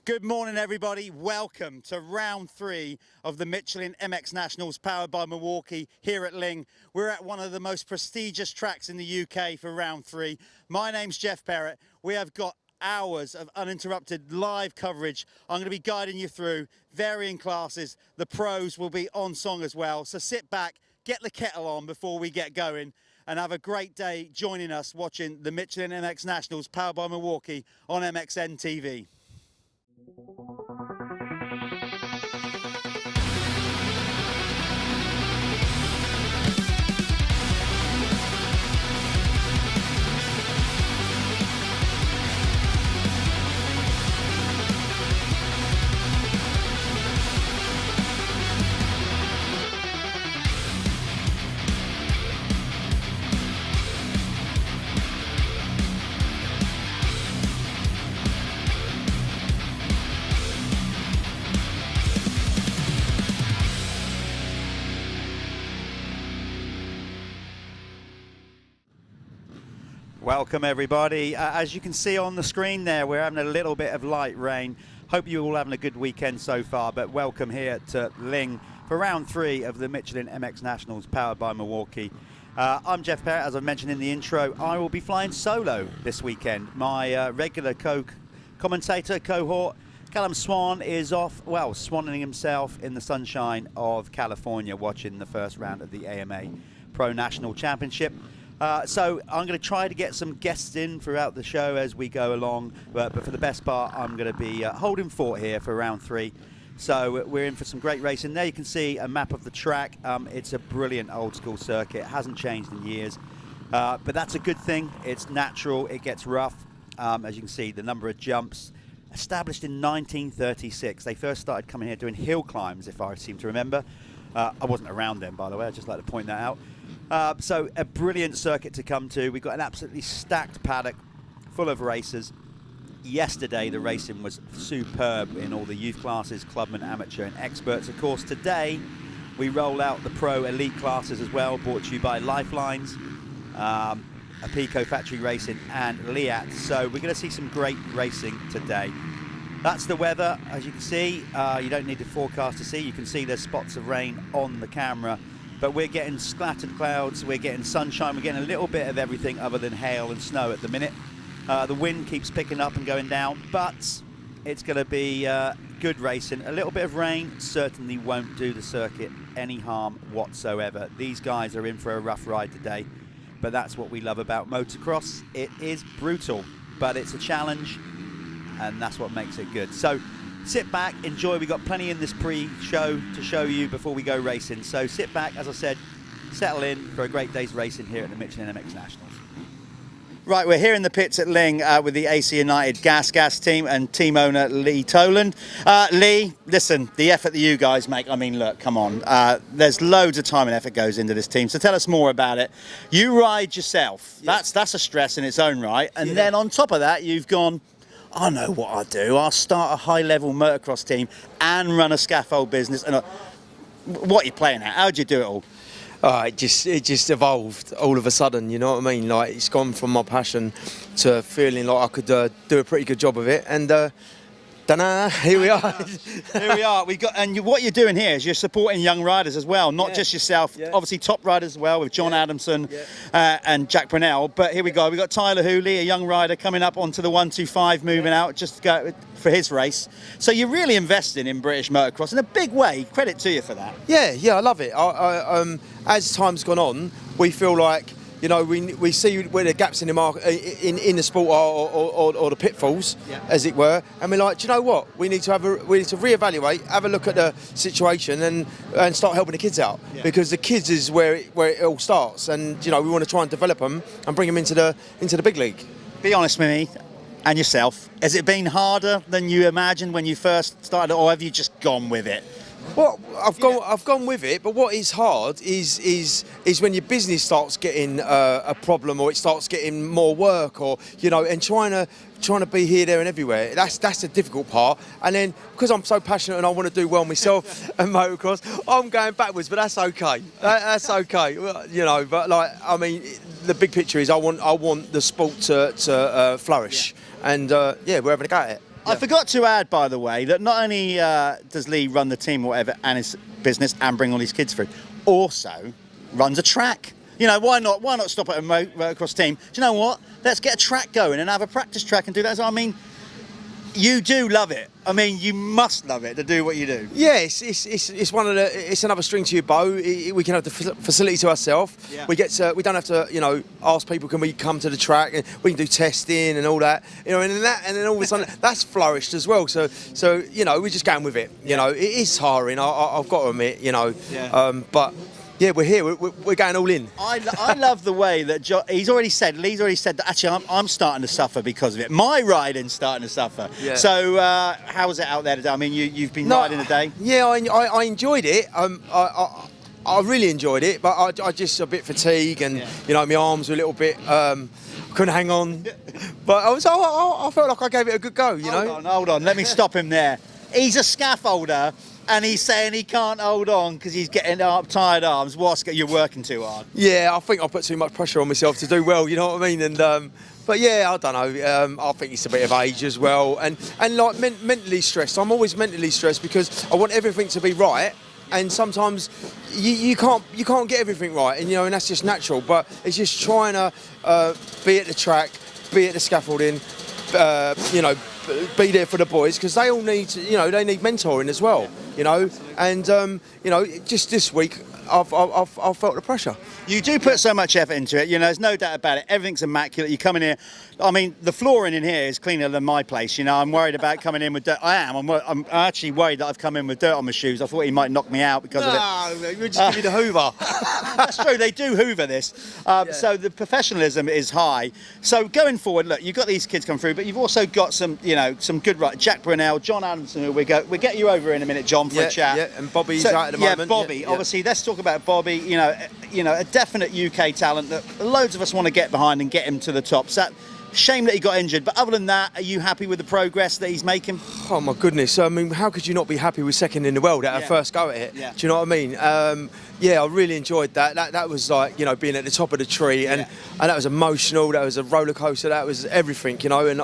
Good morning, everybody. Welcome to round 3 of the Michelin MX Nationals powered by Milwaukee here at Lyng. We're at one of the most prestigious tracks in the UK for round 3. My name's Jeff Perrett. We have got hours of uninterrupted live coverage. I'm going to be guiding you through varying classes. The pros will be on song as well. So sit back, get the kettle on before we get going, and have a great day joining us watching the Michelin MX Nationals powered by Milwaukee on MXN-TV. Welcome everybody. As you can see on the screen there, we're having a little bit of light rain. Hope you're all having a good weekend so far, but welcome here to Lyng for round 3 of the Michelin MX Nationals powered by Milwaukee. I'm Jeff Perrett, as I mentioned in the intro. I will be flying solo this weekend. My regular commentator cohort, Callum Swan, is off, well, swanning himself in the sunshine of California watching the first round of the AMA Pro National Championship. So I'm going to try to get some guests in throughout the show as we go along, but for the best part, I'm going to be holding fort here for round 3. So we're in for some great racing. There you can see a map of the track. It's a brilliant old school circuit. It hasn't changed in years, but that's a good thing. It's natural. It gets rough. As you can see, the number of jumps. Established in 1936. They first started coming here doing hill climbs, if I seem to remember. I wasn't around then, by the way. I'd just like to point that out. So a brilliant circuit to come to. We've got an absolutely stacked paddock full of racers. Yesterday the racing was superb in all the youth classes, Clubman, amateur and experts. Of course today we roll out the pro elite classes as well, brought to you by Lifelines, Apico Factory Racing and Liat. So we're going to see some great racing today. That's the weather. As you can see, you don't need the forecast to see. You can see there's spots of rain on the camera. But we're getting splattered clouds, we're getting sunshine, we're getting a little bit of everything other than hail and snow at the minute. The wind keeps picking up and going down, but it's going to be good racing. A little bit of rain certainly won't do the circuit any harm whatsoever. These guys are in for a rough ride today, but that's what we love about motocross. It is brutal, but it's a challenge, and that's what makes it good. So sit back, enjoy. We've got plenty in this pre-show to show you before we go racing. So sit back, as I said, settle in for a great day's racing here at the Michelin MX Nationals. Right, we're here in the pits at Lyng with the AC United Gas team and team owner Lee Toland. Lee, listen, the effort that you guys make, I mean, look, come on. There's loads of time and effort goes into this team, so tell us more about it. You ride yourself. Yeah. That's a stress in its own right. And then on top of that, you've gone, I know what I'll do. I'll start a high-level motocross team and run a scaffold business. And what are you playing at? How'd you do it all? It just evolved all of a sudden, you know what I mean? Like, it's gone from my passion to feeling like I could do a pretty good job of it. And here we are. Here we are. What you're doing here is you're supporting young riders as well, not just yourself. Yeah. Obviously, top riders as well with John Adamson and Jack Brunel. But here we go. We've got Tyler Hooley, a young rider, coming up onto the 125, moving out just to go for his race. So you're really investing in British motocross in a big way. Credit to you for that. Yeah, I love it. As time's gone on, we feel like, you know, we see where the gaps in the market, in the sport or the pitfalls, as it were, and we're like, do you know what? We need to reevaluate, have a look at the situation, and start helping the kids out, because the kids is where it all starts, and you know, we want to try and develop them and bring them into the big league. Be honest with me and yourself. Has it been harder than you imagined when you first started, or have you just gone with it? Well, I've gone with it, but what is hard is when your business starts getting a problem, or it starts getting more work, or you know, and trying to be here, there, and everywhere. That's the difficult part. And then because I'm so passionate and I want to do well myself and motocross, I'm going backwards, but that's okay. That's okay, you know. But like, I mean, the big picture is I want the sport to flourish, and yeah, we're having a go at it. I forgot to add, by the way, that not only does Lee run the team or whatever and his business and bring all his kids through, also runs a track. You know, why not stop at a motocross team? Do you know what? Let's get a track going and have a practice track and do that. So, I mean, you do love it. I mean, you must love it to do what you do. Yeah, it's one of the. It's another string to your bow. We can have the facility to ourselves. Yeah. We don't have to, you know, ask people, can we come to the track, and we can do testing and all that. You know, and then all of a sudden that's flourished as well. So you know, we're just going with it. You know, it is tiring. I've got to admit. You know, but. Yeah, we're here. We're going all in. I love the way that Lee's already said that actually I'm starting to suffer because of it. My riding's starting to suffer. Yeah. So how was it out there today? I mean, you've been riding today. Yeah, I enjoyed it. I really enjoyed it, but I just a bit fatigued and you know, my arms were a little bit couldn't hang on. But I felt like I gave it a good go. You know. Hold on. Let me stop him there. He's a scaffolder. And he's saying he can't hold on because he's getting up tired arms. You're working too hard. Yeah, I think I put too much pressure on myself to do well. You know what I mean? And but yeah, I don't know. I think it's a bit of age as well, and like mentally stressed. I'm always mentally stressed because I want everything to be right. And sometimes you can't get everything right, and you know, and that's just natural. But it's just trying to be at the track, be at the scaffolding, you know, be there for the boys because they all need, you know, they need mentoring as well, you know. And you know, just this week I've felt the pressure. You do put so much effort into it, you know, there's no doubt about it. Everything's immaculate. You come in here, I mean, the flooring in here is cleaner than my place, you know. I'm worried about coming in with dirt. I'm actually worried that I've come in with dirt on my shoes. I thought he might knock me out because of it. No, we'll just give you the hoover. That's true, they do hoover this. So the professionalism is high. So going forward, look, you've got these kids come through, but you've also got some, you know, some good riders. Jack Brunel, John Adamson, we'll get you over in a minute, John, for a chat. Yeah, and Bobby's out at the moment. Yeah, Bobby, obviously, let's talk about Bobby, you know, a definite UK talent that loads of us want to get behind and get him to the top. So shame that he got injured, but other than that, are you happy with the progress that he's making? Oh my goodness, I mean, how could you not be happy with second in the world at our first go at it? Yeah. Do you know what I mean? Yeah, I really enjoyed that. That was like, you know, being at the top of the tree, and that was emotional, that was a roller coaster, that was everything, you know. And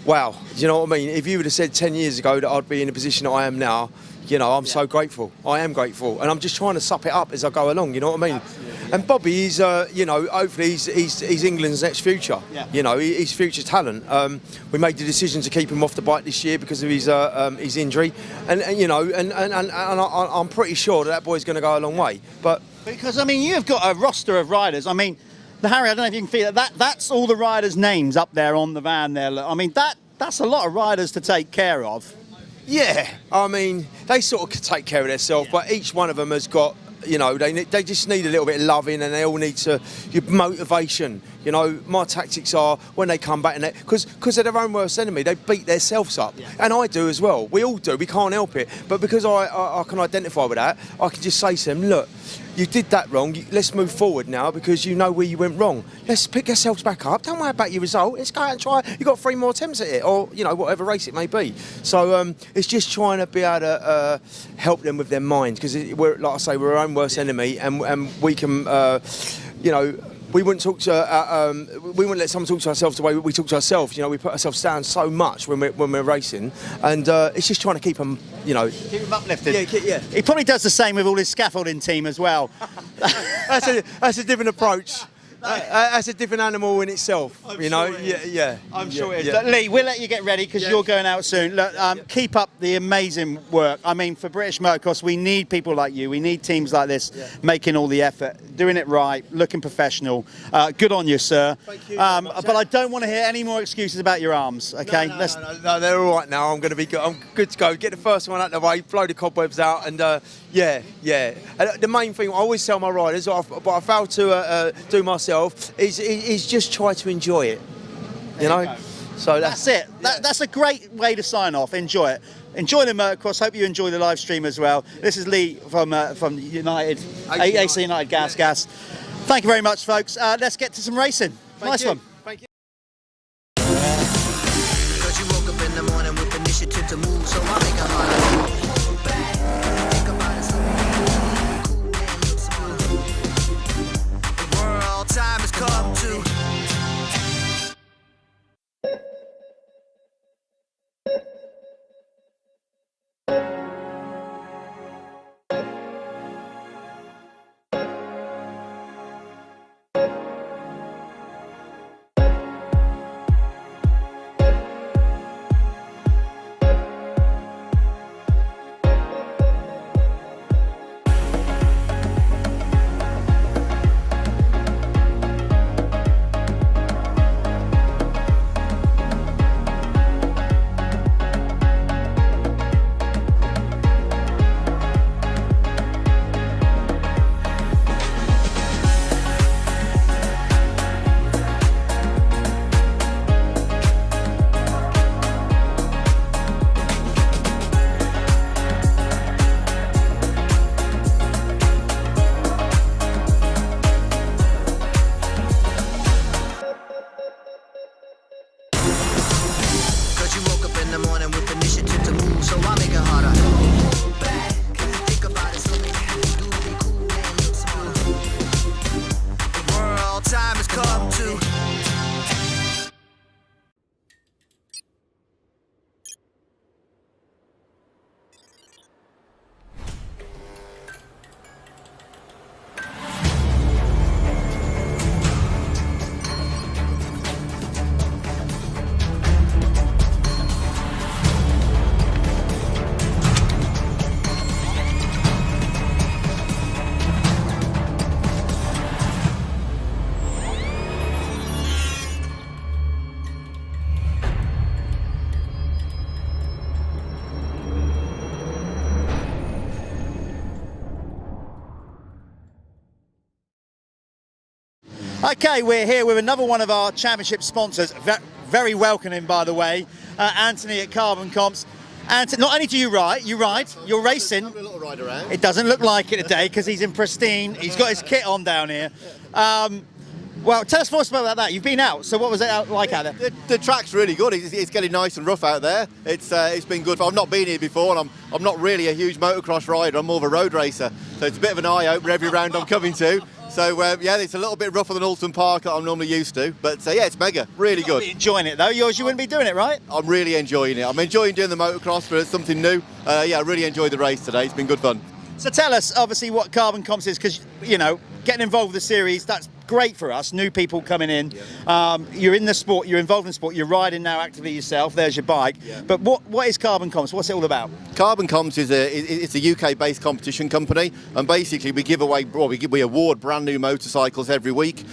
wow, do you know what I mean? If you would have said 10 years ago that I'd be in the position that I am now, you know, I'm so grateful. I am grateful, and I'm just trying to sup it up as I go along. You know what I mean? Absolutely, yeah. And Bobby is, you know, hopefully he's England's next future. Yeah. You know, he's future talent. We made the decision to keep him off the bike this year because of his injury, and you know, and I'm pretty sure that boy's going to go a long way. But because I mean, you've got a roster of riders. I mean, Harry, I don't know if you can feel that. That's all the riders' names up there on the van there. I mean, that's a lot of riders to take care of. Yeah, I mean, they sort of take care of themselves, but each one of them has got, you know, they just need a little bit of loving, and they all need motivation. You know, my tactics are when they come back, and because they're their own worst enemy, they beat themselves up, and I do as well. We all do. We can't help it. But because I can identify with that, I can just say to them, look, you did that wrong. Let's move forward now because you know where you went wrong. Let's pick ourselves back up. Don't worry about your result. Let's go out and try. You've got 3 more attempts at it, or you know, whatever race it may be. So it's just trying to be able to help them with their mind, because we're, like I say, we're our own worst enemy, and we can, you know. We wouldn't talk to, we wouldn't let someone talk to ourselves the way we talk to ourselves. You know, we put ourselves down so much when we're racing, and it's just trying to keep them, you know, keep them uplifted. Yeah. He probably does the same with all his scaffolding team as well. That's a different approach. That's a different animal in itself, you know. Yeah. I'm sure it is. Look, Lee, we'll let you get ready because you're going out soon. Look, keep up the amazing work. I mean, for British motocross, we need people like you. We need teams like this making all the effort, doing it right, looking professional. Good on you, sir. Thank you. But I don't want to hear any more excuses about your arms. Okay? No, they're all right now. I'm going to be good. I'm good to go. Get the first one out of the way, blow the cobwebs out, and yeah. And the main thing I always tell my riders, but I fail to do myself, is just try to enjoy it. You know? So that's it. That's a great way to sign off. Enjoy it. Enjoy the motocross. Hope you enjoy the live stream as well. This is Lee from United, AC United Gas. Thank you very much, folks. Let's get to some racing. Nice one. Thank you. Because you woke up in the morning with initiative to move, so I make a heart. Think about it, cool man, look smooth. The world time has come to. so I make it harder. Back, think about it, so maybe you do be cool and look smart. The world time has come to. Okay, we're here with another one of our championship sponsors, very welcoming by the way, Anthony at Carbon Comps. And not only do you ride, you're racing. A little ride around. It doesn't look like it today because he's in pristine, he's got his kit on down here. Well, tell us more about that. You've been out, so what was it like out there? The track's really good. It's getting nice and rough out there. It's been good. I've not been here before, and I'm not really a huge motocross rider. I'm more of a road racer, so it's a bit of an eye opener every round I'm coming to. So yeah, it's a little bit rougher than Alton Park that I'm normally used to, but yeah, it's mega, really good. Enjoying it though. You wouldn't be doing it, right? I'm really enjoying it. I'm enjoying doing the motocross, but it's something new. Yeah, I really enjoyed the race today. It's been good fun. So tell us, obviously, what Carbon Comps is, because you know, getting involved with the series, that's great for us, new people coming in. Yeah. You're in the sport, you're involved in sport, you're riding now actively yourself, there's your bike. Yeah. But what is Carbon Comps? What's it all about? Carbon Comps is a UK-based competition company, and basically we give away, we award brand new motorcycles every week.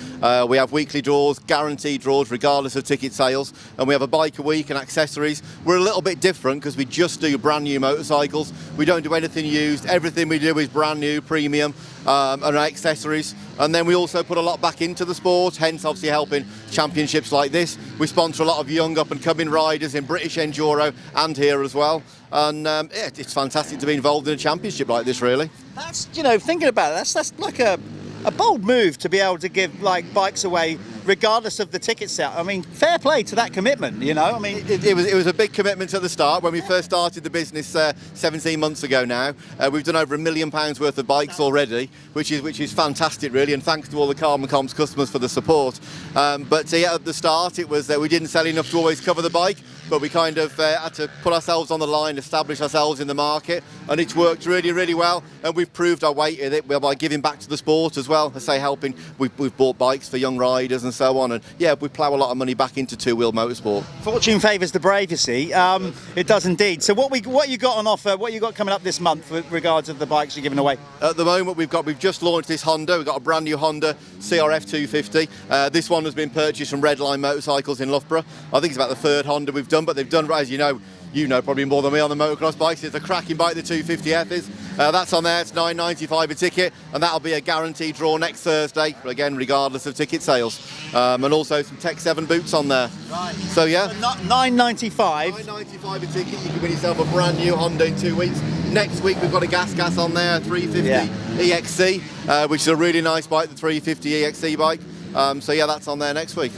We have weekly draws, guaranteed draws regardless of ticket sales, and we have a bike a week and accessories. We're a little bit different because we just do brand new motorcycles. We don't do anything used. Everything we do is brand new, premium, and accessories. And then we also put a lot back into the sport, hence obviously helping championships like this. We sponsor a lot of young up-and-coming riders in British Enduro and here as well. And yeah, it's fantastic to be involved in a championship like this, really. That's, you know, thinking about it, that's like a bold move to be able to give like bikes away regardless of the ticket sale. I mean, fair play to that commitment, you know. I mean, it was a big commitment at the start when we first started the business 17 months ago now. We've done over £1 million worth of bikes already, which is fantastic, really, and thanks to all the Carbon Comps customers for the support. But yeah, at the start it was we didn't sell enough to always cover the bike, but we kind of had to put ourselves on the line, establish ourselves in the market, and it's worked really, really well. And we've proved our weight in it by giving back to the sport as well. I say helping. We've bought bikes for young riders and so on, and yeah, we plough a lot of money back into two-wheel motorsport. Fortune favours the brave, you see. It does indeed. So what you got on offer? What you got coming up this month with regards to the bikes you're giving away? At the moment, we've just launched this Honda. We've got a brand new Honda CRF 250. This one has been purchased from Redline Motorcycles in Loughborough. I think it's about the third Honda we've done, but they've done, as you know probably more than me on the motocross bikes. It's a cracking bike, the 250F is. That's on there, it's £9.95 a ticket, and that'll be a guaranteed draw next Thursday, again, regardless of ticket sales. And also some Tech 7 boots on there. Right. So yeah. £9.95. £9.95 a ticket, you can win yourself a brand new Honda in 2 weeks. Next week we've got a gas on there, 350 EXC, which is a really nice bike, the 350 EXC bike. So yeah, that's on there next week.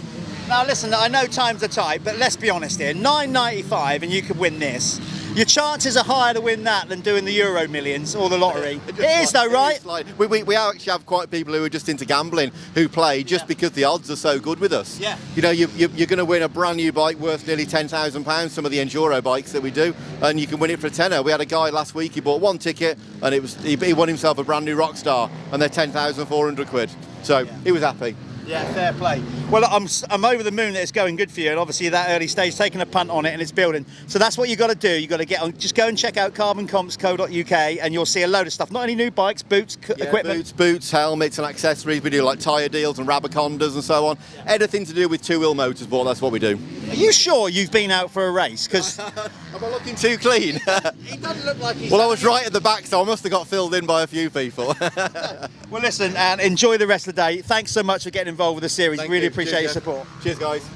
Now listen, I know times are tight, but let's be honest here, £9.95 and you could win this. Your chances are higher to win that than doing the Euro Millions or the lottery. It is though, right? We actually have quite people who are just into gambling who play just because the odds are so good with us. Yeah. You know, you're going to win a brand new bike worth nearly £10,000, some of the enduro bikes that we do, and you can win it for a tenner. We had a guy last week, he bought one ticket and he won himself a brand new Rockstar, and they're £10,400. So he was happy. Yeah, fair play. Well, I'm over the moon that it's going good for you, and obviously that early stage, taking a punt on it and it's building. So that's what you got to do. You got to get on. Just go and check out carboncomps.co.uk, and you'll see a load of stuff. Not only new bikes, boots, equipment. Boots, helmets, and accessories. We do like tyre deals and Rabacondas and so on. Anything to do with two-wheel motorsport. That's what we do. Are you sure you've been out for a race? Because am I looking too clean? He doesn't look like he's. Well, I was right at the back, so I must have got filled in by a few people. Well, listen, and enjoy the rest of the day. Thanks so much for getting involved with the series. Really appreciate your support. Cheers, guys.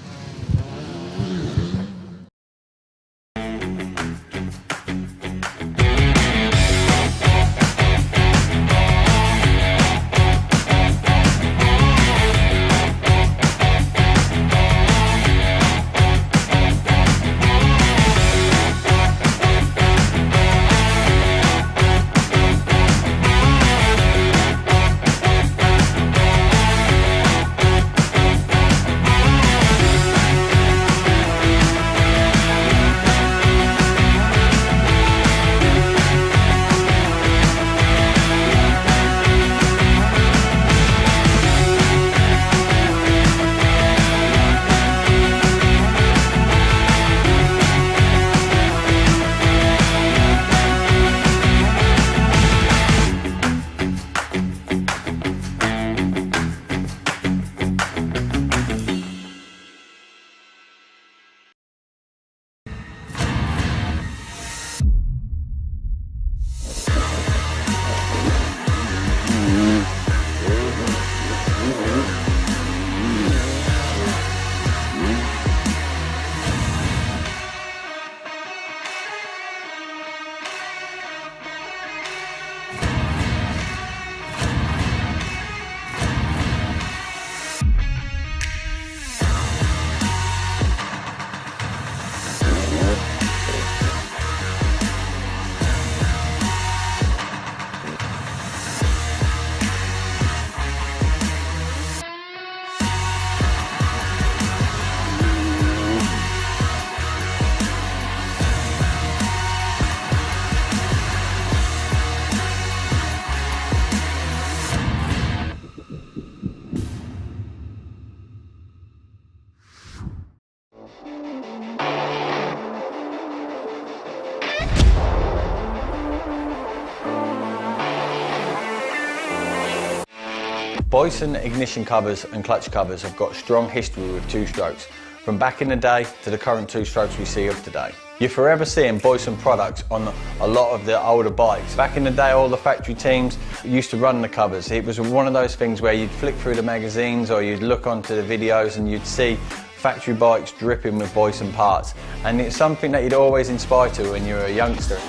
Boyesen ignition covers and clutch covers have got strong history with two-strokes, from back in the day to the current two-strokes we see of today. You're forever seeing Boyesen products on a lot of the older bikes. Back in the day, all the factory teams used to run the covers. It was one of those things where you'd flick through the magazines or you'd look onto the videos and you'd see factory bikes dripping with Boyesen parts. And it's something that you'd always inspire to when you were a youngster.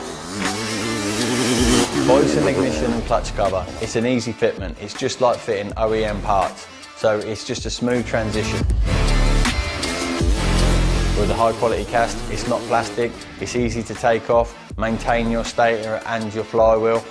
Boyesen ignition and clutch cover, it's an easy fitment. It's just like fitting OEM parts. So it's just a smooth transition. With a high quality cast, it's not plastic, it's easy to take off, maintain your stator and your flywheel.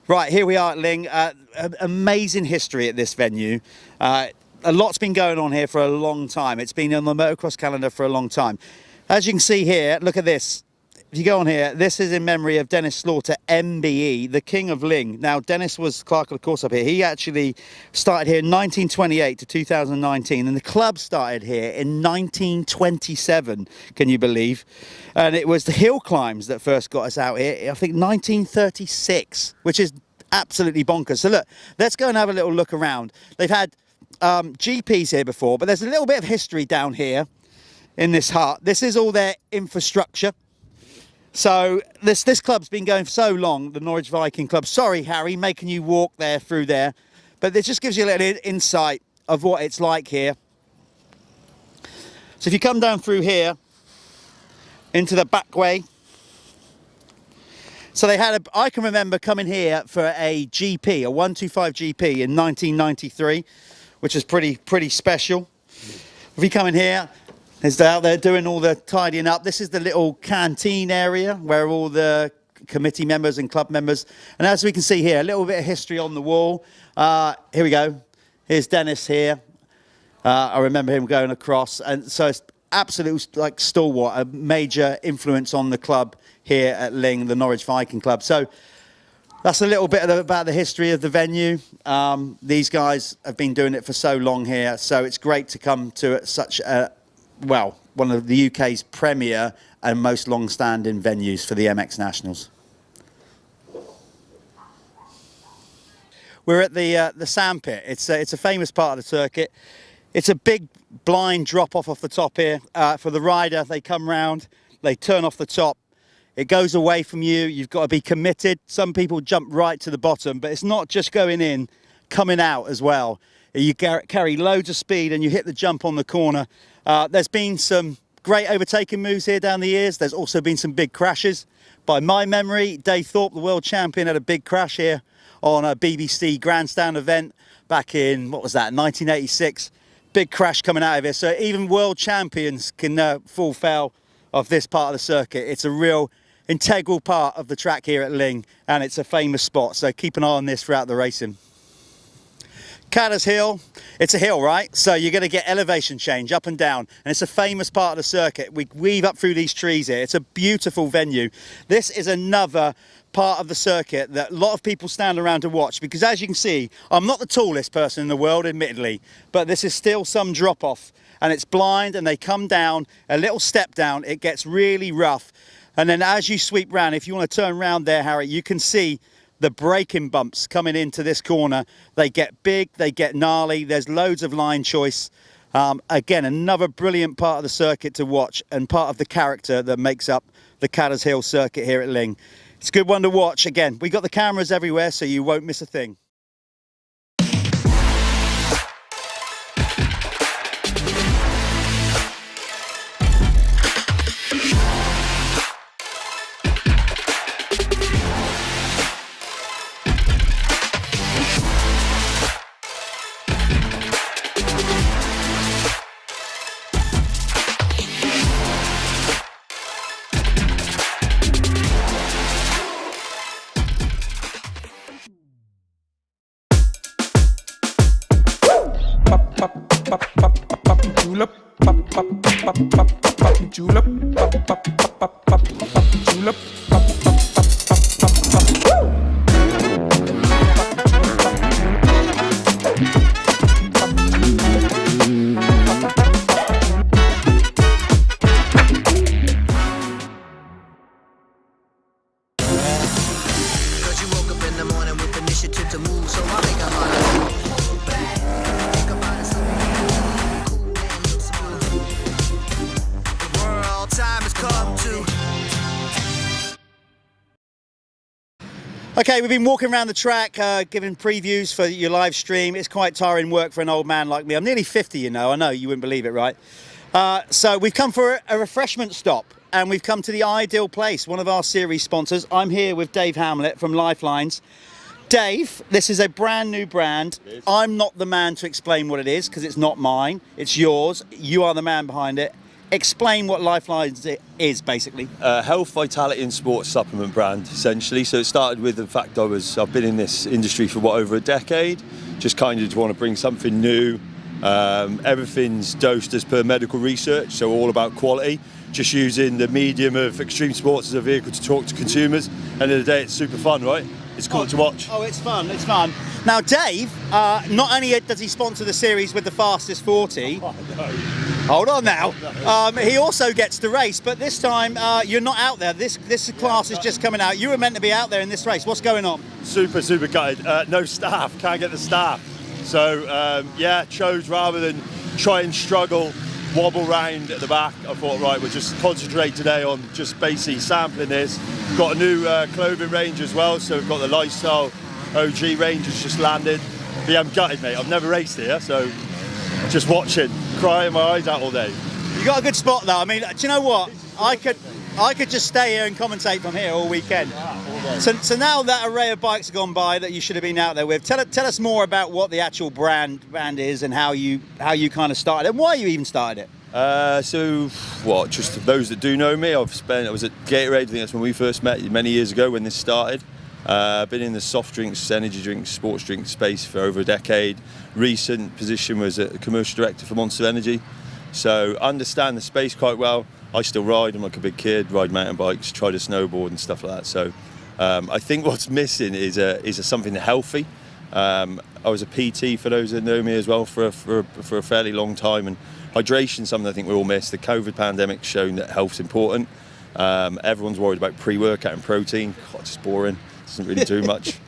Right, here we are at Lyng. Amazing history at this venue. A lot's been going on here for a long time. It's been on the motocross calendar for a long time. As you can see here, look at this. If you go on here, this is in memory of Dennis Slaughter, MBE, the king of Lyng. Now, Dennis was clerk of the course up here. He actually started here in 1928 to 2019, and the club started here in 1927, can you believe? And it was the hill climbs that first got us out here, I think 1936, which is absolutely bonkers. So look, let's go and have a little look around. They've had GPs here before, but there's a little bit of history down here in this hut. This is all their infrastructure. So this club's been going for so long, the Norwich Viking Club. Sorry, Harry, making you walk there through there. But this just gives you a little insight of what it's like here. So if you come down through here, into the back way. So they had I can remember coming here for a GP, a 125 GP in 1993, which is pretty special. If you come in here, there's out there doing all the tidying up. This is the little canteen area where all the committee members and club members. And as we can see here, a little bit of history on the wall. Here we go. Here's Dennis here. I remember him going across. And so it's absolute like stalwart, a major influence on the club here at Lyng, the Norwich Viking Club. So that's a little bit about the history of the venue. These guys have been doing it for so long here. So it's great to come to such a well, one of the UK's premier and most long-standing venues for the MX Nationals. We're at the sand pit. It's a famous part of the circuit. It's a big blind drop off the top here. For the rider, they come round, they turn off the top. It goes away from you. You've got to be committed. Some people jump right to the bottom, but it's not just going in, coming out as well. You carry loads of speed and you hit the jump on the corner. There's been some great overtaking moves here down the years. There's also been some big crashes. By my memory, Dave Thorpe, the world champion, had a big crash here on a BBC grandstand event back in, what was that, 1986. Big crash coming out of here. So even world champions can fall foul of this part of the circuit. It's a real integral part of the track here at Lyng, and it's a famous spot. So keep an eye on this throughout the racing. Cadders Hill, it's a hill, right? So you're going to get elevation change up and down, and it's a famous part of the circuit. We weave up through these trees here. It's a beautiful venue. This is another part of the circuit that a lot of people stand around to watch, because as you can see, I'm not the tallest person in the world, admittedly, but this is still some drop off, and it's blind, and they come down, a little step down, it gets really rough. And then as you sweep round, if you want to turn around there, Harry, you can see the braking bumps coming into this corner. They get big, they get gnarly, there's loads of line choice. Again, another brilliant part of the circuit to watch, and part of the character that makes up the Cadders Hill circuit here at Lyng. It's a good one to watch. Again, we got the cameras everywhere, so you won't miss a thing. Okay, we've been walking around the track, giving previews for your live stream. It's quite tiring work for an old man like me. I'm nearly 50, you know. I know, you wouldn't believe it, right? So we've come for a refreshment stop, and we've come to the ideal place, one of our series sponsors. I'm here with Dave Hamlet from Lifelines. Dave, this is a brand new brand. I'm not the man to explain what it is, because it's not mine. It's yours. You are the man behind it. Explain what Lifelines is, basically. Health, vitality and sports supplement brand, essentially. So it started with the fact I've been in this industry for over a decade. Just kind of want to bring something new. Everything's dosed as per medical research, so all about quality. Just using the medium of extreme sports as a vehicle to talk to consumers. End of the day, it's super fun, right? It's cool to watch. Oh, it's fun, it's fun. Now, Dave, not only does he sponsor the series with the fastest 40, hold on now, he also gets to race, but this time you're not out there. This class is just coming out. You were meant to be out there in this race. What's going on? Super gutted. No staff, can't get the staff. So, yeah, chose rather than try and struggle, wobble round at the back, I thought, right, we'll just concentrate today on just basically sampling this. Got a new clothing range as well, so we've got the Lifestyle OG range has just landed. But yeah, I'm gutted, mate. I've never raced here, so just watching, crying my eyes out all day. You got a good spot though. I mean, do you know what? I could just stay here and commentate from here all weekend. So now that array of bikes have gone by that you should have been out there with, tell us more about what the actual brand is and how you kind of started it and why you even started it. So, just for those that do know me, I was at Gatorade, I think that's when we first met many years ago when this started. Been in the soft drinks, energy drinks, sports drink space for over a decade. Recent position was a commercial director for Monster Energy. So understand the space quite well. I still ride, I'm like a big kid, ride mountain bikes, try to snowboard and stuff like that. So I think what's missing is something healthy. I was a PT for those that know me as well for a fairly long time, and hydration, something I think we all miss. The COVID pandemic's shown that health's important. Everyone's worried about pre-workout and protein. God, it's boring. Doesn't really do much.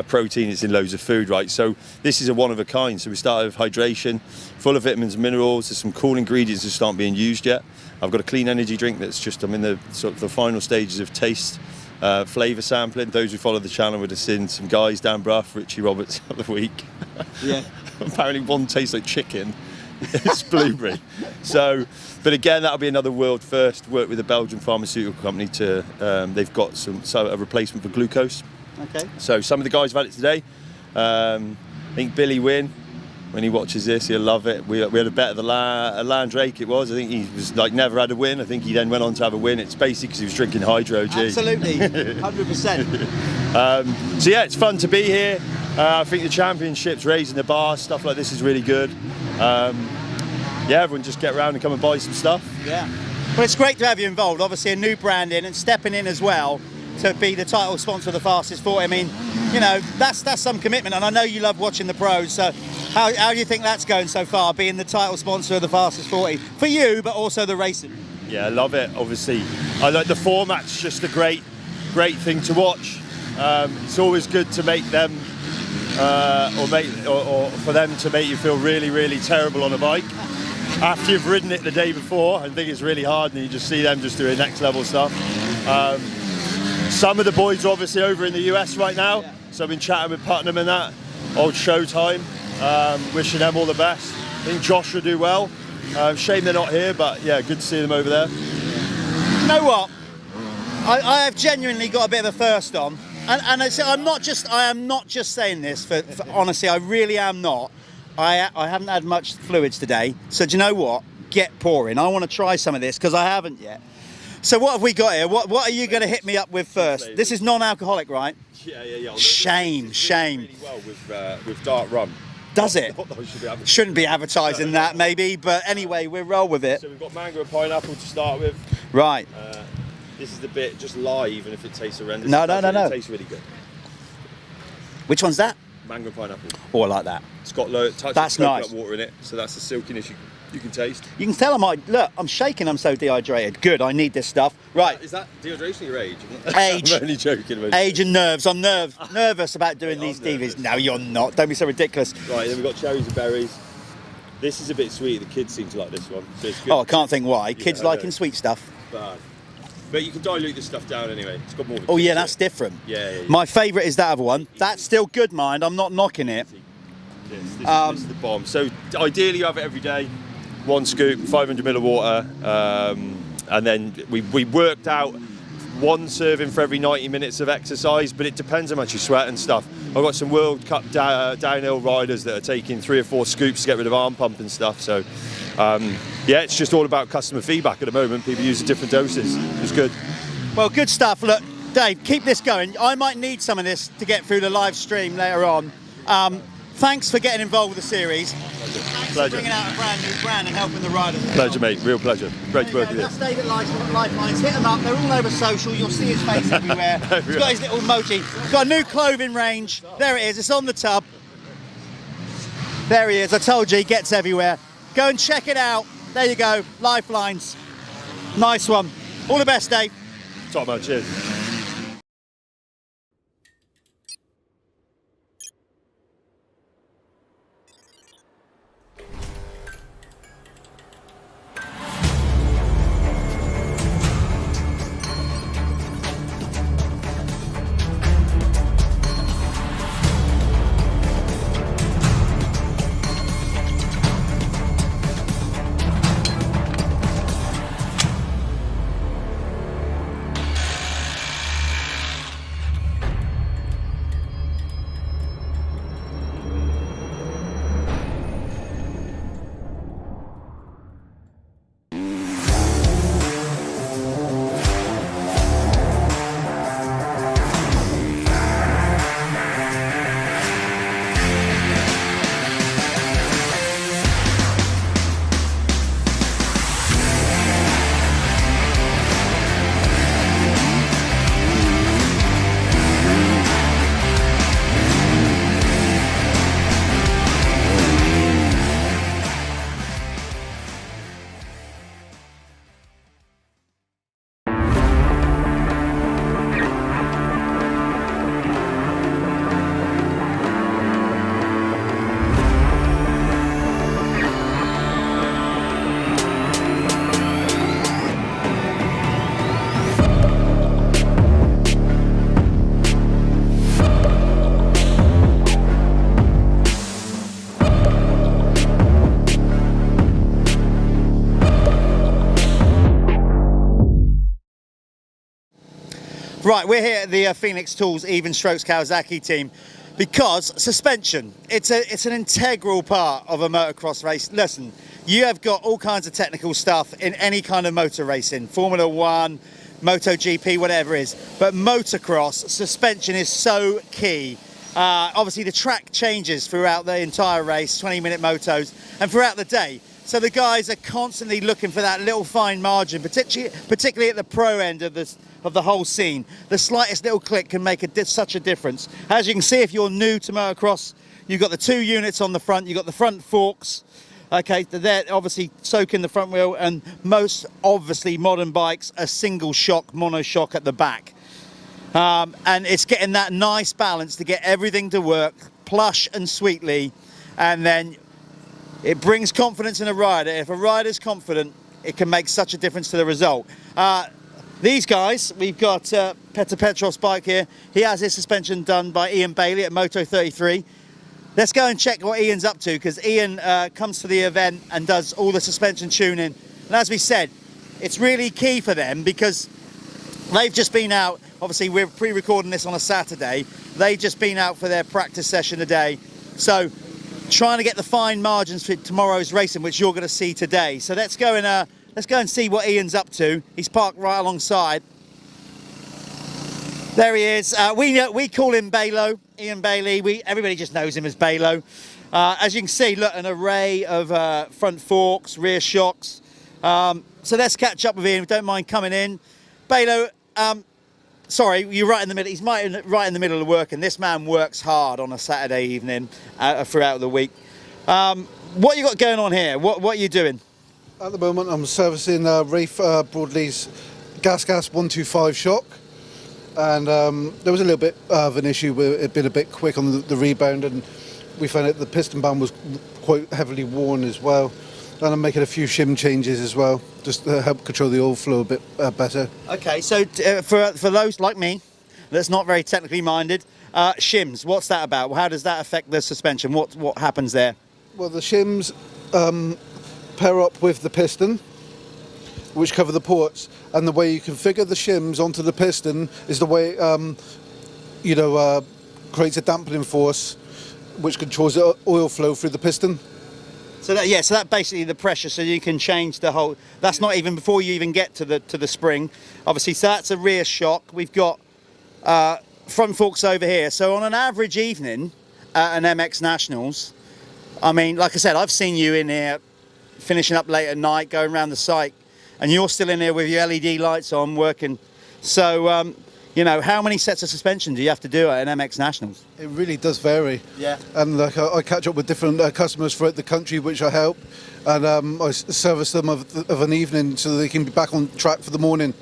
Protein is in loads of food, right? So this is a one of a kind. So we started with hydration, full of vitamins and minerals. There's some cool ingredients that aren't being used yet. I've got a clean energy drink that's I'm in the sort of the final stages of taste, flavour sampling. Those who follow the channel would have seen some guys, Dan Brough, Richie Roberts the other week. Yeah. Apparently one tastes like chicken. It's blueberry. So, but again, that'll be another world first. Work with a Belgian pharmaceutical company to, they've got a replacement for glucose. Okay. So some of the guys have had it today. I think Billy Wynn, when he watches this, he'll love it. We had a bet of a Landrake, it was. I think he was like never had a win. I think he then went on to have a win. It's basically because he was drinking Hydro G. Absolutely, 100%. So yeah, it's fun to be here. I think the championships, raising the bar, stuff like this is really good. Yeah, everyone just get around and come and buy some stuff. Yeah. Well, it's great to have you involved. Obviously a new brand in and stepping in as well to be the title sponsor of the fastest 40. I mean, you know, that's some commitment, and I know you love watching the pros. So how do you think that's going so far, being the title sponsor of the fastest 40 for you, but also the racing? Yeah, I love it. Obviously, I like the format's just a great thing to watch. It's always good to make them or for them to make you feel really terrible on a bike after you've ridden it the day before. I think it's really hard, and you just see them just doing next level stuff. Some of the boys are obviously over in the US right now, so I've been chatting with Putnam and that, old Showtime, wishing them all the best. I think Josh will do well. Shame they're not here, but yeah, good to see them over there. You know what? I have genuinely got a bit of a thirst on, and I am not just saying this for honestly, I really am not. I haven't had much fluids today, so do you know what? Get pouring. I want to try some of this because I haven't yet. So what have we got here? What are you going to hit me up with first? This is non-alcoholic, right? Yeah. Shame. Really well with dark rum. Does it? Shouldn't be advertising that maybe, but anyway, we'll roll with it. So we've got mango and pineapple to start with. Right. This is the bit just live, even if it tastes horrendous. No. It tastes really good. Which one's that? Mango and pineapple. Oh, I like that. It's got touch of coconut water in it, so that's the silkiness you can taste. You can tell I'm shaking, I'm so dehydrated. Good, I need this stuff. Right. Is that dehydration or your age? Age. I'm only joking. Age and nerves. I'm nervous about doing these TVs. No, you're not. Don't be so ridiculous. Right, then we've got cherries and berries. This is a bit sweet. The kids seem to like this one. So it's good. Oh, I can't think why. Kids liking sweet stuff. Bad. But you can dilute this stuff down anyway. It's got more. Oh yeah, that's different. Yeah. My favourite is that other one. That's still good, mind. I'm not knocking it. This is the bomb. So ideally you have it every day. 1 scoop, 500 ml of water, and then we worked out 1 serving for every 90 minutes of exercise, but it depends how much you sweat and stuff. I've got some World Cup downhill riders that are taking 3 or 4 scoops to get rid of arm pump and stuff. So yeah, it's just all about customer feedback at the moment. People use different doses. It's good. Well, good stuff. Look, Dave, keep this going. I might need some of this to get through the live stream later on. Thanks for getting involved with the series. Thanks for bringing out a brand new brand and helping the riders. Pleasure, mate. Real pleasure. Great to work with you. That's David Lifelines. Hit them up. They're all over social. You'll see his face everywhere. He's got his little emoji. He's got a new clothing range. There it is. It's on the tub. There he is. I told you, he gets everywhere. Go and check it out. There you go. Lifelines. Nice one. All the best, Dave. Top man. Cheers. Right, we're here at the Phoenix Tools Even Strokes Kawasaki team because suspension, it's an integral part of a motocross race. Listen, you have got all kinds of technical stuff in any kind of motor racing, Formula 1, MotoGP, whatever it is, but motocross, suspension is so key. Obviously the track changes throughout the entire race, 20-minute motos, and throughout the day. So the guys are constantly looking for that little fine margin, particularly at the pro end of the whole scene. The slightest little click can make such a difference. As you can see, if you're new to motocross, you've got the 2 units on the front, you've got the front forks. Okay, they're obviously soaking the front wheel, and most obviously modern bikes, a single shock, monoshock at the back. And it's getting that nice balance to get everything to work plush and sweetly, and then it brings confidence in a rider. If a rider's confident, it can make such a difference to the result. These guys, we've got Petr Petrov's bike here. He has his suspension done by Ian Bailey at Moto 33. Let's go and check what Ian's up to, because Ian comes to the event and does all the suspension tuning. And as we said, it's really key for them because they've just been out. Obviously, we're pre-recording this on a Saturday. They've just been out for their practice session today. So trying to get the fine margins for tomorrow's racing, which you're going to see today. So let's go and see what Ian's up to. He's parked right alongside. There he is. We call him Balo, Ian Bailey. Everybody just knows him as Balo. As you can see, look, an array of front forks, rear shocks. So let's catch up with Ian. Don't mind coming in. Balo, sorry, you're right in the middle. He's right in the middle of work, and this man works hard on a Saturday evening throughout the week. What you got going on here? What are you doing? At the moment, I'm servicing Rafe Broadley's Gas 125 shock, and there was a little bit of an issue with it being a bit quick on the rebound, and we found out the piston band was quite heavily worn as well. And I'm making a few shim changes as well, just to help control the oil flow a bit better. Okay, so for those like me that's not very technically minded, shims, what's that about? How does that affect the suspension? What happens there? Well, the shims pair up with the piston, which cover the ports, and the way you configure the shims onto the piston is the way creates a dampening force, which controls the oil flow through the piston. So that basically the pressure, so you can change the whole. That's not even before you even get to the spring, obviously. So that's a rear shock. We've got front forks over here. So on an average evening at an MX Nationals, I mean, like I said, I've seen you in here finishing up late at night, going around the site, and you're still in here with your LED lights on, working. So how many sets of suspension do you have to do at an MX Nationals? It really does vary. Yeah. And like I catch up with different customers throughout the country, which I help, and I service them of an evening so they can be back on track for the morning.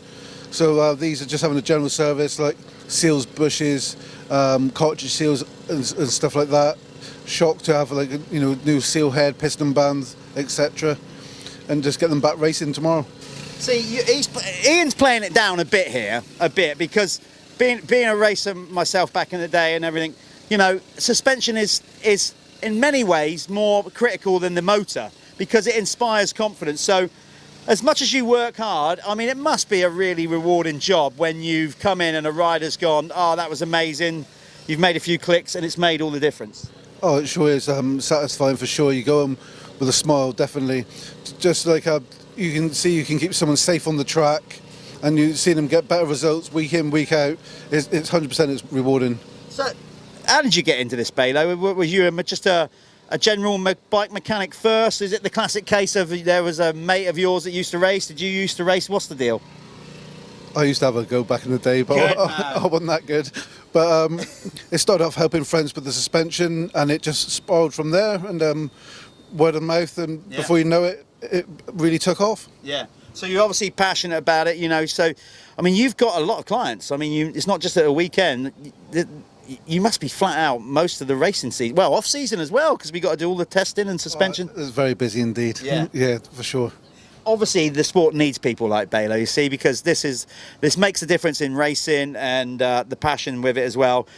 So these are just having a general service, like seals, bushes, cartridge seals, and stuff like that. Shock to have new seal head, piston bands, etc., and just get them back racing tomorrow. See, Ian's playing it down a bit because being a racer myself back in the day and everything, suspension is in many ways more critical than the motor because it inspires confidence. So as much as you work hard, I mean, it must be a really rewarding job when you've come in and a rider's gone, oh, that was amazing, you've made a few clicks and it's made all the difference. Oh, it sure is satisfying for sure. You go home with a smile, definitely. Just like you can keep someone safe on the track, and you see them get better results week in, week out. It's 100% it's rewarding. So, how did you get into this, Balo? Were you just a general bike mechanic first? Is it the classic case of there was a mate of yours that used to race? Did you used to race? What's the deal? I used to have a go back in the day, but I wasn't that good. But it started off helping friends with the suspension, and it just spiraled from there, and word of mouth, and before you know it, it really took off. Yeah. So you're obviously passionate about it, so, I mean, you've got a lot of clients. I mean, it's not just at a weekend. You must be flat out most of the racing season. Well, off season as well, because we got to do all the testing and suspension. It's very busy indeed. Yeah. Yeah, for sure. Obviously, the sport needs people like Balo, you see, because this makes a difference in racing and the passion with it as well.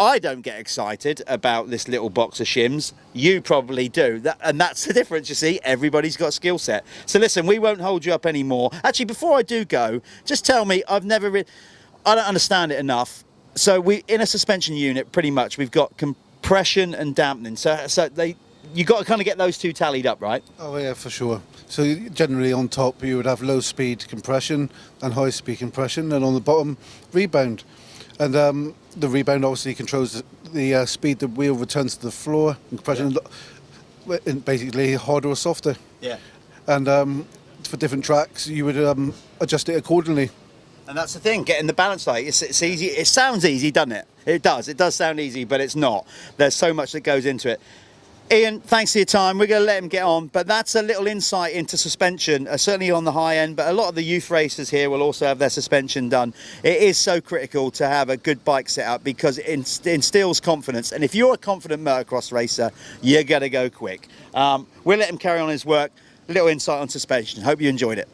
I don't get excited about this little box of shims. You probably do. And that's the difference, you see. Everybody's got a skill set. So listen, we won't hold you up anymore. Actually, before I do go, just tell me, I don't understand it enough. So in a suspension unit, pretty much, we've got compression and dampening. So you got to kind of get those two tallied up, right? Oh yeah, for sure. So generally on top you would have low speed compression and high speed compression, and on the bottom rebound. And the rebound obviously controls the speed the wheel returns to the floor, and compression basically harder or softer. Yeah. And for different tracks you would adjust it accordingly. And that's the thing, getting the balance right. It's easy. It sounds easy, doesn't it? It does. It does sound easy, but it's not. There's so much that goes into it. Ian, thanks for your time. We're going to let him get on, but that's a little insight into suspension, certainly on the high end, but a lot of the youth racers here will also have their suspension done. It is so critical to have a good bike set up because it instills confidence, and if you're a confident motocross racer, you're going to go quick. We'll let him carry on his work. A little insight on suspension. Hope you enjoyed it.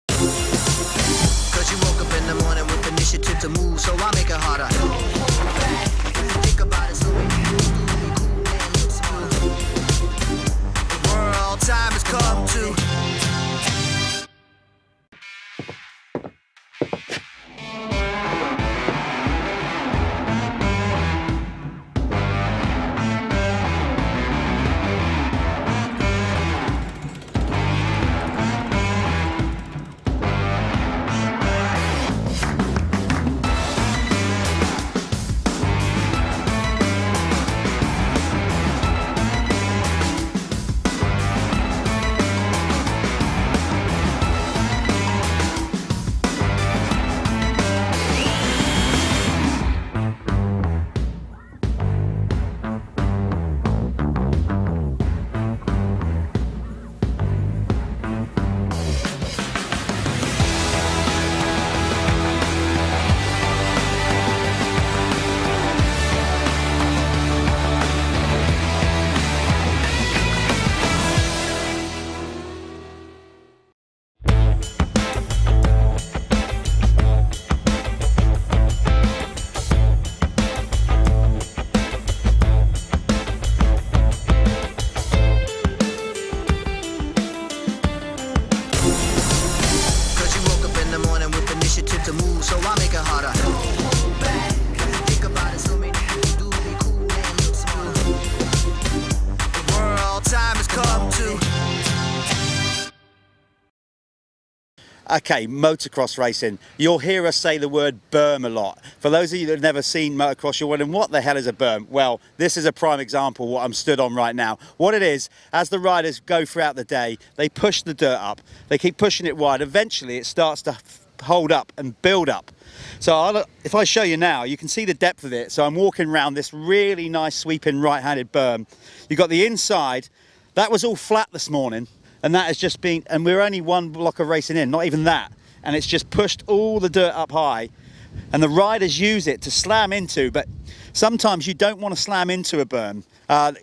Cause you woke up in the morning with initiative to move, so I make it harder. Think about it, so time has come to. Okay, motocross racing. You'll hear us say the word berm a lot. For those of you that have never seen motocross, you're wondering what the hell is a berm? Well, this is a prime example of what I'm stood on right now. What it is, as the riders go throughout the day, they push the dirt up. They keep pushing it wide. Eventually, it starts to hold up and build up. So if I show you now, you can see the depth of it. So I'm walking around this really nice sweeping right-handed berm. You've got the inside. That was all flat this morning. And that has just been, and we're only one block of racing in, not even that. And it's just pushed all the dirt up high. And the riders use it to slam into, but sometimes you don't want to slam into a berm.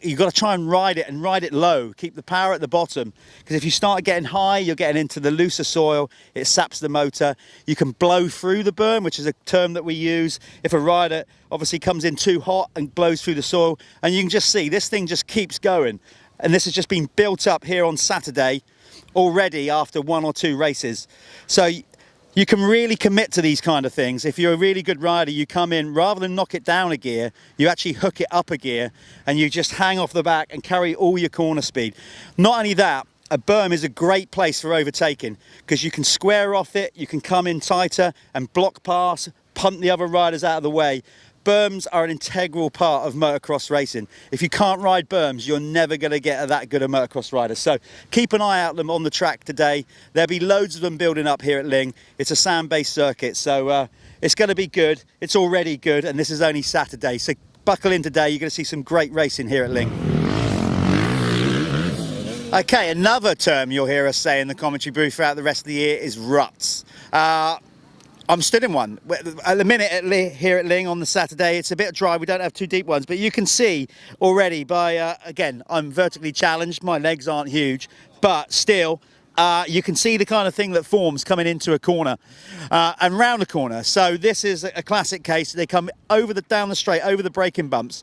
You've got to try and ride it low. Keep the power at the bottom. Because if you start getting high, you're getting into the looser soil. It saps the motor. You can blow through the berm, which is a term that we use. If a rider obviously comes in too hot and blows through the soil, and you can just see this thing just keeps going. And this has just been built up here on Saturday already after 1 or 2 races. So you can really commit to these kind of things. If you're a really good rider, you come in, rather than knock it down a gear, you actually hook it up a gear and you just hang off the back and carry all your corner speed. Not only that, a berm is a great place for overtaking because you can square off it, you can come in tighter and block pass, punt the other riders out of the way. Berms are an integral part of motocross racing. If you can't ride berms, you're never going to get that good a motocross rider. So keep an eye out them on the track today. There'll be loads of them building up here at Lyng. It's a sand-based circuit, so it's going to be good. It's already good, and this is only Saturday. So buckle in today. You're going to see some great racing here at Lyng. Okay, another term you'll hear us say in the commentary booth throughout the rest of the year is ruts. I'm stood in one. At the minute here at Lyng on the Saturday, it's a bit dry. We don't have too deep ones, but you can see already by, again, I'm vertically challenged. My legs aren't huge, but still, you can see the kind of thing that forms coming into a corner and round a corner. So this is a classic case. They come down the straight, over the braking bumps,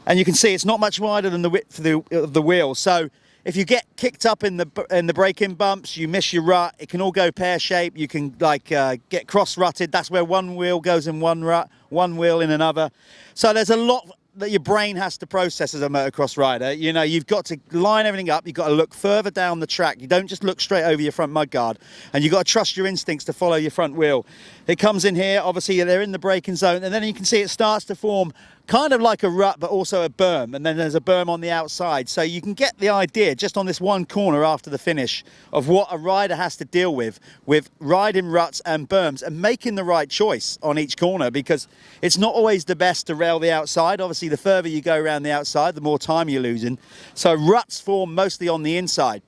and you can see it's not much wider than the width of the wheel. So if you get kicked up in the braking bumps, you miss your rut. It can all go pear-shaped. You can get cross-rutted. That's where one wheel goes in one rut, one wheel in another. So there's a lot that your brain has to process as a motocross rider. You know, you've got to line everything up. You've got to look further down the track. You don't just look straight over your front mudguard. And you've got to trust your instincts to follow your front wheel. It comes in here. Obviously, they're in the braking zone. And then you can see it starts to form kind of like a rut, but also a berm. And then there's a berm on the outside. So you can get the idea just on this one corner after the finish of what a rider has to deal with riding ruts and berms and making the right choice on each corner, because it's not always the best to rail the outside. Obviously, the further you go around the outside, the more time you're losing. So ruts form mostly on the inside.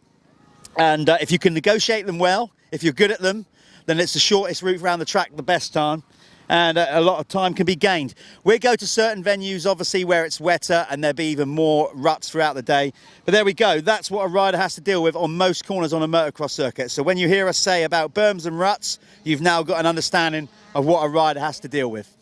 And if you can negotiate them well, if you're good at them, then it's the shortest route around the track, the best time. And a lot of time can be gained. We go to certain venues, obviously, where it's wetter and there'll be even more ruts throughout the day. But there we go. That's what a rider has to deal with on most corners on a motocross circuit. So when you hear us say about berms and ruts, you've now got an understanding of what a rider has to deal with.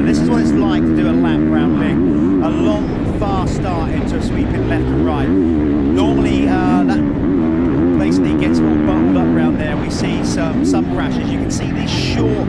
this is what it's like to do a lap round Lyng. A long, fast start into a sweeping left and right. Normally, that basically gets all bubbled up around there. We see some crashes. You can see these short,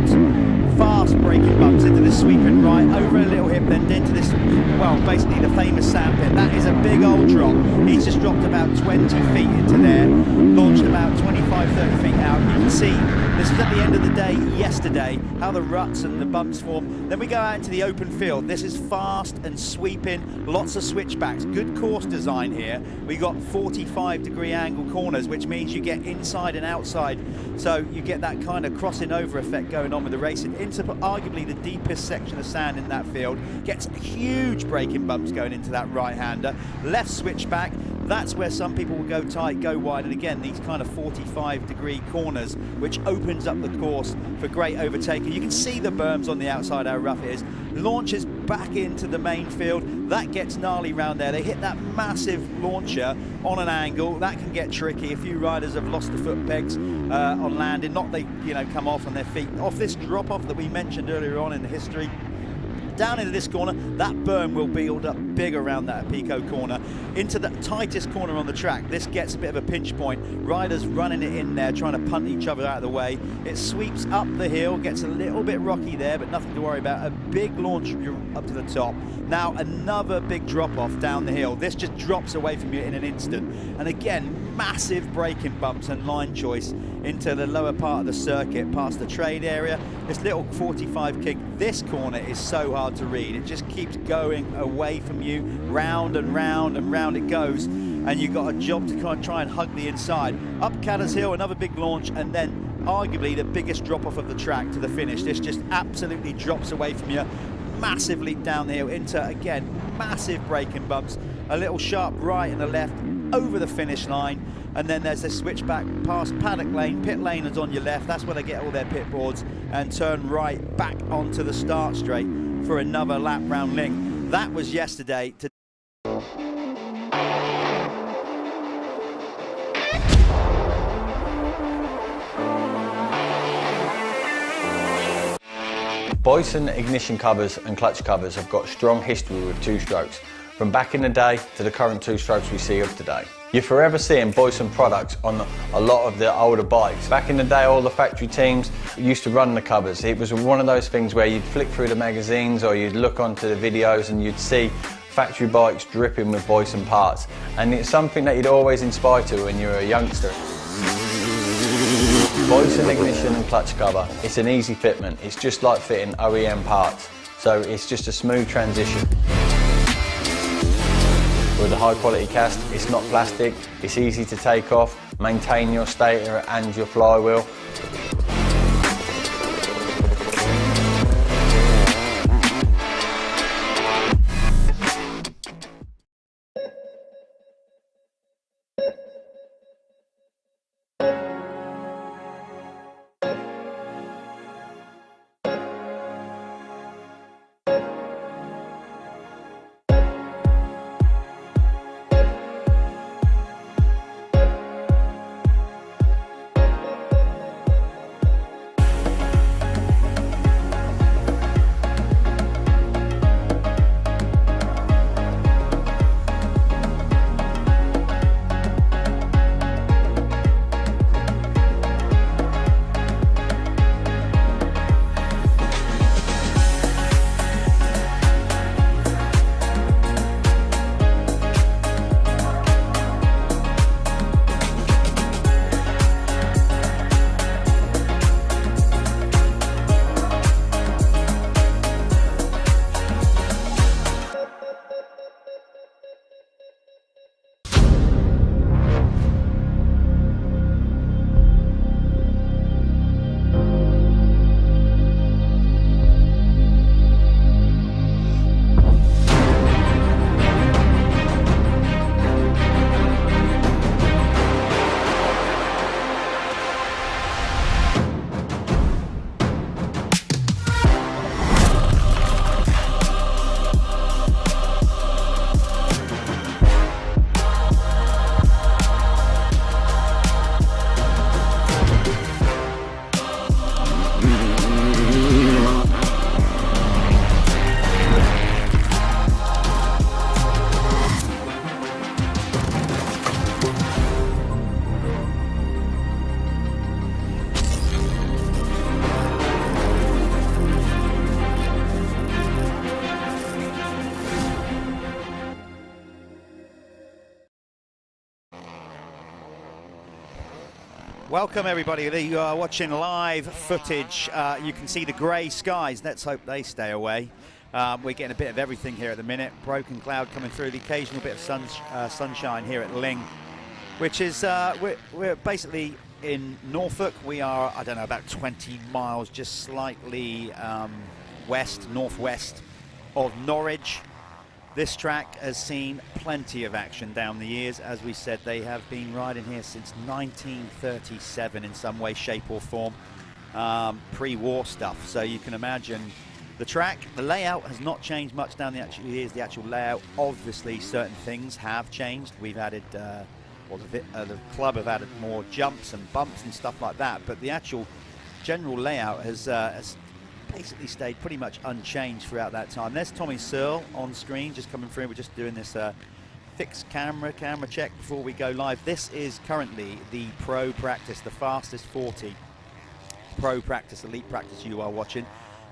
fast braking bumps into this sweeping right, over a little hip, then into this, well, basically the famous sandpit. That is a big old drop. He's just dropped about 20 feet into there, launched about 25, 30 feet out. You can see this is at the end of the day yesterday, how the ruts and the bumps form. Then we go out into the open field. This is fast and sweeping, lots of switchbacks. Good course design here. We got 45-degree angle corners, which means you get inside and outside. So you get that kind of crossing over effect going on with the racing into arguably the deepest section of sand in that field. Gets huge braking bumps going into that right-hander. Left switchback, that's where some people will go tight, go wide, and again, these kind of 45-degree corners, which opens up the course for great overtaking. You can see the berms on the outside, how rough it is. Launches back into the main field. That gets gnarly round there. They hit that massive launcher on an angle. That can get tricky. A few riders have lost the foot pegs on landing. Not they, come off on their feet. Off this drop-off that we mentioned earlier on in the history, down into this corner, that berm will build up big around that Pico corner. Into the tightest corner on the track, this gets a bit of a pinch point. Riders running it in there, trying to punt each other out of the way. It sweeps up the hill, gets a little bit rocky there, but nothing to worry about. A big launch up to the top. Now another big drop-off down the hill. This just drops away from you in an instant. And again, massive braking bumps and line choice into the lower part of the circuit, past the trade area. This little 45 kick, this corner is so hard to read. It just keeps going away from you, round and round and round it goes, and you've got a job to try and hug the inside. Up Cadders Hill, another big launch, and then arguably the biggest drop-off of the track to the finish. This just absolutely drops away from you. Massive leap down the hill into, again, massive braking bumps, a little sharp right and a left over the finish line, and then there's this switchback past paddock lane. Pit lane is on your left. That's where they get all their pit boards, and turn right back onto the start straight for another lap round Lyng. That was yesterday. Boyesen ignition covers and clutch covers have got strong history with two-strokes, from back in the day to the current two-strokes we see of today. You're forever seeing Boyesen products on a lot of the older bikes. Back in the day, all the factory teams used to run the covers. It was one of those things where you'd flick through the magazines or you'd look onto the videos and you'd see factory bikes dripping with Boyesen parts. And it's something that you'd always inspire to when you were a youngster. Boyesen ignition and clutch cover, it's an easy fitment. It's just like fitting OEM parts. So it's just a smooth transition. With a high quality cast, it's not plastic, it's easy to take off, maintain your stator and your flywheel. Welcome everybody. You are watching live footage. You can see the grey skies. Let's hope they stay away. We're getting a bit of everything here at the minute. Broken cloud coming through. The occasional bit of sunshine here at Lyng, which is we're basically in Norfolk. We are, I don't know, about 20 miles, just slightly northwest of Norwich. This track has seen plenty of action down the years. As we said, they have been riding here since 1937 in some way, shape or form, pre-war stuff. So you can imagine the track. The layout has not changed much down the actual years. The actual layout, obviously certain things have changed. We've added, the club have added more jumps and bumps and stuff like that, but the actual general layout has basically stayed pretty much unchanged throughout that time. There's Tommy Searle on screen just coming through. We're just doing this fixed camera check before we go live. This is currently the pro practice, the fastest 40 pro practice, elite practice you are watching.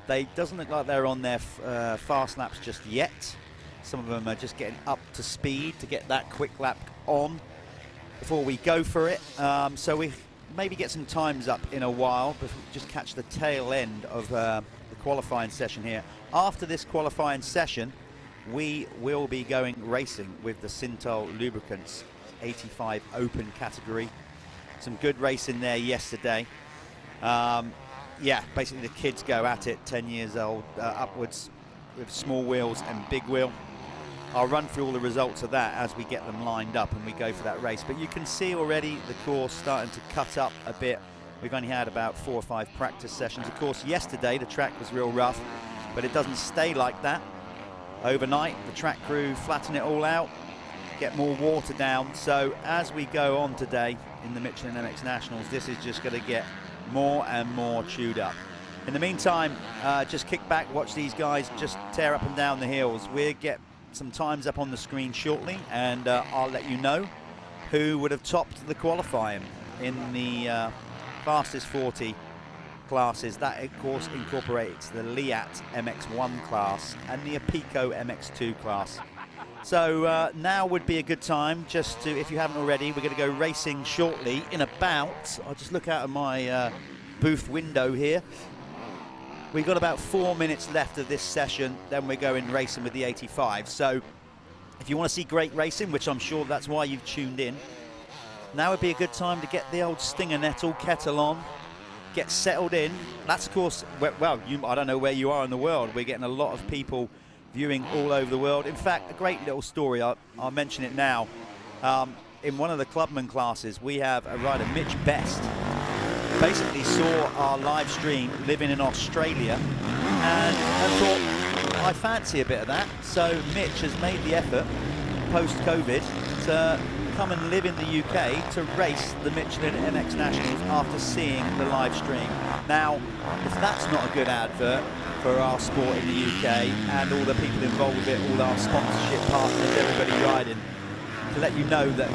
They doesn't look like they're on their fast laps just yet. Some of them are just getting up to speed to get that quick lap on before we go for it. So we maybe get some times up in a while, but just catch the tail end of the qualifying session here. After this qualifying session, we will be going racing with the Sintal Lubricants 85 Open category. Some good racing there yesterday. Yeah, basically the kids go at it, 10 years old upwards, with small wheels and big wheel. I'll run through all the results of that as we get them lined up and we go for that race. But you can see already the course starting to cut up a bit. We've only had about 4 or 5 practice sessions. Of course, yesterday the track was real rough, but it doesn't stay like that. Overnight, the track crew flatten it all out, get more water down. So as we go on today in the Michelin MX Nationals, this is just going to get more and more chewed up. In the meantime, just kick back, watch these guys just tear up and down the hills. We'll get some times up on the screen shortly, and I'll let you know who would have topped the qualifying in the fastest 40 classes. That of course incorporates the Liat MX1 class and the Apico MX2 class. So now would be a good time just to, if you haven't already, we're going to go racing shortly in about, I'll just look out of my booth window here. We've got about 4 minutes left of this session, then we're going racing with the 85. So if you want to see great racing, which I'm sure that's why you've tuned in, now would be a good time to get the old Stinger Nettle kettle on, get settled in. That's of course, well, I don't know where you are in the world. We're getting a lot of people viewing all over the world. In fact, a great little story, I'll mention it now. In one of the Clubman classes, we have a rider, Mitch Best, basically saw our live stream living in Australia and thought, I fancy a bit of that. So Mitch has made the effort post-COVID to come and live in the UK to race the Michelin MX Nationals after seeing the live stream. Now, if that's not a good advert for our sport in the UK and all the people involved with it, all our sponsorship partners, everybody riding, to let you know that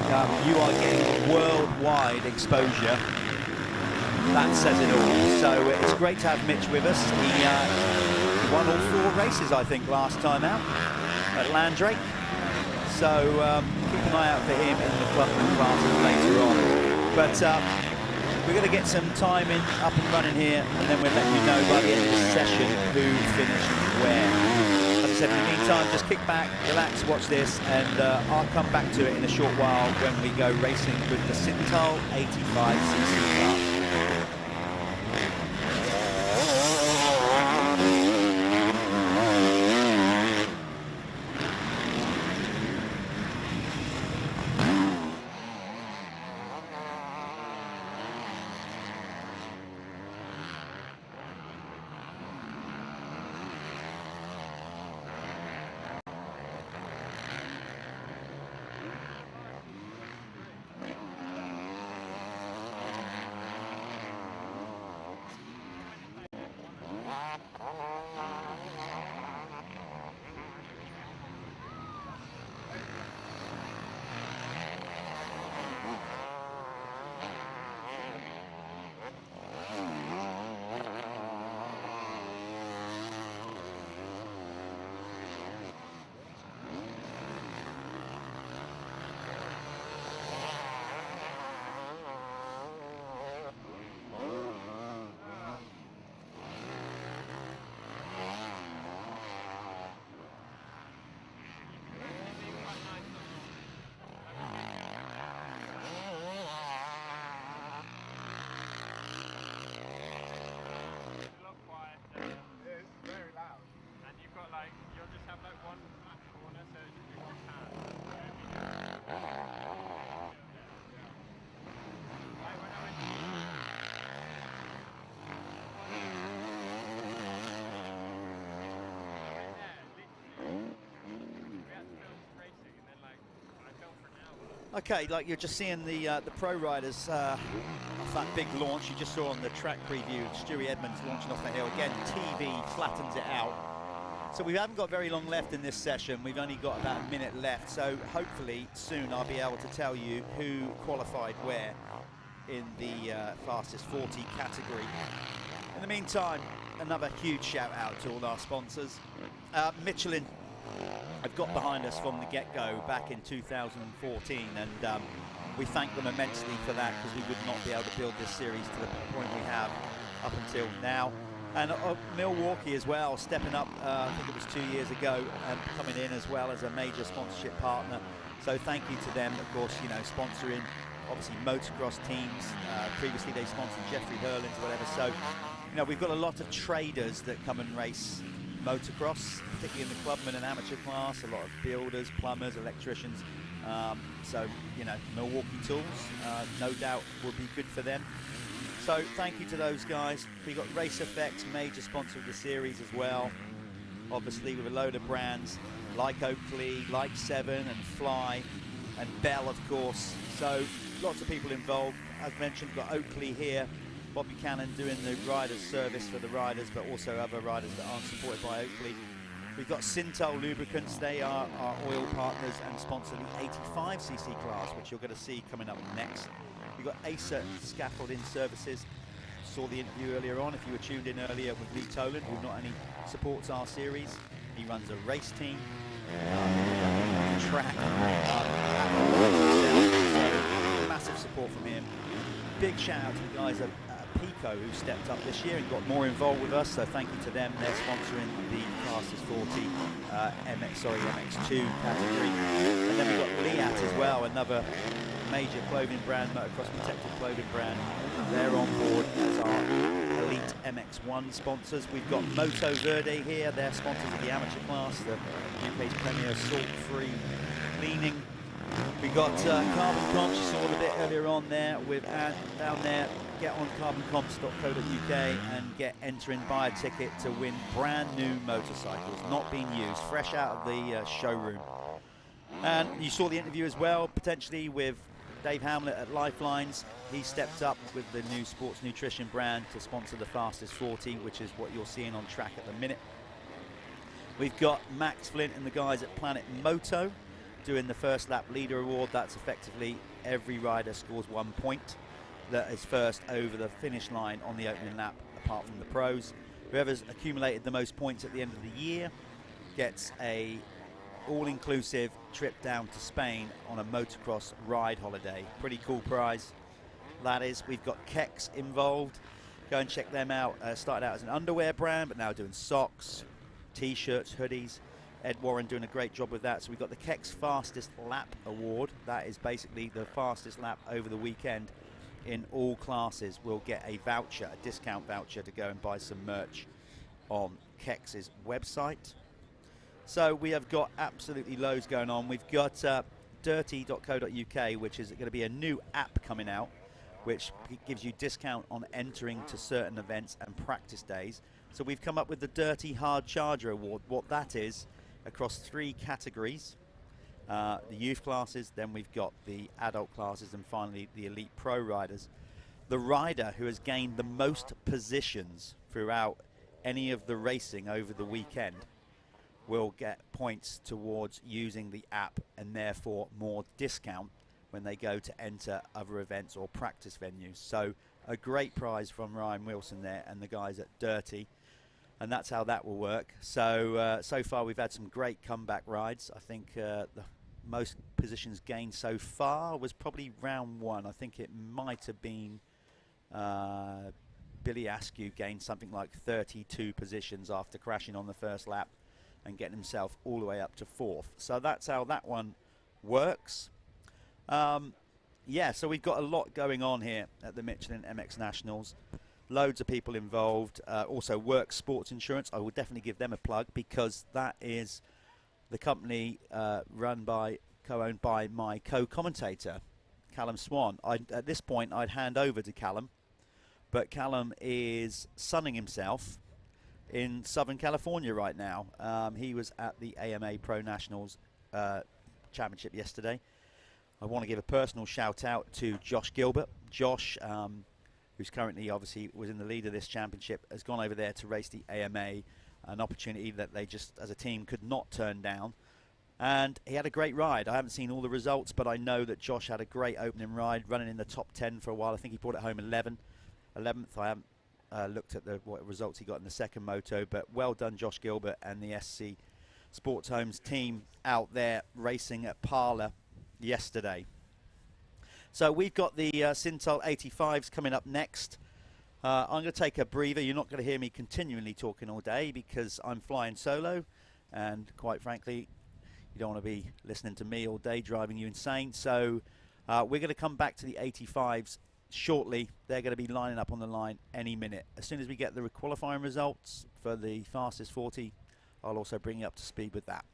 you are getting worldwide exposure, that says it all. So it's great to have Mitch with us. He won all 4 races, I think, last time out at Landrake. So keep an eye out for him in the Clubman classes later on. But we're going to get some timing up and running here, and then we'll let you know by the end of the session who finished where. As I said, in the meantime, just kick back, relax, watch this, and I'll come back to it in a short while when we go racing with the Sintal 85cc car. like, you'll just have like one flat corner, so it's just one hand. Like when I went to racing, and then like I filmed for an hour. Okay, like you're just seeing the pro riders off that big launch you just saw on the track preview. Stu Edmonds launching off the hill again. TV flattens it out. So we haven't got very long left in this session. We've only got about a minute left. So hopefully soon I'll be able to tell you who qualified where in the fastest 40 category. In the meantime, another huge shout out to all our sponsors. Michelin have got behind us from the get-go back in 2014, and we thank them immensely for that, because we would not be able to build this series to the point we have up until now. And Milwaukee as well, stepping up, I think it was 2 years ago, and coming in as well as a major sponsorship partner. So thank you to them, of course, you know, sponsoring obviously motocross teams. Previously they sponsored Jeffrey Hurlins or whatever. So, you know, we've got a lot of traders that come and race motocross, particularly in the clubman and amateur class. A lot of builders, plumbers, electricians. So, you know, Milwaukee tools, no doubt will be good for them. So thank you to those guys. We've got Race Effects, major sponsor of the series as well. Obviously with a load of brands like Oakley, like Seven and Fly and Bell, of course. So lots of people involved. As mentioned, we've got Oakley here, Bob Buchanan doing the riders service for the riders, but also other riders that aren't supported by Oakley. We've got Sintel Lubricants. They are our oil partners and sponsor the 85cc class, which you're going to see coming up next. We've got Acer Scaffolding Services. Saw the interview earlier on, if you were tuned in earlier, with Lee Toland, who not only supports our series, he runs a race team, track, massive support from him. Big shout out to the guys at Pico, who stepped up this year and got more involved with us, so thank you to them. They're sponsoring the fastest 40 MX2 category. And then we've got Liat as well, another major clothing brand, motocross protected clothing brand. They're on board as our elite MX1 sponsors. We've got Moto Verde here, they're sponsors of the amateur class, the UK's premier salt-free cleaning. We got Carbon Comps, you saw a bit earlier on there with Anne down there. Get on carboncomps.co.uk and enter in, buy a ticket to win brand new motorcycles, not being used, fresh out of the showroom. And you saw the interview as well, potentially with Dave Hamlet at Lifelines. He stepped up with the new sports nutrition brand to sponsor the fastest 40, which is what you're seeing on track at the minute. We've got Max Flint and the guys at Planet Moto doing the first lap leader award. That's effectively every rider scores 1 point that is first over the finish line on the opening lap, apart from the pros. Whoever's accumulated the most points at the end of the year gets a all-inclusive trip down to Spain on a motocross ride holiday. Pretty cool prize that is. We've got Kex involved. Go and check them out. Started out as an underwear brand, but now doing socks, t-shirts, hoodies. Ed Warren doing a great job with that. So we've got the Kex Fastest Lap Award. That is basically the fastest lap over the weekend in all classes. Will get a voucher, a discount voucher, to go and buy some merch on Kex's website. So we have got absolutely loads going on. We've got dirty.co.uk, which is going to be a new app coming out, which gives you discount on entering to certain events and practice days. So we've come up with the Dirty Hard Charger Award. What that is, across 3 categories, the youth classes, then we've got the adult classes, and finally the elite pro riders. The rider who has gained the most positions throughout any of the racing over the weekend will get points towards using the app, and therefore more discount when they go to enter other events or practice venues. So a great prize from Ryan Wilson there and the guys at Dirty, and that's how that will work. So so far we've had some great comeback rides. I think the most positions gained so far was probably round 1. I think it might have been Billy Askew gained something like 32 positions after crashing on the first lap and getting himself all the way up to 4th. So that's how that one works. Yeah, so we've got a lot going on here at the Michelin MX Nationals. Loads of people involved. Also, Work Sports Insurance. I will definitely give them a plug because that is the company co-owned by my co-commentator, Callum Swan. At this point, I'd hand over to Callum, but Callum is sunning himself in Southern California right now. He was at the AMA Pro Nationals Championship yesterday. I want to give a personal shout out to Josh Gilbert. Josh, who's currently obviously was in the lead of this championship, has gone over there to race the AMA, an opportunity that they just as a team could not turn down. And he had a great ride. I haven't seen all the results, but I know that Josh had a great opening ride, running in the top 10 for a while. I think he brought it home 11th. I haven't looked at what results he got in the second moto, but well done, Josh Gilbert and the SC Sports Homes team out there racing at Parla yesterday. So we've got the Sintel 85s coming up next. I'm going to take a breather. You're not going to hear me continually talking all day because I'm flying solo, and quite frankly, you don't want to be listening to me all day driving you insane. So we're going to come back to the 85s shortly. They're going to be lining up on the line any minute. As soon as we get the qualifying results for the fastest 40, I'll also bring you up to speed with that.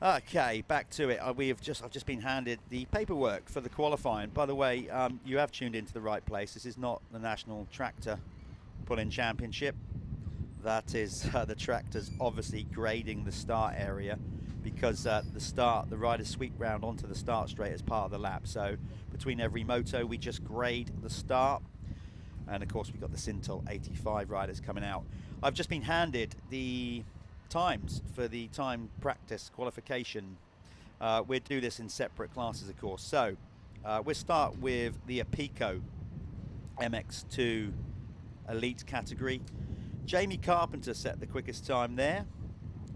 Okay, back to it. I've just been handed the paperwork for the qualifying. By the way, you have tuned into the right place. This is not the National Tractor Pull-In Championship. That is the tractors obviously grading the start area because the riders sweep round onto the start straight as part of the lap. So between every moto, we just grade the start. And of course, we've got the Sintel 85 riders coming out. I've just been handed the times for the time practice qualification. We'll do this in separate classes, of course. So we'll start with the Apico MX2 Elite category. Jamie Carpenter set the quickest time there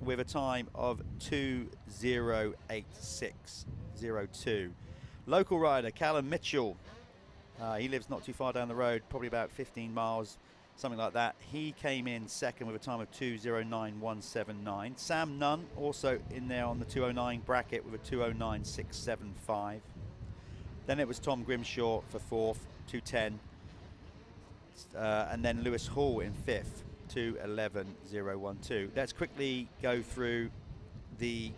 with a time of 2:08.602. Local rider Callum Mitchell, he lives not too far down the road, probably about 15 miles, something like that. He came in second with a time of 2:09.179. Sam Nunn also in there on the 2:09 bracket with a 2:09.675. Then it was Tom Grimshaw for fourth, 2:10. And then Lewis Hall in fifth, 2:11.012. Let's quickly go through the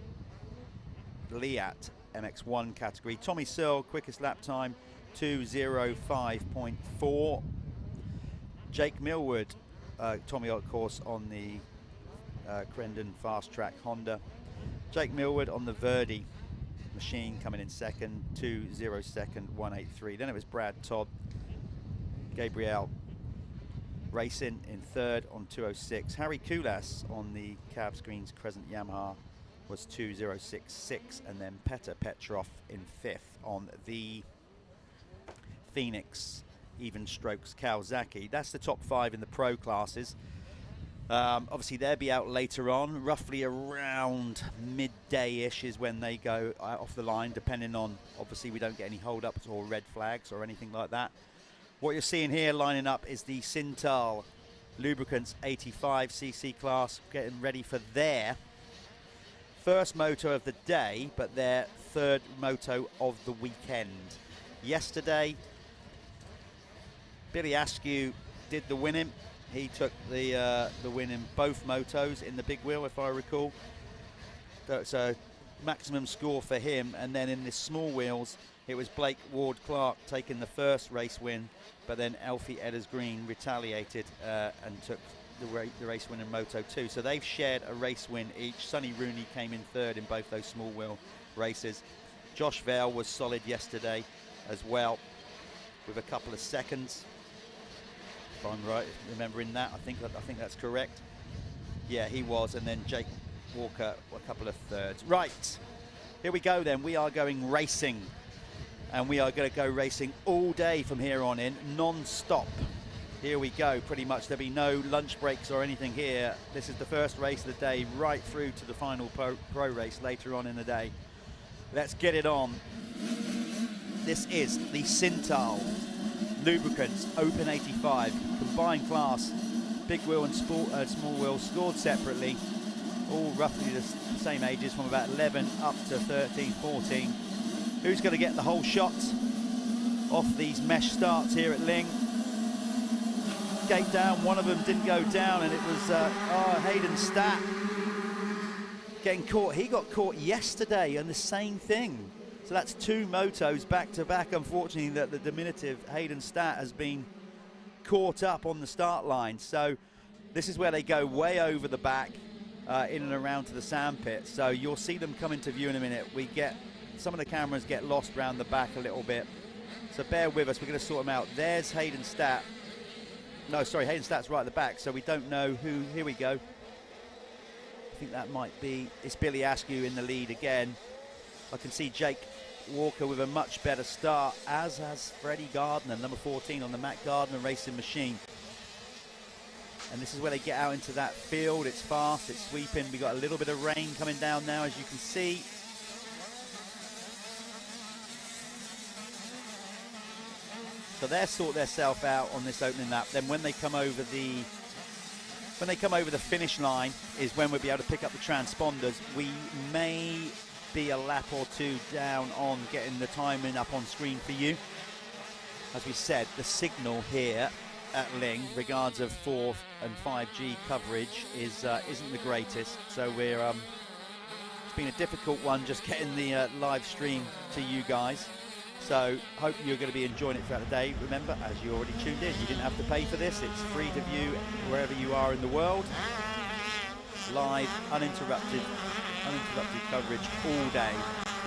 Liat MX1 category. Tommy Searle, quickest lap time, 2:05.4. Jake Millwood, Tommy of course on the Crendon Fast Track Honda. Jake Millwood on the Verdi machine coming in second, 2:02.183. Then it was Brad Todd. Gabriel Racing in third on 2:06. Harry Kulas on the Cab Screens Crescent Yamaha was 2:06.6, and then Petr Petrov in fifth on the Phoenix Even Strokes Kawasaki. That's the top five in the pro classes. Obviously they'll be out later on, roughly around midday-ish is when they go off the line, depending on, obviously we don't get any hold-ups or red flags or anything like that. What you're seeing here lining up is the Sintel Lubricants 85cc class, getting ready for their first moto of the day, but their third moto of the weekend. Yesterday, Billy Askew did the winning. He took the win in both motos in the big wheel, if I recall. So maximum score for him. And then in the small wheels, it was Blake Ward-Clark taking the first race win, but then Elfie Edders-Green retaliated and took the race win in Moto 2. So they've shared a race win each. Sonny Rooney came in third in both those small wheel races. Josh Vale was solid yesterday as well with a couple of seconds. If I'm right remembering that, I think that's correct. Yeah, he was, and then Jake Walker a couple of thirds. Right, here we go then. We are going racing, and we are going to go racing all day from here on in, non-stop. Here we go, pretty much. There'll be no lunch breaks or anything here. This is the first race of the day, right through to the final pro race later on in the day. Let's get it on. This is the Sintal Lubricants Open 85 combined class, big wheel and small wheel, scored separately, all roughly the same ages from about 11 up to 13, 14. Who's going to get the whole shot off these mesh starts here at Lyng? Gate down, one of them didn't go down, and it was Hayden Stat getting caught. He got caught yesterday on the same thing. So that's two motos back to back. Unfortunately, that the diminutive Hayden Stat has been caught up on the start line. So this is where they go way over the back in and around to the sandpit. So you'll see them come into view in a minute. We get some of the cameras get lost around the back a little bit. So bear with us. We're going to sort them out. There's Hayden Stat. No, sorry, Hayden Stat's right at the back. So we don't know who. Here we go. I think that might be. It's Billy Askew in the lead again. I can see Jake Walker with a much better start, as has Freddie Gardner, number 14 on the Matt Gardner racing machine. And this is where they get out into that field. It's fast, it's sweeping. We've got a little bit of rain coming down now, as you can see. So they'll sort themselves out on this opening lap. Then when they come over the finish line is when we'll be able to pick up the transponders. We may be a lap or two down on getting the timing up on screen for you. As we said, the signal here at Lyng, regards of 4 and 5G coverage, isn't the greatest. So we're it's been a difficult one just getting the live stream to you guys. So hope you're going to be enjoying it throughout the day. Remember, as you already tuned in, you didn't have to pay for this. It's free to view wherever you are in the world. Live, uninterrupted coverage all day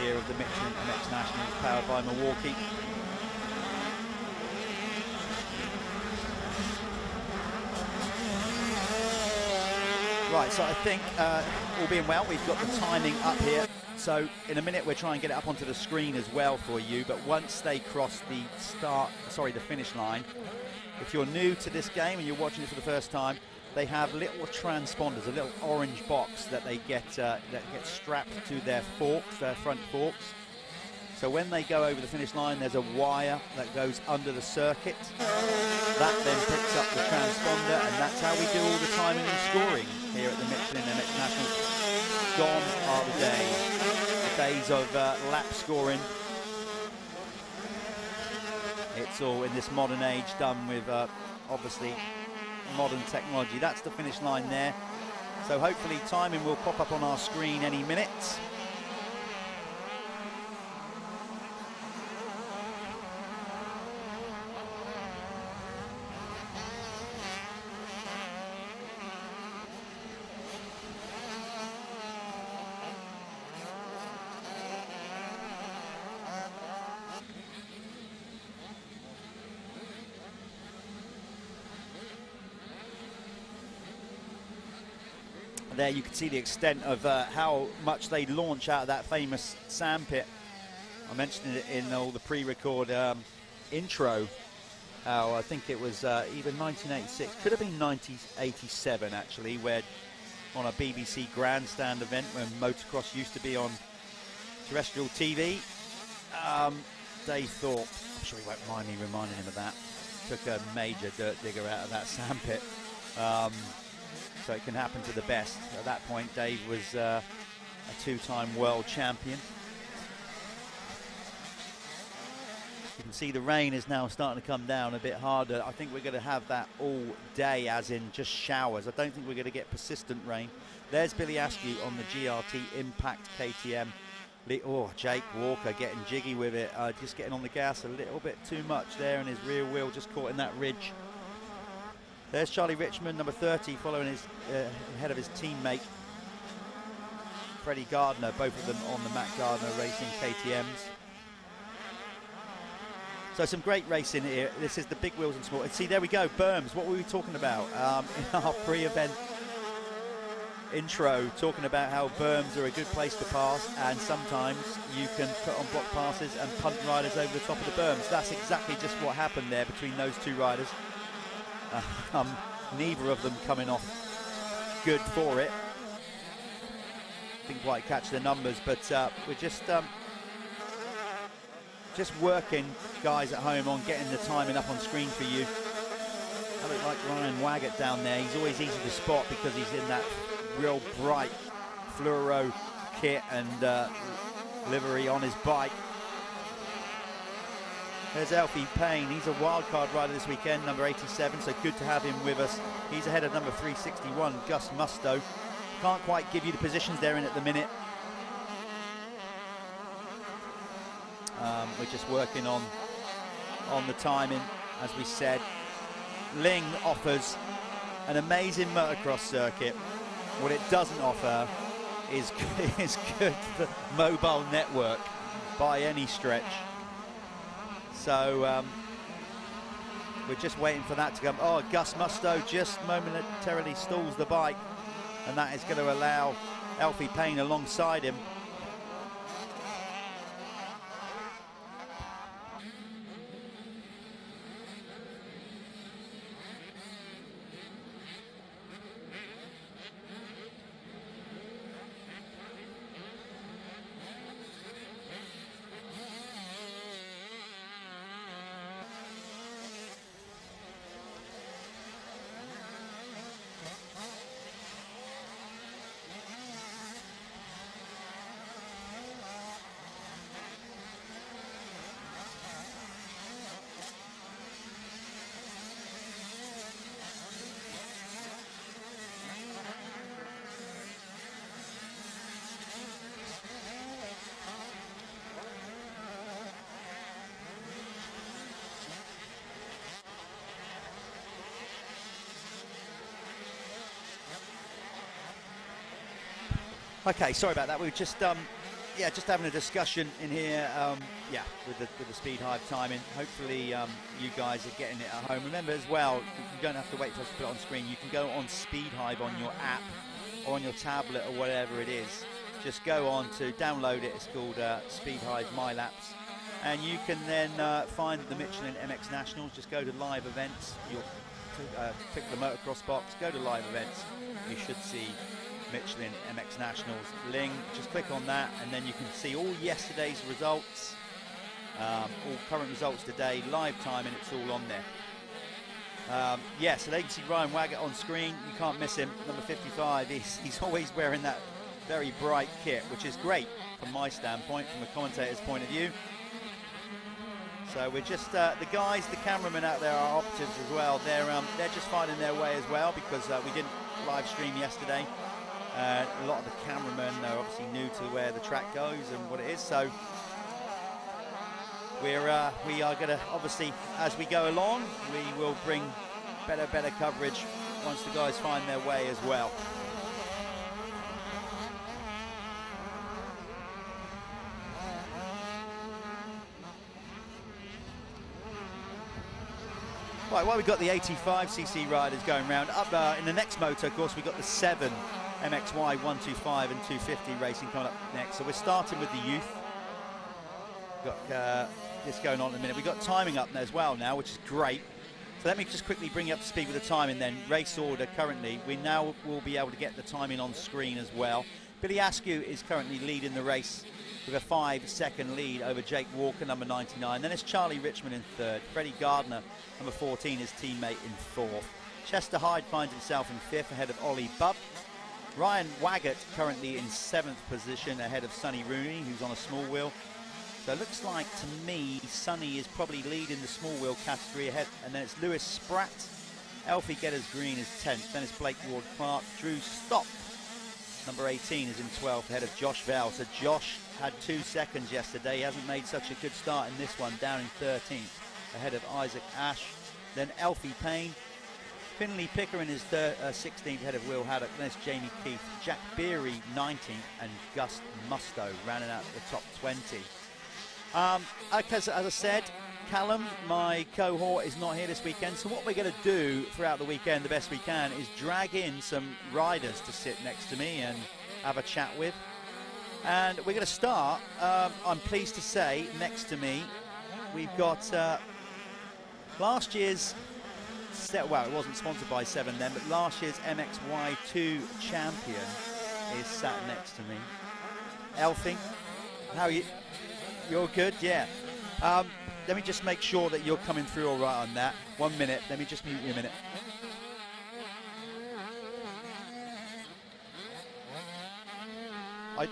here of the Michelin MX Nationals, powered by Milwaukee. Right, so I think all being well, we've got the timing up here. So in a minute we'll try and get it up onto the screen as well for you. But once they cross the finish line, if you're new to this game and you're watching it for the first time, they have little transponders, a little orange box that they get that gets strapped to their forks, their front forks. So when they go over the finish line, there's a wire that goes under the circuit. That then picks up the transponder, and that's how we do all the timing and scoring here at the Michelin MX Nationals. Gone are the days of lap scoring. It's all in this modern age done with obviously modern technology. That's the finish line there. So hopefully timing will pop up on our screen any minute. There you can see the extent of how much they launch out of that famous sandpit. I mentioned it in all the pre-record intro. How I think it was either 1986, could have been 1987 actually, where on a BBC grandstand event when motocross used to be on terrestrial TV, Dave Thorpe, I'm sure he won't mind me reminding him of that, took a major dirt digger out of that sandpit. So it can happen to the best. At that point, Dave was a two-time world champion. You can see the rain is now starting to come down a bit harder. I think we're going to have that all day, as in just showers. I don't think we're going to get persistent rain. There's Billy Askew on the GRT Impact KTM Oh, Jake Walker getting jiggy with it, just getting on the gas a little bit too much there, and his rear wheel just caught in that ridge. There's Charlie Richmond, number 30, following his ahead of his teammate Freddie Gardner, both of them on the Matt Gardner Racing KTMs. So some great racing here. This is the big wheels and small. See, there we go, Berms. What were we talking about in our pre-event intro, talking about how berms are a good place to pass, and sometimes you can put on block passes and punt riders over the top of the berms. That's exactly just what happened there between those two riders. Neither of them coming off good for it. Didn't quite catch the numbers, but we're just working, guys at home, on getting the timing up on screen for you. I look like Ryan Waggett down there. He's always easy to spot because he's in that real bright fluoro kit and livery on his bike. There's Alfie Payne. He's a wildcard rider this weekend, number 87, so good to have him with us. He's ahead of number 361, Gus Musto. Can't quite give you the positions they're in at the minute. We're just working on the timing, as we said. Lyng offers an amazing motocross circuit. What it doesn't offer is good for mobile network by any stretch. So we're just waiting for that to come. Oh, Gus Musto just momentarily stalls the bike, and that is going to allow Alfie Payne alongside him. Okay, sorry about that. We were just just having a discussion in here, with the Speed Hive timing. Hopefully you guys are getting it at home. Remember as well, you don't have to wait for us to put it on screen. You can go on Speed Hive on your app or on your tablet or whatever it is. Just go on to download it. It's called Speed Hive My Laps, and you can then find the Michelin MX Nationals. Just go to live events. You'll click the motocross box. Go to live events. You should see Michelin MX Nationals Lyng. Just click on that, and then you can see all yesterday's results, all current results today, live time, and it's all on there. So there you can see Ryan Waggett on screen. You can't miss him, number 55. He's always wearing that very bright kit, which is great from my standpoint, from a commentator's point of view. So we're just the guys, the cameramen out there are operatives as well. They're just finding their way as well, because we didn't live stream yesterday. A lot of the cameramen are obviously new to where the track goes and what it is, so we are going to, obviously, as we go along, we will bring better coverage once the guys find their way as well. Right, well, we've got the 85cc riders going round. Up in the next motor, of course, we've got the 7 MXY 125 and 250 racing coming up next. So we're starting with the youth. We've got this going on in a minute. We've got timing up there as well now, which is great. So let me just quickly bring you up to speed with the timing then. Race order currently. We now will be able to get the timing on screen as well. Billy Askew is currently leading the race with a 5-second lead over Jake Walker, number 99. Then it's Charlie Richmond in third. Freddie Gardner, number 14, his teammate, in fourth. Chester Hyde finds himself in fifth ahead of Ollie Bubb. Ryan Waggett currently in 7th position ahead of Sonny Rooney, who's on a small wheel. So it looks like, to me, Sonny is probably leading the small wheel category ahead. And then it's Lewis Spratt. Alfie Getters Green is 10th. Then it's Blake Ward Clark. Drew Stopp number 18, is in 12th ahead of Josh Vell. So Josh had 2 seconds yesterday. He hasn't made such a good start in this one, down in 13th ahead of Isaac Ash. Then Elfie Payne. Finley Pickering is 16th ahead of Will Haddock. There's Jamie Keith. Jack Beery 19th and Gus Musto rounding out the top 20. Okay, so as I said, Callum, my cohort, is not here this weekend. So what we're going to do throughout the weekend, the best we can, is drag in some riders to sit next to me and have a chat with. And we're going to start, I'm pleased to say, next to me, we've got last year's, well, it wasn't sponsored by 7 then, but last year's MXY2 champion is sat next to me. Elfie, how are you? You're good? Yeah. Let me just make sure that you're coming through all right on that. 1 minute. Let me just mute you a minute. Hello?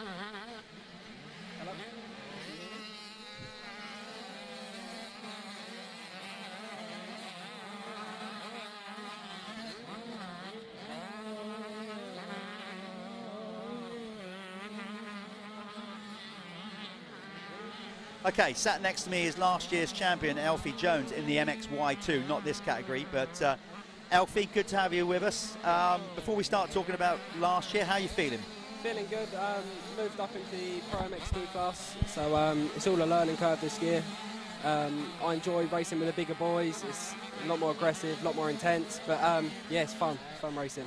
Okay, sat next to me is last year's champion, Elfie Jones, in the MXY2, not this category, but Elfie, good to have you with us. Before we start talking about last year, how are you feeling? Feeling good. Moved up into the Pro MX2 class, so it's all a learning curve this year. I enjoy racing with the bigger boys. It's a lot more aggressive, a lot more intense, but yeah, it's fun racing.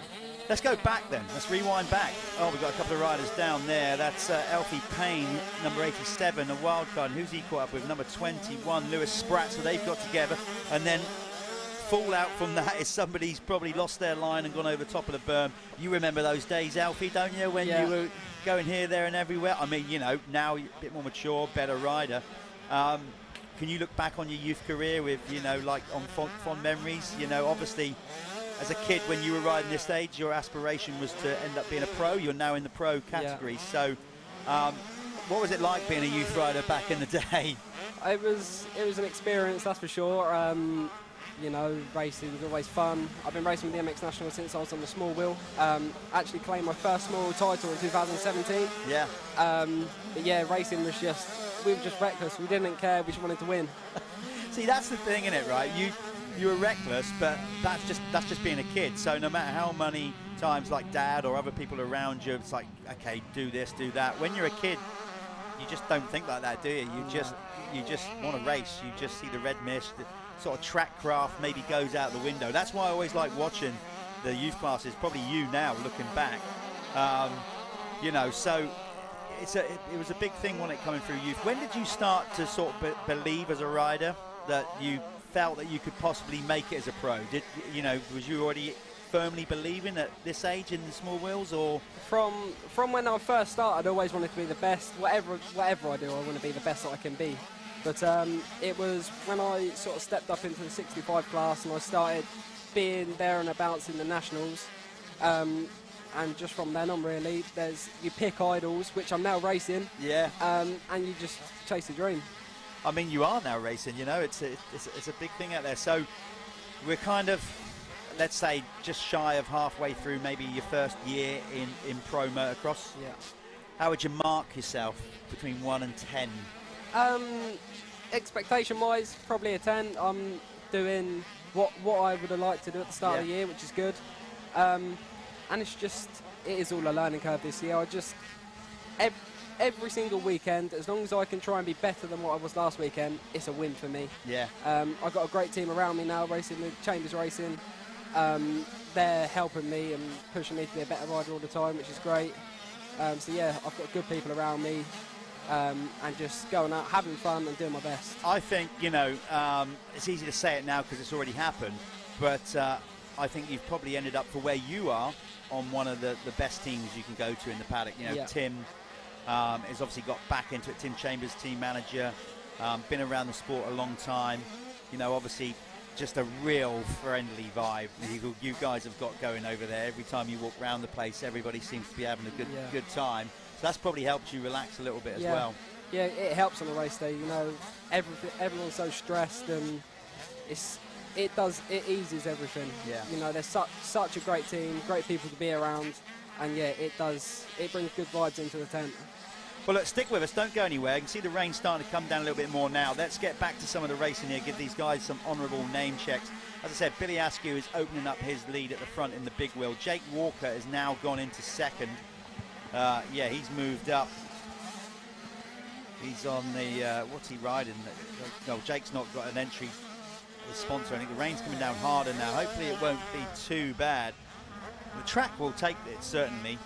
Let's go back then. Let's rewind back. Oh, we've got a couple of riders down there. That's Elfie Payne, number 87, a wild card. Who's he caught up with? Number 21, Lewis Spratt. So they've got together. And then fallout from that is somebody's probably lost their line and gone over the top of the berm. You remember those days, Elfie, don't you? When you were going here, there and everywhere. I mean, you know, now you're a bit more mature, better rider. Can you look back on your youth career with, you know, like on fond memories? You know, obviously, as a kid, when you were riding this age, your aspiration was to end up being a pro. You're now in the pro category. Yeah. So what was it like being a youth rider back in the day? It was an experience, that's for sure. You know, racing was always fun. I've been racing with the MX National since I was on the small wheel. Actually claimed my first small wheel title in 2017. Yeah. But yeah, racing was we were just reckless. We didn't care, we just wanted to win. See, that's the thing, isn't it, right? You were reckless, but that's just being a kid. So no matter how many times, like Dad or other people around you, it's like, okay, do this, do that. When you're a kid, you just don't think like that, do you? You just want to race. You just see the red mist, the sort of track craft maybe goes out the window. That's why I always like watching the youth classes. Probably you now, looking back. You know, so it was a big thing when it coming through youth. When did you start to sort of believe as a rider that you felt that you could possibly make it as a pro? Was you already firmly believing at this age in the small wheels, or from when I first started, I always wanted to be the best. Whatever I do, I want to be the best that I can be. But it was when I sort of stepped up into the 65 class and I started being there and abouts in the nationals. And just from then on, really, you pick idols, which I'm now racing. Yeah. And you just chase the dream. I mean, you are now racing, you know, it's a big thing out there. So we're kind of, let's say, just shy of halfway through maybe your first year in pro motocross. Yeah. How would you mark yourself between 1 and 10? Expectation-wise, probably a 10. I'm doing what I would have liked to do at the start of the year, which is good. And it is all a learning curve this year. Every single weekend, as long as I can try and be better than what I was last weekend, it's a win for me. Yeah. I've got a great team around me now, racing with Chambers Racing. They're helping me and pushing me to be a better rider all the time, which is great. So yeah, I've got good people around me, and just going out, having fun and doing my best. I think, you know, it's easy to say it now because it's already happened, but I think you've probably ended up for where you are on one of the best teams you can go to in the paddock. You know, Tim has obviously got back into it. Tim Chambers, team manager, been around the sport a long time. You know, obviously just a real friendly vibe you guys have got going over there. Every time you walk around the place, everybody seems to be having a good time. So that's probably helped you relax a little bit as well. Yeah, it helps on the race day. You know, everyone's so stressed, and it eases everything. Yeah. You know, there's such a great team, great people to be around, and yeah, it brings good vibes into the tent. Well, look, stick with us. Don't go anywhere. You can see the rain starting to come down a little bit more now. Let's get back to some of the racing here. Give these guys some honourable name checks. As I said, Billy Askew is opening up his lead at the front in the big wheel. Jake Walker has now gone into second. Yeah, he's moved up. He's on the, what's he riding? No, Jake's not got an entry sponsor. I think the rain's coming down harder now. Hopefully it won't be too bad. The track will take it, certainly.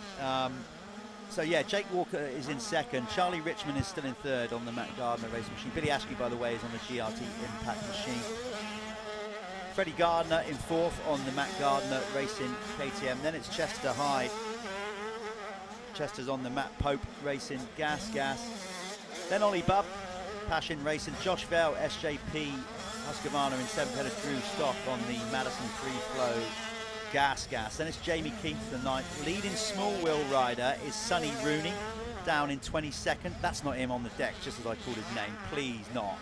So yeah, Jake Walker is in second. Charlie Richmond is still in third on the Matt Gardner racing machine. Billy Askew, by the way, is on the GRT Impact machine. Freddie Gardner in fourth on the Matt Gardner racing KTM. Then it's Chester Hyde. Chester's on the Matt Pope racing Gas. Then Ollie Bubb, Passion Racing. Josh Vell, SJP Husqvarna in seventh. Header Drew Stock on the Madison Free Flow Gas. Then it's Jamie Keith, the ninth. Leading small wheel rider is Sonny Rooney, down in 22nd. That's not him on the deck, just as I called his name. Please not.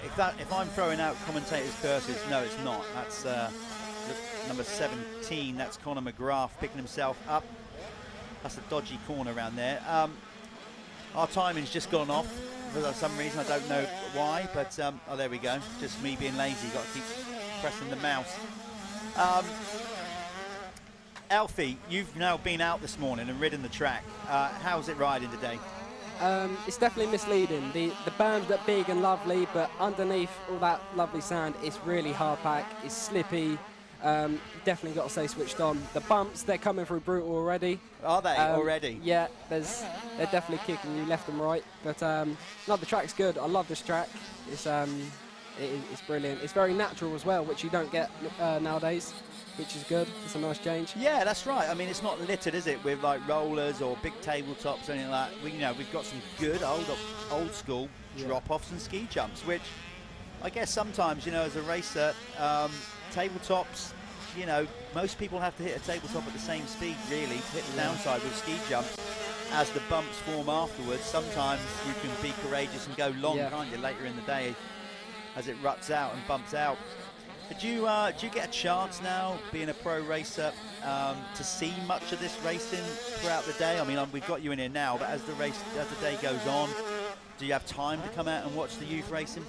If I'm throwing out commentators' curses, no, it's not. That's number 17. That's Conor McGrath picking himself up. That's a dodgy corner around there. Our timing's just gone off for some reason. I don't know why, but oh, there we go. Just me being lazy. Got to keep pressing the mouse. Alfie, you've now been out this morning and ridden the track. How's it riding today? It's definitely misleading. The berms look big and lovely, but underneath all that lovely sand, it's really hard pack. It's slippy. Definitely got to stay switched on. The bumps, they're coming through brutal already. Are they already? Yeah, they're definitely kicking you left and right. But no, the track's good. I love this track. It's brilliant. It's very natural as well, which you don't get nowadays, which is good. It's a nice change. Yeah, that's right. I mean, it's not littered, is it, with like rollers or big tabletops or anything like that. We've got some good old school drop-offs and ski jumps, which I guess sometimes, as a racer, tabletops, most people have to hit a tabletop at the same speed, really, to hit the downside with ski jumps. As the bumps form afterwards, sometimes you can be courageous and go long, can't you, later in the day as it ruts out and bumps out. Do you get a chance now, being a pro racer, to see much of this racing throughout the day? I mean, we've got you in here now, but as the day goes on, do you have time to come out and watch the youth racing?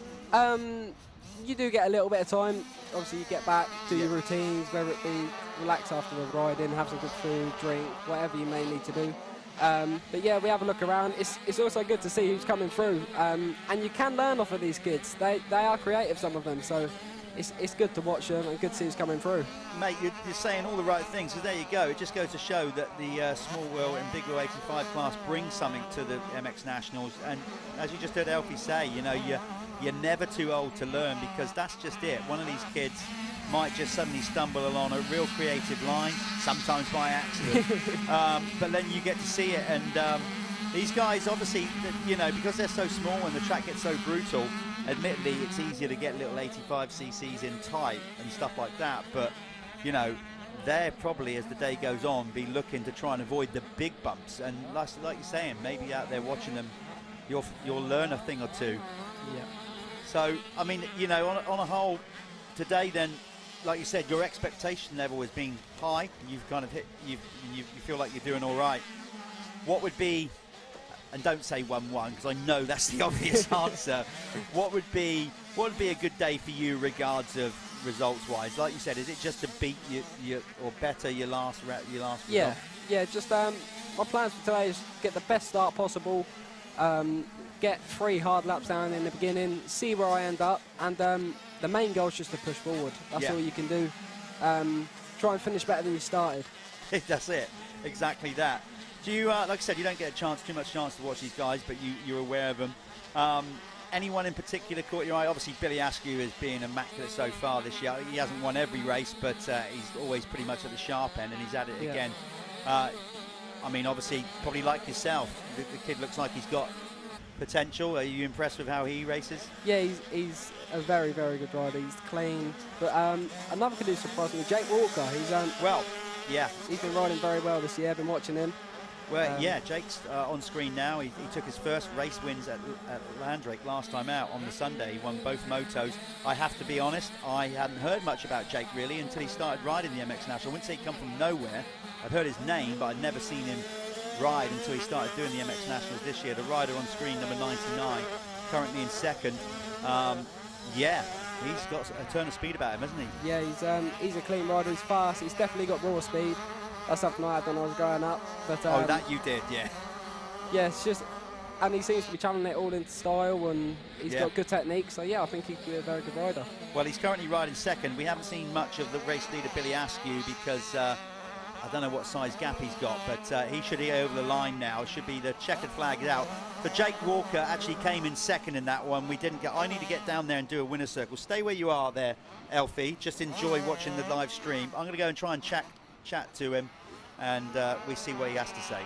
You do get a little bit of time. Obviously, you get back, do your routines, whether it be relax after the riding, have some good food, drink, whatever you may need to do. But yeah, we have a look around. It's also good to see who's coming through, and you can learn off of these kids. They are creative, some of them, so it's good to watch them and good to see who's coming through. Mate, you're saying all the right things, so there you go. It just goes to show that the small wheel and big wheel 85 class brings something to the MX Nationals, and as you just heard Elfie say, you're never too old to learn, because that's just it. One of these kids might just suddenly stumble along a real creative line, sometimes by accident, but then you get to see it. And these guys, obviously, because they're so small and the track gets so brutal, admittedly, it's easier to get little 85cc's in tight and stuff like that, but, they're probably, as the day goes on, be looking to try and avoid the big bumps. And like you're saying, maybe out there watching them, you'll learn a thing or two. Yeah. So, I mean, on a whole, today then, like you said, your expectation level has been high. You've kind of hit, you feel like you're doing all right. What would be, and don't say 1-1, because I know that's the obvious answer. What would be a good day for you, regards of results-wise? Like you said, is it just to beat you or better your last result? Yeah. Just my plans for today is get the best start possible. Get 3 hard laps down in the beginning, see where I end up, and the main goal is just to push forward. That's all you can do. Try and finish better than you started. That's it, exactly that. Do you, like I said, you don't get too much chance to watch these guys, but you're aware of them. Anyone in particular caught your eye? Obviously, Billy Askew has been immaculate so far this year. He hasn't won every race, but he's always pretty much at the sharp end, and he's at it again. I mean, obviously, probably like yourself, the kid looks like he's got potential. Are you impressed with how he races? Yeah, he's a very, very good rider. He's clean. But another kid who surprised me, Jake Walker. He's been riding very well this year. I've been watching him. Well, Jake's on screen now. He took his first race wins at Landrake last time out on the Sunday. He won both motos. I have to be honest, I hadn't heard much about Jake really until he started riding the MX National. I wouldn't say he come from nowhere, I'd heard his name, but I'd never seen him ride until he started doing the MX Nationals this year. The rider on screen, number 99, currently in second. Yeah, he's got a turn of speed about him, hasn't he? Yeah, he's a clean rider. He's fast. He's definitely got raw speed. That's something I had when I was growing up. But Oh, that you did, yeah. yeah, it's just, and he seems to be channeling it all into style, and he's got good technique. So yeah, I think he could be a very good rider. Well, he's currently riding second. We haven't seen much of the race leader, Billy Askew, because I don't know what size gap he's got, but he should be over the line now. Should be the checkered flag out. But Jake Walker actually came in second in that one. We didn't get. I need to get down there and do a winner's circle. Stay where you are there, Elfie. Just enjoy watching the live stream. I'm going to go and try and chat to him, and we see what he has to say.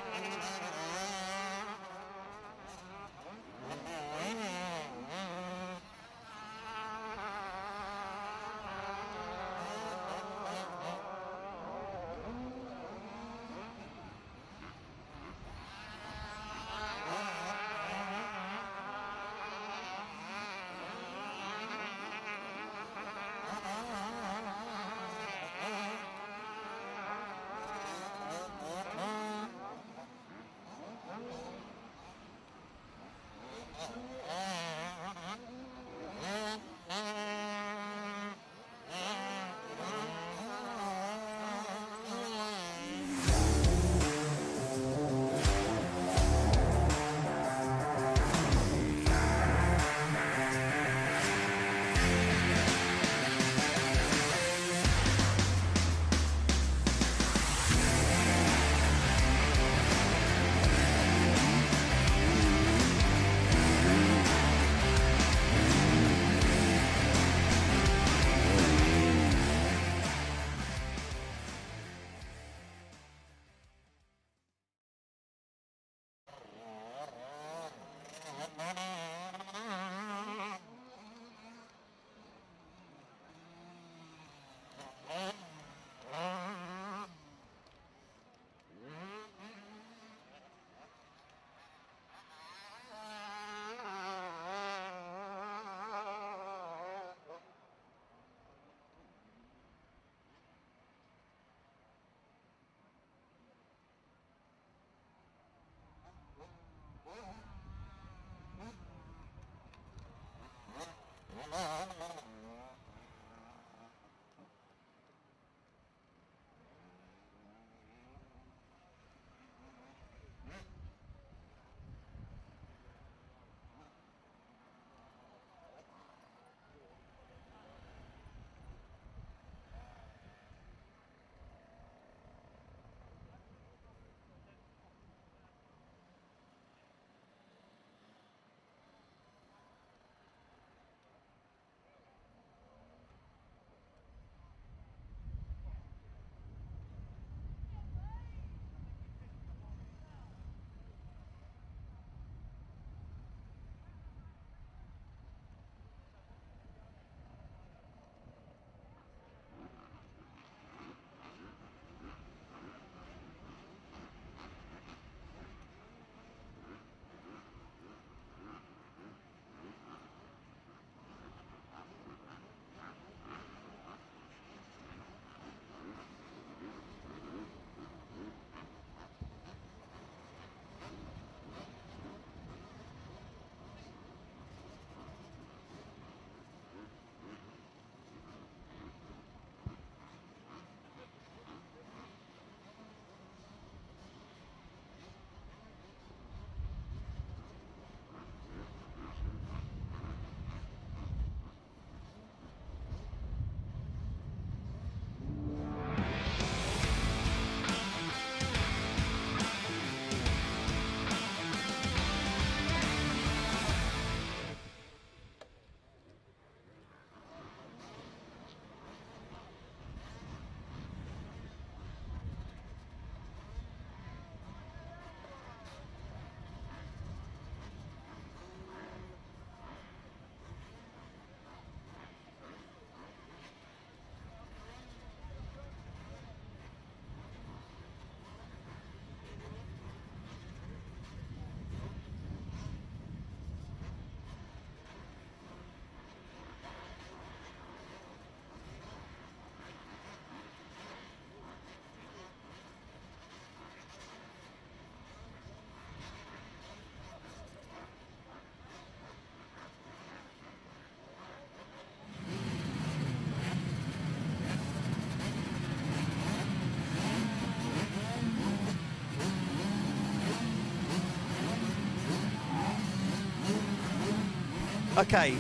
Okay,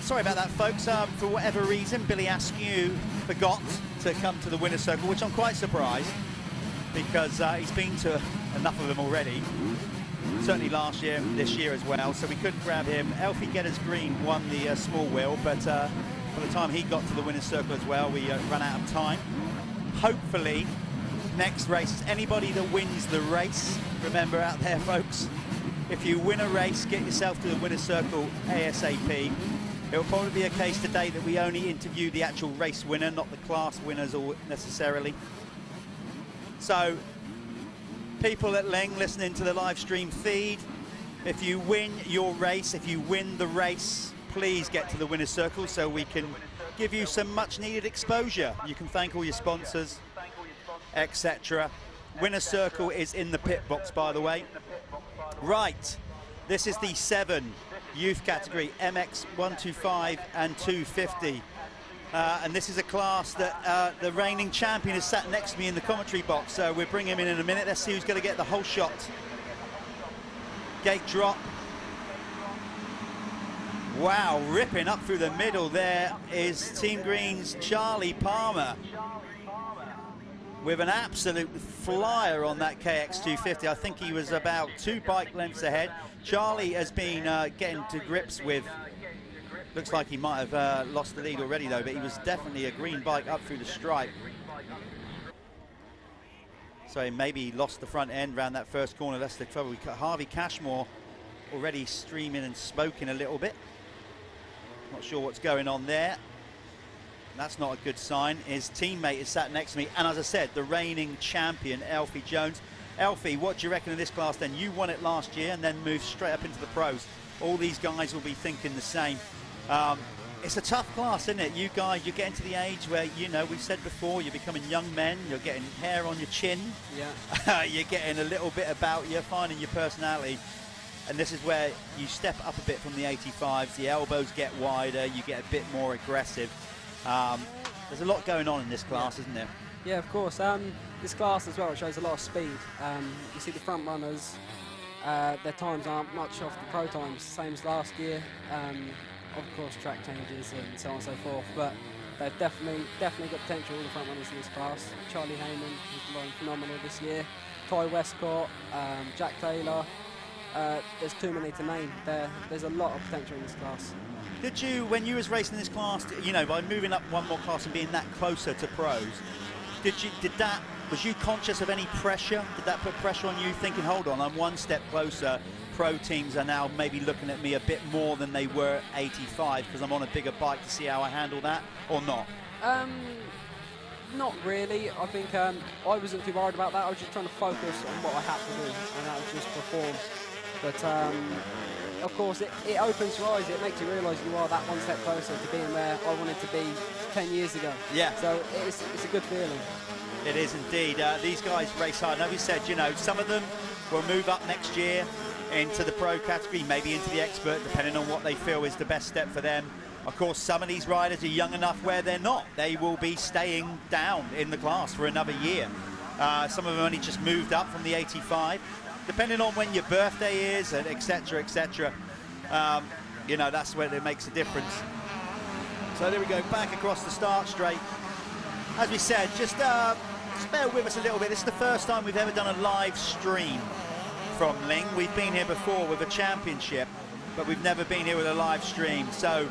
sorry about that, folks. For whatever reason, Billy Askew forgot to come to the winner's circle, which I'm quite surprised, because he's been to enough of them already. Certainly last year, this year as well, so we couldn't grab him. Elfie Getters Green won the small wheel, but by the time he got to the winner's circle as well, we ran out of time. Hopefully, next race is anybody that wins the race. Remember out there, folks, if you win a race, get yourself to the winner's circle ASAP. It will probably be a case today that we only interview the actual race winner, not the class winners or necessarily. So, people at Lyng listening to the live stream feed, if you win your race, if you win the race, please get to the winner's circle so we can give you some much needed exposure. You can thank all your sponsors, etc. Winner's circle is in the pit box, by the way. Right, this is the 7 youth category, MX125 and 250. And this is a class that the reigning champion is sat next to me in the commentary box, so we'll bring him in a minute. Let's see who's going to get the whole shot. Gate drop. Wow, ripping up through the middle there is Team Green's Charlie Palmer with an absolute flyer on that KX250. I think he was about 2 bike lengths ahead. Charlie has been getting to grips with, looks like he might have lost the lead already though, but he was definitely a green bike up through the stripe. So maybe he lost the front end around that first corner. That's the trouble. Harvey Cashmore already streaming and smoking a little bit. Not sure what's going on there. That's not a good sign. His teammate is sat next to me, and as I said, the reigning champion, Elfie Jones. Elfie, what do you reckon of this class then? You won it last year and then moved straight up into the pros. All these guys will be thinking the same. It's a tough class, isn't it? You guys, you're getting to the age where, you know, we've said before, you're becoming young men, you're getting hair on your chin. Yeah. You're getting a little bit about you, finding your personality. And this is where you step up a bit from the 85s, the elbows get wider, you get a bit more aggressive. There's a lot going on in this class, isn't there? Yeah, of course. This class as well shows a lot of speed. You see the front runners, their times aren't much off the pro times, same as last year. Of course, track changes and so on and so forth, but they've definitely got potential, all the front runners in this class. Charlie Heyman, who's been phenomenal this year. Ty Westcott, Jack Taylor. There's too many to name. There's a lot of potential in this class. Did you, when you was racing this class, you know, by moving up one more class and being that closer to pros, was you conscious of any pressure? Did that put pressure on you, thinking, hold on, I'm one step closer, pro teams are now maybe looking at me a bit more than they were 85 because I'm on a bigger bike, to see how I handle that, or not? Not really. I think I wasn't too worried about that. I was just trying to focus on what I had to do, and that was just perform. But of course, it opens your eyes. It makes you realise you are that one step closer to being where I wanted to be 10 years ago. Yeah. So it's a good feeling. It is indeed. These guys race hard. Now we said, you know, some of them will move up next year into the pro category, maybe into the expert, depending on what they feel is the best step for them. Of course, some of these riders are young enough where they're not. They will be staying down in the class for another year. Some of them only just moved up from the 85. Depending on when your birthday is, and etc., etc. You know, that's where it makes a difference. So there we go, back across the start straight. As we said, just bear with us a little bit. This is the first time we've ever done a live stream from Lyng. We've been here before with a championship, but we've never been here with a live stream. So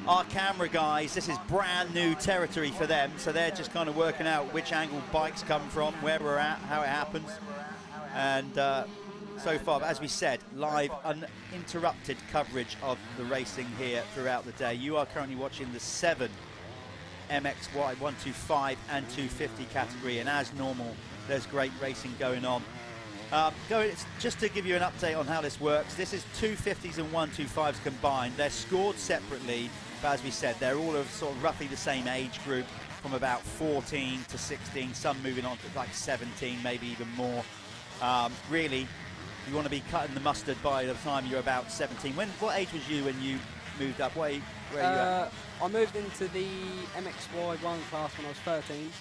our camera guys, this is brand new territory for them, so they're just kind of working out which angle bikes come from, where we're at, how it happens. And so far, as we said, live uninterrupted coverage of the racing here throughout the day. You are currently watching the 7 MXY 125 and 250 category, and as normal, there's great racing going on. Just to give you an update on how this works, this is 250s and 125s combined. They're scored separately, but as we said, they're all of sort of roughly the same age group, from about 14 to 16, some moving on to like 17, maybe even more. Really, you want to be cutting the mustard by the time you're about 17. What age was you when you moved up? Where are you at? I moved into the MXY1 class when I was 13,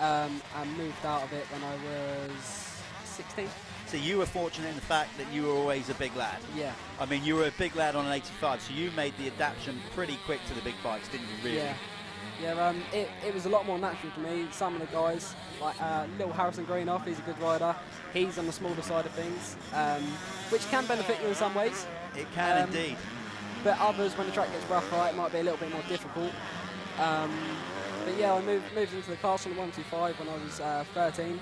and moved out of it when I was 16. So you were fortunate in the fact that you were always a big lad. Yeah. I mean, you were a big lad on an 85, so you made the adaptation pretty quick to the big bikes, didn't you, really? Yeah. Yeah, it was a lot more natural to me. Some of the guys, like little Harrison Greenoff, he's a good rider. He's on the smaller side of things, which can benefit you in some ways. It can indeed. But others, when the track gets rougher, it might be a little bit more difficult. But yeah, I moved into the class on the 125 when I was 13.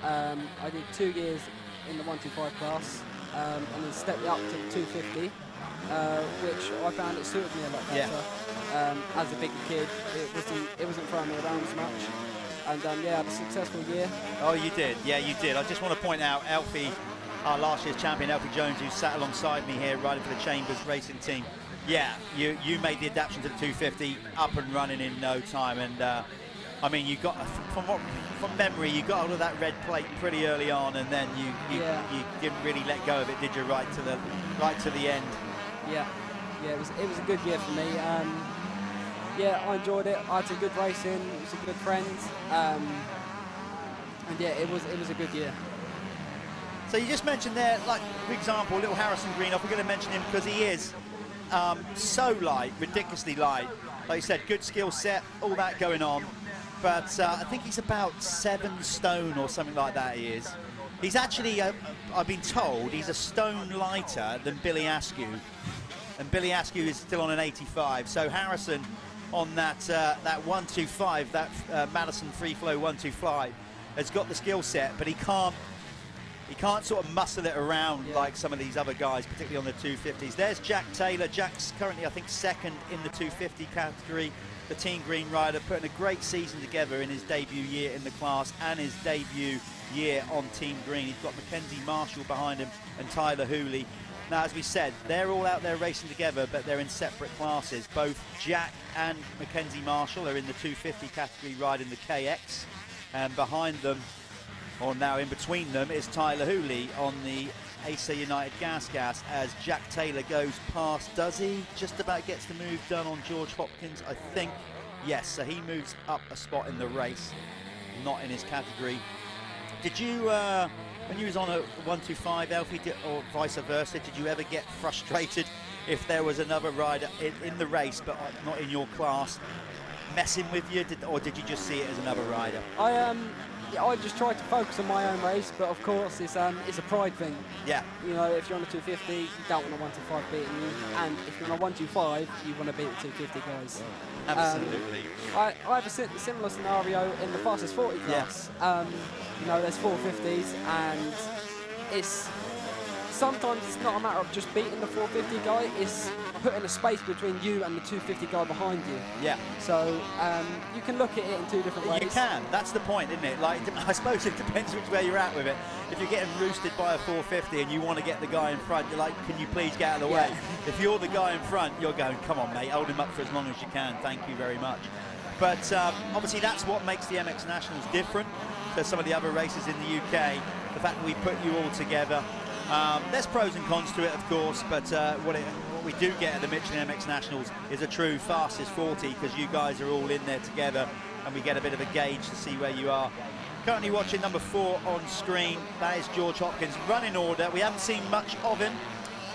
I did 2 years in the 125 class, and then stepped up to the 250, which I found it suited me a lot better. As a bigger kid, it wasn't throwing me around as much. And yeah, I had a successful year. Oh, you did. Yeah, you did. I just want to point out Alfie, our last year's champion, Alfie Jones, who sat alongside me here riding for the Chambers racing team. Yeah, you made the adaptation to the 250 up and running in no time. And I mean, you got from memory, you got all of that red plate pretty early on, and then you didn't really let go of it, did you? Right to the end. Yeah, it was a good year for me. Yeah, I enjoyed it. I had some good racing. It was some good friends, and yeah, it was a good year. So you just mentioned there, like for example, little Harrison Greenoff. We're going to mention him because he is so light, ridiculously light. Like you said, good skill set, all that going on. But I think he's about 7 stone or something like that. He is. He's actually, I've been told, he's a stone lighter than Billy Askew, and Billy Askew is still on an 85. So Harrison on that 125, that Madison Free Flow 125, has got the skill set, but he can't sort of muscle it around like some of these other guys, particularly on the 250s. There's Jack Taylor. Jack's currently, I think, 2nd in the 250 category. The Team Green rider, putting a great season together in his debut year in the class and his debut year on Team Green. He's got Mackenzie Marshall behind him and Tyler Hooley. Now, as we said, they're all out there racing together, but they're in separate classes. Both Jack and Mackenzie Marshall are in the 250 category riding the KX, and behind them, or now in between them, is Tyler Hooley on the AC United Gas as Jack Taylor goes past. Does he? Just about gets the move done on George Hopkins, I think. Yes, so he moves up a spot in the race, not in his category. Did you, when you was on a 125, Alfie, or vice versa, did you ever get frustrated if there was another rider in the race, but not in your class, messing with you, or did you just see it as another rider? I just tried to focus on my own race, but of course it's a pride thing. Yeah. You know, if you're on a 250, you don't want a 125 beating you, and if you're on a 125, you want to beat the 250 guys. Absolutely. I have a similar scenario in the fastest 40 class. You know, there's 450s, and sometimes it's not a matter of just beating the 450 guy, it's putting a space between you and the 250 guy behind you. Yeah. So you can look at it in 2 different ways. You can. That's the point, isn't it? Like, I suppose it depends which way you're at with it. If you're getting roosted by a 450 and you want to get the guy in front, you're like, can you please get out of the way? If you're the guy in front, you're going, come on, mate, hold him up for as long as you can. Thank you very much. But obviously that's what makes the MX Nationals different to some of the other races in the UK. The fact that we put you all together. There's pros and cons to it, of course, but what we do get at the Michelin MX Nationals is a true fastest 40, because you guys are all in there together, and we get a bit of a gauge to see where you are. Currently watching number 4 on screen. That is George Hopkins. Running order. We haven't seen much of him.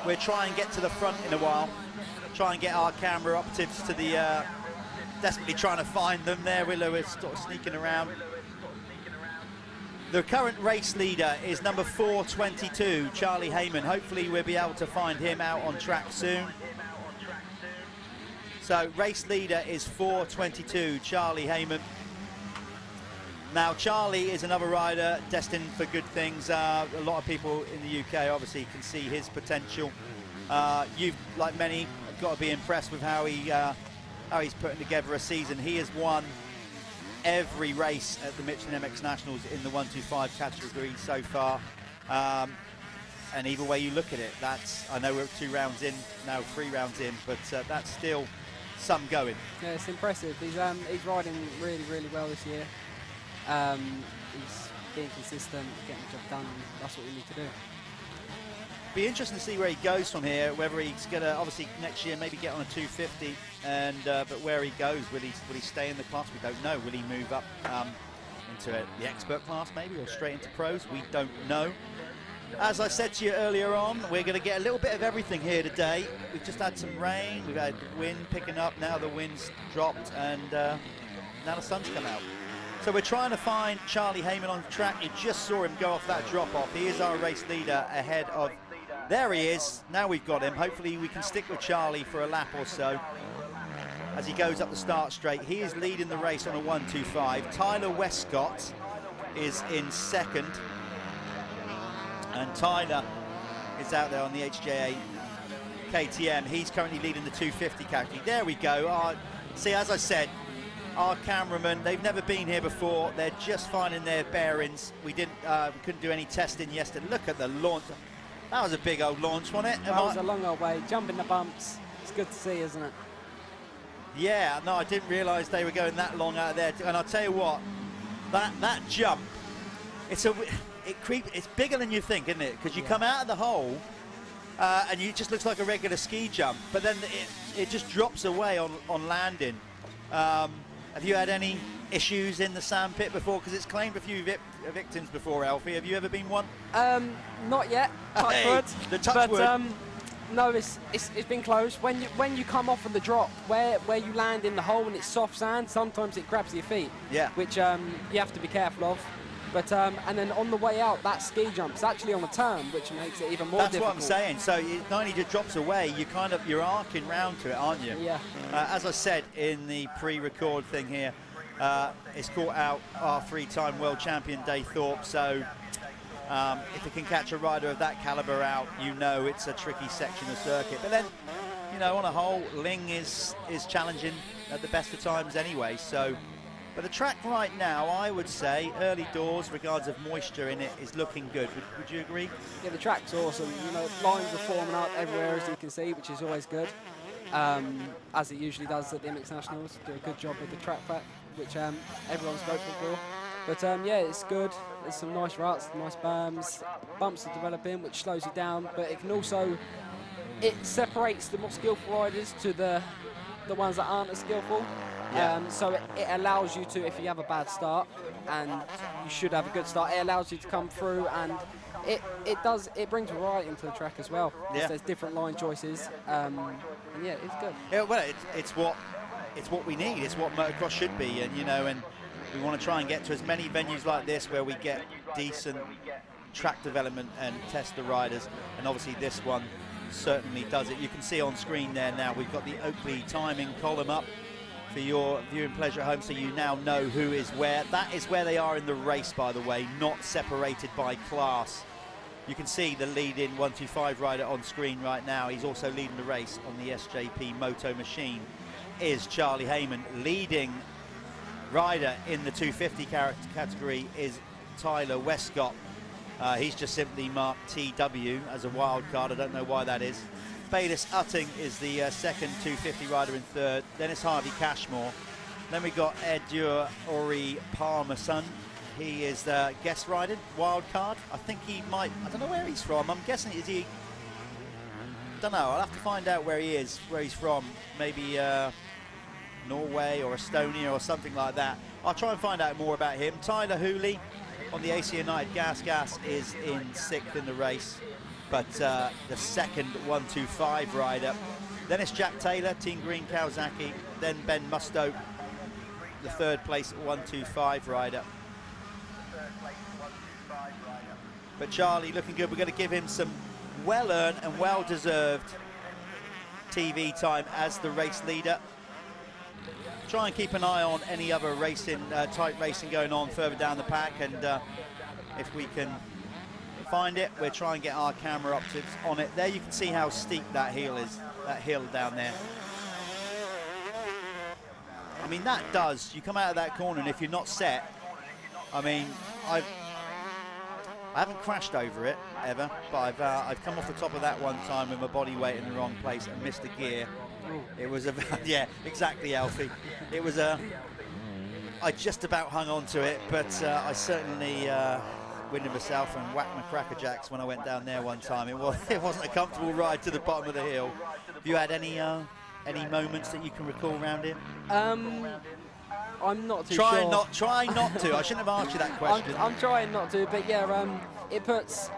We'll try and get to the front in a while. Try and get our camera operatives to the... desperately trying to find them there. We're sort of sneaking around. The current race leader is number 422, Charlie Heyman. Hopefully we'll be able to find him out on track soon. So race leader is 422, Charlie Heyman. Now Charlie is another rider destined for good things. A lot of people in the UK obviously can see his potential. You've, like many, got to be impressed with how he's putting together a season. He has won every race at the Michelin MX Nationals in the 125 category so far, and either way you look at it, that's, I know we're 2 rounds in now, 3 rounds in, but that's still some going. Yeah, it's impressive. He's riding really, really well this year. He's being consistent, getting the job done. That's what we need to do. Be interesting to see where he goes from here, whether he's going to, obviously next year, maybe get on a 250, and but where he goes, will he stay in the class? We don't know. Will he move up into the expert class maybe, or straight into pros? We don't know. As I said to you earlier on, we're going to get a little bit of everything here today. We've just had some rain, we've had wind picking up, now the wind's dropped, and now the sun's come out. So we're trying to find Charlie Heyman on track. You just saw him go off that drop-off. He is our race leader ahead of... There he is. Now we've got him. Hopefully we can stick with Charlie for a lap or so as he goes up the start straight. He is leading the race on a 1.25. Tyler Westcott is in second. And Tyler is out there on the HJA KTM. He's currently leading the 250 category. There we go. See, as I said, our cameramen, they've never been here before. They're just finding their bearings. We couldn't do any testing yesterday. Look at the launch. That was a big old launch, wasn't it? That was a long old way. Jumping the bumps. It's good to see, isn't it? Yeah, no, I didn't realise they were going that long out of there. And I'll tell you what, that jump, it's bigger than you think, isn't it? Because you come out of the hole and it just looks like a regular ski jump, but then it just drops away on landing. Have you had any issues in the sandpit before? Because it's claimed a few victims before, Alfie. Have you ever been one? Not yet. Touch wood. The touch wood. No, it's been close. When you come off of the drop, where you land in the hole and it's soft sand, sometimes it grabs your feet. Yeah. Which you have to be careful of. But and then on the way out, that ski jump's actually on a turn, which makes it even more difficult. That's what I'm saying. So it not only just drops away, you're arcing round to it, aren't you? Yeah. As I said in the pre-record thing here, it's caught out our 3-time world champion Dave Thorpe. So if it can catch a rider of that caliber out, it's a tricky section of circuit. But then, on a whole, Lyng is challenging at the best of times anyway. So. But the track right now, I would say, early doors, regards of moisture in it, is looking good. Would you agree? Yeah, the track's awesome. Lines are forming up everywhere, as you can see, which is always good. As it usually does at the MX Nationals. Do a good job with the track pack, which everyone's grateful for. But yeah, it's good. There's some nice ruts, nice berms. Bumps are developing, which slows you down, but it can also... It separates the more skillful riders to the ones that aren't as skillful. Yeah. So it allows you to, if you have a bad start, and you should have a good start, it allows you to come through, and it brings variety into the track as well. Yeah. There's different line choices, and yeah, it's good. Yeah, well, it's what we need. It's what motocross should be, and and we want to try and get to as many venues like this where we get decent track development and test the riders, and obviously this one certainly does it. You can see on screen there now we've got the Oakley timing column up for your viewing pleasure at home, so you now know who is where. That is where they are in the race, by the way, not separated by class. You can see the leading 125 rider on screen right now. He's also leading the race on the SJP Moto machine, is Charlie Heyman. Leading rider in the 250 category is Tyler Westcott. He's just simply marked TW as a wild card. I don't know why that is. Bayless Utting is the second 250 rider in third. Then it's Harvey Cashmore. Then we got Edur Ori Parmesan. He is guest riding, wild card. I think he might, I don't know where he's from. I'm guessing, is he, don't know, I'll have to find out where he is, where he's from. Maybe Norway or Estonia or something like that. I'll try and find out more about him. Tyler Hooley on the AC United Gas is in 6th in the race, but the second 125 rider. Then it's Jack Taylor, Team Green Kawasaki. Then Ben Musto, the third place 125 rider. But Charlie looking good. We're going to give him some well-earned and well-deserved TV time as the race leader. Try and keep an eye on any other racing, tight racing going on further down the pack, and if we can find it, we'll try and get our camera up on it. There you can see how steep that hill is, that hill down there. I mean, that does, you come out of that corner, and if you're not set, I mean, I haven't crashed over it ever, but I've come off the top of that one time with my body weight in the wrong place and missed a gear. It was a, yeah, exactly, Alfie. It was a, I just about hung on to it, but I certainly winded myself and whacked my crackerjacks when I went down there one time. It wasn't a comfortable ride to the bottom of the hill. Have you had any moments that you can recall around here? I'm not too Try sure. Try not to. I shouldn't have asked you that question. I'm trying not to, but yeah, it puts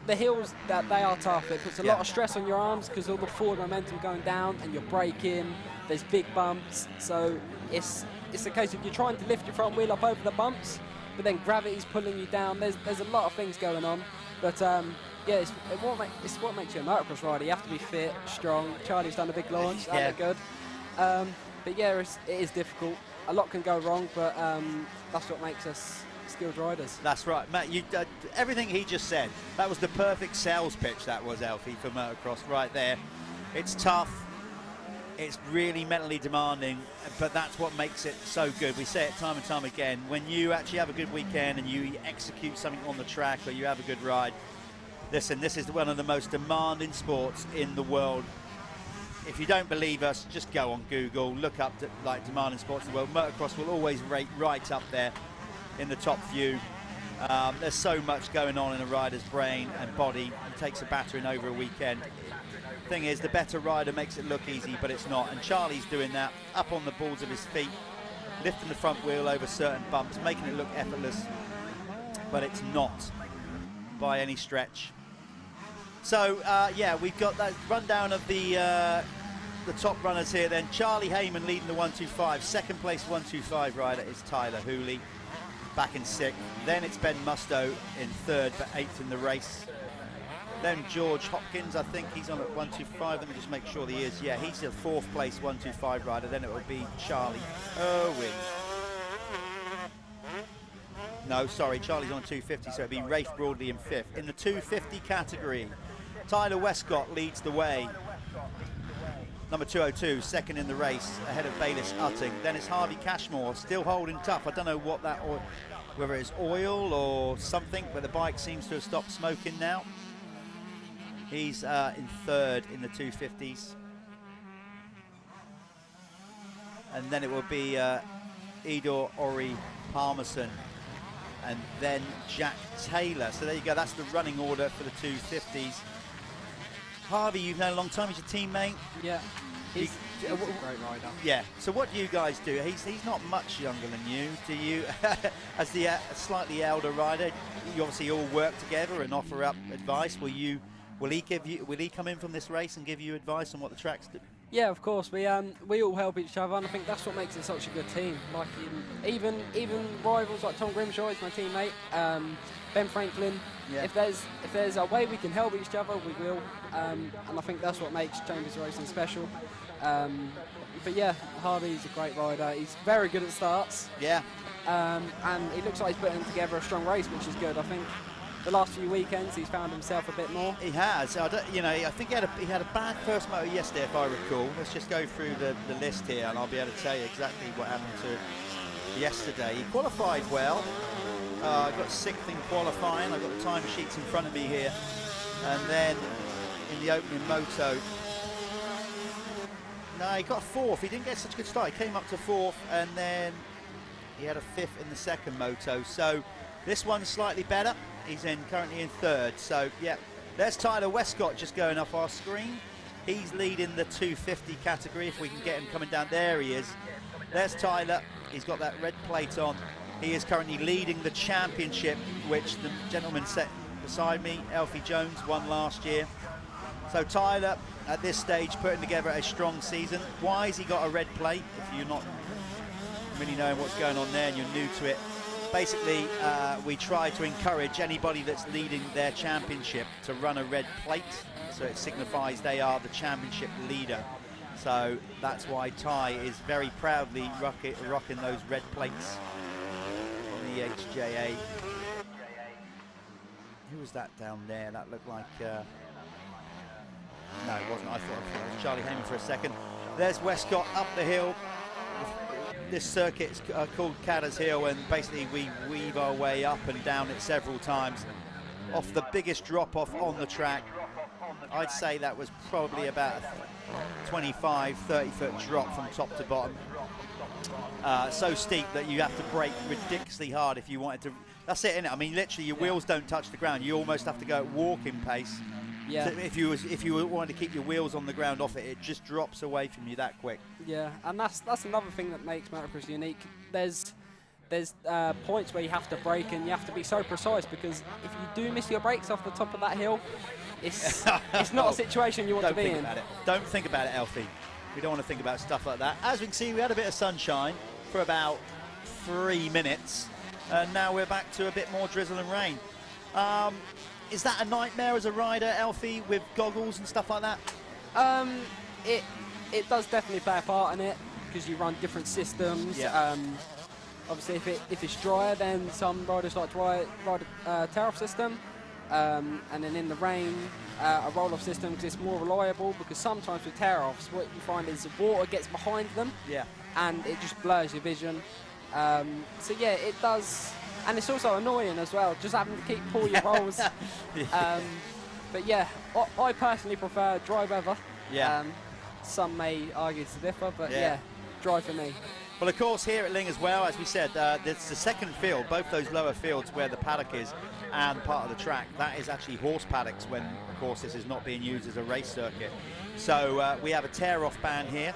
the hills, that they are tough. It puts a lot of stress on your arms because all the forward momentum going down and you're braking. There's big bumps, so it's a case of you're trying to lift your front wheel up over the bumps, but then gravity's pulling you down. There's a lot of things going on, but yeah, it's what makes you a motocross rider. You have to be fit, strong. Charlie's done a big launch, that looked good. But yeah, it is difficult. A lot can go wrong, but that's what makes us skilled riders. That's right, Matt. You everything he just said. That was the perfect sales pitch. That was, Alfie, for motocross right there. It's tough. It's really mentally demanding, but that's what makes it so good. We say it time and time again. When you actually have a good weekend and you execute something on the track, or you have a good ride, listen, this is one of the most demanding sports in the world. If you don't believe us, just go on Google, look up like demanding sports in the world. Motocross will always rate right up there in the top few. There's so much going on in a rider's brain and body. It takes a battering over a weekend. Thing is, the better rider makes it look easy, but it's not. And Charlie's doing that, up on the balls of his feet, lifting the front wheel over certain bumps, making it look effortless, but it's not by any stretch. So yeah, we've got that rundown of the top runners here then. Charlie Heyman leading the 125. Second place 125 rider is Tyler Hooley, back in 6th. Then it's Ben Musto in 3rd, but 8th in the race. Then George Hopkins, I think he's on at 125. Let me just make sure he is. Yeah, he's a 4th place 125 rider. Then it will be Charlie Irwin. No, sorry, Charlie's on 250, so it'll be Rafe Broadley in 5th. In the 250 category, Tyler Westcott leads the way. Number 202, 2nd in the race, ahead of Bayliss Utting. Then it's Harvey Cashmore, still holding tough. I don't know what that, whether it's oil or something, but the bike seems to have stopped smoking now. He's in 3rd in the 250s. And then it will be Idor Ori Palmerson and then Jack Taylor. So there you go, that's the running order for the 250s. Harvey, you've known a long time, he's your teammate. Yeah, he's a great rider. Yeah, so what do you guys do? He's not much younger than you. Do you, as the slightly elder rider, you obviously all work together and offer up advice. Will he come in from this race and give you advice on what the tracks do? Yeah, of course. We all help each other, and I think that's what makes it such a good team. Like even rivals like Tom Grimshaw is my teammate, Ben Franklin. Yeah. If there's a way we can help each other, we will. And I think that's what makes Chambers Racing special. But yeah, Harvey's a great rider. He's very good at starts. Yeah. And it looks like he's putting together a strong race, which is good. I think the last few weekends he's found himself a bit more. He has. I think he had a bad first moto yesterday, if I recall. Let's just go through the list here, and I'll be able to tell you exactly what happened to yesterday. He qualified well. I got 6th in qualifying. I've got the time sheets in front of me here. And then in the opening moto, no, he got 4th. He didn't get such a good start. He came up to 4th, and then he had a 5th in the second moto. So this one's slightly better. He's currently in 3rd. So yeah, there's Tyler Westcott just going off our screen. He's leading the 250 category. If we can get him coming down, there he is. There's Tyler. He's got that red plate on. He is currently leading the championship, which the gentleman sat beside me, Alfie Jones, won last year. So Tyler, at this stage, putting together a strong season. Why has he got a red plate? If you're not really knowing what's going on there and you're new to it, basically we try to encourage anybody that's leading their championship to run a red plate, so it signifies they are the championship leader. So that's why Ty is very proudly rocking those red plates on the HJA. Who was that down there? That looked like no, it wasn't. I thought it was Charlie Heyman for a second. There's Westcott up the hill. This circuit is called Cadders Hill, and basically we weave our way up and down it several times. Off the biggest drop-off on the track, I'd say that was probably about a 25, 30-foot drop from top to bottom. So steep that you have to brake ridiculously hard if you wanted to. That's it, innit? I mean, literally, your wheels don't touch the ground. You almost have to go at walking pace. Yeah. So if you wanted to keep your wheels on the ground off it, it just drops away from you that quick. Yeah, and that's another thing that makes motocross unique. There's there's points where you have to brake and you have to be so precise, because if you do miss your brakes off the top of that hill, it's not a situation you want to be in. Don't think about it, Elfie. We don't want to think about stuff like that. As we can see, we had a bit of sunshine for about 3 minutes, and now we're back to a bit more drizzle and rain. Is that a nightmare as a rider, Elfie, with goggles and stuff like that? It does definitely play a part in it, because you run different systems. Yeah. Obviously, if it's drier, then some riders like to ride a tear-off system, and then in the rain, a roll-off system, because it's more reliable. Because sometimes with tear-offs, what you find is the water gets behind them, and it just blurs your vision. So yeah, it does, and it's also annoying as well, just having to pull your rolls. But yeah, I personally prefer dry weather. Yeah. Some may argue to differ, but yeah, dry for me. Well, of course, here at Lyng as well, as we said, it's the second field, both those lower fields where the paddock is and part of the track. That is actually horse paddocks when, of course, this is not being used as a race circuit. So we have a tear-off ban here.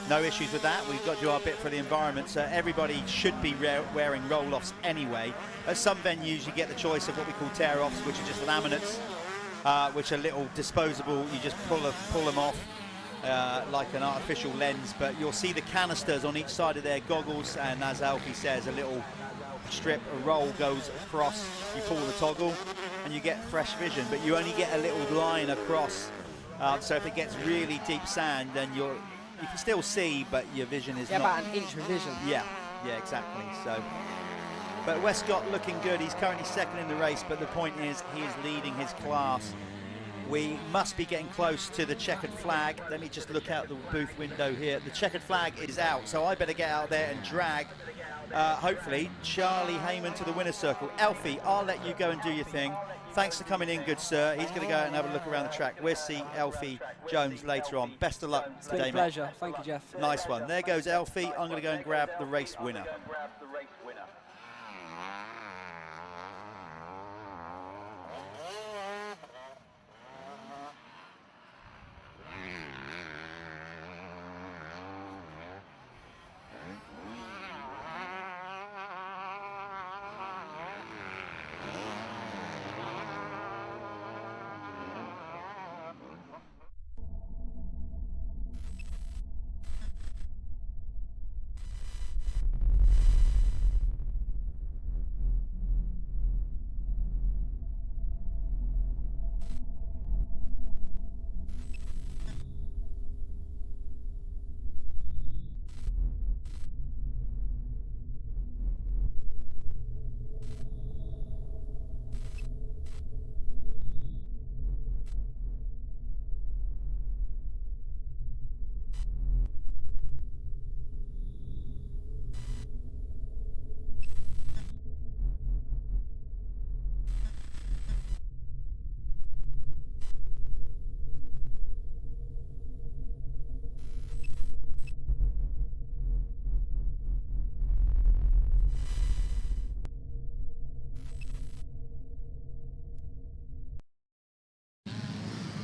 No issues with that. We've got to do our bit for the environment, so everybody should be wearing roll-offs anyway. At some venues, you get the choice of what we call tear-offs, which are just laminates, which are little disposable. You just pull them off. Like an artificial lens, but you'll see the canisters on each side of their goggles, and as Alfie says, a little strip, a roll goes across, you pull the toggle and you get fresh vision, but you only get a little line across, so if it gets really deep sand, then you can still see, but your vision is not about an inch of vision. Yeah, exactly. So, but Westcott looking good. He's currently second in the race, but the point is he is leading his class. We must be getting close to the checkered flag. Let me just look out the booth window here. The checkered flag is out, so I better get out there and drag, hopefully, Charlie Heyman to the winner's circle. Alfie, I'll let you go and do your thing. Thanks for coming in, good sir. He's going to go out and have a look around the track. We'll see Alfie Jones later on. Best of luck today, mate. It's been a pleasure. Thank you, Jeff. Nice one. There goes Alfie. I'm going to go and grab the race winner.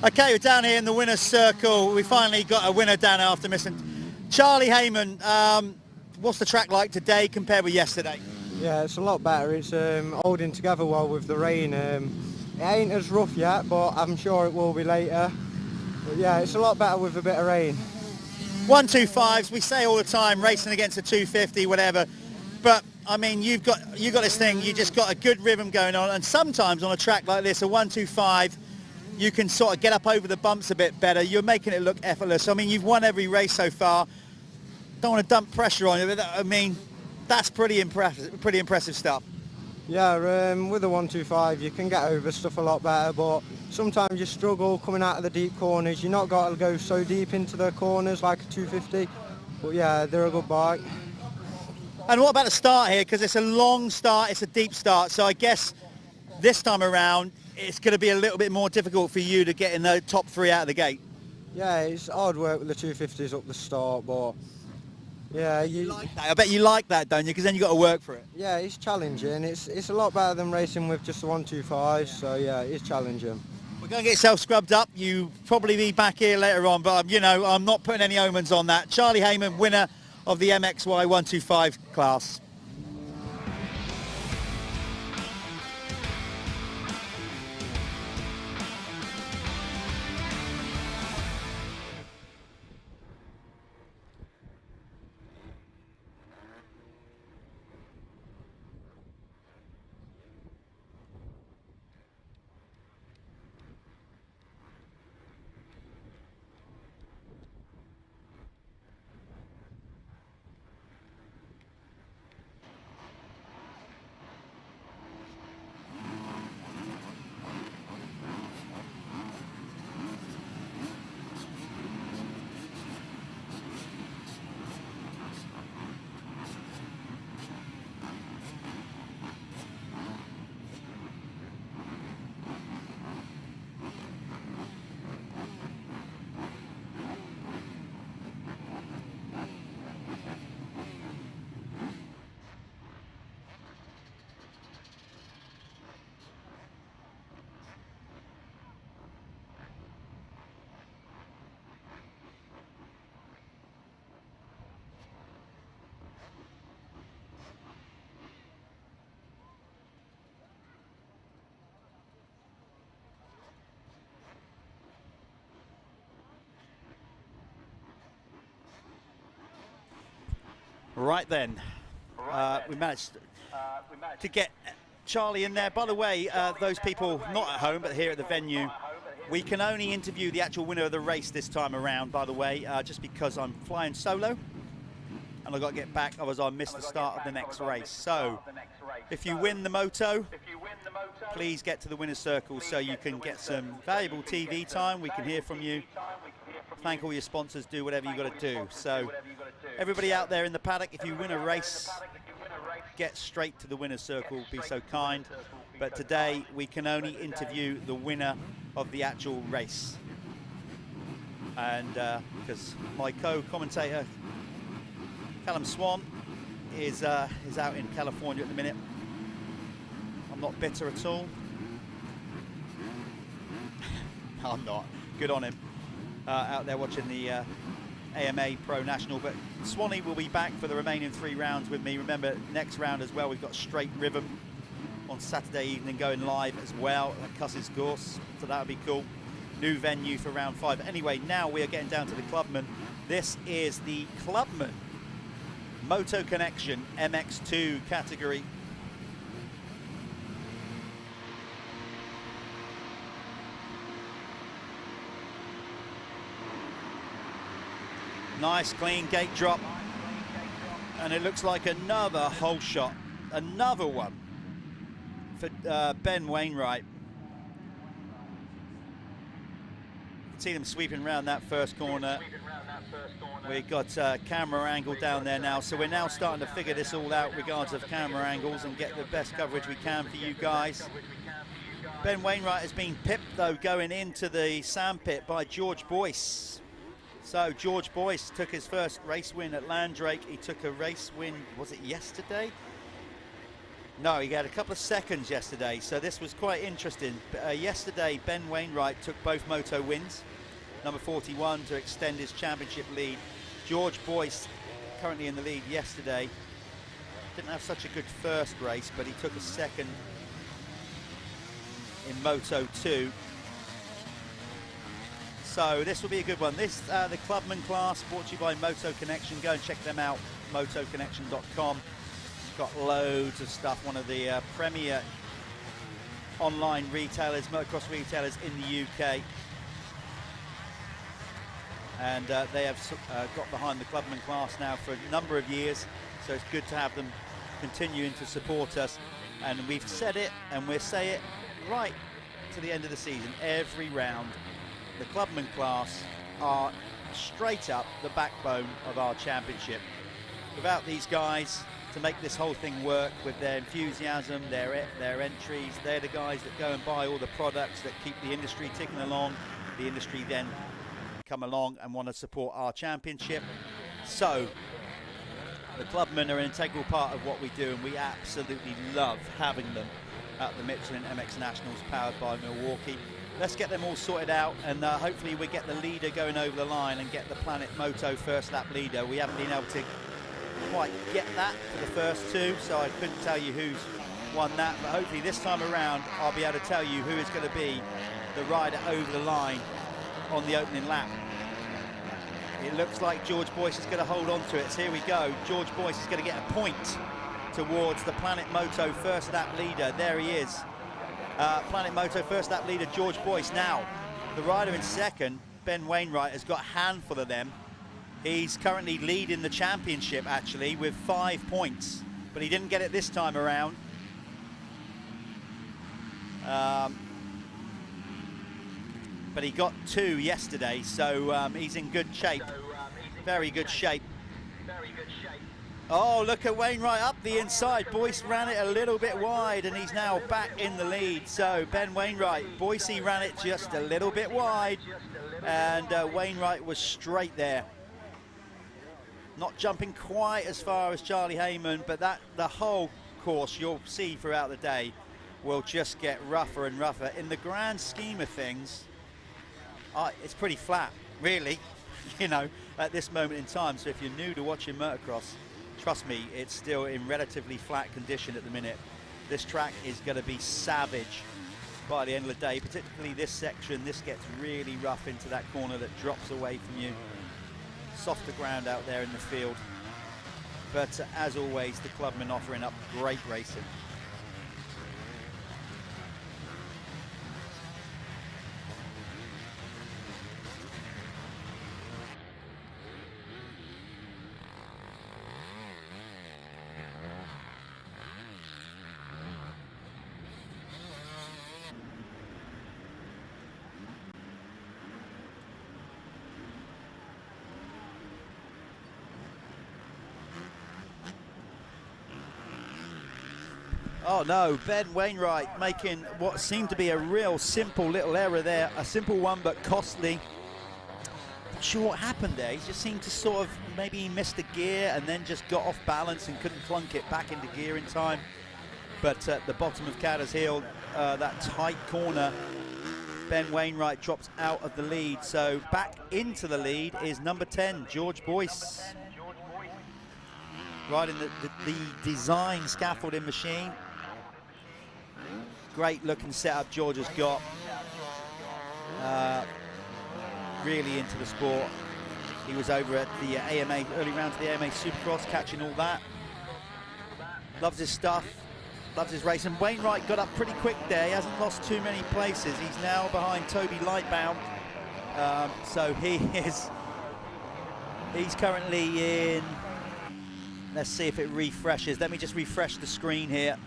Okay, we're down here in the winner's circle. We finally got a winner down after missing. Charlie Heyman, what's the track like today compared with yesterday? Yeah, it's a lot better. It's holding together well with the rain. It ain't as rough yet, but I'm sure it will be later. But yeah, it's a lot better with a bit of rain. 125s, we say all the time, racing against a 250, whatever. But I mean, you've got this thing. You just got a good rhythm going on, and sometimes on a track like this, a 125. You can sort of get up over the bumps a bit better. You're making it look effortless. I mean, you've won every race so far. Don't want to dump pressure on you, but I mean, that's pretty impressive stuff. Yeah, with a 125, you can get over stuff a lot better, but sometimes you struggle coming out of the deep corners. You're not got to go so deep into the corners like a 250, but yeah, they're a good bike. And what about the start here? Because it's a long start, it's a deep start, so I guess this time around, it's going to be a little bit more difficult for you to get in the top three out of the gate. Yeah, it's hard work with the 250s up the start, but yeah, you like that. I bet you like that, don't you? Because then you got to work for it. Yeah, it's challenging. It's a lot better than racing with just the 125. So yeah, it's challenging. We're going to get yourself scrubbed up. You probably be back here later on, but you know, I'm not putting any omens on that. Charlie Heyman, winner of the MXY 125 class. Right then, we managed to get Charlie in there. By the way, those people not at home but here at the venue, we can only interview the actual winner of the race this time around, by the way, just because I'm flying solo and I've got to get back, otherwise I'll miss the start of the next race. So if you win the Moto, please get to the winner's circle so you can get some valuable TV time. We can hear from you. Thank all your sponsors, do whatever you've got to do. So everybody out there in the paddock, if you win a race, get straight to the winner's circle, be so kind. But today we can only interview the winner of the actual race. And because my co-commentator Callum Swan is out in California at the minute. I'm not bitter at all. I'm not. Good on him. Out there watching the AMA Pro National. But Swanee will be back for the remaining 3 rounds with me. Remember, next round as well, we've got Straight Rhythm on Saturday evening going live as well at Cusses Gorse. So that'll be cool. New venue for round 5. Anyway, now we are getting down to the Clubman. This is the Clubman Moto Connection MX2 category. Nice clean gate drop, and it looks like another hole shot, another one for Ben Wainwright. You can see them sweeping around that first corner. We've got camera angle down there now, so we're now starting to figure this all out regards of camera angles and get the best coverage we can for you guys. Ben Wainwright has been pipped though going into the sandpit by George Boyce. So George Boyce took his first race win at Landrake. He took a race win, was it yesterday? No, he had a couple of seconds yesterday, so this was quite interesting. Yesterday, Ben Wainwright took both Moto wins, number 41 to extend his championship lead. George Boyce, currently in the lead yesterday, didn't have such a good first race, but he took a second in Moto 2. So this will be a good one. This, the Clubman class, brought to you by Moto Connection. Go and check them out, motoconnection.com. Got loads of stuff. One of the premier online retailers, motocross retailers in the UK. And they have got behind the Clubman class now for a number of years. So it's good to have them continuing to support us. And we've said it and we'll say it right to the end of the season, every round. The Clubman class are straight up the backbone of our championship. Without these guys to make this whole thing work, with their enthusiasm, their entries, they're the guys that go and buy all the products that keep the industry ticking along. The industry then come along and want to support our championship. So the Clubmen are an integral part of what we do, and we absolutely love having them at the Michelin MX Nationals powered by Milwaukee. Let's get them all sorted out, and hopefully we get the leader going over the line and get the Planet Moto first lap leader. We haven't been able to quite get that for the first 2, so I couldn't tell you who's won that, but hopefully this time around I'll be able to tell you who is going to be the rider over the line on the opening lap. It looks like George Boyce is going to hold on to it, so here we go. George Boyce is going to get a point towards the Planet Moto first lap leader. There he is. Planet Moto first lap leader George Boyce. Now the rider in second, Ben Wainwright, has got a handful of them. He's currently leading the championship actually with 5 points, but he didn't get it this time around. But he got 2 yesterday, so he's in good shape. Very good shape. Oh, look at Wainwright up the inside. Boyce ran it a little bit wide, and he's now back in the lead. So Ben Wainwright, Boyce ran it just a little bit wide, and Wainwright was straight there. Not jumping quite as far as Charlie Heyman, but the whole course you'll see throughout the day will just get rougher and rougher. In the grand scheme of things, it's pretty flat, really, you know, at this moment in time. So if you're new to watching motocross, trust me, it's still in relatively flat condition at the minute. This track is going to be savage by the end of the day, particularly this section. This gets really rough into that corner that drops away from you. Softer ground out there in the field. but as always, the Clubman offering up great racing. Oh no, Ben Wainwright making what seemed to be a real simple little error there. A simple one, but costly. Not sure what happened there. He just seemed to sort of, maybe he missed a gear and then just got off balance and couldn't clunk it back into gear in time. But at the bottom of Cadders Hill, that tight corner, Ben Wainwright drops out of the lead. So back into the lead is number 10, George Boyce. Riding the design scaffolding machine. Great looking setup George has got. Really into the sport. He was over at the AMA, early rounds of the AMA Supercross, catching all that. Loves his stuff, loves his race. And Wainwright got up pretty quick there. He hasn't lost too many places. He's now behind Toby Lightbound. So he's currently in, let's see if it refreshes. Let me just refresh the screen here.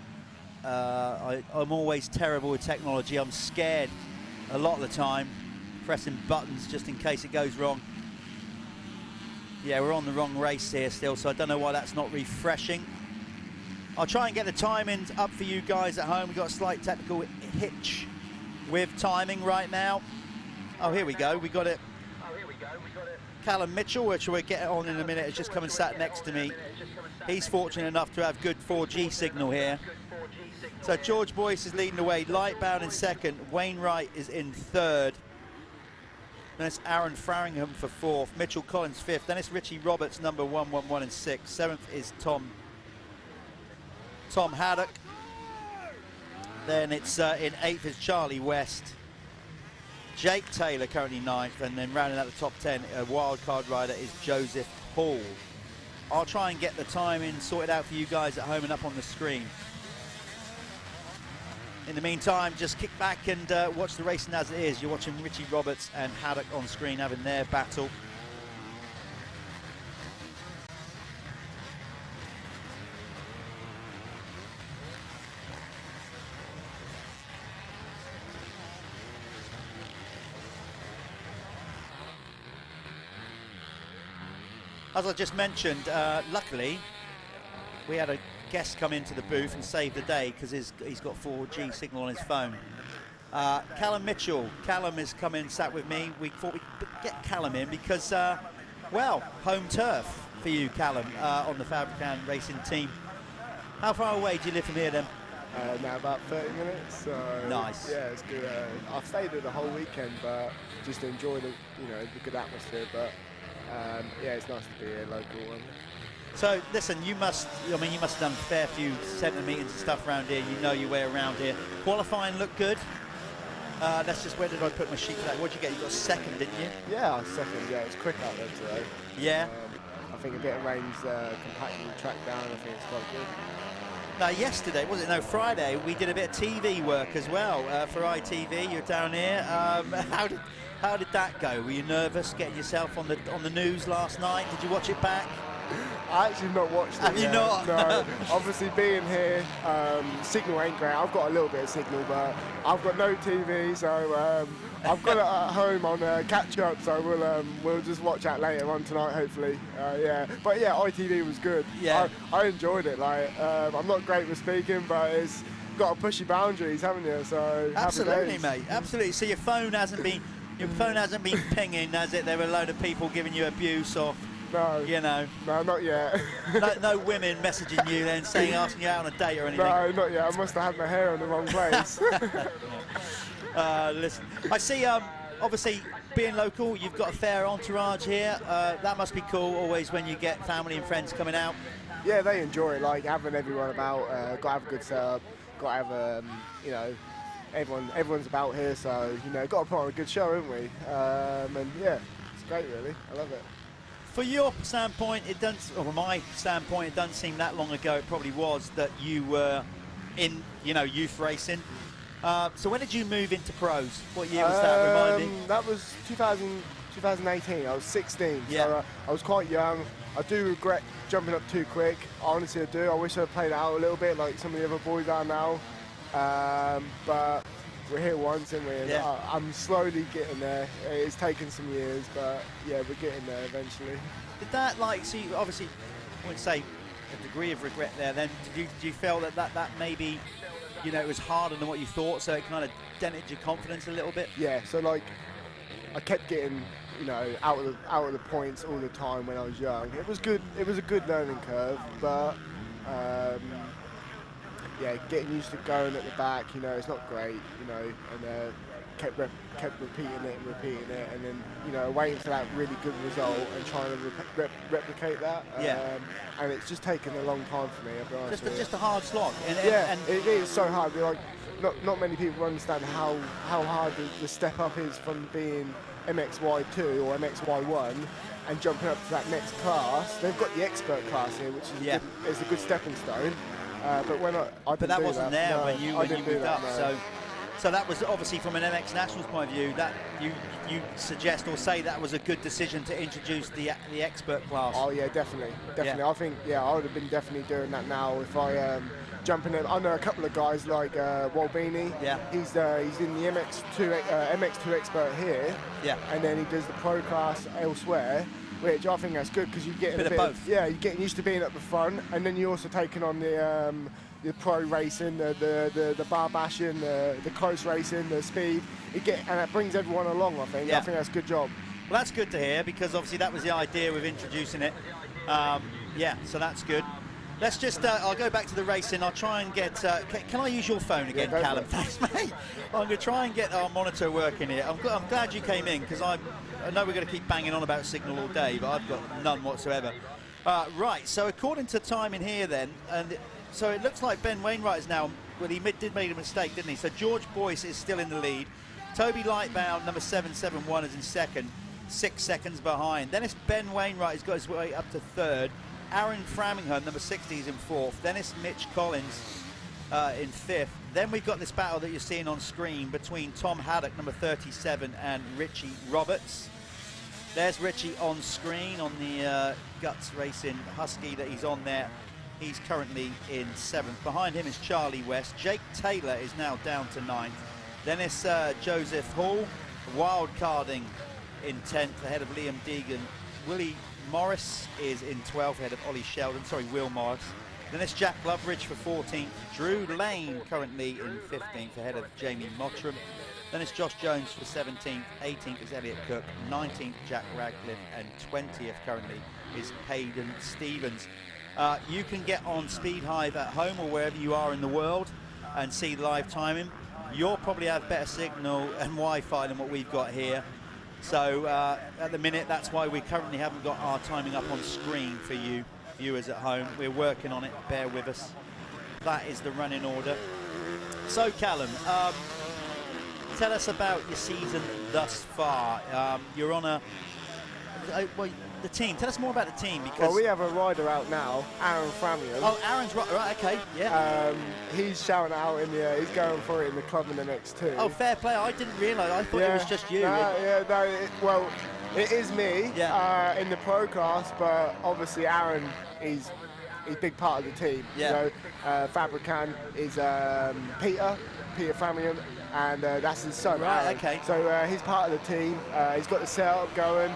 I'm always terrible with technology. I'm scared a lot of the time, pressing buttons just in case it goes wrong. Yeah, we're on the wrong race here still, so I don't know why that's not refreshing. I'll try and get the timings up for you guys at home. We've got a slight technical hitch with timing right now. Oh, here we go. We got it. Callum Mitchell, which we'll get on in a minute, has just come and sat next to me. He's fortunate enough to have good 4G signal here. So George Boyce is leading the way. Lightbound in second. Wainwright is in third. Then it's Aaron Farringham for fourth. Mitchell Collins fifth. Then it's Richie Roberts, number 111 and sixth. Seventh is Tom Haddock. Then it's in eighth is Charlie West. Jake Taylor currently ninth, and then rounding out the top 10, a wild card rider is Joseph Hall. I'll try and get the timing sorted out for you guys at home and up on the screen. In the meantime, just kick back and watch the racing as it is. You're watching Richie Roberts and Haddock on screen having their battle. As I just mentioned, luckily, we had a guest come into the booth and save the day because he's got 4G signal on his phone. Callum Mitchell. Callum has come in, sat with me. We thought we'd get Callum in because, well, home turf for you, Callum, on the Fabricant racing team. How far away do you live from here then? Now about 30 minutes. So nice. Yeah, it's good. I've stayed there the whole weekend, but just enjoy the the good atmosphere. But yeah, it's nice to be here, local one. So listen, you must have done a fair few centre meetings and stuff around here. You know your way around here. Qualifying looked good. That's just, where did I put my sheet for that? What did you get? You got second, didn't you? Yeah, I was second. Yeah, it was quick out there today. Yeah. I think a bit of rain's compacting the track down. I think it's quite good. Now yesterday, was it? No, Friday, we did a bit of TV work as well for ITV. You're down here. How did that go? Were you nervous getting yourself on the news last night? Did you watch it back? I actually not watched it. Have you not? No. Obviously, being here, signal ain't great. I've got a little bit of signal, but I've got no TV, so I've got it at home on catch up. So we'll just watch that later on tonight, hopefully. Yeah, but yeah, ITV was good. Yeah, I enjoyed it. Like, I'm not great with speaking, but it's got to push your boundaries, haven't you? So absolutely, mate. Absolutely. So your phone hasn't been pinging, has it? There were a load of people giving you abuse or. No. You know. No, not yet. no women messaging you then asking you out on a date or anything. No, not yet. I must have had my hair in the wrong place. Listen, I see. Obviously, being local, you've got a fair entourage here. That must be cool. Always when you get family and friends coming out. Yeah, they enjoy it. Like having everyone about. Got to have a good setup. Got to have everyone's about here. So got to put on a good show, haven't we? And yeah, it's great, really. I love it. For your standpoint, it doesn't, or from my standpoint, it doesn't seem that long ago. It probably was that you were in, youth racing. So when did you move into pros? What year was that? Remind me. That was 2018. I was 16. Yeah. So I was quite young. I do regret jumping up too quick. Honestly, I do. I wish I played it out a little bit like some of the other boys are now. But we're here once, and I'm slowly getting there. It's taken some years, but yeah, we're getting there eventually. Did that, see, obviously, I wouldn't say a degree of regret there then. Did you feel that maybe, it was harder than what you thought, so it kind of dented your confidence a little bit? Yeah, so I kept getting, out of the points all the time when I was young. It was good. It was a good learning curve, but yeah, getting used to going at the back, it's not great, and kept repeating it, and then, waiting for that really good result and trying to replicate that. Yeah. And it's just taken a long time for me, I'll be honest with you. Just a hard slog. And it is so hard. Not many people understand how hard the step up is from being MXY2 or MXY1 and jumping up to that next class. They've got the expert class here, which is a good stepping stone. But when I didn't that do wasn't there no, when you moved up. No. So that was obviously from an MX Nationals point of view. That you suggest or say that was a good decision to introduce the expert class. Oh yeah, definitely. Yeah. I think I would have been definitely doing that now if I jumping in. I know a couple of guys like Walbini. Yeah. He's in the MX2 expert here. Yeah. And then he does the pro class elsewhere, which I think that's good because you get a bit of both. Yeah, you're getting used to being at the front, and then you're also taking on the pro racing, the bar bashing, the close racing, the speed. And that brings everyone along. I think. Yeah. I think that's a good job. Well, that's good to hear because obviously that was the idea with introducing it. Yeah, so that's good. Let's just, I'll go back to the racing. I'll try and get, can I use your phone again, Callum? Thanks, mate. I'm going to try and get our monitor working here. I'm glad you came in because I know we're going to keep banging on about signal all day, but I've got none whatsoever. Right, so according to time in here then, and so it looks like Ben Wainwright is now, well, he did make a mistake, didn't he? So George Boyce is still in the lead. Toby Lightbound, number 771, is in second, 6 seconds behind. Then it's Ben Wainwright who's got his way up to third. Aaron Framingham, number 60, is in fourth. Then it's Mitch Collins in fifth. Then we've got this battle that you're seeing on screen between Tom Haddock, number 37, and Richie Roberts. There's Richie on screen on the Guts Racing Husky that he's on there. He's currently in seventh. Behind him is Charlie West. Jake Taylor is now down to ninth. Then it's Joseph Hall, wild carding in 10th, ahead of Liam Deegan. Willie Morris is in 12th, ahead of Ollie Sheldon. Sorry, Will Morris. Then it's Jack Loveridge for 14th. Drew Lane currently in 15th, ahead of Jamie Mottram. Then it's Josh Jones for 17th. 18th is Elliot Cook. 19th, Jack Radcliffe. And 20th currently is Hayden Stevens. You can get on Speed Hive at home or wherever you are in the world and see live timing. You'll probably have better signal and Wi-Fi than what we've got here. So at the minute, that's why we currently haven't got our timing up on screen for you viewers at home. We're working on it, bear with us. That is the running order. So Callum, tell us about your season thus far. You're on the team. Tell us more about the team because... Well, we have a rider out now, Aaron Framingham. Oh, Aaron's right, okay, yeah. He's shouting out in the, he's going for it in the Clubman MX2. Oh, fair play. I didn't realise. I thought it was just you. Well, it is me in the pro class, but obviously Aaron is a big part of the team. Yeah. Fabricant is Peter Framingham, and that's his son. Right, Aaron. okay. So he's part of the team. He's got the setup going.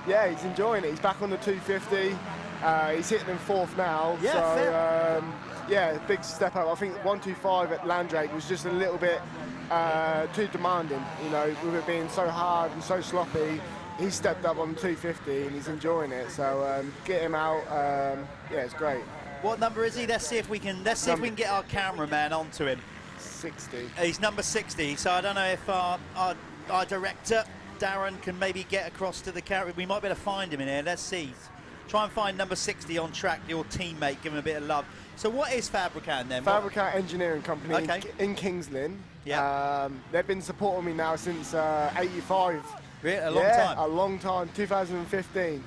He's enjoying it. He's back on the 250. He's hitting in fourth now. Yeah, so big step up. I think 125 at Landrake was just a little bit too demanding. With it being so hard and so sloppy. He stepped up on the 250 and he's enjoying it. So get him out. It's great. What number is he? Let's see if we can get our cameraman onto him. 60. He's number 60. So I don't know if our director Darren can maybe get across to the camera. We might be able to find him in here. Let's see. Try and find number 60 on track, your teammate. Give him a bit of love. So what is Fabricant then? Fabricant Engineering Company in Kings Lynn. Yeah. They've been supporting me now since 85. Really? A long time? A long time, 2015.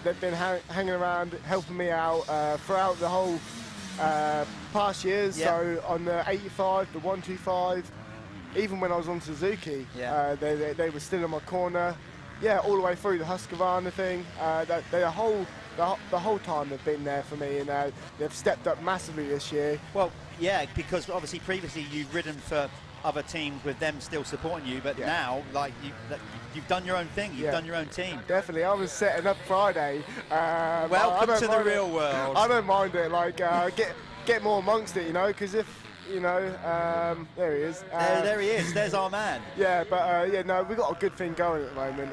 They've been hanging around, helping me out throughout the whole past years. Yeah. So on the 85, the 125, even when I was on Suzuki, they were still in my corner. Yeah, all the way through the Husqvarna thing. The whole time they've been there for me, and they've stepped up massively this year. Well, yeah, because obviously previously you've ridden for other teams with them still supporting you, but now, like, you've done your own thing, you've done your own team. Definitely, I was setting up Friday. Welcome to the real world. I don't mind it, like, get more amongst it, you know, because if, you know, there he is. There he is, there's our man. Yeah, but no, we've got a good thing going at the moment.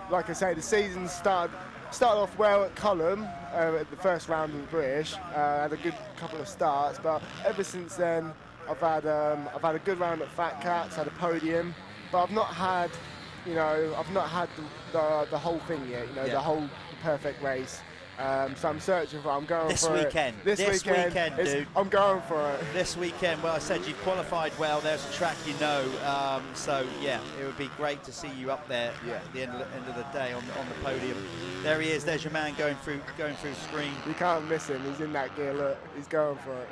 Like I say, the season started off well at Cullum at the first round of the British. Had a good couple of starts, but ever since then, I've had a good round at Fat Cats, had a podium, but I've not had, you know, the whole thing yet, you know, the perfect race. So I'm searching for it. I'm going this for weekend. it. This weekend, dude. I'm going for it. This weekend. Well, I said you've qualified well. There's a track you know. So yeah, it would be great to see you up there at the end of the day on the podium. There he is. There's your man going through the screen. You can't miss him. He's in that gear. Look, he's going for it.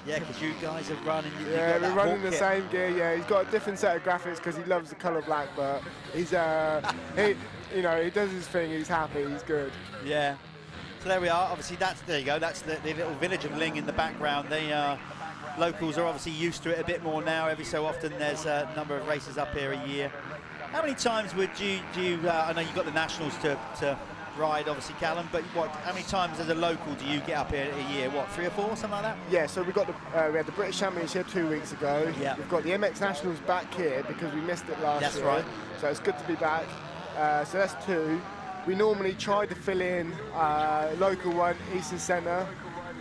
Yeah, because you guys are running. Yeah, we're running the same gear. Yeah, he's got a different set of graphics because he loves the colour black, but he's he does his thing. He's happy. He's good. Yeah. So there we are. Obviously, there you go. That's the little village of Lyng in the background. The locals are obviously used to it a bit more now. Every so often, there's a number of races up here a year. How many times would you? I know you've got the nationals to ride, obviously, Callum. But how many times as a local do you get up here a year? What, 3 or 4, something like that? Yeah. So we had the British Championship 2 weeks ago. Yeah. We've got the MX Nationals back here because we missed it last year. That's right. So it's good to be back. So that's 2. We normally try to fill in local one, Eastern Centre,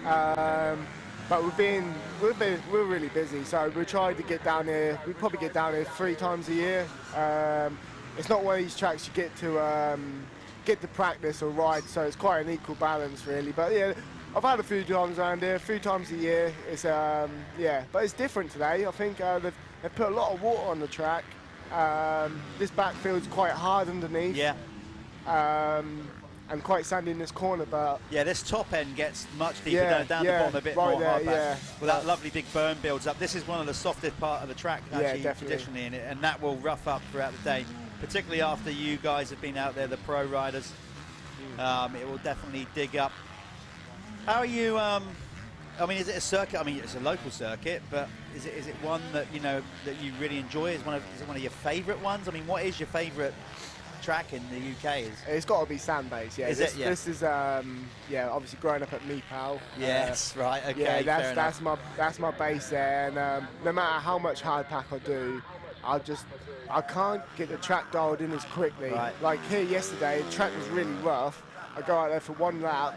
but we're really busy. So we try to get down here. We probably get down here 3 times a year. It's not one of these tracks you get to practice or ride, so it's quite an equal balance really. But yeah, I've had a few times around here, a few times a year. It's but it's different today. I think they've put a lot of water on the track. This backfield's quite hard underneath. Yeah. And quite sandy in this corner, but yeah, this top end gets much deeper down the bottom a bit more hard pass. Well, that lovely big berm builds up. This is one of the softest part of the track actually traditionally in it, and that will rough up throughout the day, particularly after you guys have been out there, the pro riders. It will definitely dig up. How are you? I mean, is it a circuit? I mean, it's a local circuit, but is it one that you know that you really enjoy? Is it one of your favourite ones? I mean, what is your favourite track in the UK? It's got to be sand-based. Yeah, this is obviously growing up at Meepal. Yes, right. Okay. Yeah, that's my base there, and no matter how much hard pack I do, I can't get the track dialed in as quickly. Right. Like here yesterday, the track was really rough. I go out there for 1 lap.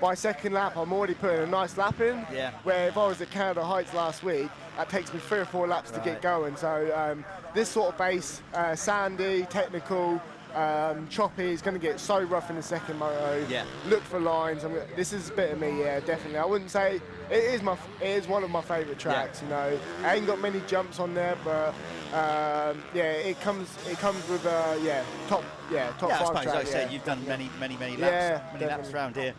By second lap, I'm already putting a nice lap in. Yeah. Where if I was at Canada Heights last week, that takes me 3 or 4 laps to get going. So this sort of base, sandy, technical, choppy, is going to get so rough in the second moto. Yeah. Look for lines. This is a bit of me, yeah, definitely. I wouldn't say it is one of my favourite tracks. You know, I ain't got many jumps on there, but it comes with top 5 I suppose, track. like I said, you've done many laps around here.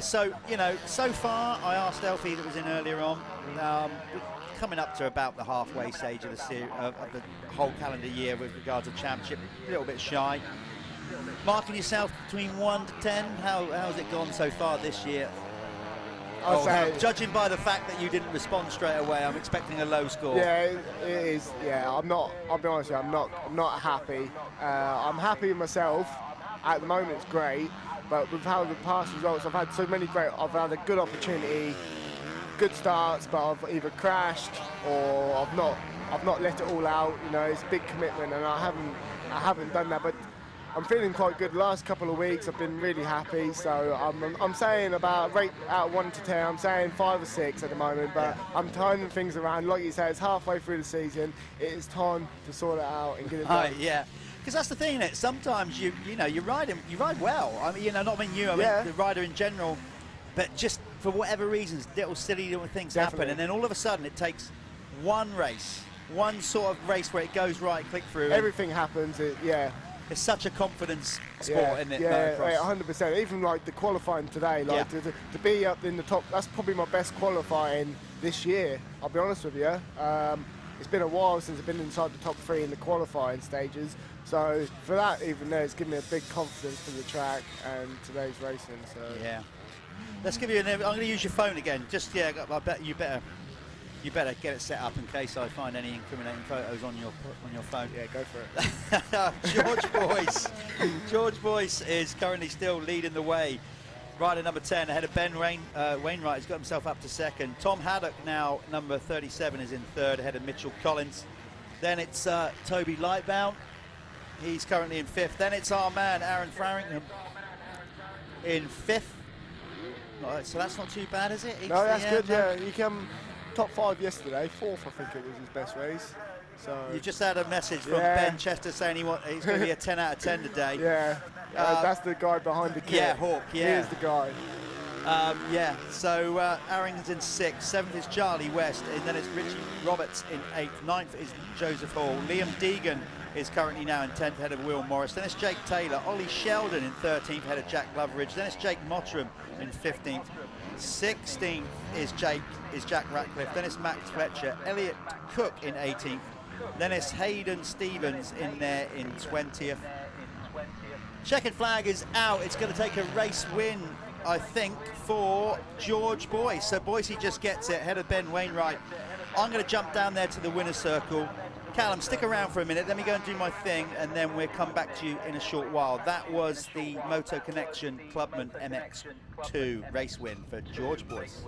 So, you know, so far, I asked Elfie that was in earlier on, coming up to about the halfway stage of the whole calendar year with regards to championship, a little bit shy. Marking yourself between 1 to 10, how's it gone so far this year? Judging by the fact that you didn't respond straight away, I'm expecting a low score. Yeah, it is. Yeah, I'll be honest with you, I'm not happy. I'm happy with myself. At the moment, it's great. But with how the past results, I've had a good opportunity, good starts, but I've either crashed or I've not let it all out. You know, it's a big commitment, and I haven't done that. But I'm feeling quite good. The last couple of weeks, I've been really happy. So I'm saying about rate out of 1 to 10. I'm saying 5 or 6 at the moment, but I'm turning things around. Like you say, it's halfway through the season. It is time to sort it out and get it done. Yeah. Because that's the thing, isn't it? Sometimes you ride well. I mean, not mean you, I mean the rider in general. But just for whatever reasons, silly little things happen, and then all of a sudden it takes one race one sort of race where it goes right, click through. Everything happens. Yeah. It's such a confidence sport, isn't it? Yeah, Motocross? 100%. Even like the qualifying today, like to be up in the top, that's probably my best qualifying this year. I'll be honest with you. It's been a while since I've been inside the top 3 in the qualifying stages. So for that, even there, it's given me a big confidence for the track and today's racing. So yeah. Let's give you I'm going to use your phone again. Just I bet you better get it set up in case I find any incriminating photos on your phone. Yeah, go for it. George Boyce is currently still leading the way. Rider number 10 ahead of Ben Wainwright has got himself up to second. Tom Haddock now, number 37, is in third ahead of Mitchell Collins. Then it's Toby Lightbound. He's currently in fifth. Then it's our man Aaron Farrington in fifth. So that's not too bad, is it? No, that's good. Yeah, he came top 5 yesterday. 4th, I think it was his best race. So you just had a message from Ben Chester saying he's going to be a 10 out of 10 today. Yeah, that's the guy behind the kit. Yeah, Hawk. Yeah, he is the guy. Yeah. So Aaron's in 6th. 7th is Charlie West, and then it's Richie Roberts in 8th. 9th is Joseph Hall. Liam Deegan is currently now in 10th ahead of Will Morris. Then it's Jake Taylor. Ollie Sheldon in 13th ahead of Jack Loveridge. Then it's Jake Mottram in 15th. 16th is Jack Ratcliffe. Then it's Max Fletcher. Elliot Cook in 18th. Then it's Hayden Stevens in there in 20th. Checkered flag is out. It's going to take a race win, I think, for George Boyce. So Boyce just gets it ahead of Ben Wainwright. I'm going to jump down there to the winner's circle. Callum, stick around for a minute. Let me go and do my thing, and then we'll come back to you in a short while. That was the Moto Connection Clubman MX2 race win for George Boyce.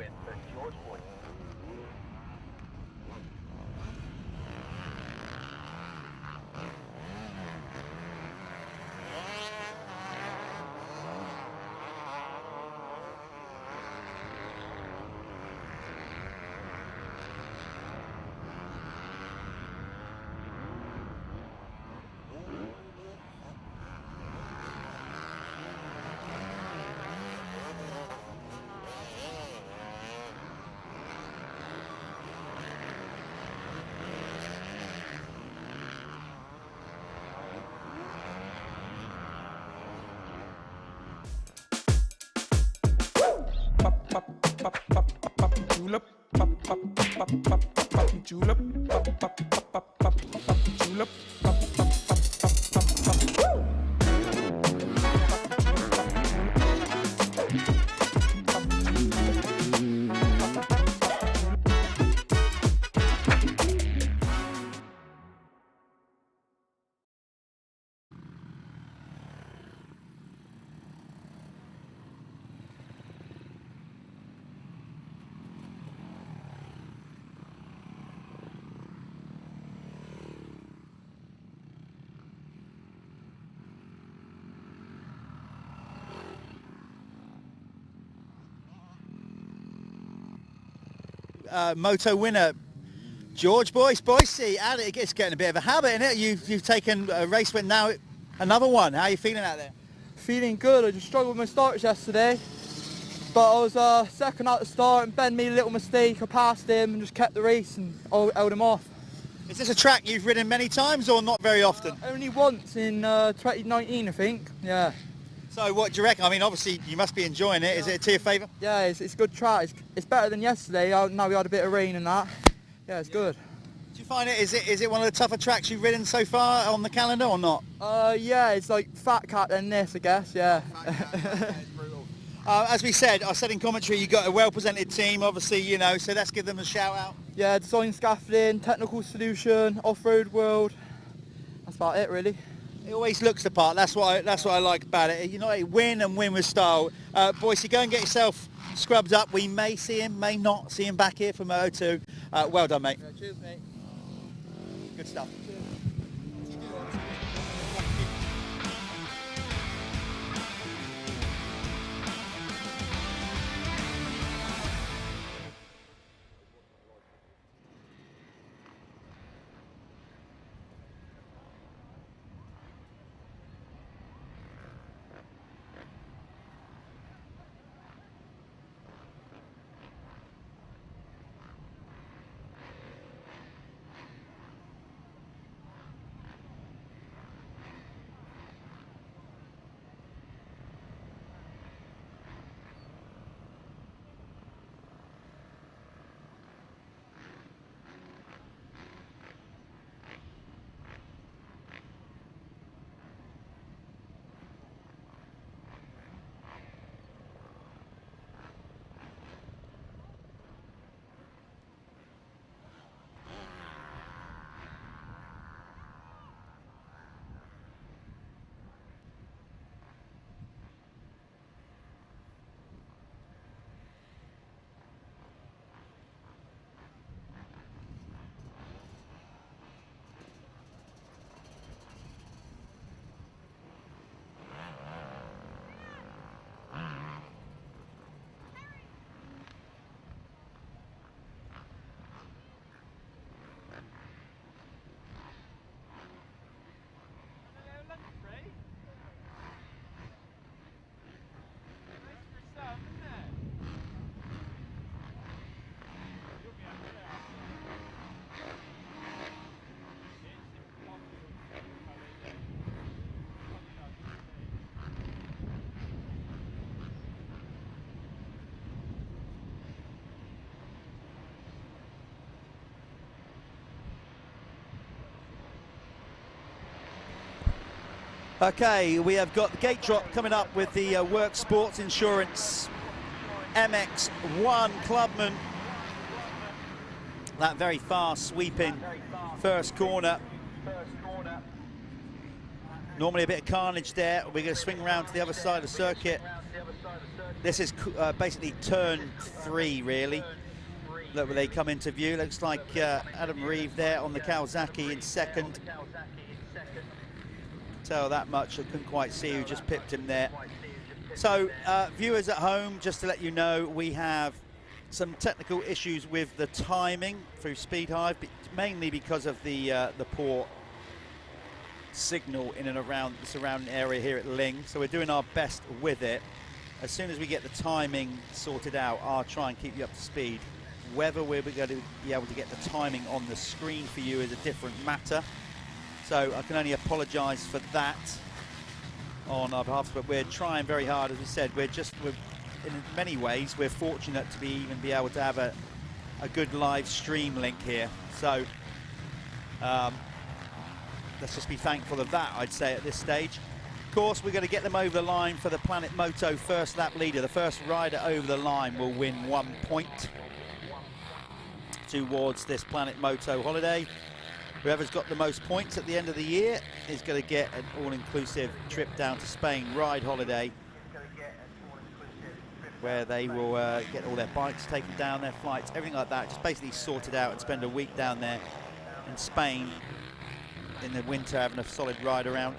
Moto winner George Boyce. It's getting a bit of a habit in it. You've taken a race win, now another one. How are you feeling out there? Feeling good. I just struggled with my starts yesterday, but I was second at the start, and Ben made a little mistake. I passed him and just kept the race and held him off. Is this a track you've ridden many times or not very often? Only once in 2019, I think. Yeah. So what do you reckon? I mean, obviously you must be enjoying it. Is it to your favour? Yeah, it's a good track. It's better than yesterday. Now we had a bit of rain and that. Yeah, it's good. Do you find it? Is it one of the tougher tracks you've ridden so far on the calendar or not? Yeah, it's like Fat Cat than this, I guess. Yeah. As we said, I said in commentary, you got a well-presented team, obviously, you know. So let's give them a shout out. Yeah, design scaffolding, technical solution, off-road world. That's about it, really. It always looks the part. That's what I like about it. You know, win and win with style. Boyce, go and get yourself scrubbed up. We may see him, may not see him back here for Moto 2. Well done, mate. Yeah, cheers, mate. Good stuff. Okay, we have got the gate drop coming up with the Work Sports Insurance MX1 Clubman. That very fast sweeping first corner. Normally a bit of carnage there. We're going to swing around to the other side of the circuit. This is basically turn 3, really. Look, where they come into view. Looks like Adam Reeve there on the Kawasaki in second. Tell that much. I couldn't quite see who just pipped him there. So, viewers at home, just to let you know, we have some technical issues with the timing through Speed Hive, mainly because of the poor signal in and around the surrounding area here at Lyng. So we're doing our best with it. As soon as we get the timing sorted out, I'll try and keep you up to speed. Whether we're going to be able to get the timing on the screen for you is a different matter. So I can only apologise for that on our behalf, but we're trying very hard. As we said, we're in many ways, we're fortunate to even be able to have a good live stream link here. So let's just be thankful of that, I'd say, at this stage. Of course, we're going to get them over the line for the Planet Moto first lap leader. The first rider over the line will win 1 point towards this Planet Moto holiday. Whoever's got the most points at the end of the year is going to get an all-inclusive trip down to Spain ride holiday, where they will get all their bikes taken down, their flights, everything like that, just basically sorted out and spend a week down there in Spain in the winter having a solid ride around.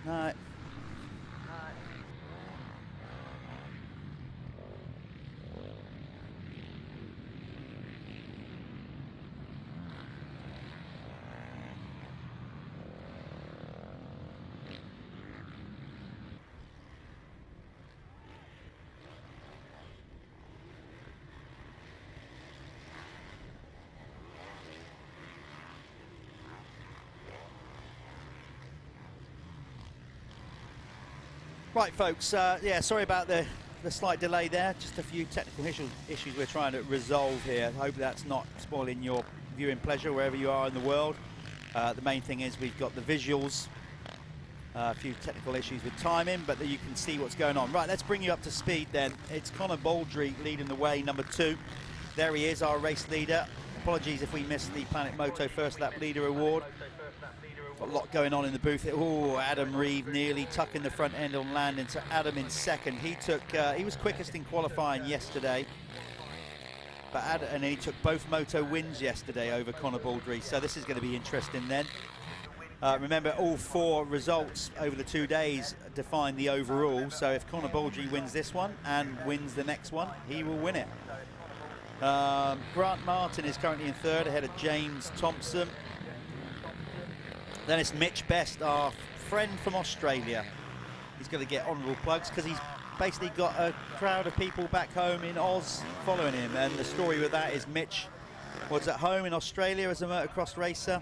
No. Right, folks, yeah, sorry about the slight delay there. Just a few technical issues we're trying to resolve here. I hope that's not spoiling your viewing pleasure wherever you are in the world. The main thing is we've got the visuals, a few technical issues with timing, but that you can see what's going on. Right, let's bring you up to speed then. It's Connor Baldry leading the way, number 2. There he is, our race leader. Apologies if we missed the Planet Moto First Lap Leader Award. Got a lot going on in the booth. Oh, Adam Reeve nearly tucking the front end on landing. So Adam in second. He was quickest in qualifying yesterday, and he took both Moto wins yesterday over Connor Baldry. So this is going to be interesting then. Remember, all 4 results over the 2 days define the overall. So if Connor Baldry wins this one and wins the next one, he will win it. Grant Martin is currently in third, ahead of James Thompson. Then it's Mitch Best, our friend from Australia. He's going to get honourable plugs because he's basically got a crowd of people back home in Oz following him. And the story with that is Mitch was at home in Australia as a motocross racer.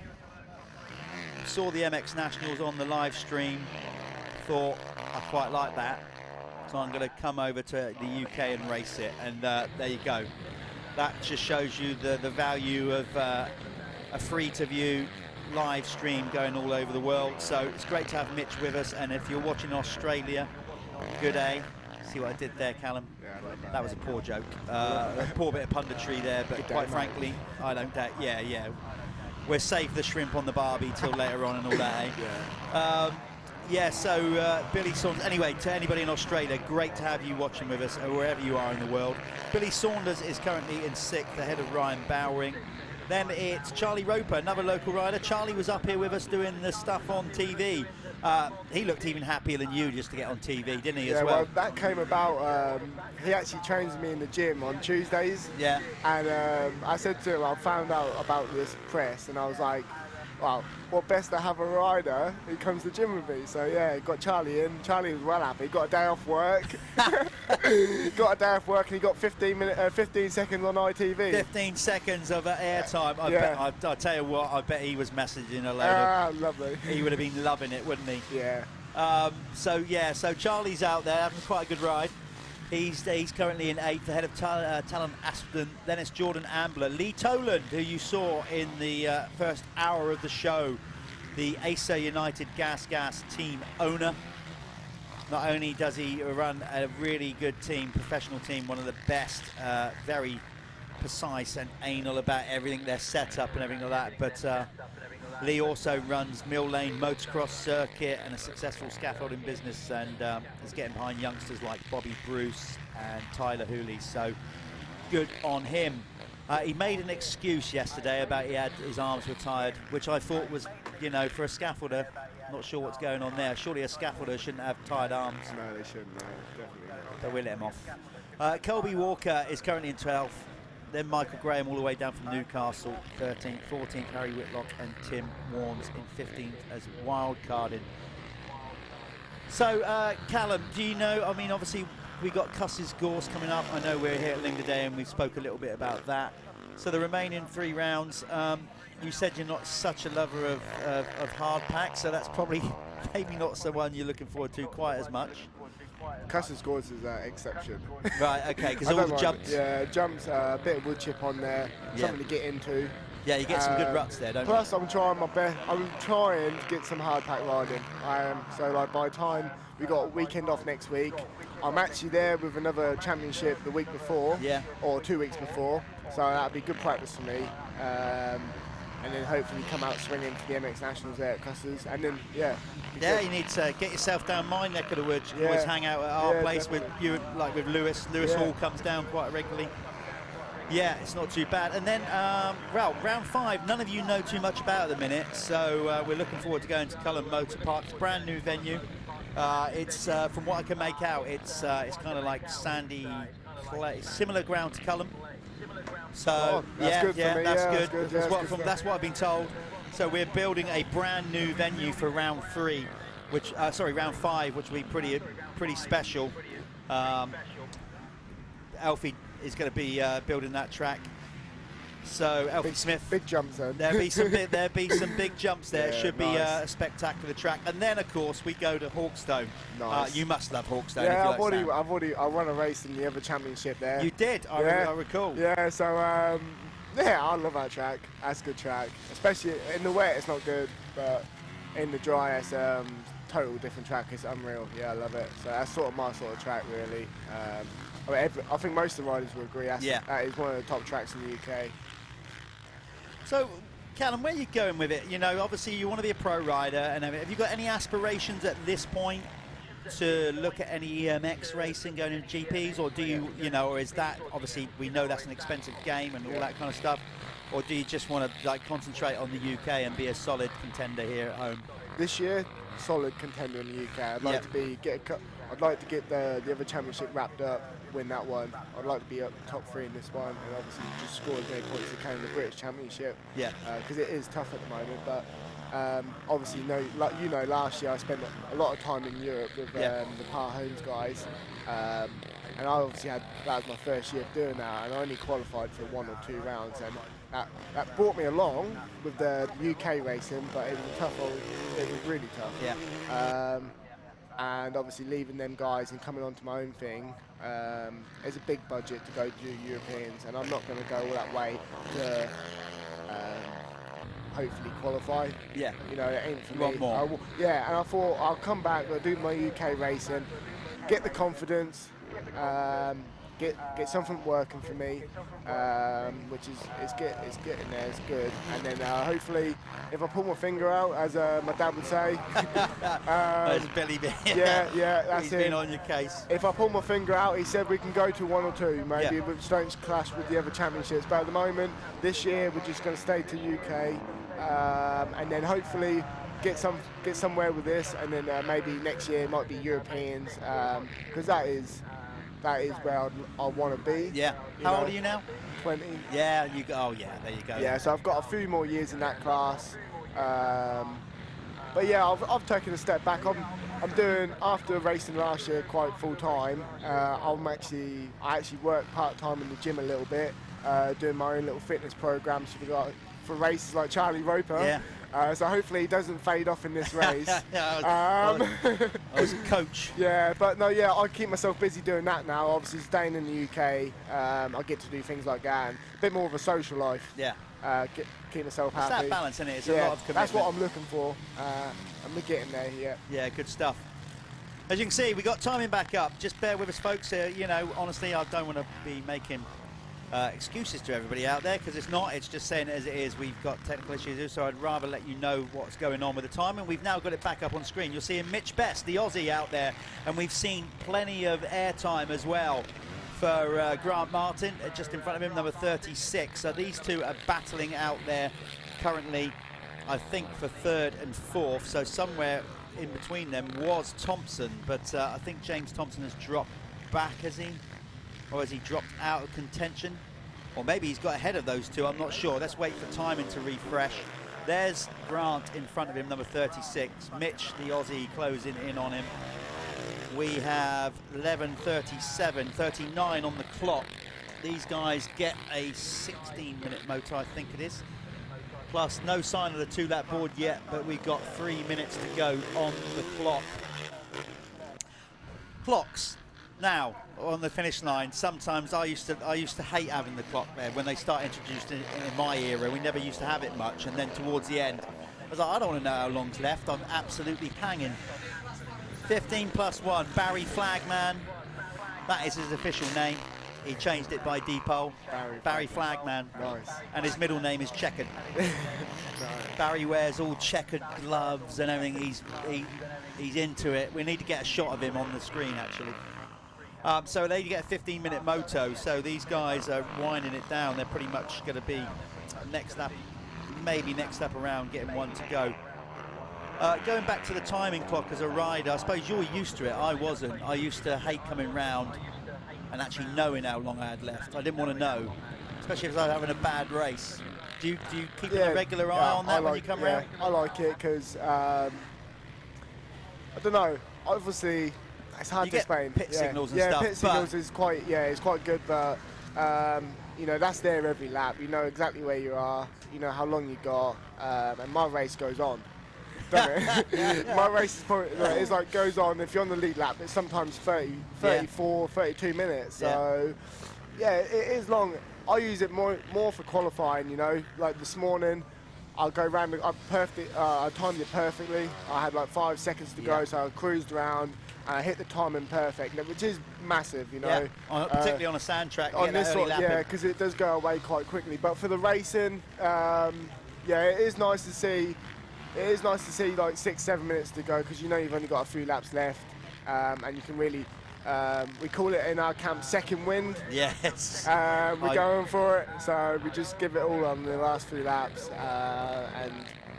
Saw the MX Nationals on the live stream. Thought, I quite like that. So I'm going to come over to the UK and race it. And there you go. That just shows you the value of a free-to-view live stream going all over the world. So it's great to have Mitch with us, and if you're watching Australia, good day. See what I did there, Callum? Yeah, that was a poor joke. A poor bit of punditry there, but quite frankly, I don't doubt. Yeah. We'll save the shrimp on the barbie till later on and all that, eh? Yeah, so Billy Saunders, anyway, to anybody in Australia, great to have you watching with us, or wherever you are in the world. Billy Saunders is currently in 6th, ahead of Ryan Bowring. Then it's Charlie Roper, another local rider. Charlie was up here with us doing the stuff on TV. He looked even happier than you just to get on TV, didn't he, as well? Well, that came about, he actually trains me in the gym on Tuesdays. Yeah. And I said to him, I found out about this press, and I was like, well, what best to have a rider who comes to the gym with me. So yeah, got Charlie in. Charlie was well happy. Got a day off work. Got a day off work, and he got 15 seconds on ITV. 15 seconds of airtime. I'll tell you what, I bet he was messaging a load of... lovely. He would have been loving it, wouldn't he? Yeah. So Charlie's out there having quite a good ride. He's currently in 8th, ahead of Talon Aspden. Then it's Jordan Ambler. Lee Toland, who you saw in the first hour of the show, the Acer United Gas team owner. Not only does he run a really good team, professional team, one of the best, very precise and anal about everything, their setup and everything like that, but Lee also runs Mill Lane Motocross circuit and a successful scaffolding business, and is getting behind youngsters like Bobby Bruce and Tyler Hooley, so good on him. He made an excuse yesterday about he had his arms were tired, which I thought was, you know, for a scaffolder, not sure what's going on there. Surely a scaffolder shouldn't have tired arms. No, they shouldn't, no, definitely not. But we'll let him off. Colby Walker is currently in 12th. Then Michael Graham all the way down from Newcastle, 13th, 14th, Harry Whitlock and Tim Warnes in 15th as wild carded. So, Callum, do you know, I mean, obviously we got Cusses Gorse coming up. I know we're here at Lyng today and we spoke a little bit about that. So the remaining 3 rounds, you said you're not such a lover of hard packs, so that's probably maybe not someone you're looking forward to quite as much. Cusses Gorse is an exception. Right, okay, because all the jumps. Yeah, jumps, a bit of wood chip on there, something to get into. Yeah, you get some good ruts there, don't you? Plus, I'm trying my best. I'm trying to get some hard pack riding. I am. So, like, by the time we got a weekend off next week, I'm actually there with another championship the week before, or 2 weeks before. So that'll be good practice for me. And then hopefully come out swinging for the MX Nationals there at Cusses. And then, you need to get yourself down my neck of the woods. You can always hang out at our place with you, like with Lewis. Lewis Hall comes down quite regularly. Yeah, it's not too bad. And then, well, round 5, none of you know too much about at the minute, so we're looking forward to going to Cullen Motor Park. It's a brand new venue. It's, from what I can make out, it's kind of like sandy clay, similar ground to Cullen. So, that's good. That's what I've been told. So we're building a brand new venue for round 3, which, round 5, which will be pretty special. Alfie is going to be building that track. So Alfie Smith, big jumps then. There'll be some big jumps there. It should be a spectacular track. And then of course we go to Hawkstone. Nice. You must love Hawkstone. Yeah, I won a race in the other championship there. You did. I recall. Yeah. So I love that track. That's a good track. Especially in the wet, it's not good, but in the dry, it's total different track. It's unreal. Yeah, I love it. So that's sort of my sort of track, really. I think most of the riders will agree. That is one of the top tracks in the UK. So, Callum, where are you going with it? You know, obviously you want to be a pro rider, and have you got any aspirations at this point to look at any EMX racing, going into GPs, or do you, or is that, obviously we know that's an expensive game and all that kind of stuff, or do you just want to like concentrate on the UK and be a solid contender here at home? This year, solid contender in the UK. I'd like to get the other championship wrapped up, win that one. I'd like to be up top 3 in this one, and obviously just score as many points as I can in the British Championship. Yeah. Because it is tough at the moment, but obviously, last year I spent a lot of time in Europe with the Parc Homes guys, and I obviously that was my first year of doing that, and I only qualified for 1 or 2 rounds, and that brought me along with the UK racing, but it was tough. It was really tough. Yeah. And obviously leaving them guys and coming onto my own thing, there's a big budget to go do Europeans, and I'm not going to go all that way to hopefully qualify. Yeah. It ain't for me. More. And I thought I'll come back, I'll do my UK racing, get the confidence, get something working for me, which is it's getting there, it's good. And then hopefully, if I pull my finger out, as my dad would say, There's Billy B. yeah, that's He's it. been on your case. If I pull my finger out, he said we can go to 1 or 2, maybe, Yeah. which don't clash with the other championships. But at the moment, this year, we're just going to stay to UK, and then hopefully get somewhere with this, and then maybe next year it might be Europeans, because that is where I want to be. Yeah. How old are you now? 20. Yeah, you go. Oh, yeah, there you go. Yeah, so I've got a few more years in that class. But yeah, I've taken a step back. I'm doing, after racing last year quite full time, I actually work part time in the gym a little bit, doing my own little fitness programs for races like Charlie Roper. Yeah. So hopefully he doesn't fade off in this race. I was a coach. Yeah, but no, yeah, I keep myself busy doing that now. Obviously, staying in the UK, I get to do things like that, and a bit more of a social life. Yeah. Keep myself It's happy. that balance, isn't it? It's yeah, a lot of commitment. that's what I'm looking for, and we're getting there. Yeah. Yeah, good stuff. As you can see, we got timing back up. Just bear with us, folks. You know, honestly, I don't want to be making excuses to everybody out there, because it's not. It's just saying it as it is. We've got technical issues, so I'd rather let you know what's going on with the time. And we've now got it back up on screen. You'll see a Mitch Best, the Aussie, out there, and we've seen plenty of airtime as well for Grant Martin, just in front of him, number 36. So these two are battling out there currently, I think, for 3rd and 4th. So somewhere in between them was Thompson, but I think James Thompson has dropped back, has he? Or has he dropped out of contention? Or maybe he's got ahead of those two, I'm not sure. Let's wait for timing to refresh. There's Grant in front of him, number 36. Mitch, the Aussie, closing in on him. We have 11:37, 39 on the clock. These guys get a 16-minute moto, I think it is. Plus, no sign of the 2-lap board yet, but we've got 3 minutes to go on the clock. Clocks. Now, on the finish line, sometimes I used to hate having the clock there when they started introduced in my era. We never used to have it much, and then towards the end, I was like, I don't want to know how long's left. I'm absolutely hanging. 15+1, Barry Flagman. That is his official name. He changed it by depot. Barry Flagman. Nice. And his middle name is Checkered. Barry wears all checkered gloves and everything. He's into it. We need to get a shot of him on the screen, actually. So they get a 15-minute moto. So these guys are winding it down. They're pretty much going to be next up, maybe next up around, getting one to go. Going back to the timing clock as a rider, I suppose you're used to it. I wasn't. I used to hate coming round and actually knowing how long I had left. I didn't want to know, especially if I was having a bad race. Do you keep a regular eye on that when you come round? I like it because, I don't know, obviously it's hard to explain. Pit signals and stuff. Yeah, pit signals is quite good, but you know, that's there every lap. You know exactly where you are, you know how long you got, and my race goes on. My race is probably, goes on. If you're on the lead lap, it's sometimes 30, 34, 32 minutes. So, yeah, it is long. I use it more for qualifying. You know, like this morning, I'll go round. I timed it perfectly. I had like 5 seconds to go, so I cruised around and I hit the timing perfect, which is massive. You know, particularly on a sand track. On this sort, because it does go away quite quickly. But for the racing, it is nice to see. It is nice to see like 6-7 minutes to go, because you know you've only got a few laps left, and you can really, we call it in our camp second wind. Yes. We're going for it, so we just give it all on the last few laps, and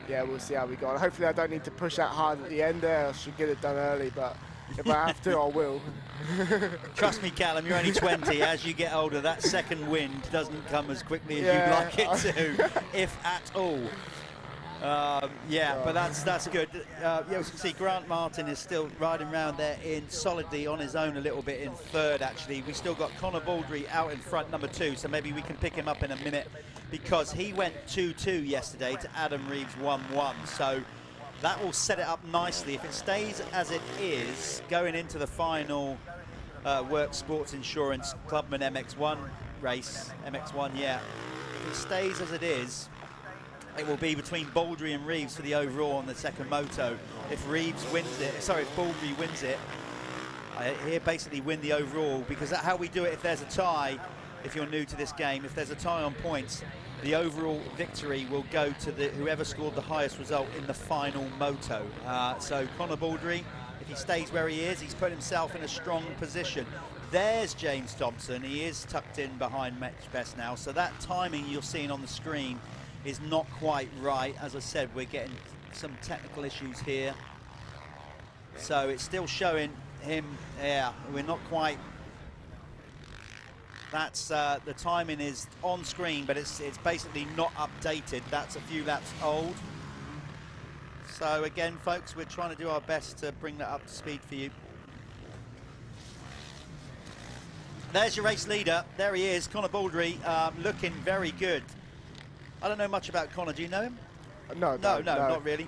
yeah, we'll see how we go on. Hopefully I don't need to push that hard at the end there. I should get it done early, but if I have to, I will. Trust me, Callum, you're only 20. As you get older, that second wind doesn't come as quickly as you'd like it to, if at all. But that's good. As you can see, Grant Martin is still riding around there solidly on his own a little bit in 3rd, actually. We still got Connor Baldry out in front, number 2, so maybe we can pick him up in a minute, because he went 2-2 yesterday to Adam Reeves 1-1. So that will set it up nicely. If it stays as it is, going into the final Work Sports Insurance Clubman MX1 race, MX1, if it stays as it is, it will be between Baldry and Reeves for the overall on the second moto. If Reeves wins it, if Baldry wins it, Here basically win the overall, because that's how we do it if there's a tie. If you're new to this game, if there's a tie on points, the overall victory will go to whoever scored the highest result in the final moto. So Conor Baldry, if he stays where he is, he's put himself in a strong position. There's James Thompson. He is tucked in behind Match Best now, so that timing you're seeing on the screen is not quite right. As I said, we're getting some technical issues here, so it's still showing him. Yeah, we're not quite. That's the timing is on screen, but it's basically not updated. That's a few laps old. So again, folks, we're trying to do our best to bring that up to speed for you. There's your race leader. There he is, Conor Baldry, looking very good. I don't know much about Conor. Do you know him? No, not really.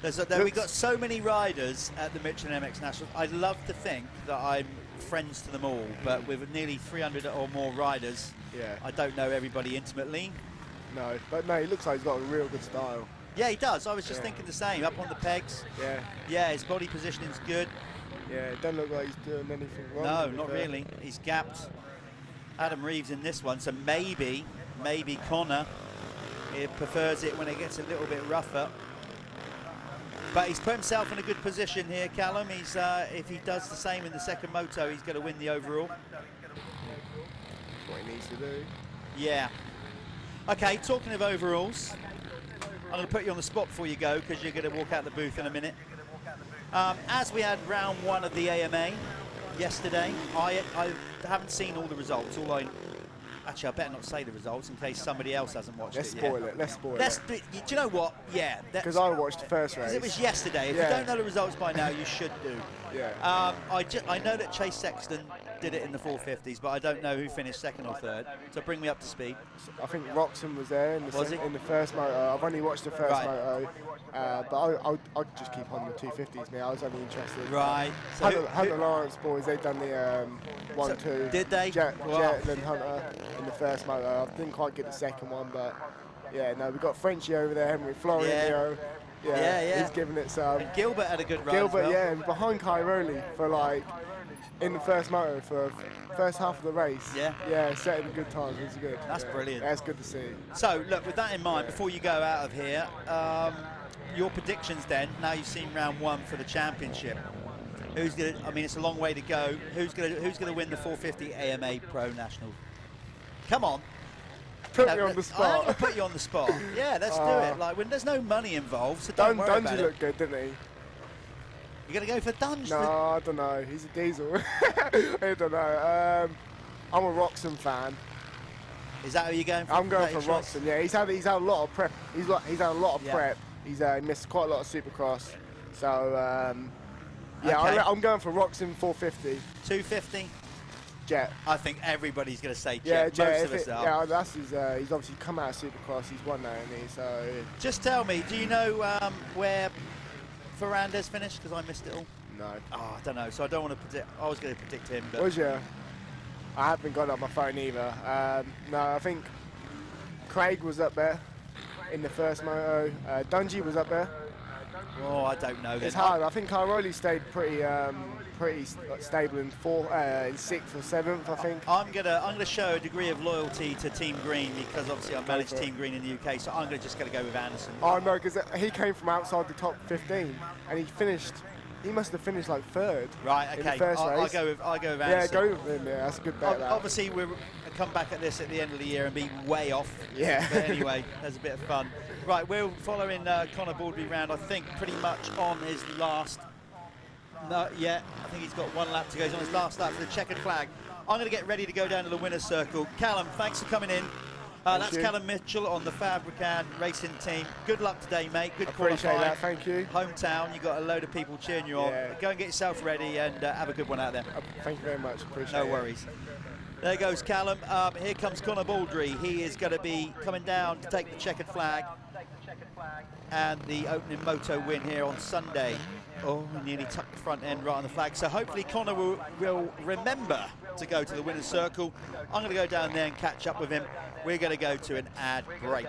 We've got so many riders at the Michelin MX Nationals. I'd love to think that I'm friends to them all, but with nearly 300 or more riders, I don't know everybody intimately. No, but no, he looks like he's got a real good style. Yeah, he does. I was just thinking the same. Up on the pegs. Yeah, his body positioning's good. Yeah, it doesn't look like he's doing anything wrong. No, not really. He's gapped Adam Reeves in this one, so maybe Conor prefers it when it gets a little bit rougher. But he's put himself in a good position here, Callum. He's if he does the same in the second moto, he's going to win the overall. What he needs to do. Yeah. Okay, talking of overalls, I'm going to put you on the spot before you go, because you're going to walk out the booth in a minute. As we had round 1 of the AMA yesterday, I haven't seen all the results. Actually, I better not say the results in case somebody else hasn't watched it yet. Let's spoil it. Do you know what? Yeah. Because I watched the first race. It was yesterday. If you don't know the results by now, you should do. Yeah. I know that Chase Sexton did it in the 450s, but I don't know who finished second or third. So bring me up to speed. I think Roxon was there in the first moto. I've only watched the first moto, but I'll just keep on the 250s, man. I was only interested. Right. So Hunter Lawrence boys, they've done the 1-2. Did they? Jet and Hunter in the first moto. I didn't quite get the second one, but yeah, no, we've got Frenchie over there, haven't we? Florio. Yeah, he's giving it some. And Gilbert had a good run. Gilbert, as well. and behind Cairoli for in the first moto for first half of the race. Yeah, setting good times. It was good. That's brilliant. That's good to see. So look, with that in mind, before you go out of here, your predictions then. Now you've seen round 1 for the championship. Who's gonna? I mean, it's a long way to go. Who's gonna win the 450 AMA Pro National? Come on. Put me on the spot. I'm gonna put you on the spot. Yeah, let's do it. Like when there's no money involved, so don't worry about it. looked good, didn't he? You're going to go for Dunge? No, I don't know. He's a diesel. I don't know. I'm a Roxon fan. Is that who you're going for? I'm going for Roxon. Yeah, he's had a lot of prep. He's had a lot of prep. He's missed quite a lot of Supercross. So yeah, okay. I'm going for Roxon 450. 250. Jet. I think everybody's going to say Jet. Yeah, Jet. Most of us are. Yeah, that's his. He's obviously come out of Supercross. He's won that, hasn't he? So. Just tell me, do you know where Ferrandez finished? Because I missed it all. No. Oh, I don't know. So I don't want to predict. I was going to predict him. But was you? I haven't got it on my phone either. No, I think Craig was up there in the first moto. Dungey was up there. Oh, I don't know. It's hard. I think Cairoli stayed pretty stable in 6th or 7th. I think. I'm gonna show a degree of loyalty to Team Green because obviously I manage Team Green in the UK. So I'm just gonna go with Anderson. Oh no, because he came from outside the top 15 and he finished. He must have finished like 3rd. Right. Okay. In the first race. I'll go with Anderson. Yeah, go with him. Yeah, that's a good bet. Obviously, we'll come back at this at the end of the year and be way off. Yeah. But anyway, there's a bit of fun. Right, we're following Conor Baldry round. I think pretty much on his last. No, yeah, I think he's got 1 lap to go. He's on his last lap for the checkered flag. I'm going to get ready to go down to the winner's circle. Callum, thanks for coming in. That's Callum Mitchell on the Fabricant racing team. Good luck today, mate. Good qualifying. Appreciate that, thank you. Hometown, you got a load of people cheering you on. Go and get yourself ready and have a good one out there. Thank you very much, appreciate it. No worries. There goes Callum. Here comes Conor Baldry. He is going to be coming down to take the checkered flag and the opening moto win here on Sunday. Oh, he nearly tucked the front end right on the flag. So hopefully Conor will remember to go to the winner's circle. I'm going to go down there and catch up with him. We're going to go to an ad break.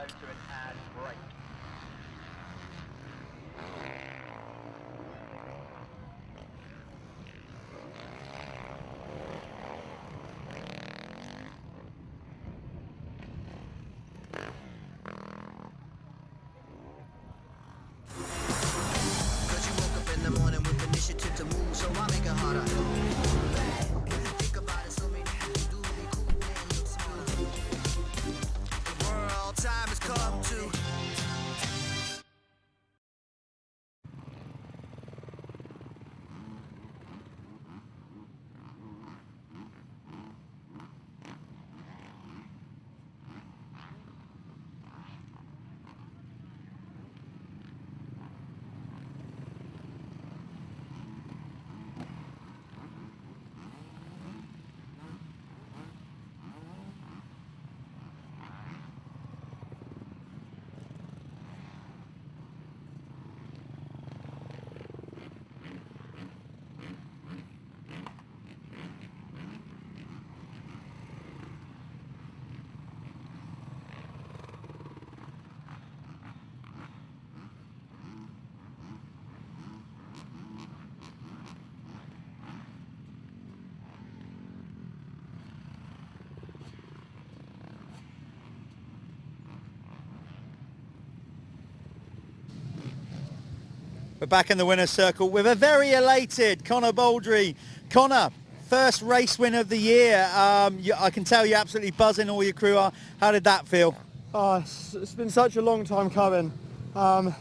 We're back in the winner's circle with a very elated Connor Baldry. Connor, first race win of the year. I can tell you're absolutely buzzing, all your crew are. How did that feel? Oh, it's been such a long time coming. I've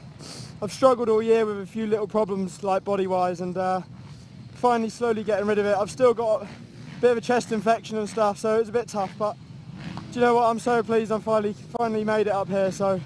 struggled all year with a few little problems like body-wise, and finally slowly getting rid of it. I've still got a bit of a chest infection and stuff, so it's a bit tough, but do you know what? I'm so pleased I'm finally made it up here, so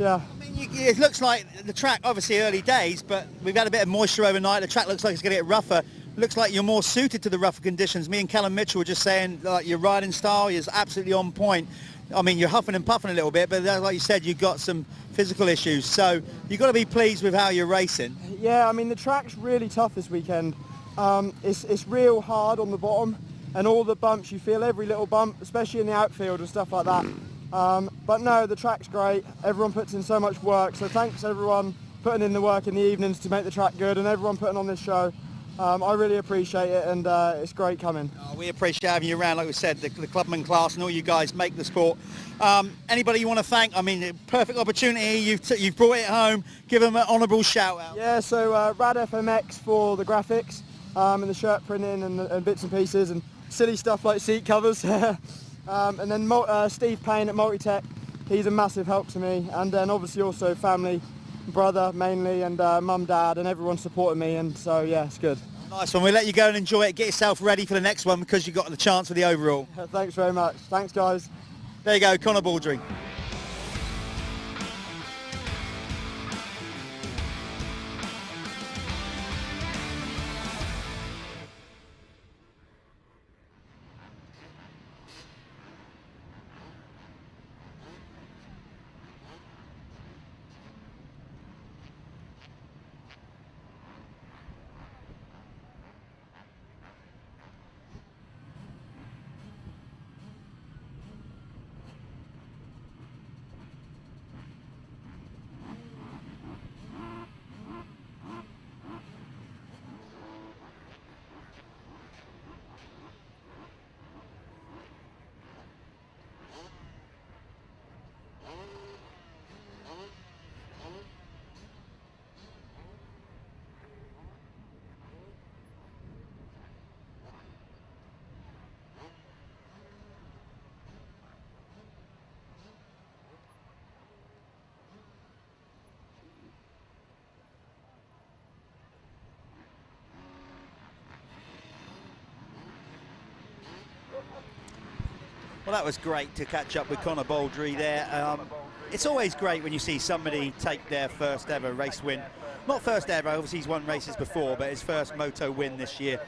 yeah. I mean, it looks like the track, obviously early days, but we've had a bit of moisture overnight. The track looks like it's going to get rougher. Looks like you're more suited to the rougher conditions. Me and Callum Mitchell were just saying, like, your riding style is absolutely on point. I mean, you're huffing and puffing a little bit, but like you said, you've got some physical issues. So you've got to be pleased with how you're racing. Yeah, I mean, the track's really tough this weekend. It's real hard on the bottom, and all the bumps, you feel every little bump, especially in the outfield and stuff like that. But no, the track's great. Everyone puts in so much work, so thanks everyone putting in the work in the evenings to make the track good, and everyone putting on this show. I really appreciate it, and it's great coming. Oh, we appreciate having you around. Like we said, the Clubman class and all you guys make the sport. Anybody you want to thank? I mean, perfect opportunity. You've brought it home. Give them an honourable shout out. Yeah, so Rad FMX for the graphics and the shirt printing and bits and pieces and silly stuff like seat covers. And then Steve Payne at Multitech. He's a massive help to me. And then obviously also family, brother mainly, and mum, dad, and everyone supporting me, and so yeah, it's good. Nice one. We'll let you go and enjoy it. Get yourself ready for the next one because you've got the chance for the overall. Thanks very much. Thanks, guys. There you go, Connor Baldry. Well, that was great to catch up with Connor Baldry there. It's always great when you see somebody take their first ever race win. Not first ever, obviously he's won races before, but his first Moto win this year.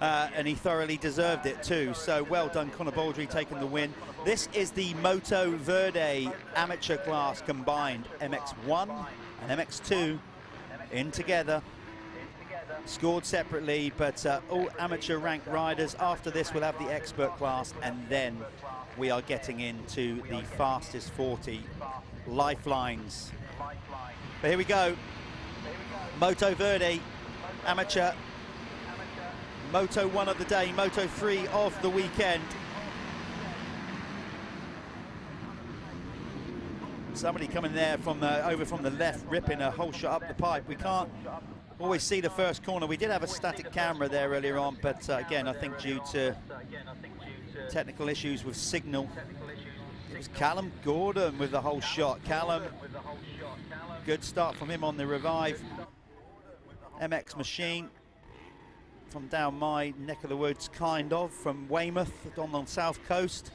And he thoroughly deserved it too. So well done, Connor Baldry, taking the win. This is the Moto Verde amateur class combined. MX1 and MX2 in together. Scored separately, but all amateur ranked riders. After this, we'll have the expert class, and then we are getting into the fastest 40 Lifelines. But here we go. Moto Verde amateur. Moto 1 of the day, Moto 3 of the weekend. Somebody coming there from over from the left, ripping a whole shot up the pipe. We can't always see the first corner. We did have a static camera there earlier on, but again, I think due to technical issues with signal, it was Callum Gordon with the whole shot. Callum, good start from him on the revive. MX machine from down my neck of the woods, kind of, from Weymouth on the south coast.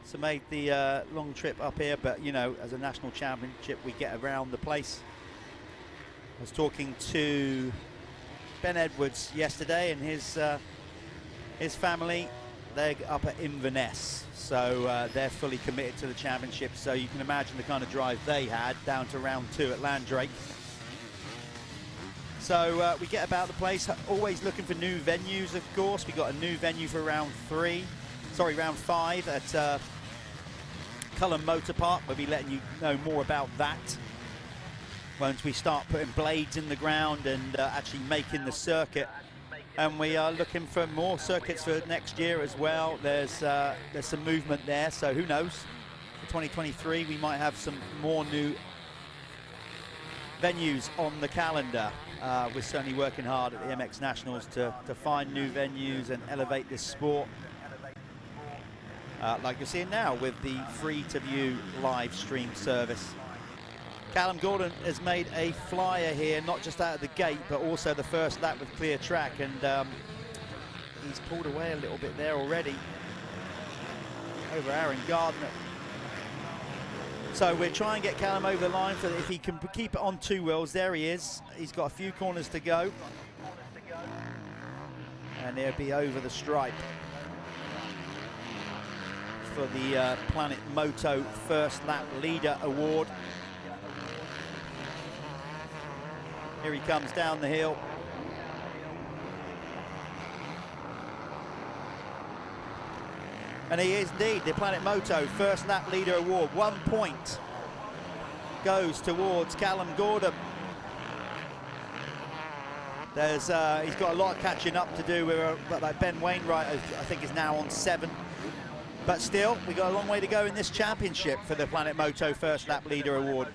So made the long trip up here, but you know, as a national championship, we get around the place. I was talking to Ben Edwards yesterday, and his family, they're up at Inverness, so they're fully committed to the championship. So you can imagine the kind of drive they had down to round 2 at Landrake. So we get about the place, always looking for new venues, of course. We got a new venue for round 5 at Cullen Motor Park. We'll be letting you know more about that once we start putting blades in the ground and actually making the circuit. And we are looking for more circuits for next year as well. There's some movement there, so who knows? For 2023, we might have some more new venues on the calendar. We're certainly working hard at the MX Nationals to find new venues and elevate this sport. Like you're seeing now with the free-to-view live stream service. Callum Gordon has made a flyer here, not just out of the gate, but also the first lap with clear track, and he's pulled away a little bit there already over Aaron Gardner. So we're trying to get Callum over the line so that if he can keep it on 2 wheels, there he is. He's got a few corners to go. And he'll be over the stripe for the Planet Moto First Lap Leader Award. Here he comes down the hill. And he is indeed the Planet Moto First Lap Leader Award. 1 point goes towards Callum Gordon. There's he's got a lot of catching up to do with like Ben Wainwright, I think is now on 7. But still, we got a long way to go in this championship for the Planet Moto First Lap Leader Award.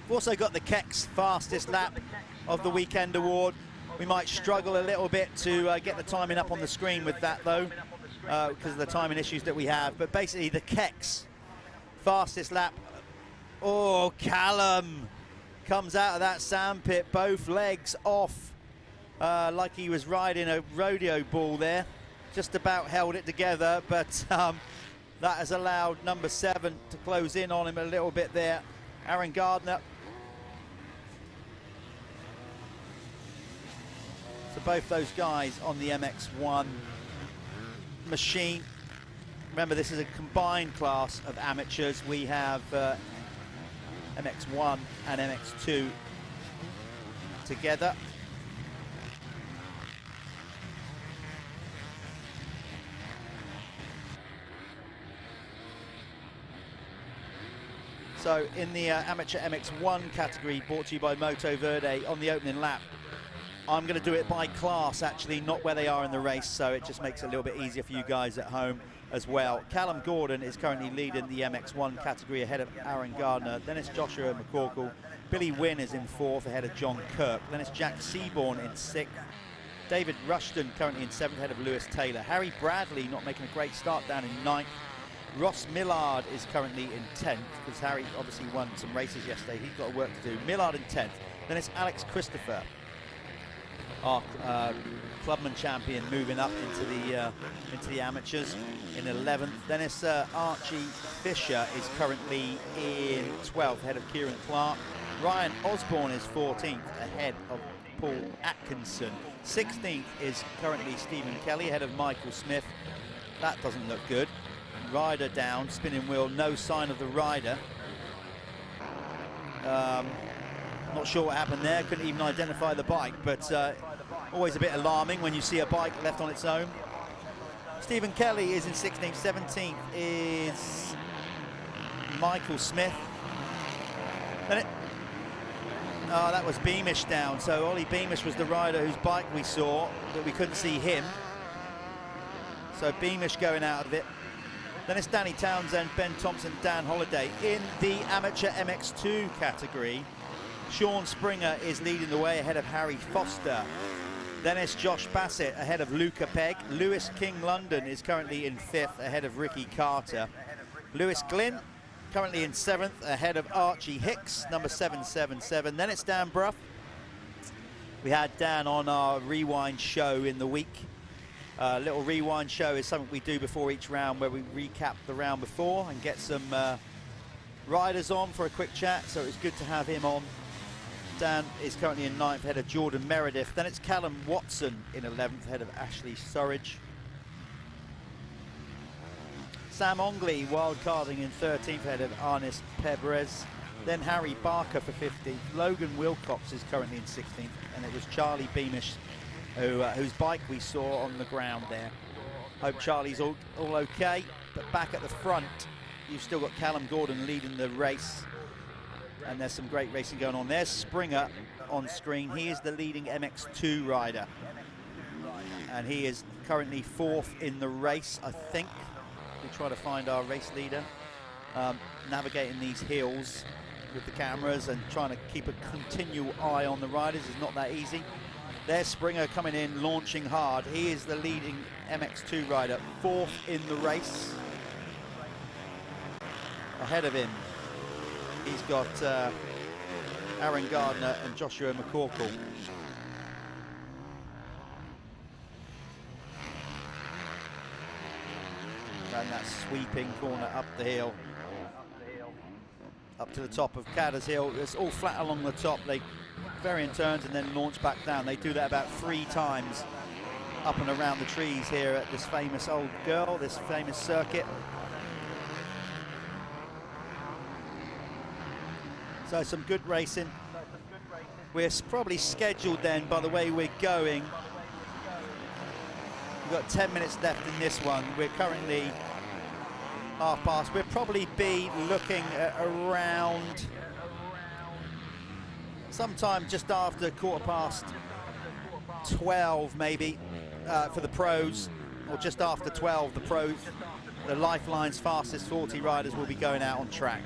We've also got the Kex Fastest Lap of the Weekend Award. We might struggle a little bit to get the timing up on the screen with that though, because of the timing issues that we have. But basically the Kex Fastest Lap. Oh, Callum comes out of that sandpit, both legs off, like he was riding a rodeo ball there. Just about held it together, but that has allowed number 7 to close in on him a little bit there. Aaron Gardner. So both those guys on the MX1 machine. Remember, this is a combined class of amateurs. We have MX1 and MX2 together. So in the amateur MX1 category, brought to you by Moto Verde, on the opening lap, I'm going to do it by class, actually, not where they are in the race, so it just makes it a little bit easier for you guys at home as well. Callum Gordon is currently leading the MX1 category ahead of Aaron Gardner. Then it's Joshua McCorkle. Billy Wynn is in 4th ahead of John Kirk. Then it's Jack Seaborn in 6th. David Rushton currently in 7th ahead of Lewis Taylor. Harry Bradley not making a great start, down in 9th. Ross Millard is currently in 10th, because Harry obviously won some races yesterday. He's got work to do. Millard in 10th. Then it's Alex Christopher, our Clubman champion, moving up into the amateurs in 11th. Then it's Archie Fisher is currently in 12th ahead of Kieran Clark. Ryan Osborne is 14th ahead of Paul Atkinson. 16th is currently Stephen Kelly ahead of Michael Smith. That doesn't look good. Rider down, spinning wheel, no sign of the rider. Not sure what happened there, couldn't even identify the bike, but always a bit alarming when you see a bike left on its own. Stephen Kelly is in 16th, 17th is Michael Smith. Then that was Beamish down, so Ollie Beamish was the rider whose bike we saw, but we couldn't see him. So Beamish going out of it. Then it's Danny Townsend, Ben Thompson, Dan Holliday. In the amateur MX2 category, Sean Springer is leading the way ahead of Harry Foster. Then it's Josh Bassett ahead of Luca Pegg. Lewis King London is currently in 5th ahead of Ricky Carter. Lewis Glynn currently in 7th ahead of Archie Hicks, number 777. Then it's Dan Bruff. We had Dan on our rewind show in the week. Little rewind show is something we do before each round, where we recap the round before and get some riders on for a quick chat, so it's good to have him on. Dan is currently in 9th ahead of Jordan Meredith. Then it's Callum Watson in 11th ahead of Ashley Surridge. Sam Ongley wildcarding in 13th ahead of Arnis Pebrez. Then Harry Barker for 15th. Logan Wilcox is currently in 16th, and it was Charlie Beamish whose bike we saw on the ground there. Hope Charlie's all okay, but back at the front, you've still got Callum Gordon leading the race, and there's some great racing going on. There's Springer on screen. He is the leading MX2 rider, and he is currently 4th in the race, I think. We try to find our race leader. navigating these hills with the cameras and trying to keep a continual eye on the riders is not that easy. There's Springer coming in, launching hard. He is the leading MX2 rider, 4th in the race. Ahead of him, he's got Aaron Gardner and Joshua McCorkle. And that sweeping corner up the hill, up to the top of Cadders Hill. It's all flat along the top. They varying turns and then launch back down. They do that about 3 times up and around the trees here at this famous old girl, this famous circuit. So some good racing. We're probably scheduled then, by the way we're going. We've got 10 minutes left in this one. We're currently half past. We'll probably be looking at around sometime just after 12:15 maybe for the pros, or just after 12 the pros. The Lifelines fastest 40 riders will be going out on track.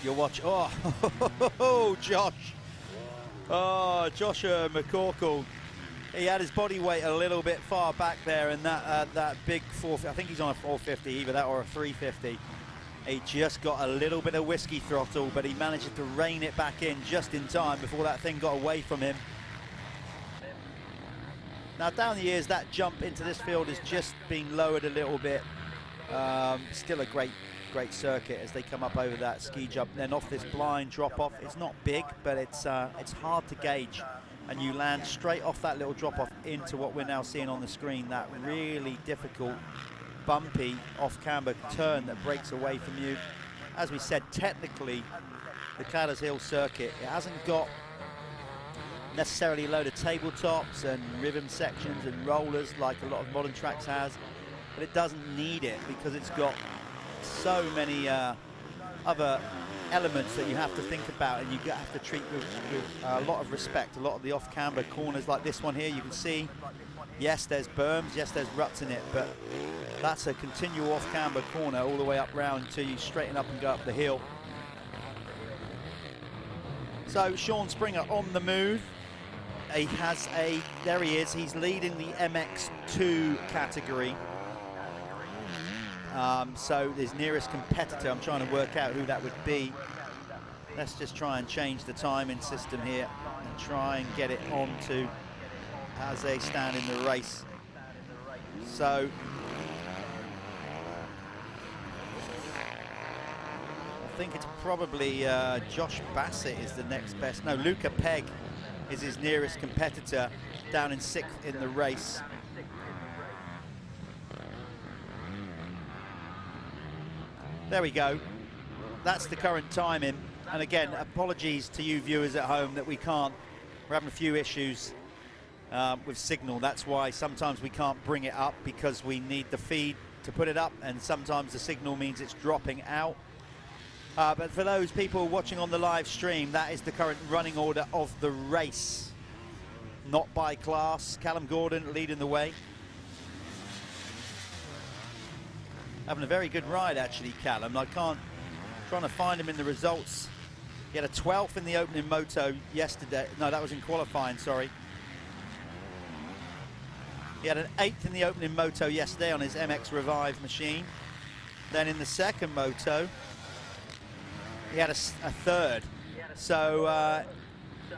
You'll watch, oh, Josh. Oh, Joshua McCorkle. He had his body weight a little bit far back there, and that big 450, I think he's on a 450, either that or a 350. He just got a little bit of whiskey throttle, but he managed to rein it back in just in time before that thing got away from him. Now, down the years, that jump into this field has just been lowered a little bit. Still a great circuit as they come up over that ski jump, then off this blind drop off. It's not big, but it's hard to gauge, and you land straight off that little drop off into what we're now seeing on the screen, that really difficult bumpy off camber turn that breaks away from you. As we said, technically the Cadders Hill circuit, it hasn't got necessarily a load of tabletops and rhythm sections and rollers like a lot of modern tracks has, but it doesn't need it because it's got so many other elements that you have to think about, and you have to treat with a lot of respect. A lot of the off-camber corners like this one here, you can see, yes, there's berms, yes, there's ruts in it, but that's a continual off-camber corner all the way up round until you straighten up and go up the hill. So Sean Springer on the move. He has there he is, he's leading the MX2 category. So his nearest competitor, I'm trying to work out who that would be. Let's just try and change the timing system here and try and get it onto as they stand in the race. So I think it's probably Josh Bassett is the next best. No, Luca Pegg is his nearest competitor, down in 6th in the race. There we go. That's the current timing. And again, apologies to you viewers at home that we're having a few issues with signal. That's why sometimes we can't bring it up, because we need the feed to put it up, and sometimes the signal means it's dropping out. But for those people watching on the live stream, that is the current running order of the race. Not by class. Callum Gordon leading the way. Having a very good ride, actually, Callum. Trying to find him in the results. He had a 12th in the opening moto yesterday. No, that was in qualifying, sorry. He had an 8th in the opening moto yesterday on his MX Revive machine. Then in the second moto, he had a 3rd. So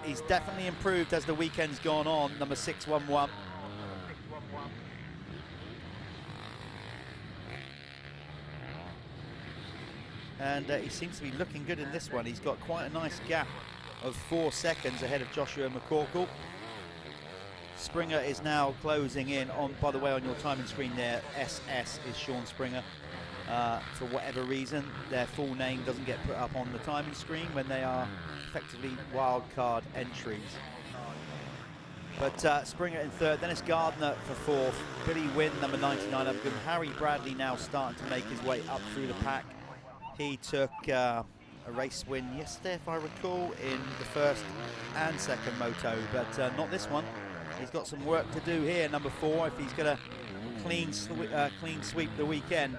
he's definitely improved as the weekend's gone on, number 611. And he seems to be looking good in this one. He's got quite a nice gap of 4 seconds ahead of Joshua McCorkle. Springer is now closing in on, by the way, on your timing screen there, SS is Sean Springer. for whatever reason, their full name doesn't get put up on the timing screen when they are effectively wildcard entries. But Springer in third, Dennis Gardner for fourth, Billy Wynn, number 99 up good. Harry Bradley now starting to make his way up through the pack. He took a race win yesterday, if I recall, in the first and second moto, but not this one. He's got some work to do here, number 4, if he's going to clean sweep the weekend.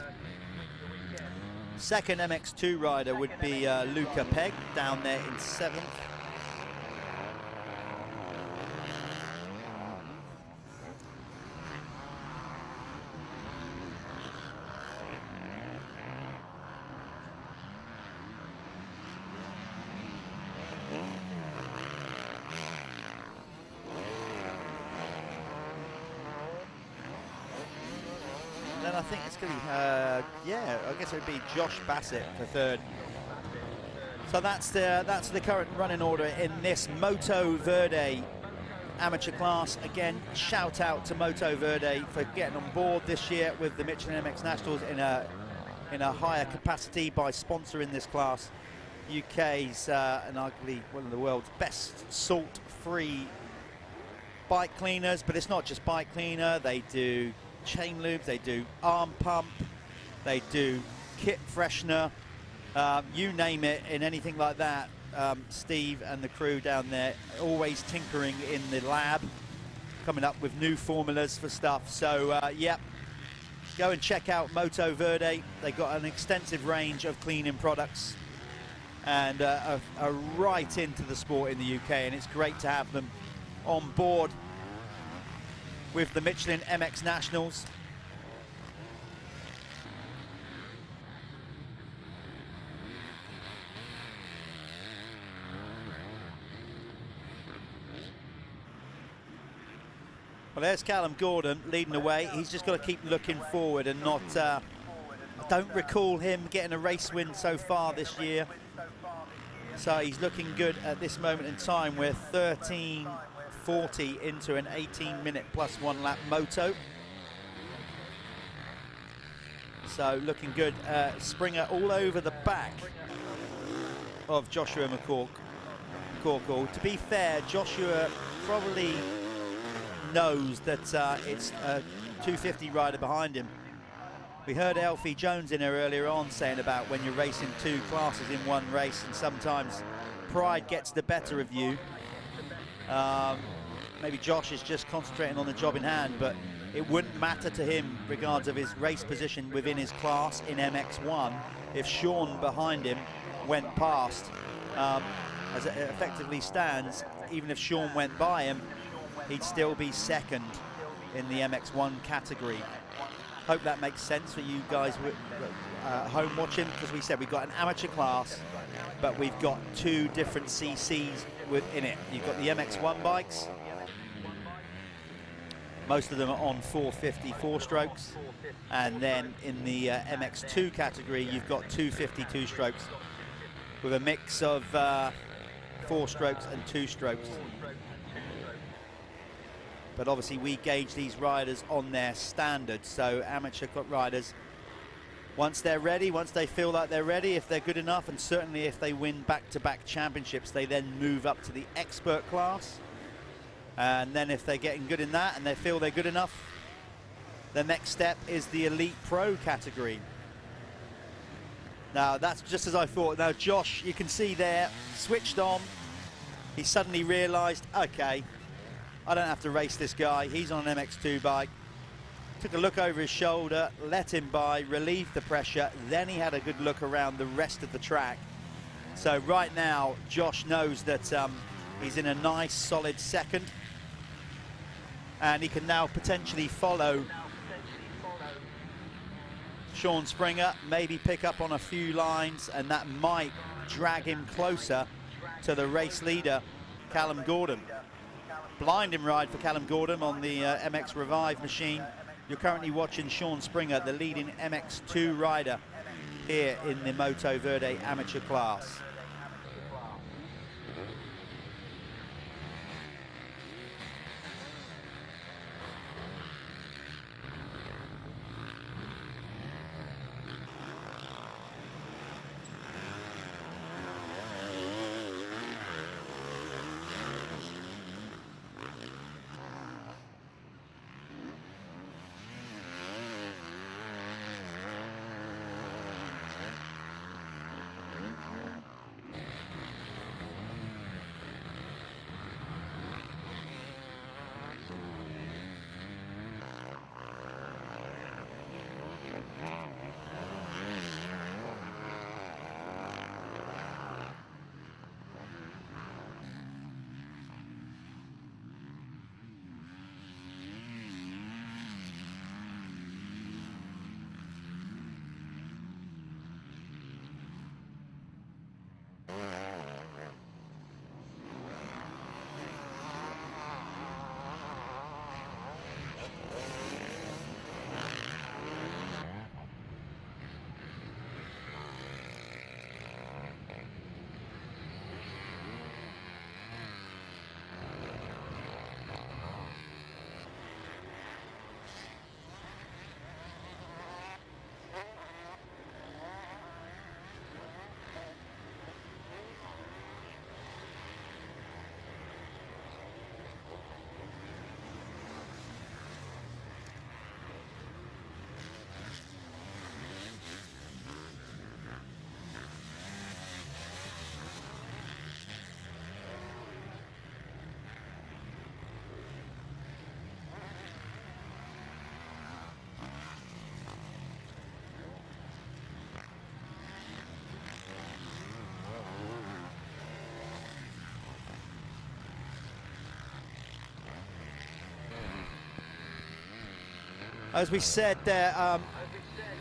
Second MX2 rider would be Luca Pegg down there in 7th. Then I think it's going to be, yeah, I guess it would be Josh Bassett for third. So that's the current running order in this Moto Verde amateur class. Again, shout out to Moto Verde for getting on board this year with the Michelin MX Nationals in a higher capacity by sponsoring this class. UK's and arguably one of the world's best salt-free bike cleaners, but it's not just bike cleaner. They do chain lubes, they do arm pump, they do kit freshener, you name it, in anything like that. Steve and the crew down there always tinkering in the lab, coming up with new formulas for stuff. So yep, go and check out Moto Verde. They've got an extensive range of cleaning products and are right into the sport in the UK, and it's great to have them on board with the Michelin MX Nationals. Well, there's Callum Gordon leading the way. He's just got to keep looking forward and not... I don't recall him getting a race win so far this year. So he's looking good at this moment in time. We're 13:40 into an 18-minute plus 1 lap moto. So looking good. Springer all over the back of Joshua McCorkle. To be fair, Joshua probably knows that it's a 250 rider behind him. We heard Alfie Jones in there earlier on saying about when you're racing 2 classes in one race, and sometimes pride gets the better of you. Maybe Josh is just concentrating on the job in hand, but it wouldn't matter to him regards of his race position within his class in MX1 if Sean behind him went past. As it effectively stands, even if Sean went by him, he'd still be second in the MX1 category. Hope that makes sense for you guys home watching, because we said we've got an amateur class, but we've got 2 different CCs within it. You've got the MX1 bikes. Most of them are on 450 4-strokes. And then in the MX2 category, you've got 250 2-strokes with a mix of 4-strokes and 2-strokes. But obviously we gauge these riders on their standards. So amateur riders, once they're ready, once they feel like they're ready, if they're good enough, and certainly if they win back-to-back championships, they then move up to the expert class. And then if they're getting good in that and they feel they're good enough, the next step is the elite pro category. Now that's just as I thought. Now Josh, you can see there, switched on. He suddenly realized, okay, I don't have to race this guy. He's on an MX2 bike. Took a look over his shoulder, let him by, relieved the pressure. Then he had a good look around the rest of the track. So right now, Josh knows that he's in a nice, solid second. And he can now potentially follow Sean Springer, maybe pick up on a few lines, and that might drag him closer to the race leader, Callum Gordon. Blinding ride for Callum Gordon on the MX Revive machine. You're currently watching Sean Springer, the leading MX2 rider here in the Moto Verde amateur class. As we said there,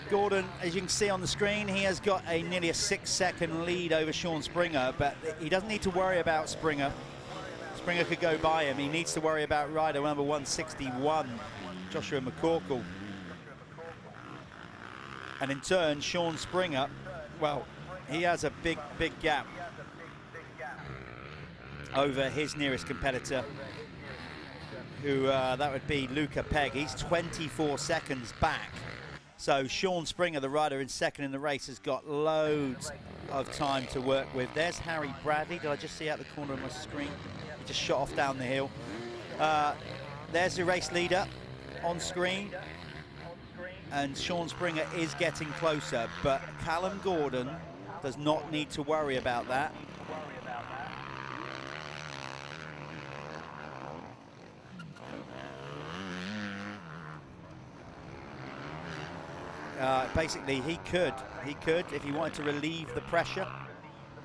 Gordon, as you can see on the screen, he has got nearly a 6-second lead over Sean Springer, but he doesn't need to worry about Springer. Springer could go by him. He needs to worry about rider number 161, Joshua McCorkle. And in turn, Sean Springer, well, he has a big gap over his nearest competitor, who that would be Luca Pegg. He's 24 seconds back. So Sean Springer, the rider in second in the race, has got loads of time to work with. There's Harry Bradley. Did I just see out the corner of my screen? He just shot off down the hill. There's the race leader on screen. And Sean Springer is getting closer, but Callum Gordon does not need to worry about that. Basically, he could, if he wanted to relieve the pressure,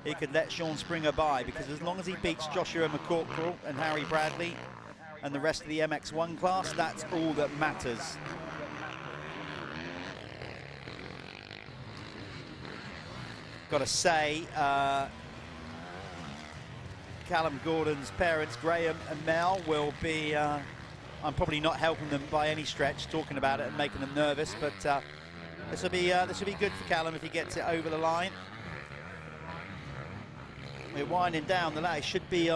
he could let Sean Springer by, because as long as he beats Joshua McCorkle and Harry Bradley and the rest of the MX1 class, that's all that matters. Got to say, Callum Gordon's parents, Graham and Mel, will be, I'm probably not helping them by any stretch, talking about it and making them nervous, but this will be good for Callum if he gets it over the line. We're winding down the line. Should be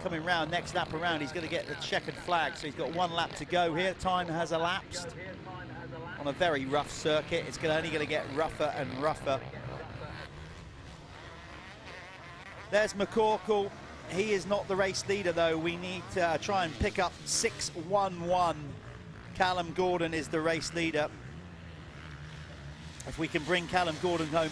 coming round next lap around. He's going to get the checkered flag, so he's got 1 lap to go here. Time has elapsed on a very rough circuit. It's only going to get rougher and rougher. There's McCorkle. He is not the race leader, though. We need to try and pick up 6-1-1. Callum Gordon is the race leader. If we can bring Callum Gordon home,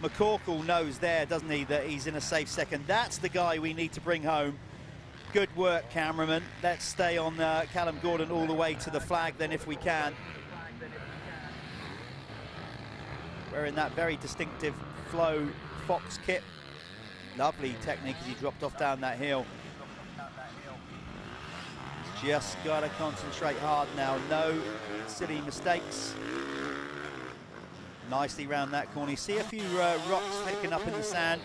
McCorkle knows there, doesn't he, that he's in a safe second. That's the guy we need to bring home. Good work, cameraman. Let's stay on Callum Gordon all the way to the flag then, if we can. Wearing that very distinctive Flow Fox kit. Lovely technique as he dropped off down that hill. Just got to concentrate hard now. No silly mistakes. Nicely round that corner. You see a few rocks flicking up in the sand.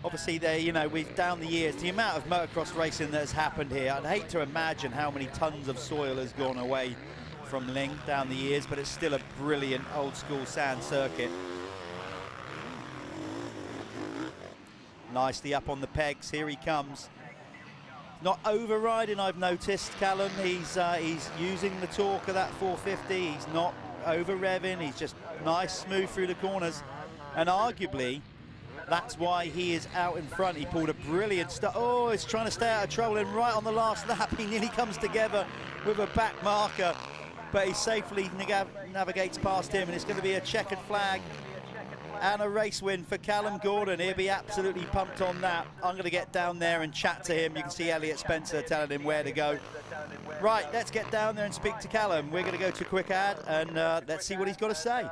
Obviously, we've down the years, the amount of motocross racing that has happened here, I'd hate to imagine how many tons of soil has gone away from Lyng down the years, but it's still a brilliant old school sand circuit. Nicely up on the pegs, here he comes. Not overriding, I've noticed, Callum. He's using the torque of that 450. He's not over revving. He's just nice, smooth through the corners. And arguably, that's why he is out in front. He pulled a brilliant start. Oh, he's trying to stay out of trouble. And right on the last lap, he nearly comes together with a back marker. But he safely navigates past him. And it's going to be a checkered flag and a race win for Callum Gordon. He'll be absolutely pumped on that. I'm going to get down there and chat to him. You can see Elliot Spencer telling him where to go. Right, let's get down there and speak to Callum. We're going to go to a quick ad and let's see what he's got to say.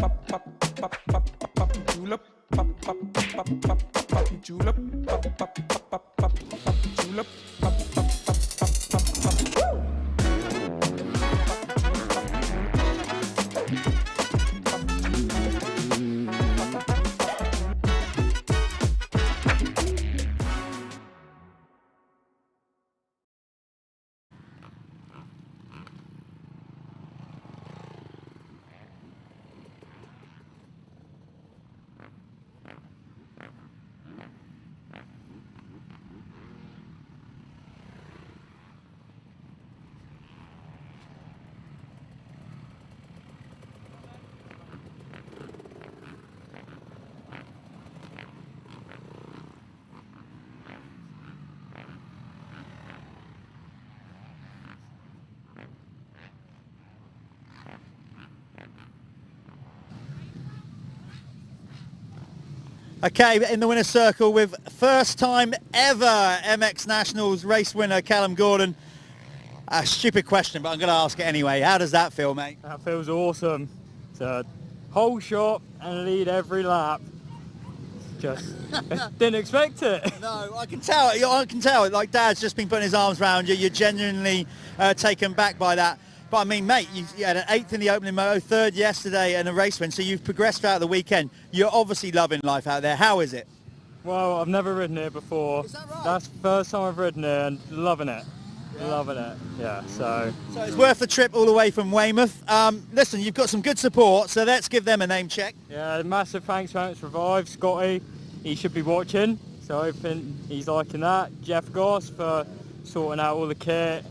julep, pop pop pop pop pop pop julep, pop pop pop pop pop pop julep, pop pop pop pop pop pop. Okay, in the winner's circle with first time ever MX Nationals race winner Callum Gordon. A stupid question, but I'm going to ask it anyway. How does that feel, mate? That feels awesome. To hold shot and lead every lap. Just didn't expect it. No, I can tell. I can tell. Like Dad's just been putting his arms around you. You're genuinely taken back by that. But I mean, mate, you had an 8th in the opening Moto, 3rd yesterday, and a race win. So you've progressed throughout the weekend. You're obviously loving life out there. How is it? Well, I've never ridden here before. Is that right? That's the first time I've ridden here and loving it. Loving it, yeah, so it's worth the trip all the way from Weymouth. Listen, you've got some good support, so let's give them a name check. Yeah, massive thanks to MX Revive, Scotty, he should be watching, so I think he's liking that. Jeff Gorse for sorting out all the kit.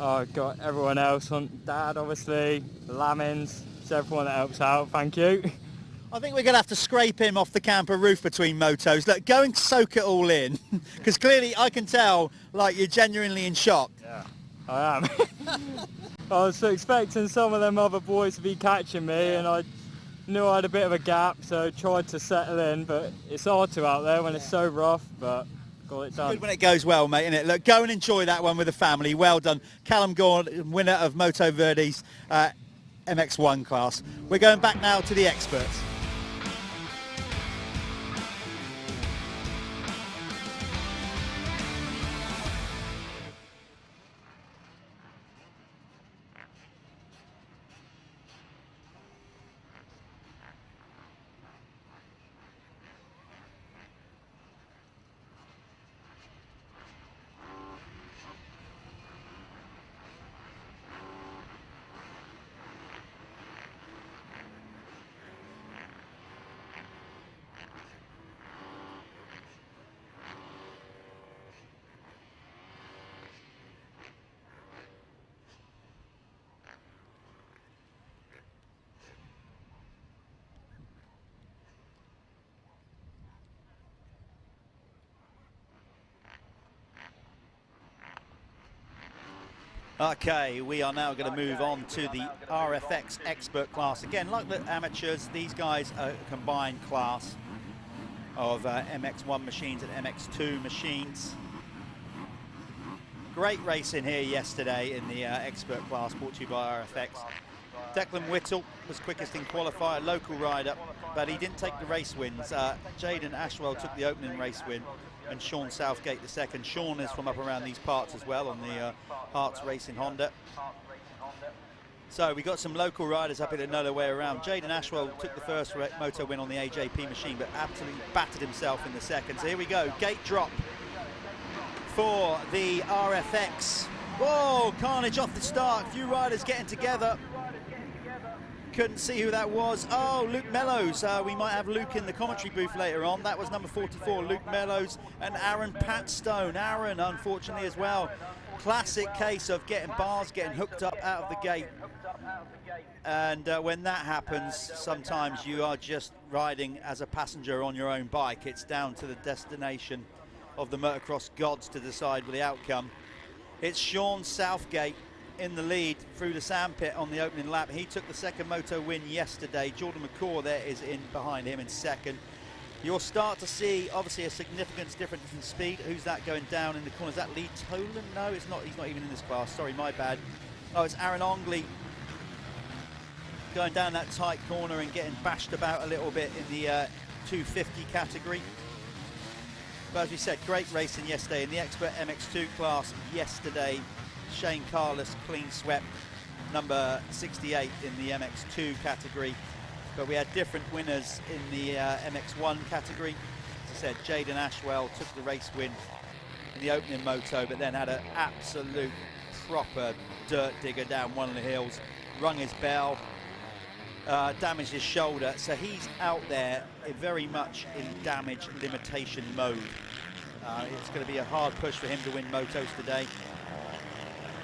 I've got everyone else on, Dad obviously, the Lamins, it's everyone that helps out, thank you. I think we're going to have to scrape him off the camper roof between motos. Look, go and soak it all in, because clearly I can tell, like, you're genuinely in shock. Yeah, I am. I was expecting some of them other boys to be catching me, and I knew I had a bit of a gap, so tried to settle in, but it's hard to out there when it's so rough, but got it done. Good when it goes well, mate, isn't it? Look, go and enjoy that one with the family. Well done. Callum Gordon, winner of Moto Verdi's MX1 class. We're going back now to the experts. Okay, we are now going to move on to the RFX expert class. Again, like the amateurs, these guys are a combined class of MX1 machines and MX2 machines. Great racing here yesterday in the expert class, brought to you by RFX. Declan Whittle was quickest in qualifier, local rider, but he didn't take the race wins. Jaden Ashwell took the opening race win, and Sean Southgate the second. Sean is from up around these parts as well on the Hearts Racing Honda. So we got some local riders up in another way around. Jaden Ashwell took the first moto win on the AJP machine, but absolutely battered himself in the second. So here we go, gate drop for the RFX. Whoa, carnage off the start, a few riders getting together. Couldn't see who that was. Oh, Luke Mellows. We might have Luke in the commentary booth later on. That was number 44, Luke Mellows, and Aaron Patstone. Aaron, unfortunately, as well. Classic case of getting bars, getting hooked up out of the gate. And when that happens, sometimes you are just riding as a passenger on your own bike. It's down to the destination of the motocross gods to decide the outcome. It's Sean Southgate in the lead through the sandpit on the opening lap. He took the second moto win yesterday. Jordan McCaw there is in behind him in second. You'll start to see obviously a significant difference in speed. Who's that going down in the corner? Is that Lee Tolan? No, it's not. He's not even in this class. Sorry, my bad. Oh, it's Aaron Ongley going down that tight corner and getting bashed about a little bit in the 250 category. But as we said, great racing yesterday in the expert MX2 class yesterday. Shane Carless clean swept, number 68 in the MX2 category. But we had different winners in the MX1 category. As I said, Jaden Ashwell took the race win in the opening moto, but then had an absolute proper dirt digger down one of the hills, rung his bell, damaged his shoulder. So he's out there very much in damage limitation mode. It's going to be a hard push for him to win motos today.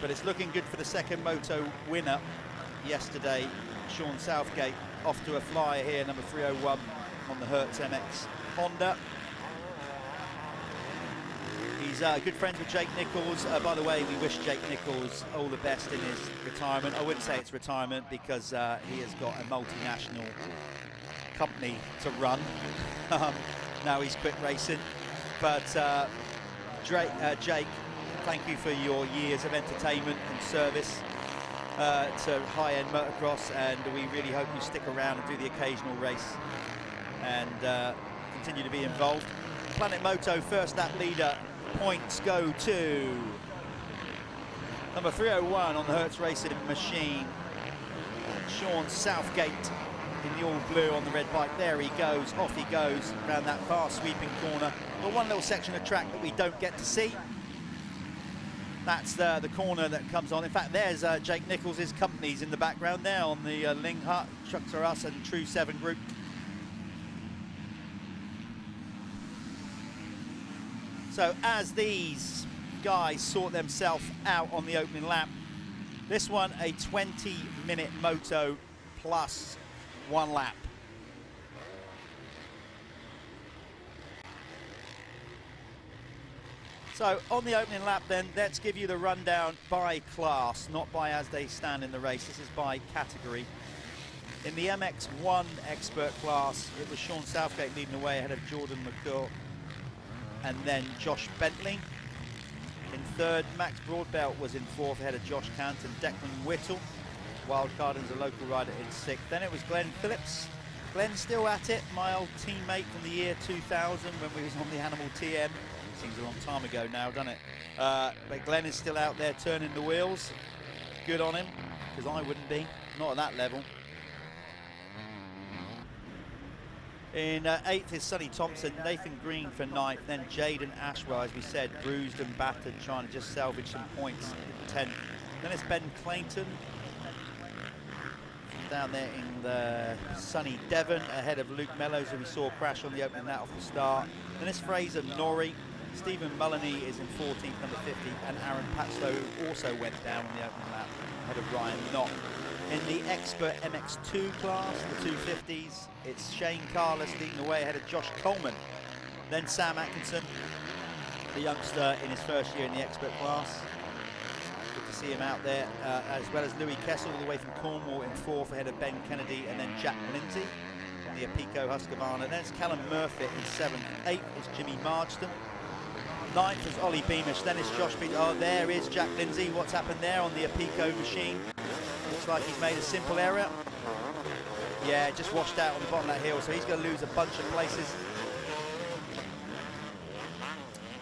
But it's looking good for the second moto winner yesterday, Sean Southgate, off to a flyer here, number 301 on the Hertz MX Honda. He's good friends with Jake Nichols. By the way, we wish Jake Nichols all the best in his retirement. I wouldn't say it's retirement because he has got a multinational company to run. now he's quit racing. But Jake, thank you for your years of entertainment and service to high-end motocross, and we really hope you stick around and do the occasional race and continue to be involved. Planet Moto first lap leader, points go to number 301 on the Hertz Racing machine, Sean Southgate in the all blue on the red bike. There he goes, off he goes around that fast sweeping corner. Well, one little section of track that we don't get to see. That's the corner that comes on. In fact, there's Jake Nichols' companies in the background there on the Lyng Hut, Trucks R Us and True 7 group. So as these guys sort themselves out on the opening lap, this one a 20-minute moto plus 1 lap. So on the opening lap then, let's give you the rundown by class, not by as they stand in the race. This is by category. In the MX1 expert class, it was Sean Southgate leading the way ahead of Jordan McCall and then Josh Bentley. In third, Max Broadbelt was in fourth ahead of Josh Cant and Declan Whittle. Wildcarding's a local rider in sixth. Then it was Glenn Phillips. Glenn's still at it, my old teammate from the year 2000 when we was on the Animal TM. Seems a long time ago now, doesn't it? But Glenn is still out there turning the wheels. Good on him, because I wouldn't be, not at that level. In eighth is Sonny Thompson, Nathan Green for ninth, then Jaden Ashwell, as we said, bruised and battered, trying to just salvage some points in 10th. Then it's Ben Clayton down there in the sunny Devon, ahead of Luke Mellows, who we saw crash on the opening lap off the start. Then it's Fraser Norrie. Stephen Mullany is in 14th, number 50, and Aaron Patchlow also went down on the opening lap, ahead of Ryan Knott. In the Expert MX2 class, the 250s, it's Shane Carlos leading the way ahead of Josh Coleman. Then Sam Atkinson, the youngster in his first year in the Expert class. Good to see him out there, as well as Louis Kessel all the way from Cornwall in fourth ahead of Ben Kennedy, and then Jack Lindsay from the Apico Husqvarna. Then it's Callum Murphy in seventh. Eighth is Jimmy Marsden. Ninth is Ollie Beamish. Then it's Josh Peter. Oh, there is Jack Lindsay. What's happened there on the Apico machine? Looks like he's made a simple error. Yeah, just washed out on the bottom of that hill, so he's going to lose a bunch of places.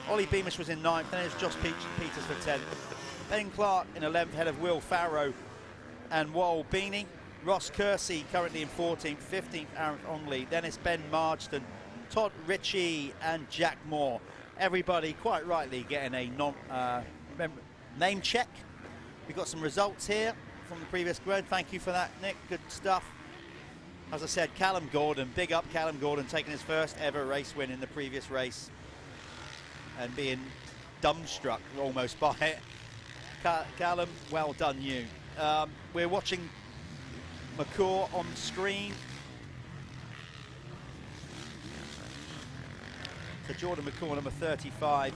Ollie Beamish was in ninth, then it's Josh Peters for 10th. Ben Clark in 11th, ahead of Will Farrow and Wal Beanie. Ross Kersey currently in 14th, 15th Aaron Ongley. Then it's Ben Marsden, Todd Ritchie and Jack Moore. Everybody quite rightly getting a name check. We've got some results here from the previous grid. Thank you for that, Nick. Good stuff. As I said, Callum Gordon, big up Callum Gordon, taking his first ever race win in the previous race and being dumbstruck almost by it. Callum, well done you. We're watching McCaw on screen. So Jordan McCaw, number 35.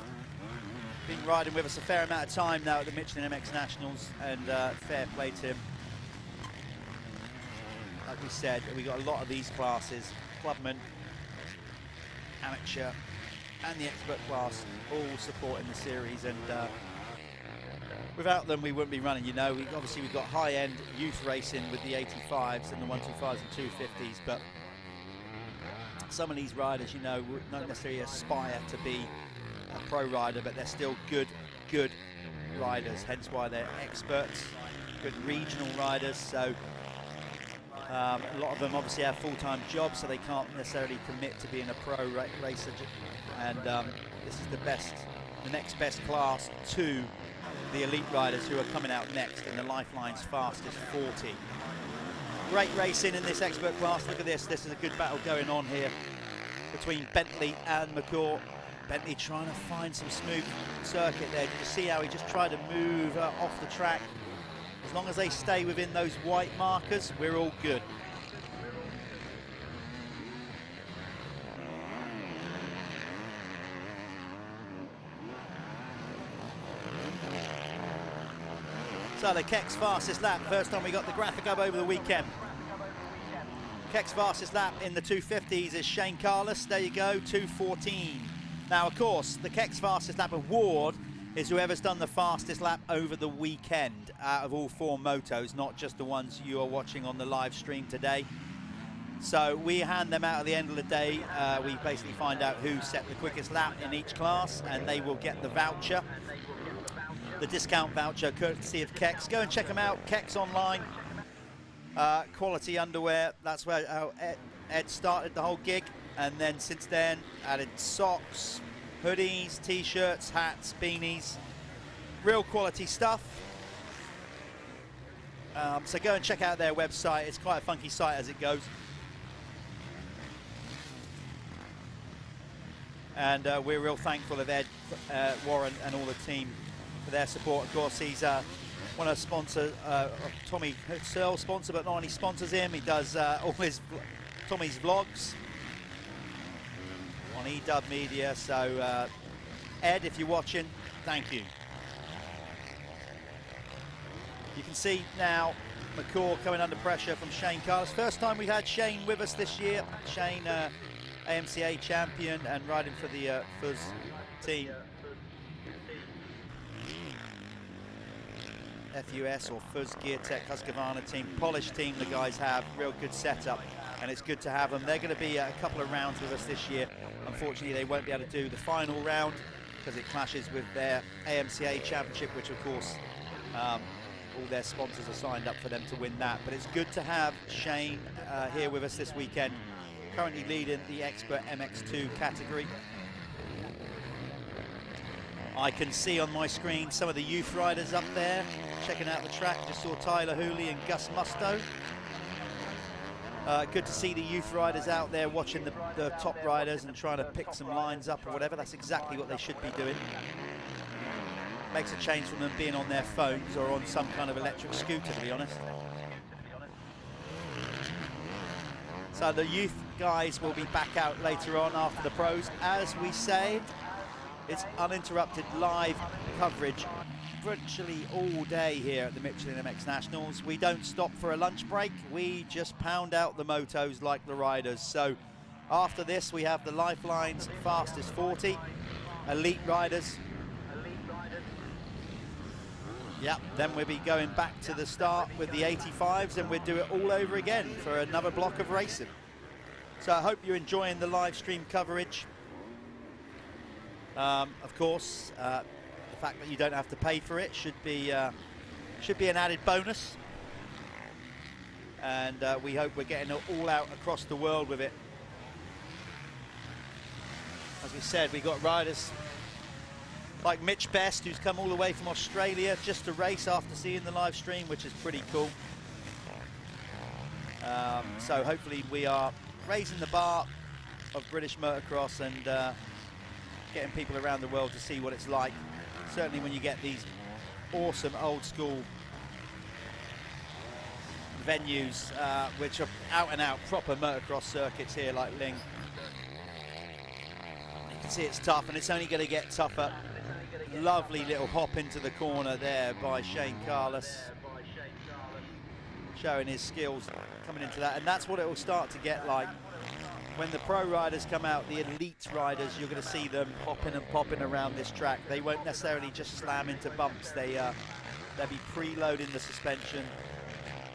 Been riding with us a fair amount of time now at the Michelin MX Nationals, and fair play to him. Like we said, we got a lot of these classes, Clubman, Amateur, and the Expert class, all supporting the series, and without them we wouldn't be running, you know. Obviously we've got high-end youth racing with the 85s and the 125s and 250s, but some of these riders, you know, don't necessarily aspire to be a pro rider, but they're still good riders, hence why they're experts, good regional riders. So a lot of them obviously have full-time jobs, so they can't necessarily commit to being a pro racer, and this is the next best class to the elite riders who are coming out next in the Lifelines fastest 40. Great racing in this expert class. Look at this is a good battle going on here between Bentley and McCaw. Bentley trying to find some smooth circuit there. Did you see how he just tried to move off the track? As long as they stay within those white markers, we're all good. So the Keck's fastest lap. First time we got the graphic up over the weekend. Keck's fastest lap in the 250s is Shane Carlos. There you go, 2:14. Now, of course, the Keck's fastest lap award is whoever's done the fastest lap over the weekend out of all 4 motos, not just the ones you are watching on the live stream today. So we hand them out at the end of the day. We basically find out who set the quickest lap in each class, and they will get the voucher, the discount voucher, courtesy of Keck's. Go and check them out, Keck's online. Quality underwear, that's where how Ed started the whole gig, and then since then added socks, hoodies, t-shirts, hats, beanies, real quality stuff. So go and check out their website. It's quite a funky site as it goes. And we're real thankful of Ed, Warren and all the team for their support. Of course, he's one of the sponsors, Tommy Searle sponsor, but not only sponsors him, he does all his Tommy's vlogs on EW Media. So Ed, if you're watching, thank you. You can see now McCaw coming under pressure from Shane Carlos. First time we've had Shane with us this year. Shane, AMCA champion and riding for the Fuzz team. FUS or Fuzz Gear Tech Husqvarna team, polished team the guys have, real good setup, and it's good to have them. They're going to be a couple of rounds with us this year. Unfortunately, they won't be able to do the final round because it clashes with their AMCA championship, which of course all their sponsors are signed up for them to win that. But it's good to have Shane here with us this weekend, currently leading the Expert MX2 category. I can see on my screen some of the youth riders up there checking out the track. Just saw Tyler Hooley and Gus Musto. Good to see the youth riders out there watching the top riders and trying to pick some lines up or whatever. That's exactly what they should be doing. Makes a change from them being on their phones or on some kind of electric scooter, to be honest. So the youth guys will be back out later on after the pros. As we say, it's uninterrupted live coverage virtually all day here at the Michelin MX Nationals. We don't stop for a lunch break. We just pound out the motos like the riders. So after this, we have the Lifelines fastest 40, elite riders. Yep, then we'll be going back to the start with the 85s and we'll do it all over again for another block of racing. So I hope you're enjoying the live stream coverage. Of course, the fact that you don't have to pay for it should be an added bonus. And we hope we're getting it all out across the world with it. As we said, we got riders like Mitch Best, who's come all the way from Australia just to race after seeing the live stream, which is pretty cool. So hopefully we are raising the bar of British motocross and getting people around the world to see what it's like. Certainly when you get these awesome old school venues, which are out and out proper motocross circuits here like Lyng. You can see it's tough and it's only going to get tougher. Lovely little hop into the corner there by Shane Carlos, showing his skills coming into that, and that's what it will start to get like when the pro riders come out. The elite riders, you're going to see them hopping and popping around this track. They won't necessarily just slam into bumps. They'll be preloading the suspension,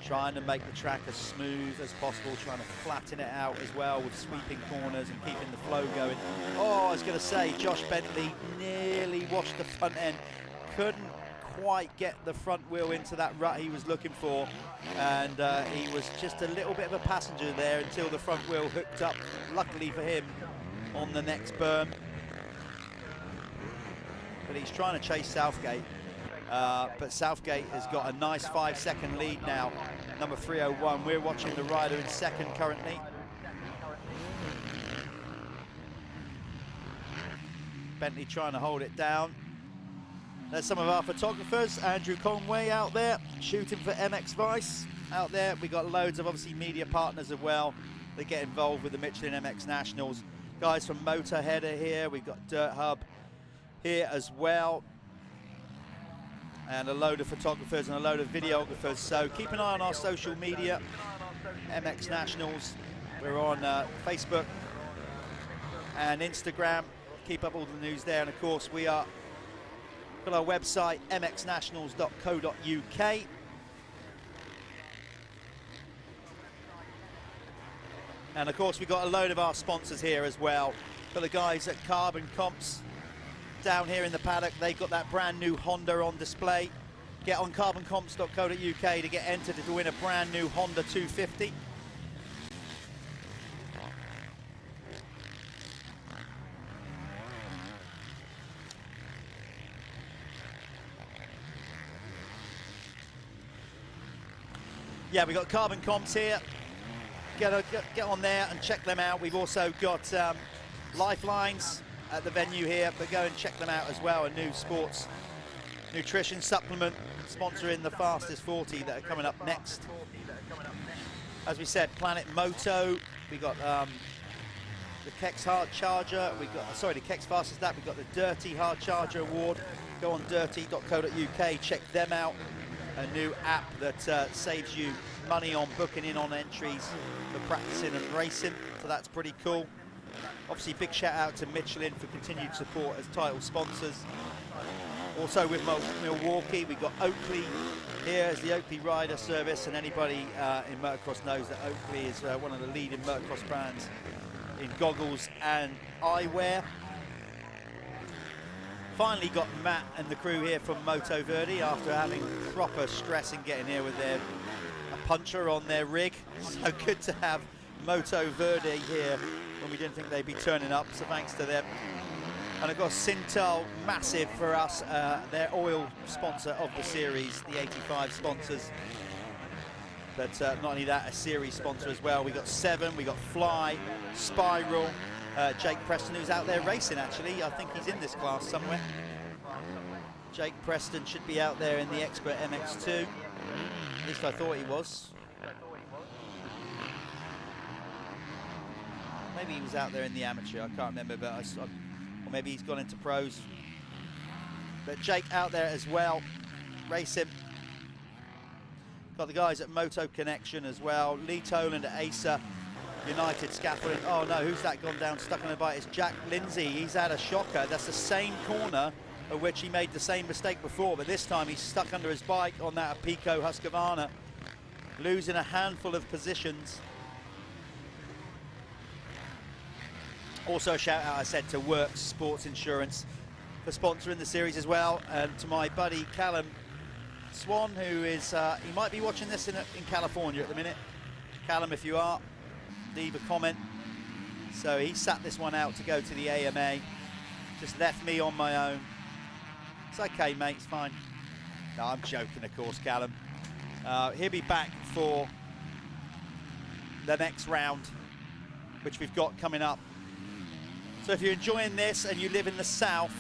trying to make the track as smooth as possible, trying to flatten it out as well with sweeping corners and keeping the flow going. Oh, I was going to say, Josh Bentley nearly washed the front end. Couldn't quite get the front wheel into that rut he was looking for. And he was just a little bit of a passenger there until the front wheel hooked up, luckily for him, on the next berm. But he's trying to chase Southgate. But Southgate has got a nice 5-second lead now, number 301. We're watching the rider in second currently. Bentley trying to hold it down. There's some of our photographers, Andrew Conway out there, shooting for MX Vice out there. We got loads of obviously media partners as well that get involved with the Michelin MX Nationals. Guys from Motorhead are here. We've got Dirthub here as well. And a load of photographers and a load of videographers. So keep an eye on our social media. MX Nationals. We're on Facebook and Instagram. Keep up all the news there. And of course, we are got our website, mxnationals.co.uk. And of course, we've got a load of our sponsors here as well. For the guys at Carbon Comps down here in the paddock, they've got that brand new Honda on display. Get on carboncomps.co.uk to get entered to win a brand new Honda 250. Yeah, we've got Carbon Comps here. Get on there and check them out. We've also got Lifelines at the venue here, but go and check them out as well. A new sports nutrition supplement sponsoring the fastest 40 that are coming up next. As we said, Planet Moto. We got the Kex Hard Charger. We got the Kex Fastest Lap. We got the Dirty Hard Charger Award. Go on dirty.co.uk. Check them out. A new app that saves you money on booking in on entries for practicing and racing, so that's pretty cool. Obviously, big shout out to Michelin for continued support as title sponsors. Also with Milwaukee, we've got Oakley here as the Oakley Rider Service, and anybody in motocross knows that Oakley is one of the leading motocross brands in goggles and eyewear. Finally got Matt and the crew here from Moto Verde after having proper stress in getting here with a puncher on their rig. So good to have Moto Verde here when we didn't think they'd be turning up, so thanks to them. And of course Sintal, massive for us, their oil sponsor of the series, the 85 sponsors. But not only that, a series sponsor as well. We got Seven, we got Fly, Spiral, Jake Preston, who's out there racing actually. I think he's in this class somewhere. Jake Preston should be out there in the Expert MX2. At least I thought he was. Maybe he was out there in the amateur, I can't remember, but or maybe he's gone into pros. But Jake out there as well, racing. Got the guys at Moto Connection as well. Lee Toland at Acer United Scaffolding. Oh no, who's that gone down stuck on a bike? It's Jack Lindsay. He's had a shocker. That's the same corner of which he made the same mistake before, but this time he's stuck under his bike on that Pico Husqvarna, losing a handful of positions. Also a shout out, I said, to Works Sports Insurance for sponsoring the series as well, and to my buddy Callum Swan, who is, he might be watching this in California at the minute. Callum, if you are, leave a comment. So he sat this one out to go to the AMA, just left me on my own. It's okay, mate, it's fine. No, I'm joking, of course, Callum. He'll be back for the next round, which we've got coming up. So if you're enjoying this and you live in the south,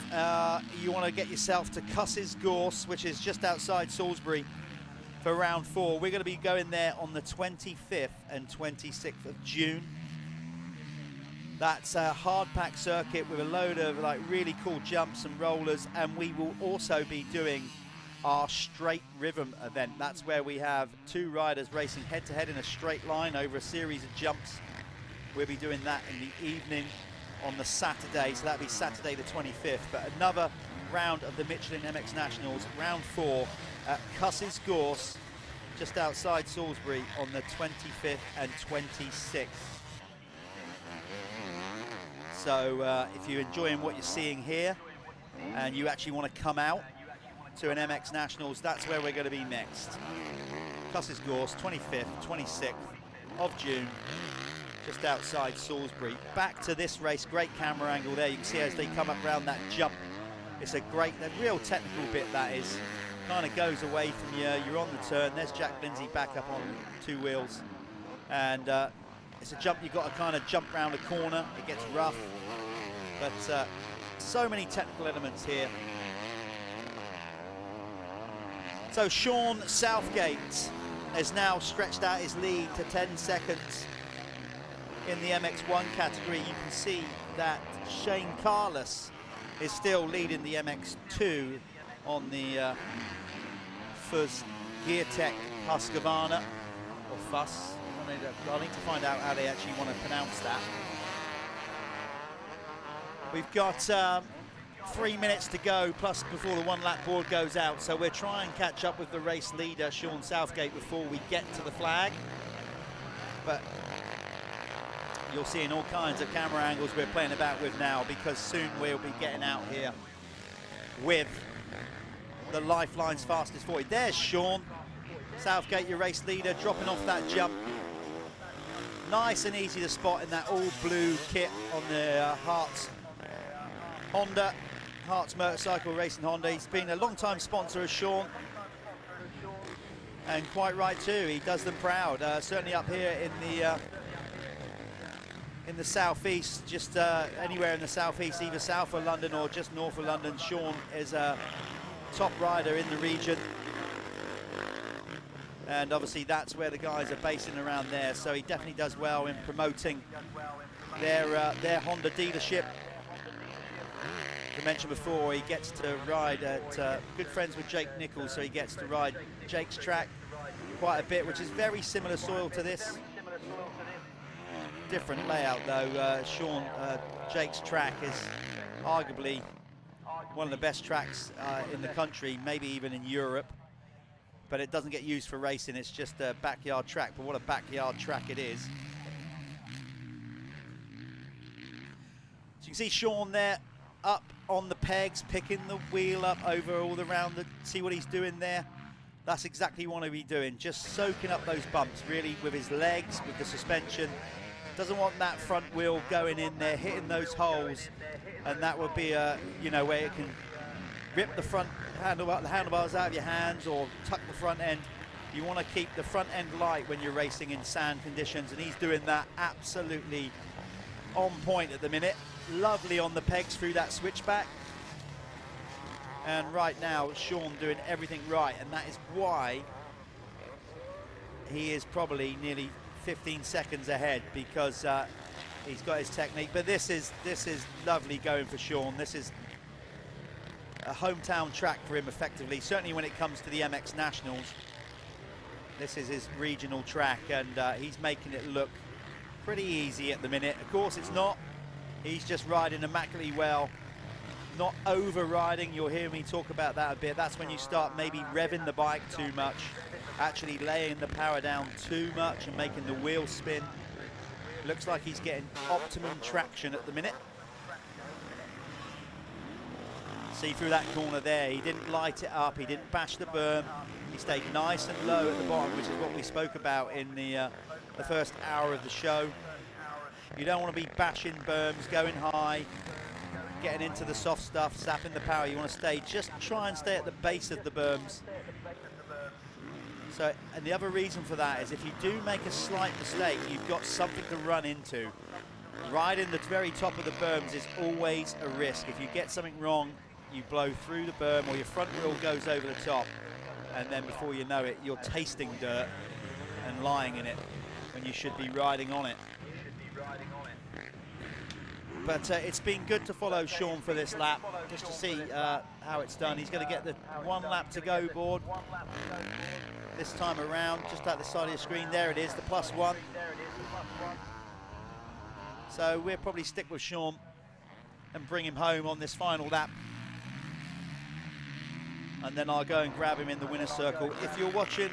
you want to get yourself to Cusses Gorse, which is just outside Salisbury, for round 4. We're going to be going there on the 25th and 26th of June. That's a hard pack circuit with a load of like really cool jumps and rollers, and we will also be doing our straight rhythm event. That's where we have 2 riders racing head to head in a straight line over a series of jumps. We'll be doing that in the evening on the Saturday, so that'll be Saturday the 25th. But another round of the Michelin MX Nationals, round 4 at Cusses Gorse, just outside Salisbury, on the 25th and 26th. So if you're enjoying what you're seeing here and you actually want to come out to an MX Nationals, that's where we're going to be next. Cusses Gorse, 25th, 26th of June, just outside Salisbury. Back to this race, great camera angle there. You can see as they come up around that jump. It's a real technical bit that is. Kind of goes away from you, you're on the turn. There's Jack Lindsay back up on 2 wheels. And it's a jump, you've got to kind of jump around a corner. It gets rough. But so many technical elements here. So Sean Southgate has now stretched out his lead to 10 seconds. In the MX1 category, you can see that Shane Carlos is still leading the MX2 on the Fuzz Gear Tech Husqvarna, or Fuss, I'll need to find out how they actually want to pronounce that. We've got 3 minutes to go, plus before the 1 lap board goes out, so we'll try and catch up with the race leader, Sean Southgate, before we get to the flag. But you'll see in all kinds of camera angles we're playing about with now, because soon we'll be getting out here with the Lifelines fastest 40. There's Sean Southgate, your race leader, dropping off that jump. Nice and easy to spot in that all blue kit on the Hearts Honda, Hearts Motorcycle Racing Honda. He's been a long-time sponsor of Sean, and quite right too. He does them proud. Certainly up here in the southeast, just anywhere in the southeast, either south of London or just north of London, Sean is a top rider in the region. And obviously that's where the guys are basing around there, so he definitely does well in promoting their Honda dealership. I mentioned before, he gets to ride at good friends with Jake Nichols, so he gets to ride Jake's track quite a bit, which is very similar soil to this. Different layout though. Jake's track is arguably one of the best tracks in the country, maybe even in Europe. But it doesn't get used for racing, it's just a backyard track, but what a backyard track it is. So you can see Sean there, up on the pegs, picking the wheel up over all the round, see what he's doing there? That's exactly what he'll be doing, just soaking up those bumps, really, with his legs, with the suspension. Doesn't want that front wheel going in there, hitting those holes, and that would be a, you know, where it can rip the front handlebars out of your hands or tuck the front end. You want to keep the front end light when you're racing in sand conditions, and he's doing that absolutely on point at the minute. Lovely on the pegs through that switchback. And right now, Sean doing everything right, and that is why he is probably nearly 15 seconds ahead, because he's got his technique. But this is lovely going for Sean. This is a hometown track for him, effectively, certainly when it comes to the MX Nationals. This is his regional track, and he's making it look pretty easy at the minute. Of course it's not. He's just riding immaculately well, not overriding. You'll hear me talk about that a bit. That's when you start maybe revving the bike too much, actually laying the power down too much and making the wheel spin. Looks like he's getting optimum traction at the minute. See through that corner there, he didn't light it up, he didn't bash the berm, he stayed nice and low at the bottom, which is what we spoke about in the first hour of the show. You don't want to be bashing berms, going high, getting into the soft stuff, sapping the power. You want to try and stay at the base of the berms. So, and the other reason for that is if you do make a slight mistake, you've got something to run into. Riding the very top of the berms is always a risk. If you get something wrong, you blow through the berm or your front wheel goes over the top, and then before you know it, you're tasting dirt and lying in it when you should be riding on it. But it's been good to follow Sean for this lap, just to see how it's done. He's going to get the 1 lap to go board this time around, just at the side of the screen. There it is, the +1. So we'll probably stick with Sean and bring him home on this final lap. And then I'll go and grab him in the winner's circle. If you're watching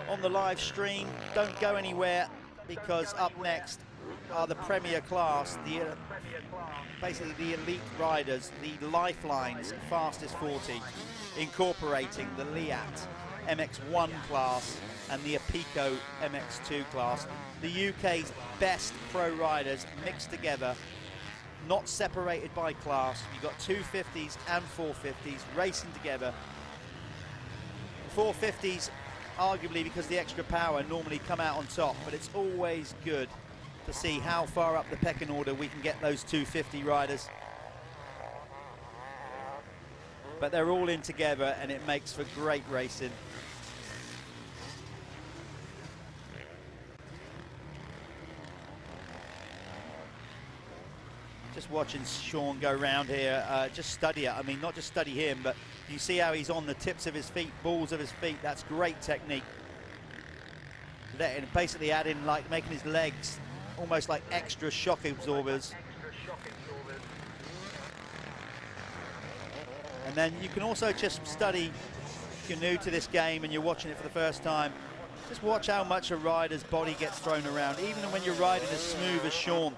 on the live stream, don't go anywhere, because up next are the premier class, basically the elite riders, the Lifelines fastest 40, incorporating the Liat MX1 class and the Apico MX2 class. The UK's best pro riders mixed together, not separated by class. You've got 250s and 450s racing together. 450s, arguably because of the extra power, normally come out on top, but it's always good to see how far up the pecking order we can get those 250 riders. But they're all in together, and it makes for great racing. Just watching Sean go around here, just study it. I mean, not just study him, but you see how he's on the tips of his feet, balls of his feet. That's great technique. basically adding, like, making his legs almost like extra shock absorbers. And then you can also just study, if you're new to this game and you're watching it for the first time, just watch how much a rider's body gets thrown around, even when you're riding as smooth as Sean.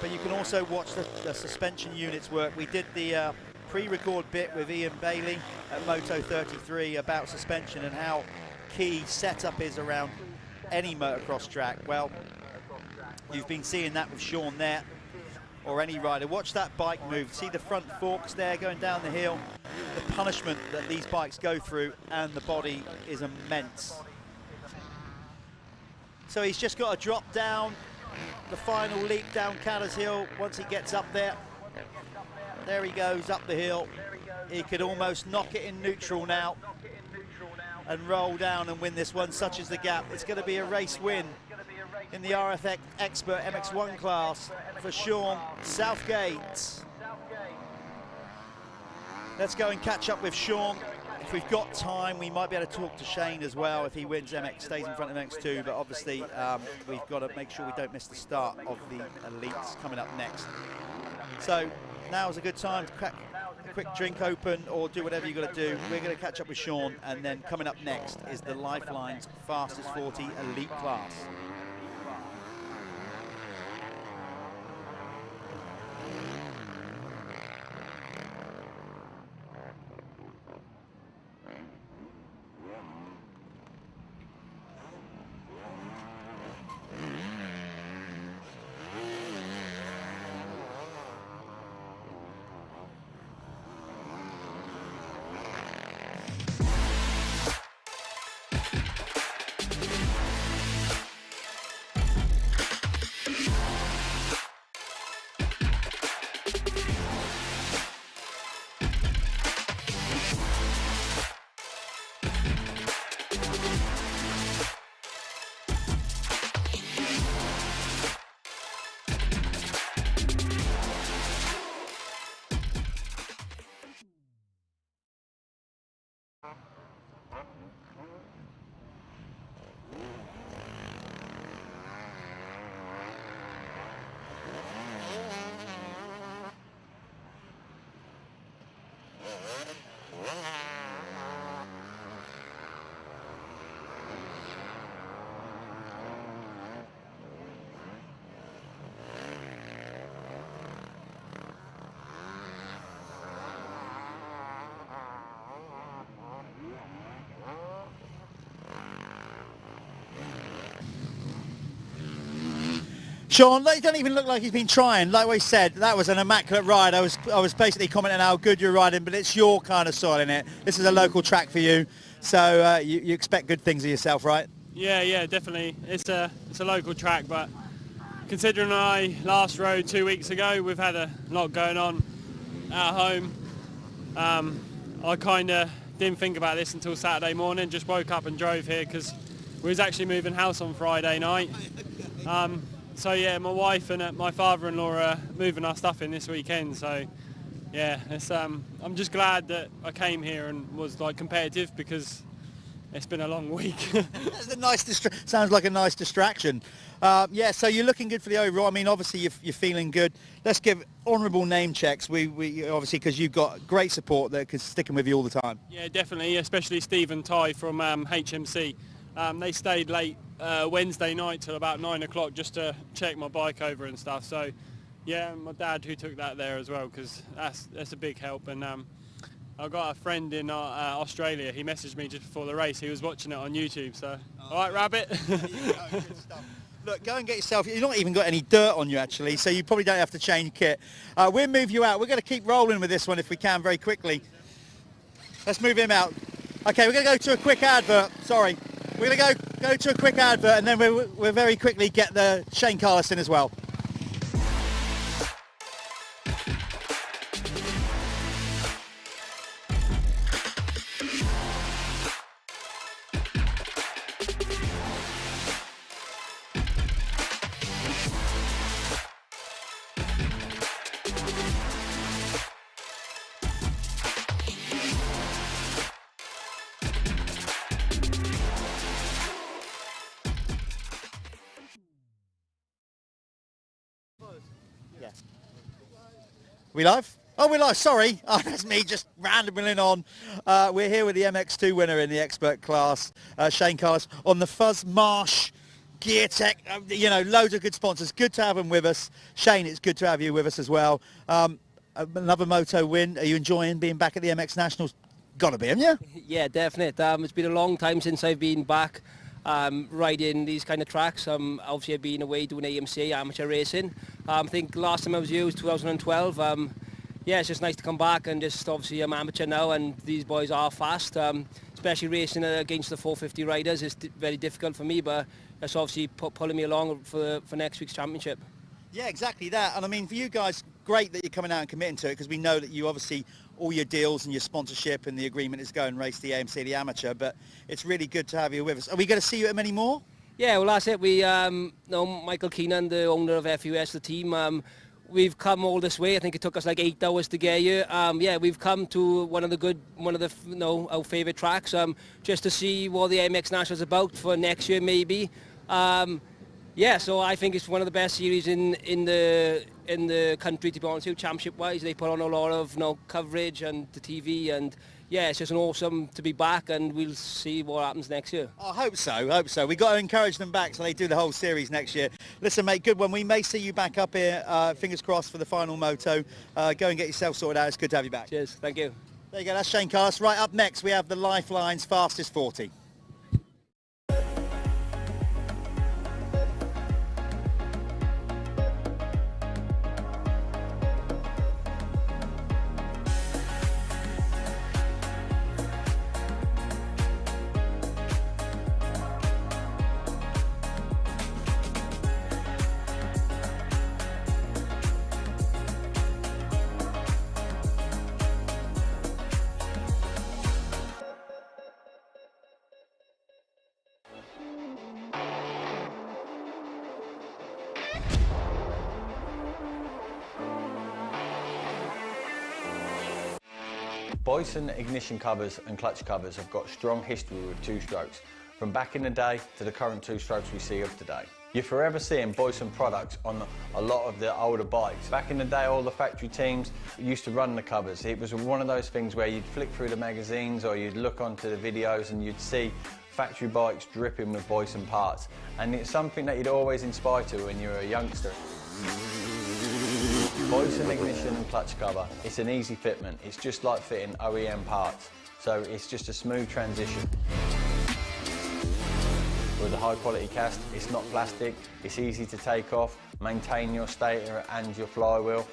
But you can also watch the suspension units work. We did the pre-record bit with Ian Bailey at Moto 33 about suspension and how key setup is around any motocross track. Well, you've been seeing that with Sean there, or any rider. Watch that bike move. See the front forks there going down the hill. The punishment that these bikes go through, and the body is immense. So he's just got to drop down the final leap down Cadders Hill. Once he gets up there, there he goes up the hill. He could almost knock it in neutral now and roll down and win this one. Such is the gap. It's going to be a race win in the RF Expert MX1 class for Sean Southgate. Let's go and catch up with Sean. If we've got time, we might be able to talk to Shane as well if he wins stays in front of MX2, but obviously we've got to make sure we don't miss the start of the elites coming up next. So now's a good time to crack a quick drink open or do whatever you've got to do. We're going to catch up with Sean, and then coming up next is the Lifelines Fastest 40 Elite class. Sean, they don't even look like he's been trying. Like we said, that was an immaculate ride. I was basically commenting how good you're riding, but it's your kind of soil in it. This is a local track for you, so you expect good things of yourself, right? Yeah, definitely. It's a local track, but considering I last rode 2 weeks ago, we've had a lot going on at home. I kind of didn't think about this until Saturday morning. Just woke up and drove here because we was actually moving house on Friday night. So yeah, my wife and my father-in-law are moving our stuff in this weekend. So yeah, I'm just glad that I came here and was like competitive because it's been a long week. That's a nice sounds like a nice distraction. Yeah, so you're looking good for the overall. I mean, obviously you're feeling good. Let's give honourable name checks. We obviously, because you've got great support that is sticking with you all the time. Yeah, definitely, especially Steve and Ty from HMC. They stayed late Wednesday night till about 9 o'clock just to check my bike over and stuff. So yeah, my dad who took that there as well, because that's a big help. And I got a friend in Australia. He messaged me just before the race. He was watching it on YouTube. So all right, Rabbit. Good stuff. Look, go and get yourself. You've not even got any dirt on you actually, so you probably don't have to change kit. We'll move you out. We're going to keep rolling with this one if we can very quickly. Let's move him out. Okay, we're going to go to a quick advert. Sorry. We're going to go to a quick advert, and then we'll very quickly get the Shane Carlos in as well. We live? Oh, we're live. Sorry. Oh, that's me just rambling on. We're here with the MX2 winner in the expert class, Shane Carlos, on the Fuzz Marsh Gear Tech. You know, loads of good sponsors. Good to have them with us. Shane, it's good to have you with us as well. Another Moto win. Are you enjoying being back at the MX Nationals? Gotta be, haven't you? Yeah, definitely. It's been a long time since I've been back riding these kind of tracks. Obviously, I've been away doing AMC, amateur racing. I think last time I was here was 2012. Yeah, it's just nice to come back and just obviously I'm amateur now and these boys are fast. Especially racing against the 450 riders is very difficult for me, but that's obviously pulling me along for next week's championship. Yeah, exactly that. And I mean, for you guys, great that you're coming out and committing to it because we know that you obviously, all your deals and your sponsorship and the agreement is go and race the AMC, the amateur, but it's really good to have you with us. Are we going to see you at many more? Yeah, well, that's it. We know Michael Keenan, the owner of FUS, the team. We've come all this way. I think it took us like 8 hours to get here. Yeah, we've come to one of the our favourite tracks, just to see what the MX Nationals is about for next year, maybe. Yeah, so I think it's one of the best series in the country, to be honest with you, championship-wise. They put on a lot of coverage and the TV, and yeah, it's just an awesome to be back, and we'll see what happens next year. I hope so. We've got to encourage them back so they do the whole series next year. Listen, mate, good one. We may see you back up here, fingers crossed, for the final Moto. Go and get yourself sorted out. It's good to have you back. Cheers. Thank you. There you go. That's Shane Carlos. Right, up next, we have the Lifelines Fastest 40. Boyesen ignition covers and clutch covers have got strong history with two-strokes, from back in the day to the current two-strokes we see of today. You're forever seeing Boyesen products on a lot of the older bikes. Back in the day, all the factory teams used to run the covers. It was one of those things where you'd flick through the magazines or you'd look onto the videos and you'd see factory bikes dripping with Boyesen parts. And it's something that you'd always inspire to when you were a youngster. Boyesen ignition and clutch cover, it's an easy fitment. It's just like fitting OEM parts, so it's just a smooth transition. With a high quality cast, it's not plastic, it's easy to take off, maintain your stator and your flywheel.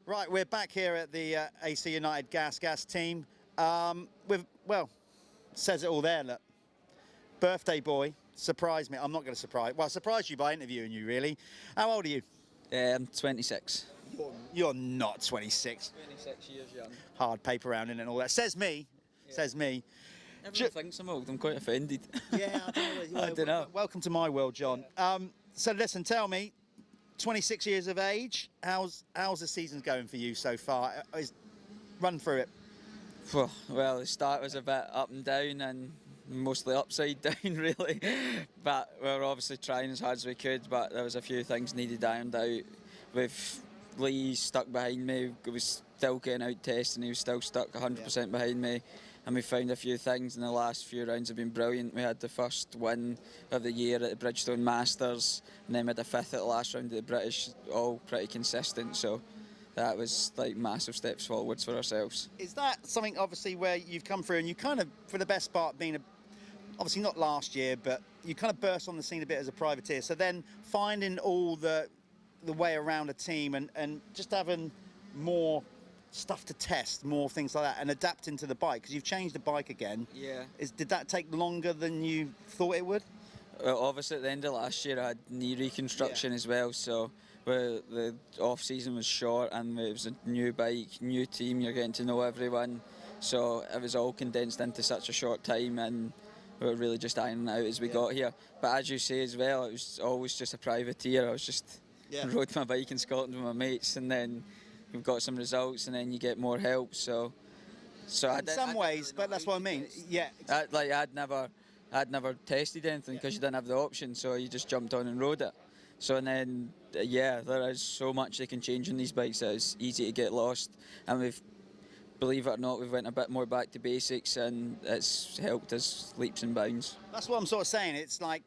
Right, we're back here at the AC United Gas team. Well, says it all there, look. Birthday boy, surprised me. I'm not going to surprise. Well, I surprised you by interviewing you, really. How old are you? I'm 26. You're not 26. 26 years young. Hard paper rounding and all that. Says me. Yeah. Says me. Everyone thinks I'm old. I'm quite offended. Yeah, I don't know. I don't know. Welcome to my world, John. So listen, tell me, 26 years of age, how's the season going for you so far? Run through it. Well, the start was a bit up and down and mostly upside down really, but we were obviously trying as hard as we could, but there was a few things needed ironed out. With Lee stuck behind me, he was still getting out testing, he was still stuck 100% behind me, and we found a few things, and the last few rounds have been brilliant. We had the first win of the year at the Bridgestone Masters, and then we had a fifth at the last round of the British, all pretty consistent, so that was like massive steps forwards for ourselves. Is that something obviously where you've come through and you kind of, for the best part, being obviously not last year, but you kind of burst on the scene a bit as a privateer, so then finding all the way around a team and just having more stuff to test, more things like that, and adapting to the bike, because you've changed the bike again. Yeah. Did that take longer than you thought it would? Well, obviously at the end of last year I had knee reconstruction as well, so the off season was short and it was a new bike, new team, you're getting to know everyone, so it was all condensed into such a short time, and we were really just ironing out as we got here. But as you say as well, it was always just a privateer. I was just rode my bike in Scotland with my mates, and then we've got some results, and then you get more help. So in some ways, but that's what I mean. Yeah. I'd never tested anything because you didn't have the option, so you just jumped on and rode it. So and then there is so much they can change on these bikes that it's easy to get lost, and believe it or not, we've went a bit more back to basics, and it's helped us leaps and bounds. That's what I'm sort of saying. It's like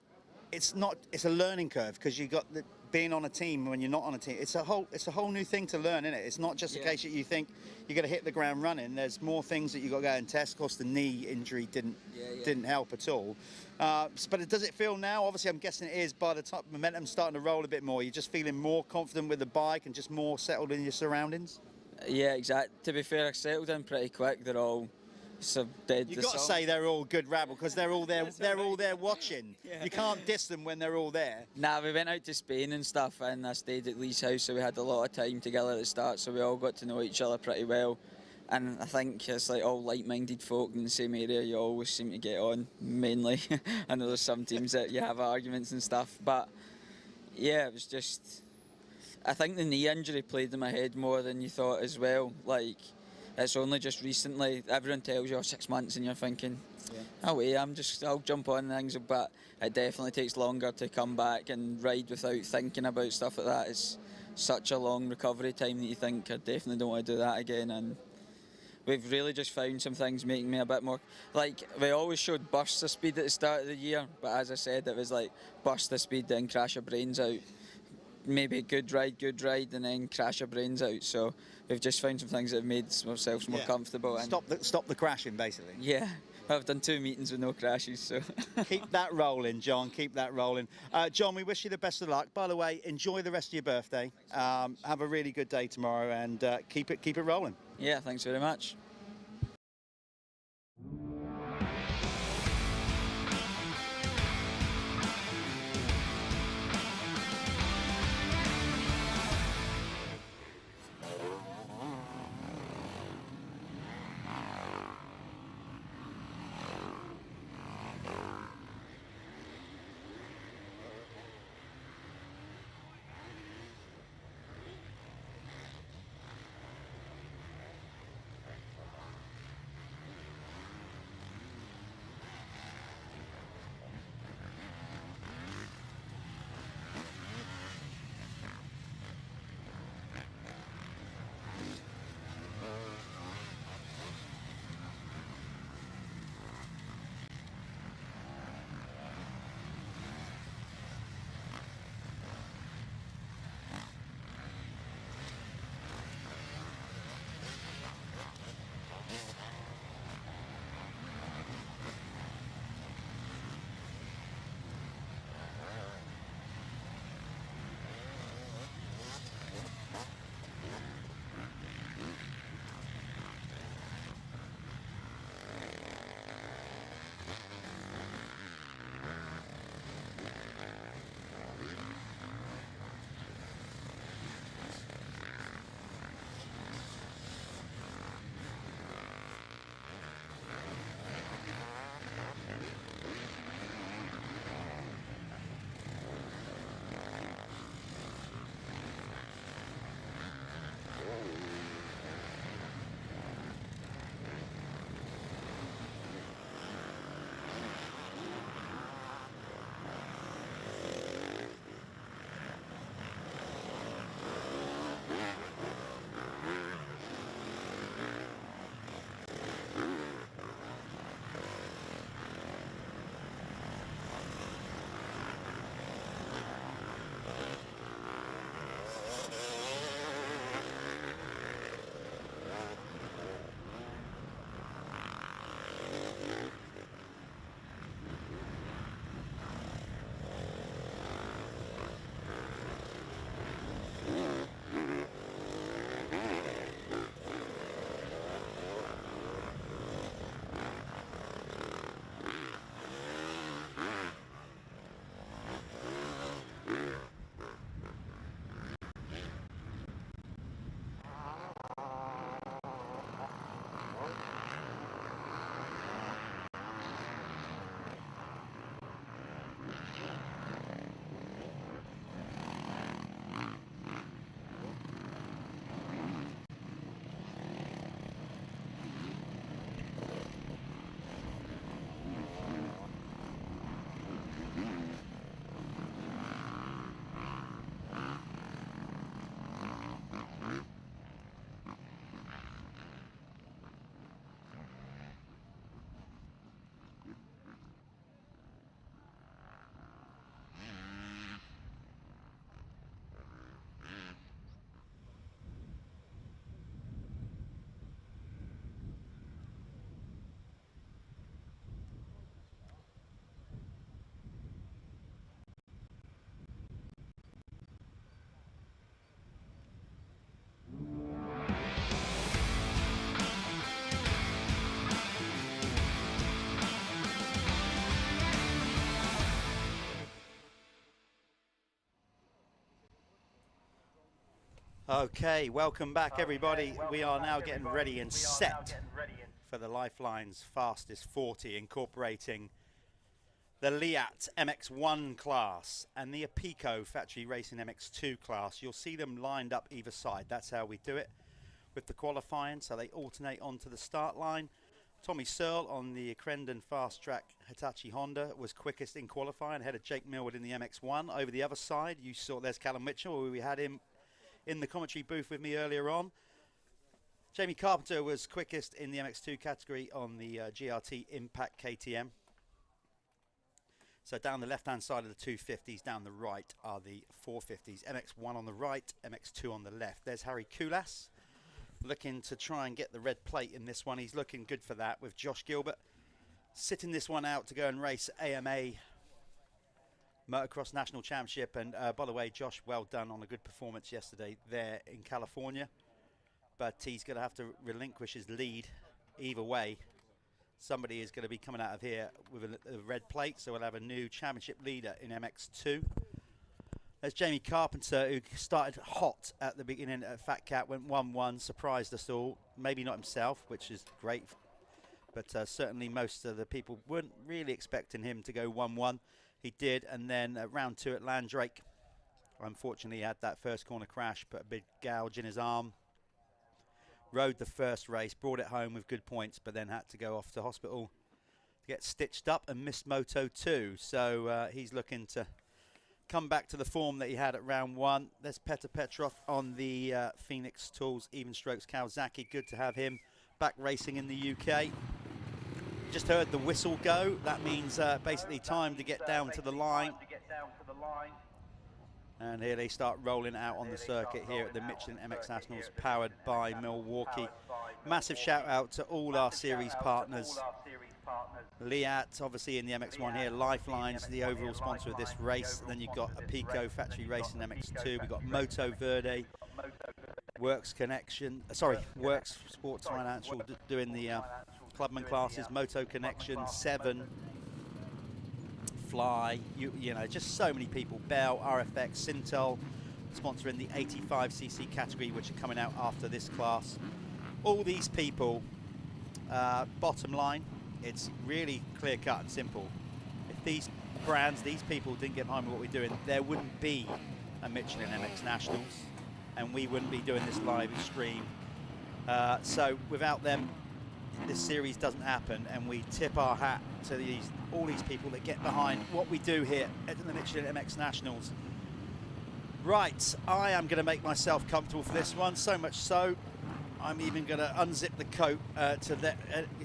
it's a learning curve, because you got being on a team when you're not on a team. It's a whole new thing to learn, isn't it? It's not just a case that you think you're going to hit the ground running. There's more things that you got to go and test. Of course, the knee injury didn't help at all. But does it feel now? Obviously, I'm guessing it is. By the time momentum's starting to roll a bit more, you're just feeling more confident with the bike and just more settled in your surroundings. Yeah, exactly. To be fair, I settled in pretty quick. They're all dead. You've got to say they're all good rabble, because they're all there. They're all there watching. You can't diss them when they're all there. Nah, we went out to Spain and stuff, and I stayed at Lee's house, so we had a lot of time together at the start, so we all got to know each other pretty well. And I think it's like all like-minded folk in the same area. You always seem to get on, mainly. I know there's some teams that you have arguments and stuff, but yeah, it was just. I think the knee injury played in my head more than you thought as well. Like, it's only just recently, everyone tells you 6 months, and you're thinking, oh wait, I'll jump on things, but it definitely takes longer to come back and ride without thinking about stuff like that. It's such a long recovery time that you think, I definitely don't want to do that again. And we've really just found some things making me a bit more, like, we always showed bursts of speed at the start of the year, but as I said, it was like burst of speed, then crash your brains out. Maybe good ride, and then crash your brains out. So we've just found some things that have made ourselves more comfortable. And stop the crashing, basically. Yeah, I've done 2 meetings with no crashes. So keep that rolling, John. Keep that rolling, John. We wish you the best of luck. By the way, enjoy the rest of your birthday. Have a really good day tomorrow, and keep it rolling. Yeah, thanks very much. Okay, welcome back everybody. We are now getting ready and set for the Lifelines Fastest 40, incorporating the Liat MX1 class and the Apico Factory Racing MX2 class. You'll see them lined up either side. That's how we do it with the qualifying, so they alternate onto the start line. Tommy Searle on the Crendon Fast Track Hitachi Honda was quickest in qualifying, ahead of Jake Millward in the MX1. Over the other side, you saw there's Callum Mitchell, who we had him in the commentary booth with me earlier on. Jamie Carpenter was quickest in the MX2 category on the GRT Impact KTM. So down the left-hand side of the 250s, down the right are the 450s. MX1 on the right, MX2 on the left. There's Harry Koulas, looking to try and get the red plate in this one. He's looking good for that, with Josh Gilbert sitting this one out to go and race AMA Motocross National Championship. And by the way, Josh, well done on a good performance yesterday there in California. But he's going to have to relinquish his lead either way. Somebody is going to be coming out of here with a red plate, so we'll have a new championship leader in MX2. There's Jamie Carpenter, who started hot at the beginning at Fat Cat, went 1-1, surprised us all. Maybe not himself, which is great, but certainly most of the people weren't really expecting him to go 1-1. He did, and then round 2 at Landrake, unfortunately he had that first corner crash, put a big gouge in his arm. Rode the first race, brought it home with good points, but then had to go off to hospital to get stitched up and missed Moto 2. So he's looking to come back to the form that he had at round 1. There's Petr Petrov on the Phoenix Tools Even Strokes Kawasaki. Good to have him back racing in the UK. Just heard the whistle go. That means basically time to get down to the line. And here they start rolling out on the circuit here at the Michelin MX Nationals, powered by Milwaukee. Massive shout out to all our series partners. Liat, obviously in the MX1 here, Lifelines, the overall sponsor of this race. Then you've got Apico Factory Racing MX2. We've got Moto Verde, Works Works Sports Financial doing the Clubman classes, Moto Connection, 7, Fly, you know, just so many people. Bell, RFX, Sintel, sponsoring the 85cc category, which are coming out after this class. All these people, bottom line, it's really clear cut and simple. If these brands, these people didn't get behind what we're doing, there wouldn't be a Michelin MX Nationals, and we wouldn't be doing this live stream. So without them, this series doesn't happen, and we tip our hat to all these people that get behind what we do here at the Michelin MX Nationals. Right, I am going to make myself comfortable for this one, so much so I'm even going to unzip the coat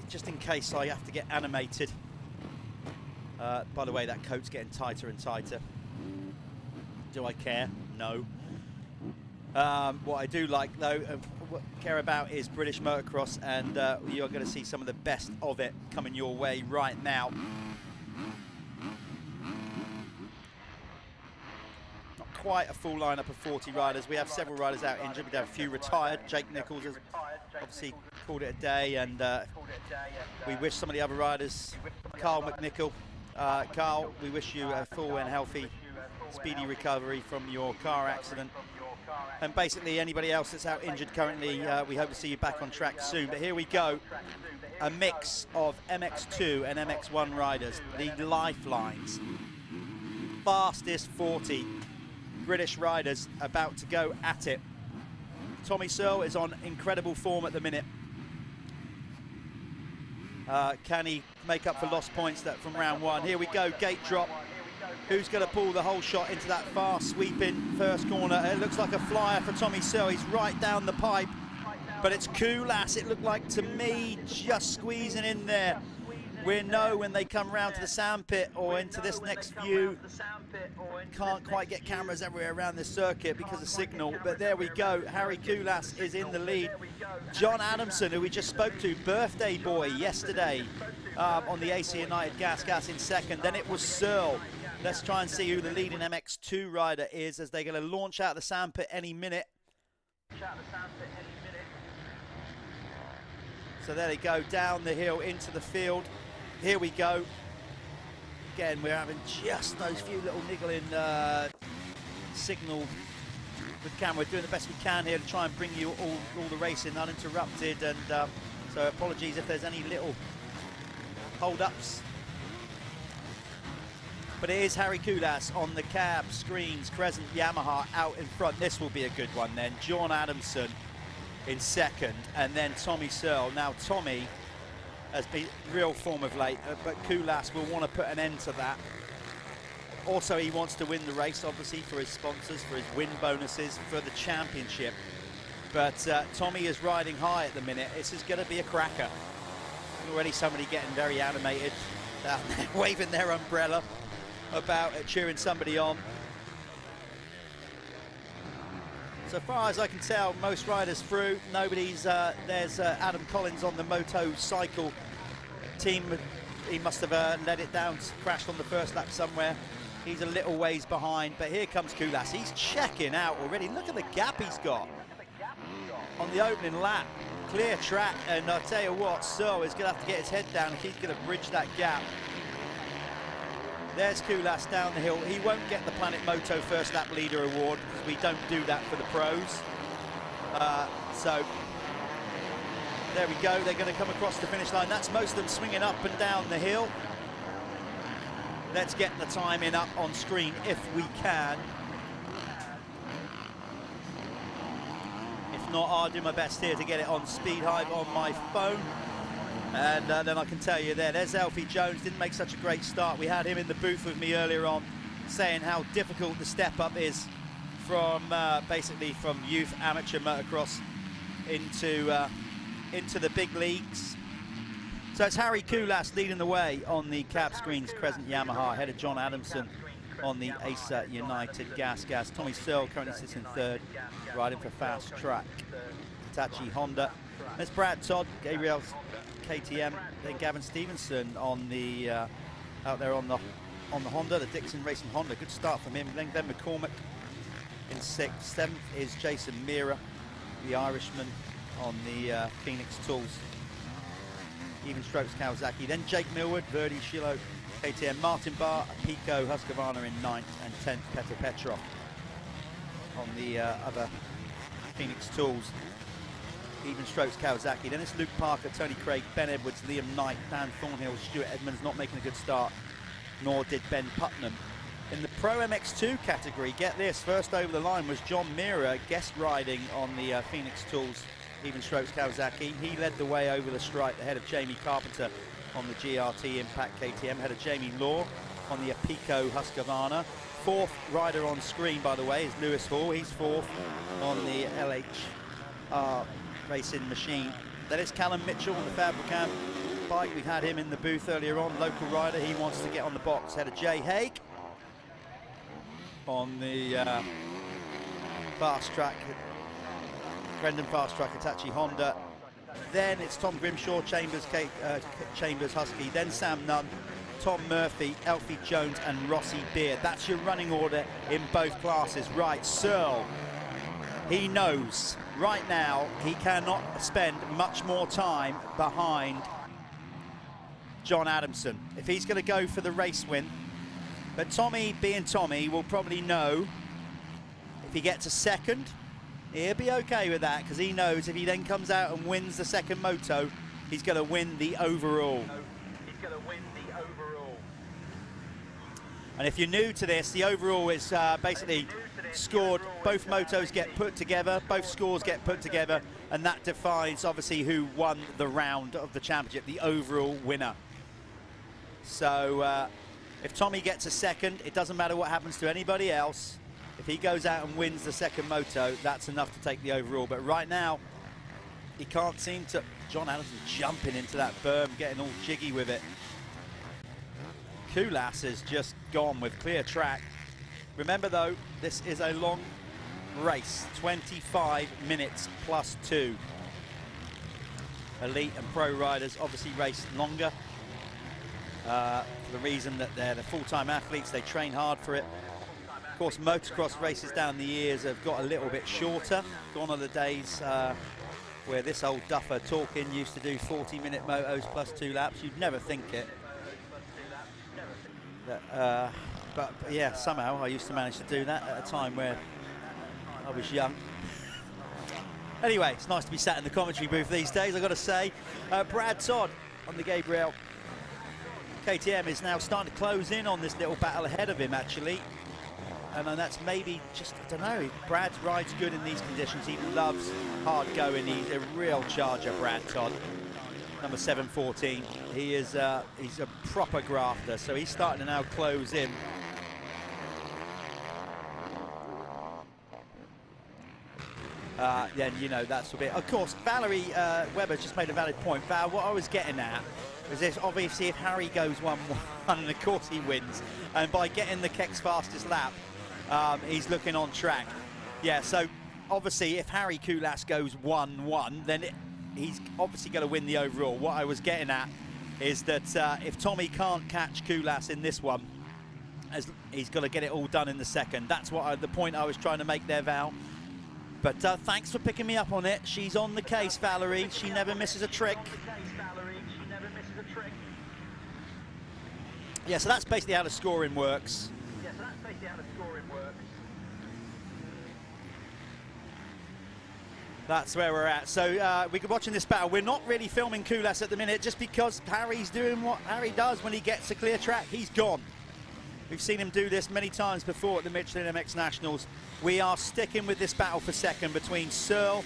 just in case I have to get animated. By the way, that coat's getting tighter and tighter. Do I care? No. What I do like, though, care about is British motocross, and you're going to see some of the best of it coming your way right now. Not quite a full lineup of 40 riders. We have several riders out injured. We have a few retired. Jake Nichols has obviously called it a day, and we wish some of the other riders, Carl McNichol. Carl, we wish you a full and healthy, speedy recovery from your car accident. And basically anybody else that's out injured currently, we hope to see you back on track soon. But here we go, a mix of MX2 and MX1 riders, the Lifelines. Fastest 40 British riders about to go at it. Tommy Searle is on incredible form at the minute. Can he make up for lost points from round 1? Here we go, gate drop. Who's going to pull the whole shot into that fast sweeping first corner? It looks like a flyer for Tommy Searle. He's right down the pipe, but it's Koulas, it looked like to me, just squeezing in there. We'll know when they come round to the sandpit or into this next view. Can't quite get cameras everywhere around this circuit because of signal, but there we go. Harry Koulas is in the lead. John Adamson, who we just spoke to, birthday boy yesterday on the AC United Gas in second. Then it was Searle. Let's try and see who the leading MX2 rider is, as they're going to launch out the sandpit any minute. So there they go, down the hill into the field. Here we go. Again, we're having just those few little niggling signal with the camera. We're doing the best we can here to try and bring you all the racing uninterrupted, and so apologies if there's any little hold-ups. But it is Harry Kulas on the cab screens, Crescent Yamaha out in front. This will be a good one then. John Adamson in second, and then Tommy Searle. Now Tommy has been real form of late, but Kulas will want to put an end to that. Also, he wants to win the race, obviously, for his sponsors, for his win bonuses, for the championship. But Tommy is riding high at the minute. This is going to be a cracker. Already somebody getting very animated, waving their umbrella about cheering somebody on. So far as I can tell, most riders through. Nobody's, there's Adam Collins on the motorcycle team. He must have let it down, crashed on the first lap somewhere. He's a little ways behind, but here comes Kulas. He's checking out already. Look at the gap he's got on the opening lap. Clear track, and I'll tell you what, Searle is going to have to get his head down if he's going to bridge that gap. There's Kulas down the hill. He won't get the Planet Moto First Lap Leader Award because we don't do that for the pros. So there we go. They're going to come across the finish line. That's most of them swinging up and down the hill. Let's get the timing up on screen if we can. If not, I'll do my best here to get it on Speed Hive on my phone. And then I can tell you there's Alfie Jones. Didn't make such a great start. We had him in the booth with me earlier on saying how difficult the step up is from basically from youth amateur motocross into the big leagues. So it's Harry Kulas leading the way on the cab screens, Crescent Yamaha, ahead of John Adamson on the Acer United Gas. Tommy Searle currently sits in third, riding for Fast Track. Hitachi Honda. There's Brad Todd, Gabriel KTM, then Gavin Stevenson on the out there on the Honda, the Dixon Racing Honda. Good start from him. Then Glenn McCormick in sixth. Seventh is Jason Mira, the Irishman on the Phoenix Tools. Even Strokes Kawasaki. Then Jake Millward, Verdi Shilo, KTM, Martin Barr, Pico Husqvarna in 9th, and 10th Petr Petrov on the other Phoenix Tools. Even Strokes Kawasaki. Then it's Luke Parker, Tony Craig, Ben Edwards, Liam Knight, Dan Thornhill, Stu Edmonds not making a good start, nor did Ben Putnam. In the Pro MX2 category, get this, first over the line was John Mira, guest riding on the Phoenix Tools Even Strokes Kawasaki. He led the way over the stripe ahead of Jamie Carpenter on the GRT Impact KTM, ahead of Jamie Law on the Apico Husqvarna. Fourth rider on screen, by the way, is Lewis Hall. He's fourth on the LHR Racing Machine. Then it's Callum Mitchell on the Fabricam bike. We've had him in the booth earlier on, local rider. He wants to get on the box, ahead of Jay Haig on the Fast Track, Brendan Fast Track Hitachi Honda. Then it's Tom Grimshaw, Chambers Husky, then Sam Nunn, Tom Murphy, Alfie Jones and Rossi Beard. That's your running order in both classes. Right, Searle, he knows right now he cannot spend much more time behind John Adamson if he's going to go for the race win. But Tommy, being Tommy, will probably know if he gets a second, he'll be okay with that, because he knows if he then comes out and wins the second moto, he's going to win the overall. And if you're new to this, the overall is basically scored. Both motos get put together, both scores get put together, and that defines obviously who won the round of the championship, the overall winner. So if Tommy gets a second, it doesn't matter what happens to anybody else. If he goes out and wins the second moto, that's enough to take the overall. But right now, he can't seem to. John Adamson jumping into that berm, getting all jiggy with it. Kulas has just gone with clear track. Remember though, this is a long race, 25 minutes plus 2. Elite and pro riders obviously race longer for the reason that they're the full-time athletes, they train hard for it. Of course, motocross races down the years have got a little bit shorter. Gone are the days where this old duffer talking used to do 40-minute motos plus 2 laps. You'd never think it. But yeah, somehow I used to manage to do that at a time where I was young. Anyway, it's nice to be sat in the commentary booth these days, I've got to say. Brad Todd on the Gabriel KTM is now starting to close in on this little battle ahead of him, actually. And that's maybe just, I don't know, Brad rides good in these conditions. He loves hard going. He's a real charger, Brad Todd. Number 714. He is he's a proper grafter, so he's starting to now close in. Then, you know, that's a bit. Of course, Valerie Webber just made a valid point. Val, what I was getting at is this, obviously, if Harry goes 1-1, and of course he wins, and by getting the Keck's fastest lap, he's looking on track. Yeah, so obviously, if Harry Kulas goes 1-1, then he's obviously going to win the overall. What I was getting at is that if Tommy can't catch Kulas in this one, he's got to get it all done in the second. That's what the point I was trying to make there, Val. But thanks for picking me up on it. She's on the case, Valerie. She never misses a trick. Yeah, so that's basically how the scoring works. That's where we're at. So we're watching this battle. We're not really filming Kulas at the minute just because Harry's doing what Harry does when he gets a clear track. He's gone. We've seen him do this many times before at the Michelin MX Nationals. We are sticking with this battle for second between Searle,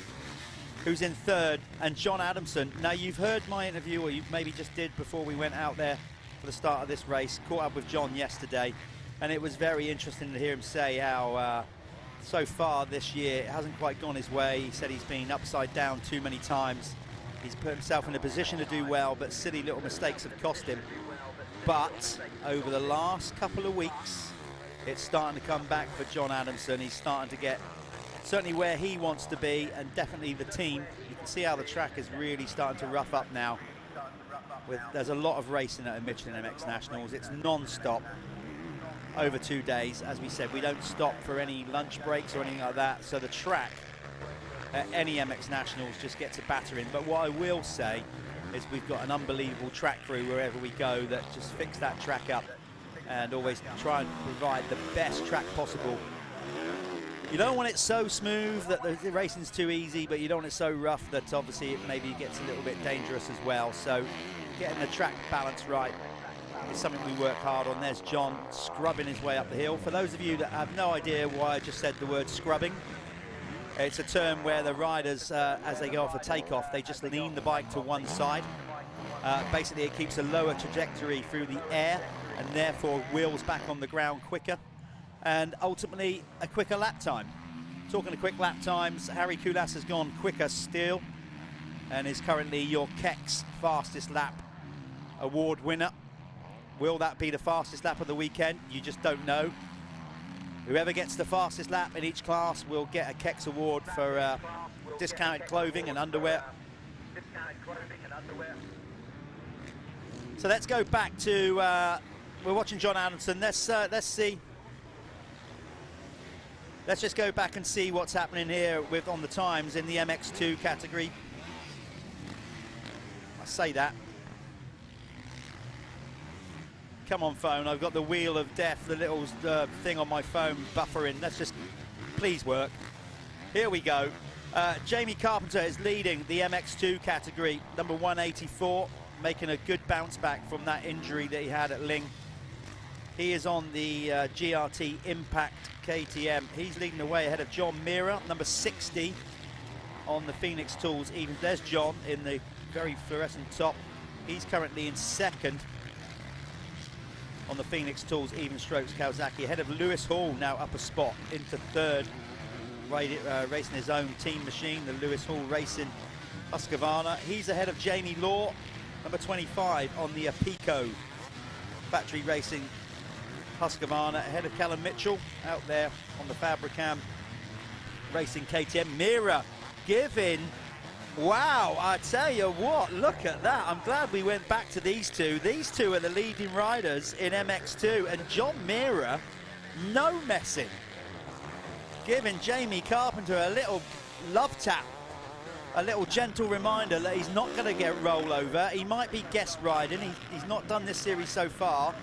who's in third, and John Adamson. Now, you've heard my interview, or you maybe just did before we went out there for the start of this race. Caught up with John yesterday, and it was very interesting to hear him say how so far this year it hasn't quite gone his way. He said he's been upside down too many times. He's put himself in a position to do well, but silly little mistakes have cost him. But over the last couple of weeks, it's starting to come back for John Adamson. He's starting to get certainly where he wants to be, and definitely the team. You can see how the track is really starting to rough up now. There's a lot of racing at a Michelin MX Nationals. It's non-stop over 2 days. As we said, we don't stop for any lunch breaks or anything like that. So the track at any MX Nationals just gets a battering. But what I will say is we've got an unbelievable track crew wherever we go that just fix that track up and always try and provide the best track possible. You don't want it so smooth that the racing's too easy, but you don't want it so rough that obviously it maybe gets a little bit dangerous as well. So getting the track balance right is something we work hard on. There's John scrubbing his way up the hill. For those of you that have no idea why I just said the word scrubbing, it's a term where the riders, as they go off a takeoff, they just lean the bike to one side. Basically, it keeps a lower trajectory through the air and therefore wheels back on the ground quicker and ultimately a quicker lap time. Talking of quick lap times, Harry Kulas has gone quicker still and is currently your Keck's fastest lap award winner. Will that be the fastest lap of the weekend? You just don't know. Whoever gets the fastest lap in each class will get a Keck's award for discounted clothing and underwear. So let's go back to, we're watching John Adamson. Let's see. Let's just go back and see what's happening here on the times in the MX2 category. I say that. Come on, phone. I've got the wheel of death, the little thing on my phone buffering. Let's just please work. Here we go. Jamie Carpenter is leading the MX2 category, number 184, making a good bounce back from that injury that he had at Lyng. He is on the GRT Impact KTM. He's leading the way ahead of John Meara, number 60 on the Phoenix Tools. Even there's John in the very fluorescent top. He's currently in second on the Phoenix Tools Even Strokes Kawasaki, ahead of Lewis Hall, now up a spot into third, racing his own team machine, the Lewis Hall Racing Husqvarna. He's ahead of Jamie Law, number 25 on the Apico Factory Racing Husqvarna, ahead of Callum Mitchell out there on the Fabricam Racing KTM. Meara giving. Wow, I tell you what, look at that. I'm glad we went back to these two. These two are the leading riders in MX2, and John Meara, no messing. Giving Jamie Carpenter a little love tap, a little gentle reminder that he's not going to get rollover. He might be guest riding. He's not done this series so far,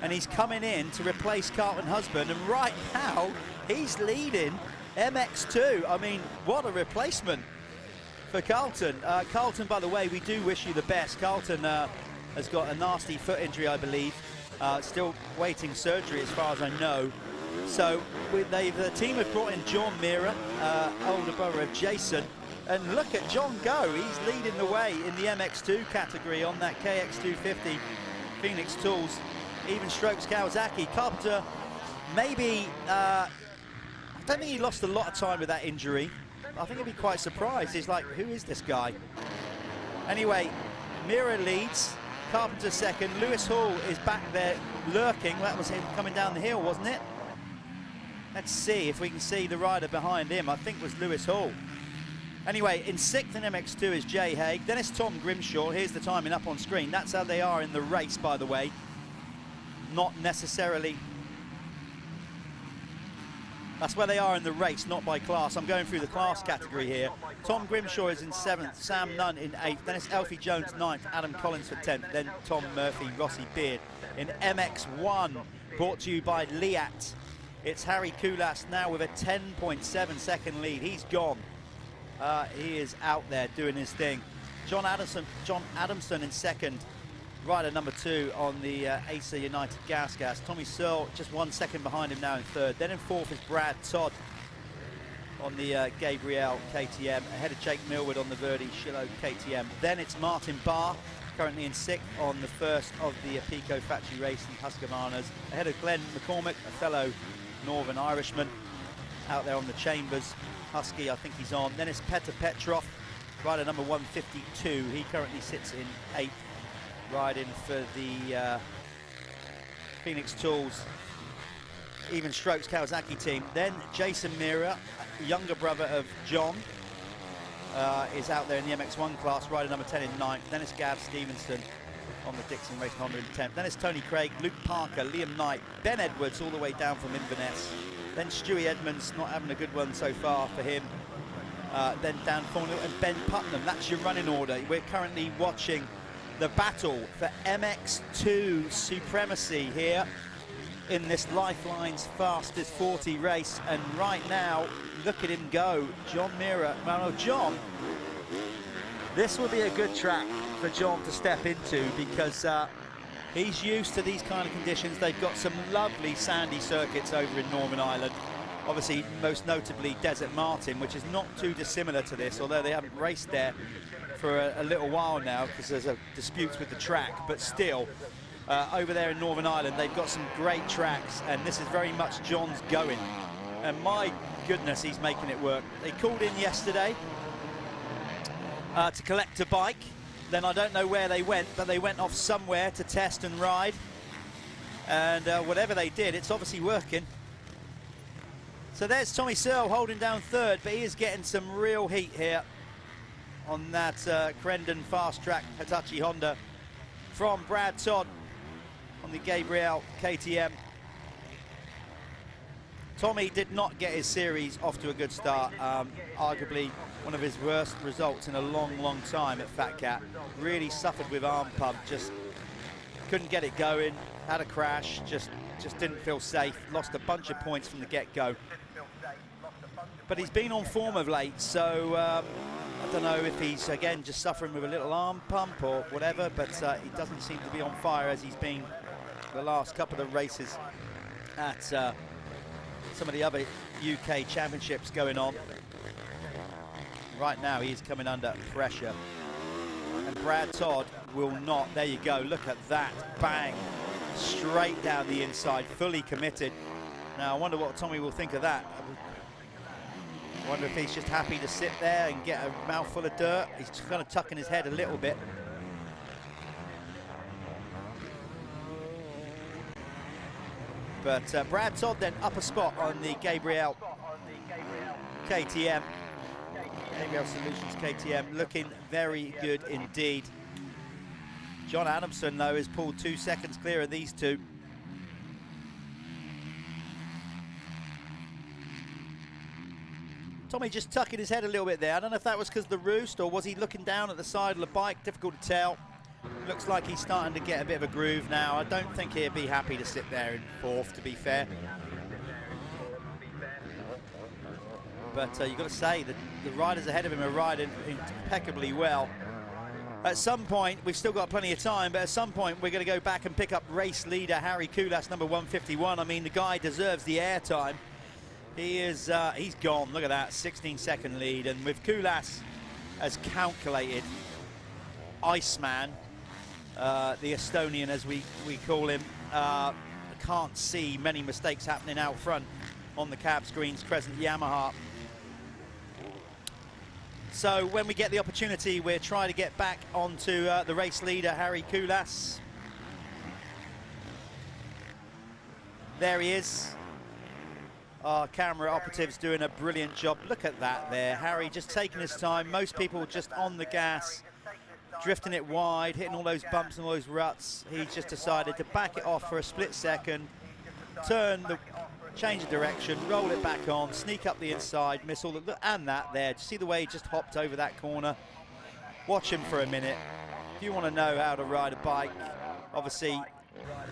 and he's coming in to replace Carlton Husband, and right now, he's leading MX2. I mean, what a replacement for Carlton. Carlton, by the way, we do wish you the best. Carlton has got a nasty foot injury, I believe. Still waiting surgery as far as I know. So the team have brought in John Mira, older brother of Jason. And look at John go. He's leading the way in the MX2 category on that KX250 Phoenix Tools. Even strokes Kawasaki. Carpenter, maybe, I don't think he lost a lot of time with that injury. I think he'll be quite surprised. He's like, who is this guy? Anyway, Mira leads. Carpenter second. Lewis Hall is back there lurking. That was him coming down the hill, wasn't it? Let's see if we can see the rider behind him. I think it was Lewis Hall. Anyway, in 6th in MX2 is Jay Haig. Then it's Tom Grimshaw. Here's the timing up on screen. That's how they are in the race, by the way. Not necessarily. That's where they are in the race, not by class. I'm going through the class category here. Tom Grimshaw is in 7th, Sam Nunn in 8th, then it's Elfie Jones 9th, Adam Collins for 10th, then Tom Murphy, Rossi Beard in MX1, brought to you by Liat. It's Harry Koulas now with a 10.7 second lead. He's gone. He is out there doing his thing. John Adamson in 2nd. Rider number 2 on the AC United Gas. Tommy Searle just 1 second behind him now in 3rd. Then in 4th is Brad Todd on the Gabriel KTM, ahead of Jake Millwood on the Verdi Shillo KTM. Then it's Martin Barr, currently in 6th on the first of the Pico Factory Racing Husqvarnas, ahead of Glenn McCormick, a fellow Northern Irishman, out there on the Chambers Husky, I think he's on. Then it's Petr Petrov, rider number 152. He currently sits in 8th. Riding for the Phoenix Tools Even Strokes Kawasaki team. Then Jason Mira, younger brother of John, is out there in the MX1 class, rider number 10 in 9th. Then it's Gav Stevenson on the Dixon Racing Honda in 10th. Then it's Tony Craig, Luke Parker, Liam Knight, Ben Edwards all the way down from Inverness. Then Stu Edmonds, not having a good one so far for him. Then Dan Thornhill and Ben Putnam. That's your running order. We're currently watching the battle for MX2 supremacy here in this Lifelines Fastest 40 race. And right now, look at him go. John Mira. Well, no, John, this will be a good track for John to step into because he's used to these kind of conditions. They've got some lovely sandy circuits over in Northern Ireland. Obviously, most notably Desert Martin, which is not too dissimilar to this, although they haven't raced there for a little while now because there's disputes with the track. But still, over there in Northern Ireland, they've got some great tracks, and this is very much John's going. And my goodness, he's making it work. They called in yesterday to collect a bike. Then I don't know where they went, but they went off somewhere to test and ride. And whatever they did, it's obviously working. So there's Tommy Searle holding down 3rd, but he is getting some real heat here on that Crendon Fast Track Hitachi Honda from Brad Todd on the Gabriel KTM. Tommy did not get his series off to a good start. Arguably one of his worst results in a long, long time at Fat Cat. Really suffered with arm pump, just couldn't get it going, had a crash, just didn't feel safe, lost a bunch of points from the get-go. But he's been on form of late, so I don't know if he's, again, just suffering with a little arm pump or whatever, but he doesn't seem to be on fire as he's been the last couple of races at some of the other UK championships going on. Right now, he is coming under pressure. And Brad Todd will not, there you go, look at that, bang, straight down the inside, fully committed. Now, I wonder what Tommy will think of that. I wonder if he's just happy to sit there and get a mouthful of dirt. He's just kind of tucking his head a little bit. But Brad Todd then up a spot on the Gabriel KTM. Gabriel Solutions KTM looking very good indeed. John Adamson, though, has pulled 2 seconds clear of these two. Tommy just tucking his head a little bit there. I don't know if that was because of the roost or was he looking down at the side of the bike. Difficult to tell. Looks like he's starting to get a bit of a groove now. I don't think he'd be happy to sit there in 4th, to be fair. but you've got to say that the riders ahead of him are riding impeccably well. At some point, we've still got plenty of time, but at some point we're going to go back and pick up race leader Harry Koulas, number 151. I mean, the guy deserves the airtime. He is, he's gone. Look at that, 16-second lead. And with Koulas as calculated, Iceman, the Estonian as we call him, can't see many mistakes happening out front on the cab screens, Crescent Yamaha. So when we get the opportunity, we'll try to get back onto the race leader, Harry Koulas. There he is. Our camera operative's doing a brilliant job. Look at that there. Harry just taking his time. Most people just on the gas, drifting it wide, hitting all those bumps and all those ruts. He's just decided to back it off for a split second, change the direction, roll it back on, sneak up the inside, miss all the, and that there. Do you see the way he just hopped over that corner? Watch him for a minute. If you want to know how to ride a bike, obviously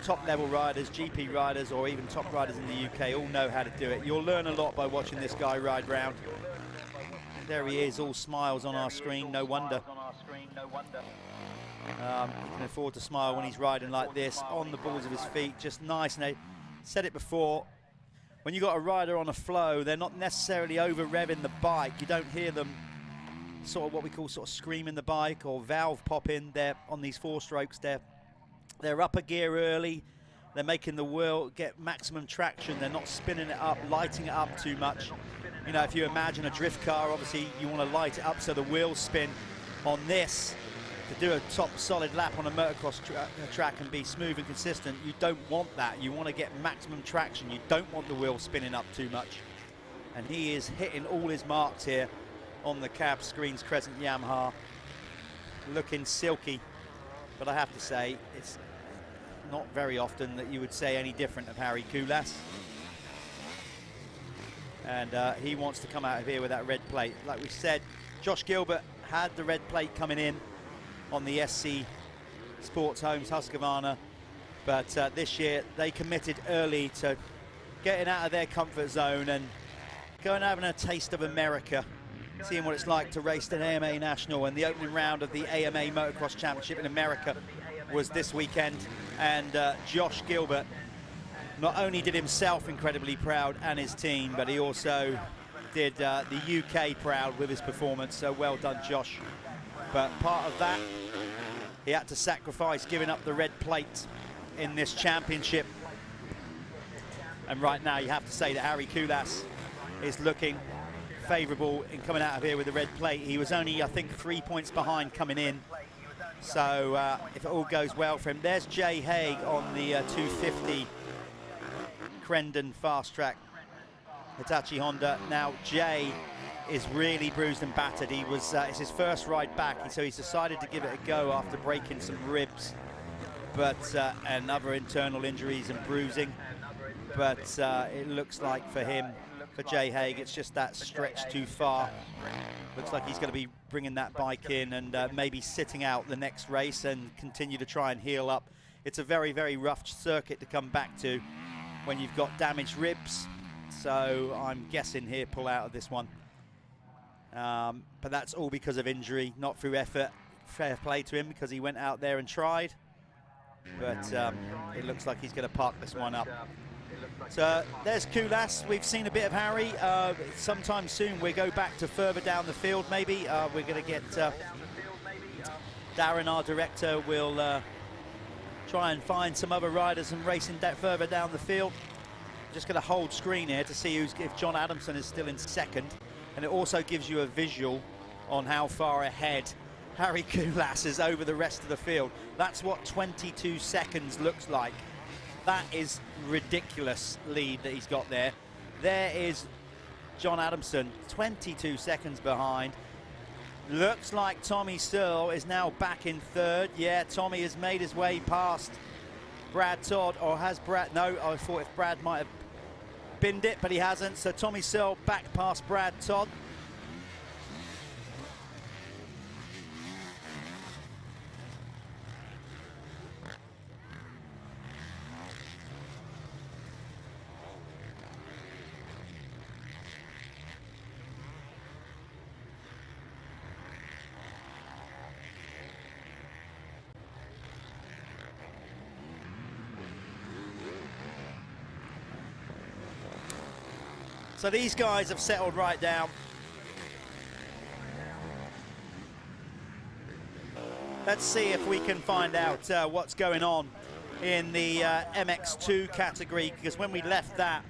top level riders, GP riders, or even top riders in the UK all know how to do it. You'll learn a lot by watching this guy ride round. There he is, all smiles on our screen, no wonder. He can afford to smile when he's riding like this, on the balls of his feet, just nice. And I said it before, when you've got a rider on a flow, they're not necessarily over revving the bike. You don't hear them sort of what we call sort of screaming the bike or valve popping. They're on these 4 strokes, they're up a gear early, they're making the wheel get maximum traction, they're not spinning it up, lighting it up too much. You know, if you imagine a drift car, obviously you want to light it up so the wheels spin. On this, to do a top solid lap on a motocross track and be smooth and consistent, you don't want that. You want to get maximum traction. You don't want the wheel spinning up too much. And he is hitting all his marks here on the cab screens Crescent Yamaha. Looking silky, but I have to say, it's not very often that you would say any different of Harry Koulas. And he wants to come out of here with that red plate. Like we said, Josh Gilbert had the red plate coming in on the SC Sports Homes Husqvarna, but this year they committed early to getting out of their comfort zone and going and having a taste of America, seeing what it's like to race an AMA National. And the opening round of the AMA Motocross Championship in America was this weekend, and Josh Gilbert not only did himself incredibly proud and his team, but he also did the UK proud with his performance. So well done, Josh. But part of that, he had to sacrifice giving up the red plate in this championship. And right now you have to say that Harry Koulas is looking favourable in coming out of here with the red plate. He was only, I think, 3 points behind coming in. So if it all goes well for him. There's Jay Haig on the 250 Crendon Fast Track Hitachi Honda. Now Jay is really bruised and battered. He was it's his first ride back, so he's decided to give it a go after breaking some ribs, but and other internal injuries and bruising. But it looks like for him, for Jay Haig, it's just that stretch too far. Looks like he's going to be bringing that bike in and maybe sitting out the next race and continue to try and heal up. It's a very, very rough circuit to come back to when you've got damaged ribs. So I'm guessing he'll pull out of this one. But that's all because of injury, not through effort. Fair play to him because he went out there and tried. But it looks like he's going to park this one up. So there's Koulas. We've seen a bit of Harry. Sometime soon we'll go back to further down the field maybe. We're going to get Darren, our director, will try and find some other riders and racing further down the field. Just going to hold screen here to see if John Adamson is still in second. And it also gives you a visual on how far ahead Harry Koulas is over the rest of the field. That's what 22 seconds looks like. That is ridiculous lead that he's got there. There is John Adamson, 22 seconds behind. Looks like Tommy Searle is now back in third. Yeah, Tommy has made his way past Brad Todd, or has Brad? No, I thought if Brad might have binned it, but he hasn't. So Tommy Searle back past Brad Todd. So these guys have settled right down. Let's see if we can find out what's going on in the MX2 category, because when we left that,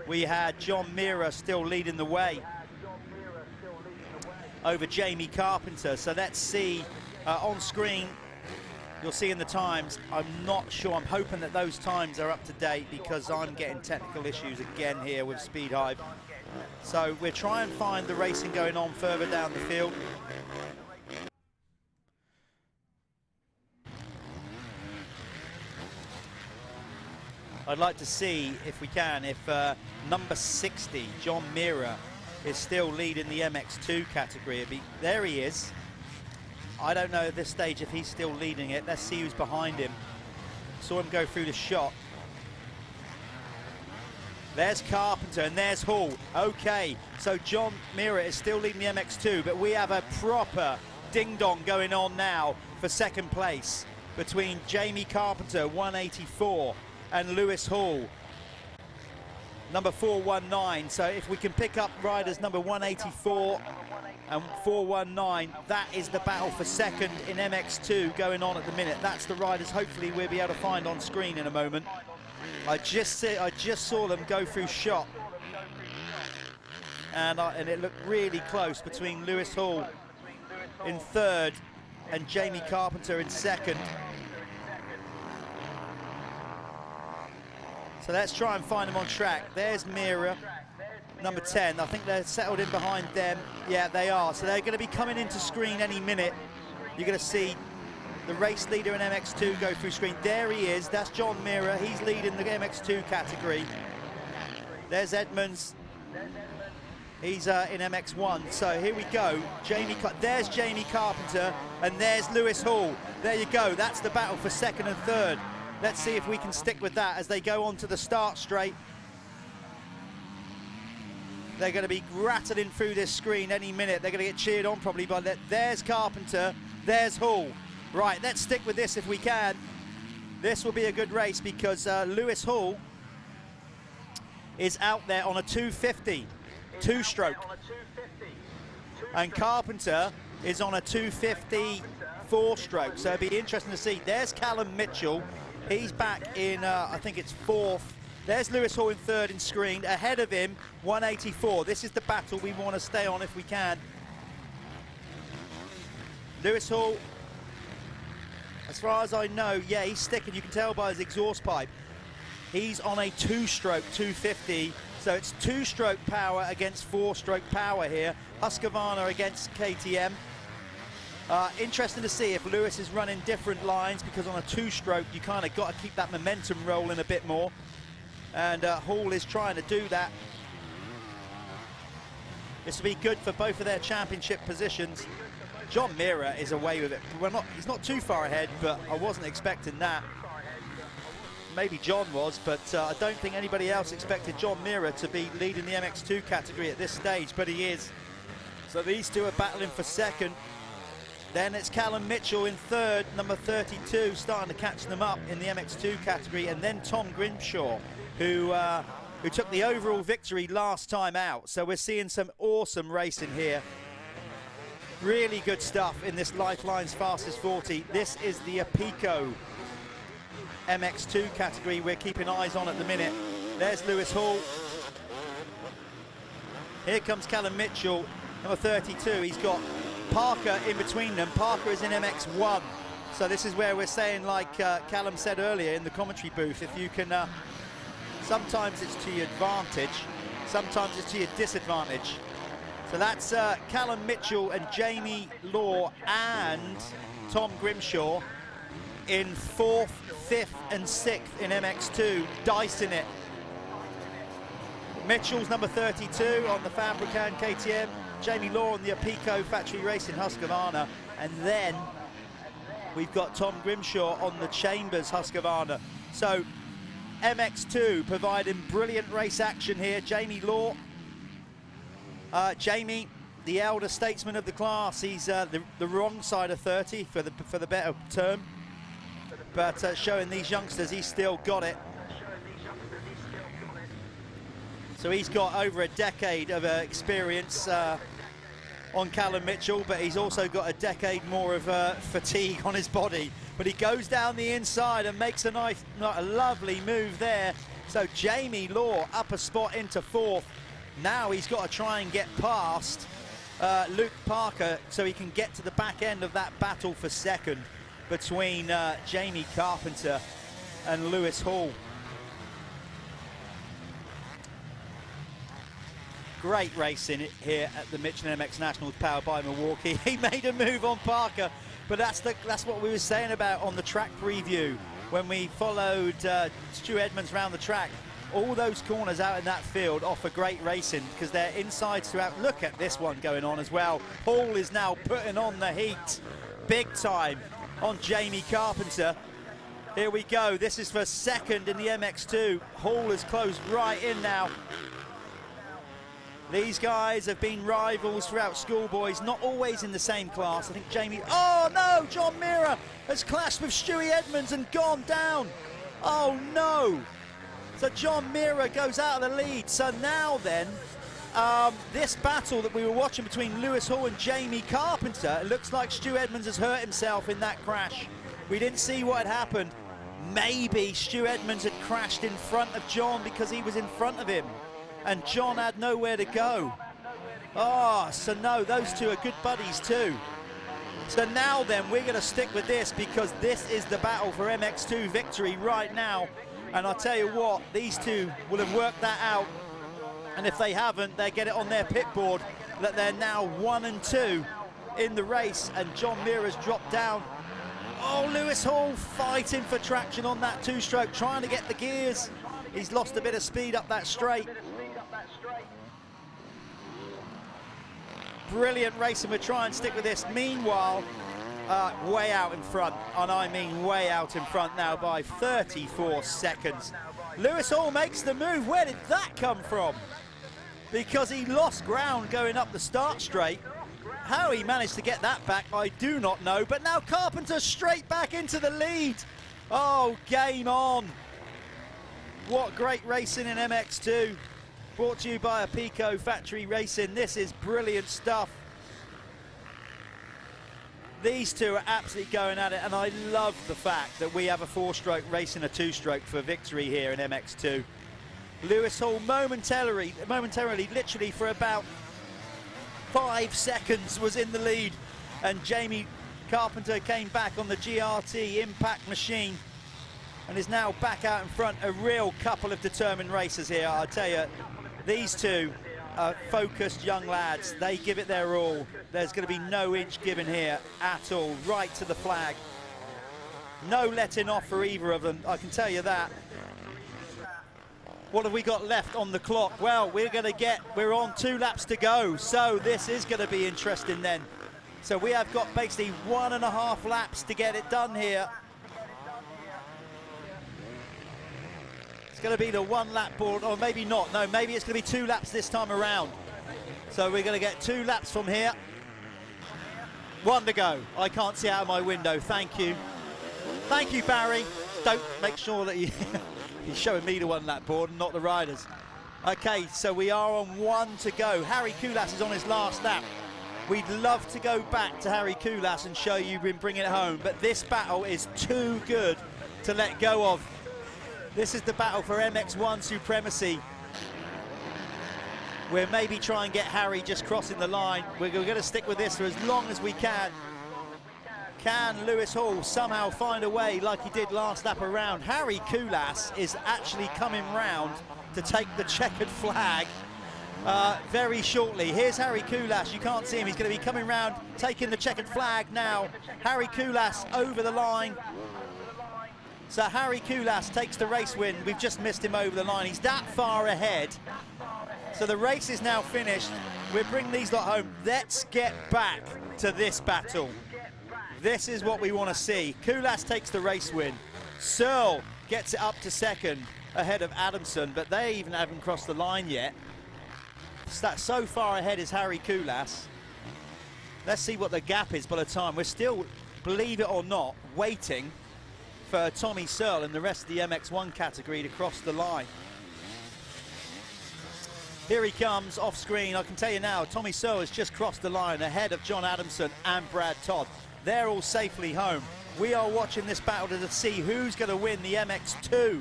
we had John Meara still leading the way over Jamie Carpenter. So let's see on screen. You'll see in the times. I'm not sure. I'm hoping that those times are up to date, because I'm getting technical issues again here with Speed Hive. So we're trying to find the racing going on further down the field. I'd like to see, if we can, if number 60, John Meara, is still leading the MX2 category. There he is. I don't know at this stage if he's still leading it. Let's see who's behind him. Saw him go through the shot. There's Carpenter and there's Hall. Okay, so John Meara is still leading the MX2, but we have a proper ding-dong going on now for second place between Jamie Carpenter, 184, and Lewis Hall, number 419. So if we can pick up riders number 184 and 419, that is the battle for second in MX2 going on at the minute. That's the riders hopefully we'll be able to find on screen in a moment. I just saw them go through shot, and it looked really close between Lewis Hall in third and Jamie Carpenter in second. So let's try and find them on track. There's Meara, number 10. I think they're settled in behind them. Yeah, they are. So they're going to be coming into screen any minute. You're going to see the race leader in MX2 go through screen. There he is. That's John Meara. He's leading the MX2 category. There's Edmonds. He's in MX1. So here we go. There's Jamie Carpenter, and there's Lewis Hall. There you go. That's the battle for second and third. Let's see if we can stick with that as they go on to the start straight. They're going to be rattling through this screen any minute. They're going to get cheered on probably by that. There's Carpenter, there's Hall. Right, let's stick with this if we can. This will be a good race because Lewis Hall is out there on a 250, two-stroke. And Carpenter is on a 250, four-stroke. So it'll be interesting to see. There's Callum Mitchell. He's back in, I think it's fourth. There's Lewis Hall in third in screen. Ahead of him, 184. This is the battle we want to stay on if we can. Lewis Hall, as far as I know, yeah, he's sticking. You can tell by his exhaust pipe. He's on a two-stroke 250. So it's two-stroke power against four-stroke power here. Husqvarna against KTM. Interesting to see if Lewis is running different lines, because on a two-stroke you kind of got to keep that momentum rolling a bit more, and Hall is trying to do that. This will be good for both of their championship positions. John Meara is away with it. Well, he's not too far ahead, but I wasn't expecting that. Maybe John was, but I don't think anybody else expected John Meara to be leading the MX2 category at this stage, but he is. So these two are battling for second. Then it's Callum Mitchell in third, number 32, starting to catch them up in the MX2 category. And then Tom Grimshaw, who took the overall victory last time out. So we're seeing some awesome racing here. Really good stuff in this Lifelines Fastest 40. This is the Apico MX2 category we're keeping eyes on at the minute. There's Lewis Hall. Here comes Callum Mitchell, number 32. He's got Parker in between them. Parker is in MX1. So this is where we're saying, like Callum said earlier in the commentary booth, if you can, sometimes it's to your advantage, sometimes it's to your disadvantage. So that's Callum Mitchell and Jamie Law and Tom Grimshaw in 4th, 5th and 6th in MX2, dicing it. Mitchell's number 32 on the Fabricant KTM, Jamie Law on the Apico Factory Racing Husqvarna, and then we've got Tom Grimshaw on the Chambers Husqvarna. So MX2 providing brilliant race action here. Jamie Law, Jamie, the elder statesman of the class, he's the wrong side of 30 for the better term, but showing these youngsters he's still got it. So he's got over a decade of experience on Callum Mitchell, but he's also got a decade more of fatigue on his body. But he goes down the inside and makes a lovely move there. So Jamie Law up a spot into 4th. Now he's got to try and get past Luke Parker so he can get to the back end of that battle for 2nd between Jamie Carpenter and Lewis Hall. Great racing here at the Michelin MX Nationals powered by Milwaukee. He made a move on Parker, but that's what we were saying about on the track preview when we followed Stu Edmonds around the track. All those corners out in that field offer great racing because they're insides throughout. Look at this one going on as well. Hall is now putting on the heat big time on Jamie Carpenter. Here we go. This is for 2nd in the MX2. Hall is closed right in now. These guys have been rivals throughout schoolboys, not always in the same class. I think Jamie... Oh, no! John Meara has clashed with Stewie Edmonds and gone down. Oh, no! So John Meara goes out of the lead. So now then, this battle that we were watching between Lewis Hall and Jamie Carpenter, it looks like Stu Edmonds has hurt himself in that crash. We didn't see what had happened. Maybe Stu Edmonds had crashed in front of John because he was in front of him. And John had nowhere to go. Oh, so no, those two are good buddies too. So now then, we're going to stick with this because this is the battle for MX2 victory right now. And I'll tell you what, these two will have worked that out. And if they haven't, they get it on their pit board that they're now 1 and 2 in the race. And John Meara's dropped down. Oh, Lewis Hall fighting for traction on that 2-stroke, trying to get the gears. He's lost a bit of speed up that straight. Brilliant racing. We'll try and stick with this. Meanwhile, way out in front, and I mean way out in front now by 34 seconds. Lewis Hall makes the move. Where did that come from? Because he lost ground going up the start straight. How he managed to get that back, I do not know. But now Carpenter straight back into the lead. Oh, game on. What great racing in MX2. Brought to you by Apico Factory Racing. This is brilliant stuff. These two are absolutely going at it, and I love the fact that we have a 4-stroke racing a 2-stroke for victory here in MX2. Lewis Hall momentarily, literally for about 5 seconds was in the lead, and Jamie Carpenter came back on the GRT impact machine and is now back out in front. A real couple of determined racers here, I tell you. These two are focused young lads. They give it their all. There's going to be no inch given here at all, right to the flag. No letting off for either of them, I can tell you that. What have we got left on the clock? Well, we're on 2 laps to go, so this is going to be interesting then. So we have got basically 1.5 laps to get it done here. Going to be the 1-lap board, or maybe not. No, maybe it's going to be 2 laps this time around. So we're going to get 2 laps from here. 1 to go. I can't see out of my window. Thank you. Thank you, Barry. Don't make sure that he's showing me the 1-lap board and not the riders. Okay, so we are on 1 to go. Harry Koulas is on his last lap. We'd love to go back to Harry Koulas and show you him bringing it home, but this battle is too good to let go of. This is the battle for MX1 supremacy. We'll maybe try and get Harry just crossing the line. We're going to stick with this for as long as we can. Can Lewis Hall somehow find a way like he did last lap around? Harry Koulas is actually coming round to take the checkered flag very shortly. Here's Harry Koulas. You can't see him. He's going to be coming round, taking the checkered flag now. Harry Koulas over the line. So Harry Koulas takes the race win. We've just missed him over the line. He's that far ahead. So the race is now finished. We're bringing these lot home. Let's get back to this battle. This is what we want to see. Koulas takes the race win. Searle gets it up to 2nd ahead of Adamson, but they even haven't crossed the line yet. So far ahead is Harry Koulas. Let's see what the gap is by the time. We're still, believe it or not, waiting for Tommy Searle and the rest of the MX1 category to cross the line. Here he comes off screen. I can tell you now, Tommy Searle has just crossed the line ahead of John Adamson and Brad Todd. They're all safely home. We are watching this battle to see who's going to win the MX2.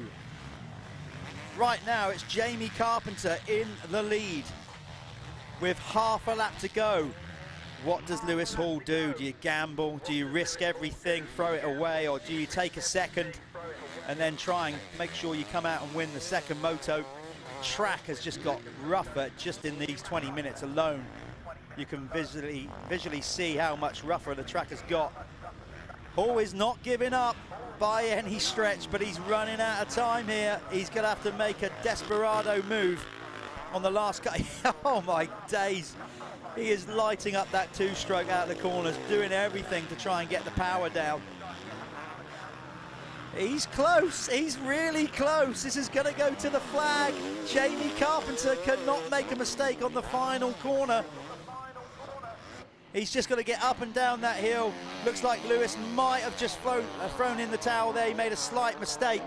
Right now, it's Jamie Carpenter in the lead with half a lap to go. What does Lewis Hall do? Do you gamble? Do you risk everything, throw it away, or do you take a second and then try and make sure you come out and win the second moto? Track has just got rougher just in these 20 minutes alone. You can visually see how much rougher the track has got. Hall is not giving up by any stretch, but he's running out of time here. He's going to have to make a desperado move on the last cut. Oh my days. He is lighting up that two-stroke out of the corners, doing everything to try and get the power down. He's close, he's really close. This is going to go to the flag. Jamie Carpenter cannot make a mistake on the final corner. He's just got to get up and down that hill. Looks like Lewis might have just thrown in the towel there. He made a slight mistake.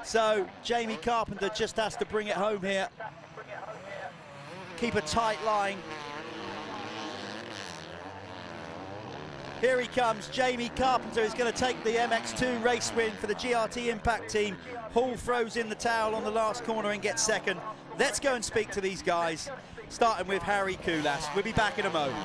So Jamie Carpenter just has to bring it home here. Keep a tight line. Here he comes, Jamie Carpenter is going to take the MX2 race win for the GRT Impact team. Hall throws in the towel on the last corner and gets second. Let's go and speak to these guys, starting with Harry Koulas. We'll be back in a moment.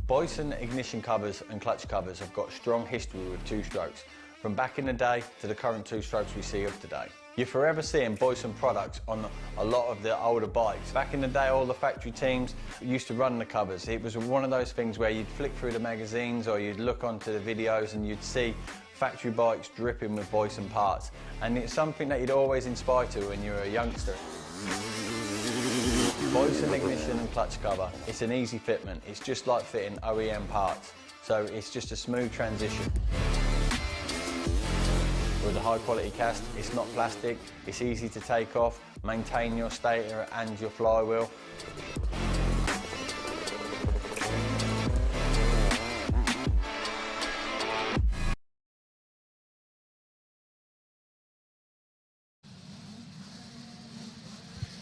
Boyesen ignition covers and clutch covers have got strong history with two-strokes, from back in the day to the current two-strokes we see of today. You're forever seeing Boyesen products on a lot of the older bikes. Back in the day, all the factory teams used to run the covers. It was one of those things where you'd flick through the magazines or you'd look onto the videos and you'd see factory bikes dripping with Boyesen parts. And it's something that you'd always inspire to when you were a youngster. Boyesen ignition and clutch cover, it's an easy fitment. It's just like fitting OEM parts, so it's just a smooth transition. With a high quality cast, it's not plastic, it's easy to take off, maintain your stator and your flywheel.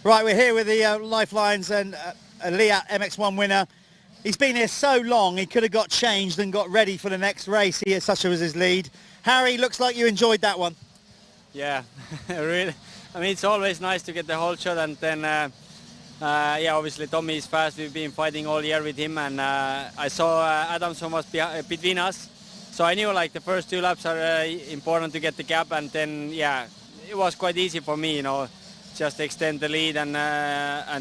Right, we're here with the Lifelines and Liat MX1 winner. He's been here so long, he could have got changed and got ready for the next race. Such was his lead. Harry, looks like you enjoyed that one. Yeah, really. I mean, it's always nice to get the whole shot, and then, yeah, obviously Tommy is fast. We've been fighting all year with him, and I saw Adamson was between us. So I knew like the first two laps are important to get the gap, and then, yeah, it was quite easy for me, you know, just extend the lead and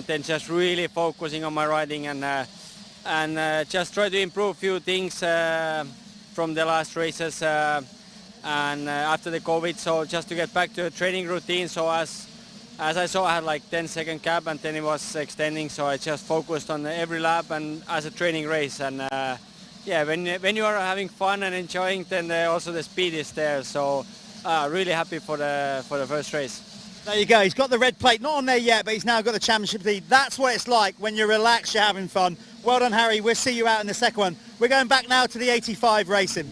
then just really focusing on my riding and just try to improve a few things from the last races and after the COVID, so just to get back to a training routine. So as I saw, I had like 10-second gap and then it was extending, so I just focused on every lap and as a training race. And yeah, when you are having fun and enjoying, then also the speed is there. So really happy for the first race. There you go, he's got the red plate, not on there yet, but he's now got the championship lead. That's what it's like when you're relaxed, you're having fun. Well done, Harry, we'll see you out in the second one. We're going back now to the 85 racing.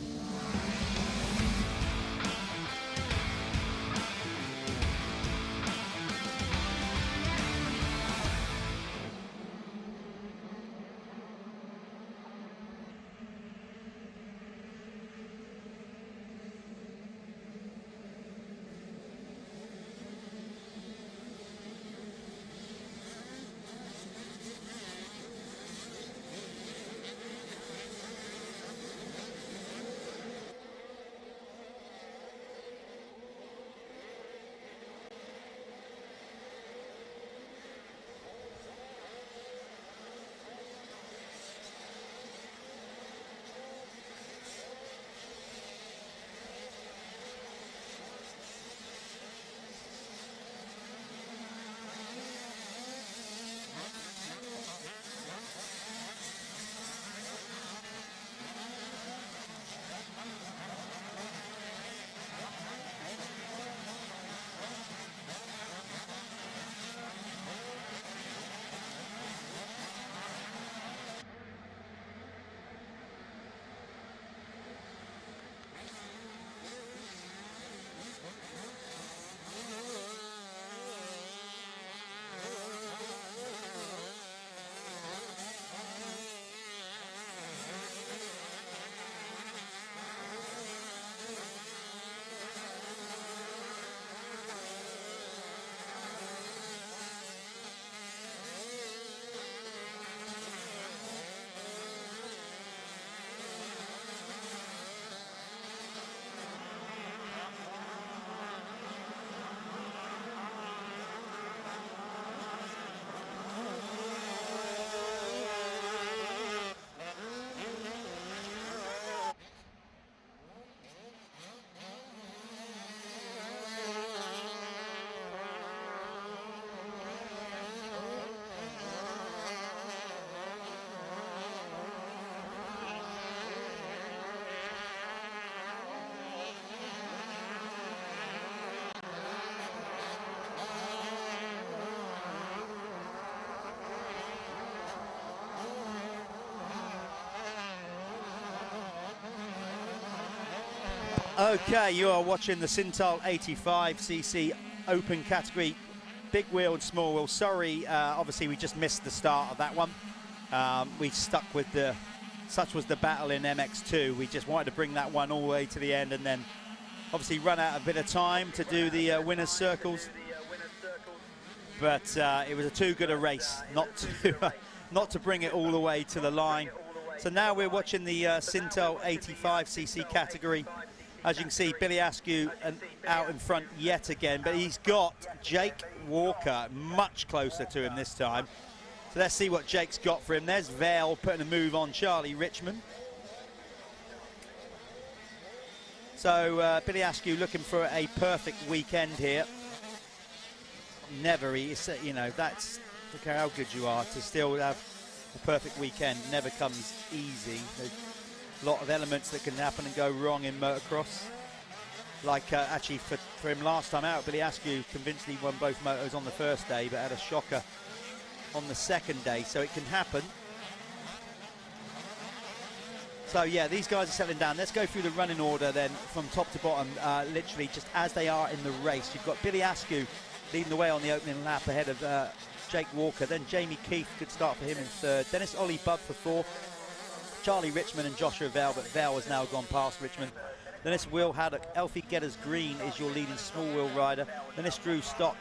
Okay, you are watching the Sintal 85cc open category, big wheel and small wheel. Sorry, obviously we just missed the start of that one. We stuck with such was the battle in MX2. We just wanted to bring that one all the way to the end and then obviously run out a bit of time to do the winners' circles. But it was too good a race not to bring it all the way to the line. So now we're watching the Sintal 85cc category. As you can see, Billy Askew out in front yet again, but he's got Jake Walker much closer to him this time. So let's see what Jake's got for him. There's Vale putting a move on Charlie Richmond. So Billy Askew looking for a perfect weekend here. Never, you know, that's, look how good you are to still have a perfect weekend. Never comes easy. There's a lot of elements that can happen and go wrong in motocross. Like actually for him last time out, Billy Askew convincingly won both motos on the first day, but had a shocker on the second day, so it can happen. So yeah, these guys are settling down. Let's go through the running order then from top to bottom, literally just as they are in the race. You've got Billy Askew leading the way on the opening lap ahead of Jake Walker. Then Jamie Keith, good start for him in third. Dennis Ollie Bubb for fourth. Charlie Richmond and Joshua Vale, but Vale has now gone past Richmond. Then it's Will Haddock. Elfie Getters Green is your leading small wheel rider. Then it's Drew Stock.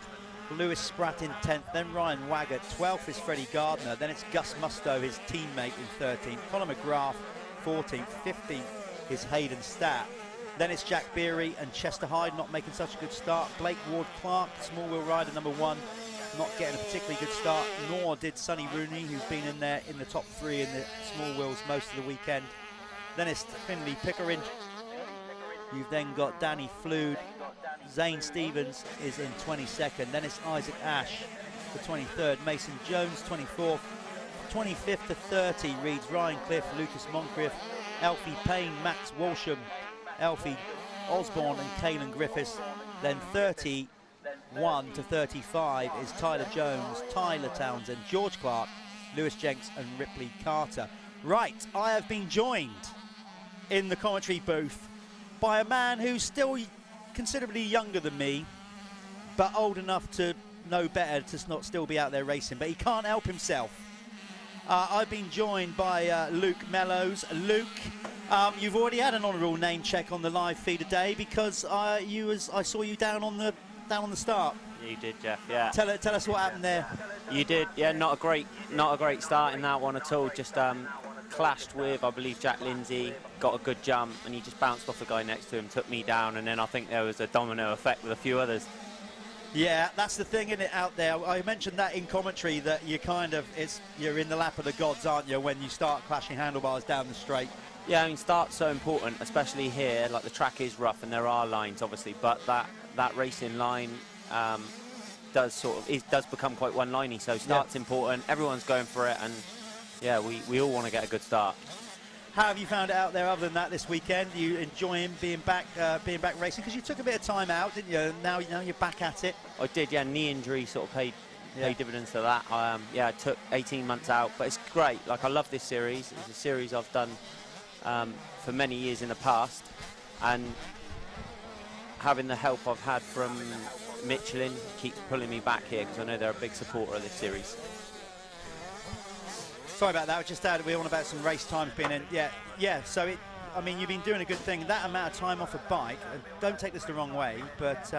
Lewis Spratt in 10th. Then Ryan Waggett. 12th is Freddie Gardner. Then it's Gus Musto, his teammate, in 13th. Colin McGrath, 14th. 15th is Hayden Statt. Then it's Jack Beery and Chester Hyde not making such a good start. Blake Ward Clark, small wheel rider number 1, not getting a particularly good start, nor did Sonny Rooney, who's been in there in the top 3 in the small wheels most of the weekend. Then it's Finley Pickering. You've then got Danny Flood. Zane Stevens is in 22nd. Then it's Isaac Ash for 23rd. Mason Jones 24th. 25th to 30 reads Ryan Cliff, Lucas Moncrief, Alfie Payne, Max Walsham, Alfie Osborne and Caelan Griffiths. Then 31 to 35 is Tyler Jones, Tyler Townsend, George Clark, Lewis Jenks and Ripley Carter. Right, I have been joined in the commentary booth by a man who's still considerably younger than me, but old enough to know better to not still be out there racing, but he can't help himself. I've been joined by Luke Mellows. Luke, you've already had an honourable name check on the live feed today because I saw you down on the start. You did, Jeff. Yeah. Tell us what happened there. You did. Yeah, not a great start in that one at all. Just clashed with, I believe, Jack Lindsay. Got a good jump, and he just bounced off the guy next to him, took me down, and then I think there was a domino effect with a few others. Yeah, that's the thing, isn't it, out there? I mentioned that in commentary that you're in the lap of the gods, aren't you, when you start clashing handlebars down the straight. Yeah, I mean, start's so important, especially here. Like, the track is rough and there are lines, obviously, but that racing line does become quite one-liney. So start's important. Everyone's going for it, and yeah, we all want to get a good start. How have you found it out there other than that this weekend? You enjoying being back racing? Because you took a bit of time out, didn't you? Now you're back at it. I did, yeah. Knee injury sort of paid dividends to that. I took 18 months out, but it's great. Like, I love this series. It's a series I've done for many years in the past, and having the help I've had from Michelin keeps pulling me back here because I know they're a big supporter of this series. Sorry about that. Just we're on about some race times being in. Yeah. So I mean, you've been doing a good thing. That amount of time off a bike. Don't take this the wrong way, but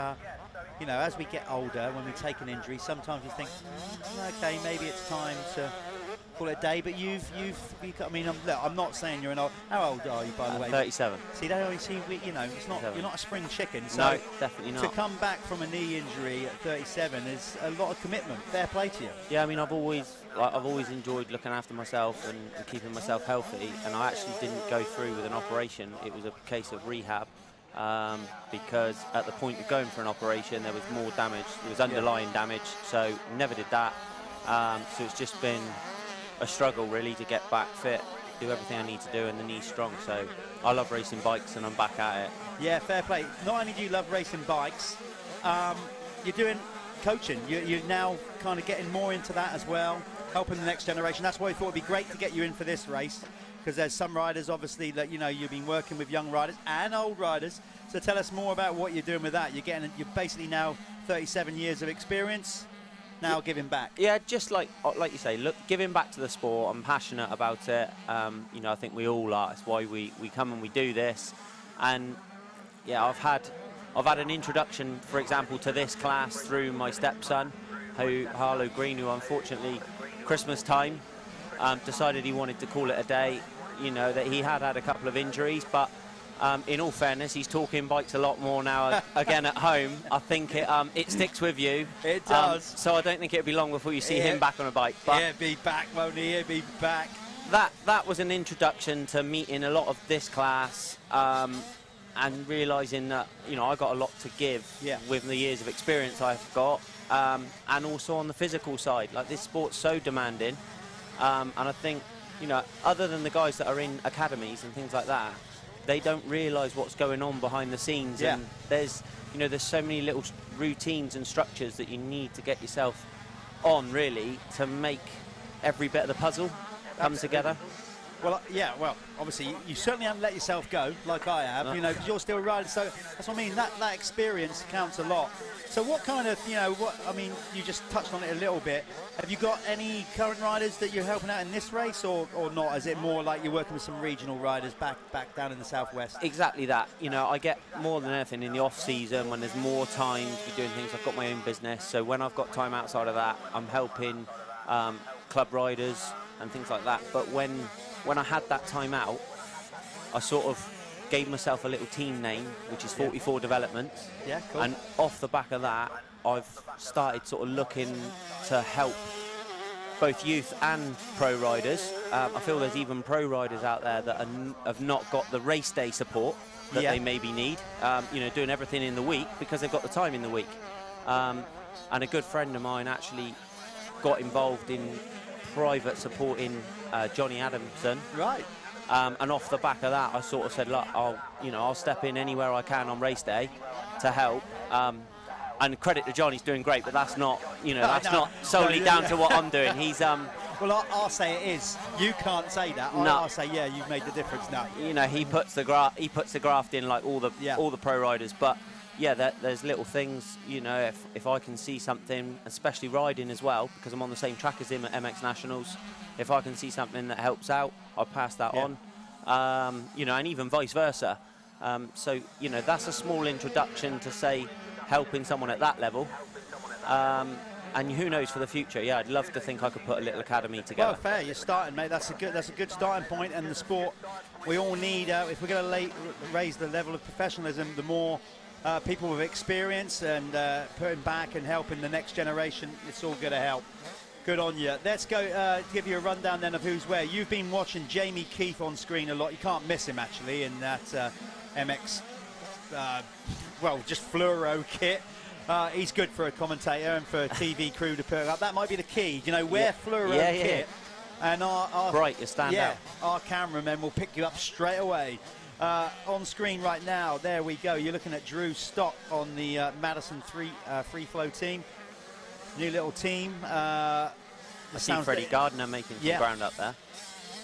you know, as we get older, when we take an injury, sometimes you think, okay, maybe it's time to call it a day. But I mean, I'm not saying you're an old. How old are you, by the way? 37. See, they always see. You know, you're not a spring chicken. So no, definitely not. To come back from a knee injury at 37 is a lot of commitment. Fair play to you. Yeah, I mean, I've always enjoyed looking after myself and keeping myself healthy, and I actually didn't go through with an operation. It was a case of rehab, because at the point of going for an operation there was more damage, there was underlying damage, so never did that. So it's just been a struggle really to get back fit, do everything I need to do, and the knee's strong, so I love racing bikes and I'm back at it. Yeah, fair play. Not only do you love racing bikes, you're doing coaching. You're now kind of getting more into that as well, helping the next generation. That's why we thought it'd be great to get you in for this race, because there's some riders obviously that, you know, you've been working with young riders and old riders, So tell us more about what you're doing with that. You're basically now 37 years of experience, now giving back. Yeah, just like you say, look, giving back to the sport. I'm passionate about it. You know, I think we all are. It's why we come and we do this. And yeah, I've had an introduction, for example, to this class through my stepson, Harlow Green, who unfortunately Christmas time decided he wanted to call it a day. You know, that he had a couple of injuries, but in all fairness, he's talking bikes a lot more now again at home. I think it sticks with you. It does. So I don't think it'll be long before you see him back on a bike. But he'll be back, won't he? He'll be back. That was an introduction to meeting a lot of this class and realising that, you know, I got a lot to give with the years of experience I've got, and also on the physical side. Like, this sport's so demanding, and I think, you know, other than the guys that are in academies and things like that, they don't realise what's going on behind the scenes. And there's so many little routines and structures that you need to get yourself on, really, to make every bit of the puzzle come together. Well, yeah, well, obviously, you certainly haven't let yourself go, like I have, No. you know, because you're still riding, so that's what I mean, that experience counts a lot. So what kind of, you know, you just touched on it a little bit. Have you got any current riders that you're helping out in this race, or not? Is it more like you're working with some regional riders back down in the southwest? Exactly that. You know, I get more than anything in the off-season when there's more time to be doing things. I've got my own business, so when I've got time outside of that, I'm helping club riders and things like that. But when I had that time out, I sort of gave myself a little team name, which is 44 Developments. Yeah, cool. And off the back of that, I've started sort of looking to help both youth and pro riders. I feel there's even pro riders out there that have not got the race day support that they maybe need, you know, doing everything in the week because they've got the time in the week. And a good friend of mine actually got involved in private supporting Johnny Adamson. Right. And off the back of that, I sort of said, look, I'll step in anywhere I can on race day to help. And credit to Johnny's doing great, but that's not, you know, not solely down to what I'm doing. He's well, I'll say it is. You can't say that. I'll say, yeah, you've made the difference now. You know, he puts the graft in like all the pro riders, but yeah, there's little things, you know, if I can see something, especially riding as well, because I'm on the same track as him at MX Nationals, if I can see something that helps out, I'll pass that on, you know, and even vice versa. So, you know, that's a small introduction to, say, helping someone at that level. And who knows for the future? Yeah, I'd love to think I could put a little academy together. Well, fair, you're starting, mate. That's a good starting point. And the sport, we all need, if we're going to raise the level of professionalism, the more people with experience and putting back and helping the next generation, it's all going to help. Good on you. Let's go give you a rundown then of who's where. You've been watching Jamie Keith on screen a lot. You can't miss him, actually, in that MX, just fluoro kit. He's good for a commentator and for a TV crew to put up. That might be the key. You know, wear fluoro kit. And our bright, you stand out. Our cameramen will pick you up straight away. On screen right now, there we go. You're looking at Drew Stock on the Madison free flow team. New little team. I see Freddie Gardner making some ground up there.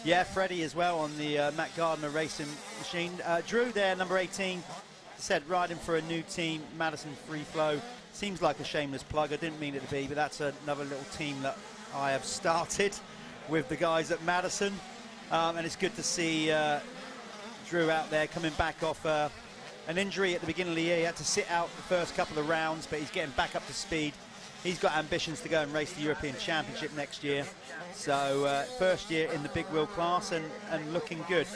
Yeah, Freddie as well on the Matt Gardner racing machine. Drew there, number 18, said riding for a new team, Madison Free Flow. Seems like a shameless plug. I didn't mean it to be, but that's another little team that I have started with the guys at Madison. And it's good to see Drew out there coming back off an injury at the beginning of the year. He had to sit out the first couple of rounds, but he's getting back up to speed. He's got ambitions to go and race the European Championship next year. So first year in the big wheel class and looking good.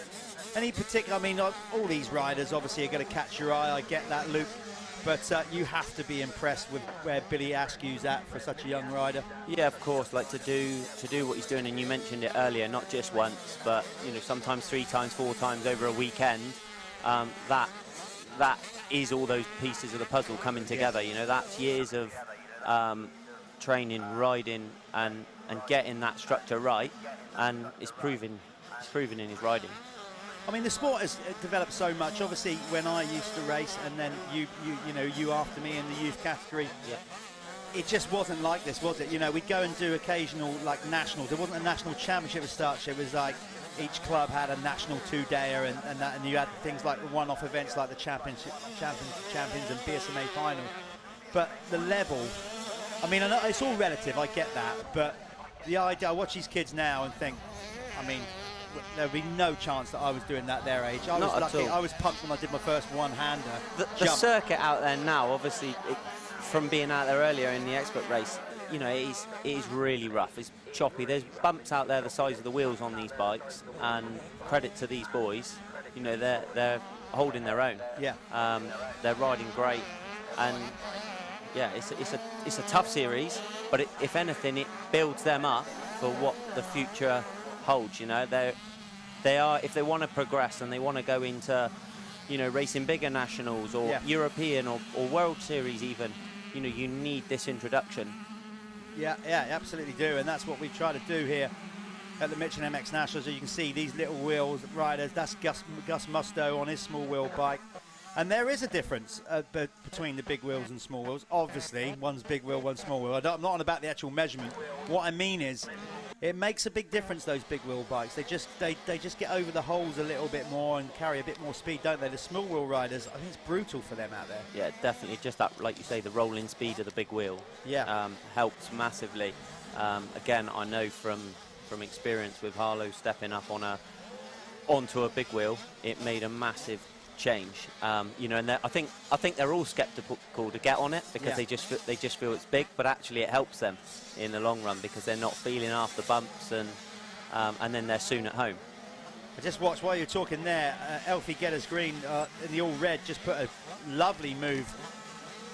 Any particular, I mean, all these riders obviously are going to catch your eye. I get that, Luke. But you have to be impressed with where Billy Askew's at for such a young rider. Yeah, of course. Like to do what he's doing, and you mentioned it earlier, not just once, but you know, sometimes 3 times, 4 times over a weekend. That is all those pieces of the puzzle coming together. You know, that's years of training, riding, and getting that structure right, and it's proven in his riding. I mean, the sport has developed so much. Obviously, when I used to race, and then you know, you after me in the youth category. Yeah. it just wasn't like this, was it? You know, we'd go and do occasional, like, nationals. There wasn't a national championship as such. It was like each club had a national two-dayer, and you had things like the one-off events like the champions and BSMA finals. But the level, I mean, I know it's all relative, I get that, but the idea, I watch these kids now and think, I mean, there'd be no chance that I was doing that their age. I was lucky. I was pumped when I did my first one-hander. The circuit out there now, obviously, from being out there earlier in the expert race, you know, it is really rough. It's choppy. There's bumps out there the size of the wheels on these bikes, and credit to these boys, you know, they're holding their own. Yeah. They're riding great, and yeah, it's a tough series, but if anything, it builds them up for what the future holds. You know, they are, if they want to progress and they want to go into, you know, racing bigger nationals or European or World Series even, you know, you need this introduction. Yeah, absolutely do, and that's what we try to do here at the Michelin MX Nationals. As you can see, these little wheels riders, that's Gus Musto on his small wheel bike. And there is a difference between the big wheels and small wheels. Obviously, one's big wheel, one's small wheel. I'm not on about the actual measurement. What I mean is, it makes a big difference, those big wheel bikes. They just get over the holes a little bit more and carry a bit more speed, don't they? The small wheel riders, I think it's brutal for them out there. Yeah, definitely. Just that, like you say, the rolling speed of the big wheel helps massively. Again, I know from experience with Harlow stepping up onto a big wheel, it made a massive change. You know, and I think they're all skeptical to get on it because they just feel it's big, but actually it helps them in the long run because they're not feeling half the bumps, and then they're soon at home. I just watched while you're talking there, Elfie Getters Green in the all red just put a lovely move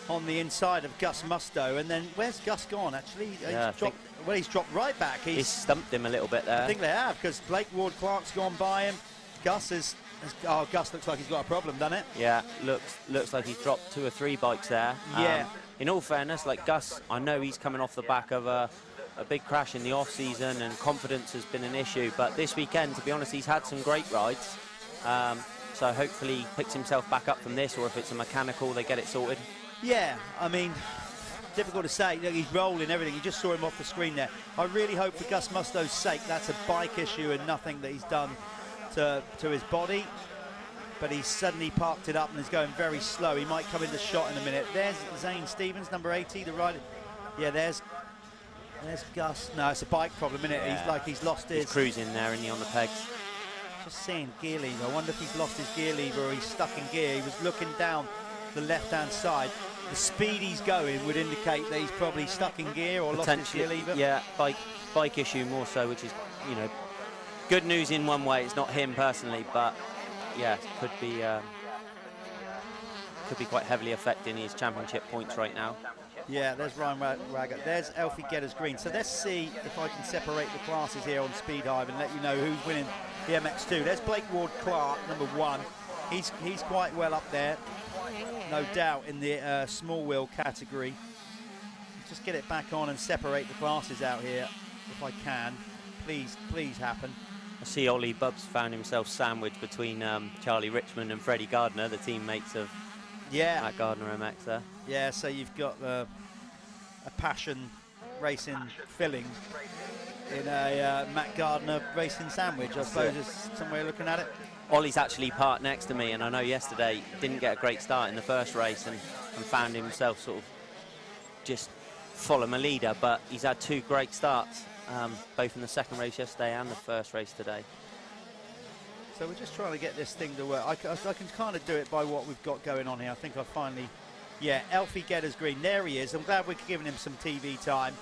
on the inside of Gus Musto, and then where's Gus gone actually? He's dropped right back. He's stumped him a little bit there. I think they have, because Blake Ward-Clark's gone by him. Gus looks like he's got a problem, doesn't it? Yeah, looks like he's dropped 2 or 3 bikes there. Yeah. In all fairness, like Gus, I know he's coming off the back of a big crash in the off-season, and confidence has been an issue. But this weekend, to be honest, he's had some great rides. So hopefully he picks himself back up from this, or if it's a mechanical, they get it sorted. Yeah, I mean, difficult to say. Look, he's rolling everything. You just saw him off the screen there. I really hope for Gus Musto's sake that's a bike issue and nothing that he's done to his body. But he's suddenly parked it up and is going very slow. He might come into shot in a minute. There's Zane Stevens, number 80, the rider. Yeah, there's Gus. No, it's a bike problem, isn't it? Yeah. He's lost his... He's cruising there, isn't he, on the pegs? Just seeing gear lever. I wonder if he's lost his gear lever or he's stuck in gear. He was looking down the left-hand side. The speed he's going would indicate that he's probably stuck in gear or lost his gear lever. Yeah, bike issue more so, which is, you know, good news in one way. It's not him personally, but yeah, could be quite heavily affecting his championship points right now. Yeah, there's Ryan Raggett. There's Elfie Getters Green. So let's see if I can separate the classes here on Speed Hive and let you know who's winning the MX2. There's Blake Ward-Clark, number 1. He's quite well up there, no doubt, in the small wheel category. Just get it back on and separate the classes out here, if I can. Please happen. I see Ollie Bubbs found himself sandwiched between Charlie Richmond and Freddie Gardner, the teammates of Matt Gardner MX there. Yeah, so you've got a Passion Racing filling in a Matt Gardner Racing sandwich, I suppose is some way of looking at it. Ollie's actually parked next to me, and I know yesterday didn't get a great start in the first race and found himself sort of just follow my leader, but he's had 2 great starts, both in the second race yesterday and the first race today. So we're just trying to get this thing to work. I can kind of do it by what we've got going on here. I think I finally... Yeah, Elfie Getters Green, there he is. I'm glad we're giving him some TV time.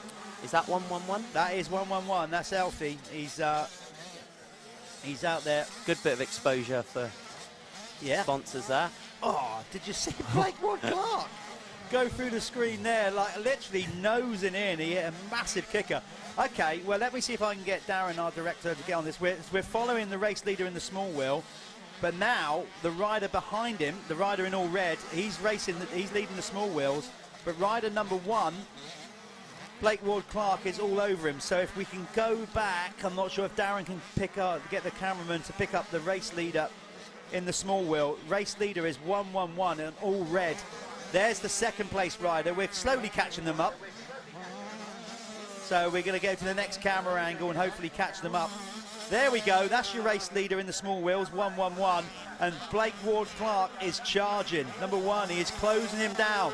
Is that 111? That is 111, that's Elfie. He's out there. Good bit of exposure for sponsors there. Oh, did you see Blake Ward-Clark go through the screen there, like literally nosing in? He hit a massive kicker. Okay, well, let me see if I can get Darren, our director, to get on this. We're following the race leader in the small wheel, but now the rider behind him, the rider in all red, he's leading the small wheels, but rider number 1, Blake Ward-Clark, is all over him. So if we can go back, I'm not sure if Darren can get the cameraman to pick up the race leader in the small wheel. Race leader is 111 and all red. There's the second place rider. We're slowly catching them up. So we're going to go to the next camera angle and hopefully catch them up. There we go. That's your race leader in the small wheels, 111. And Blake Ward-Clark is charging. Number 1, he is closing him down.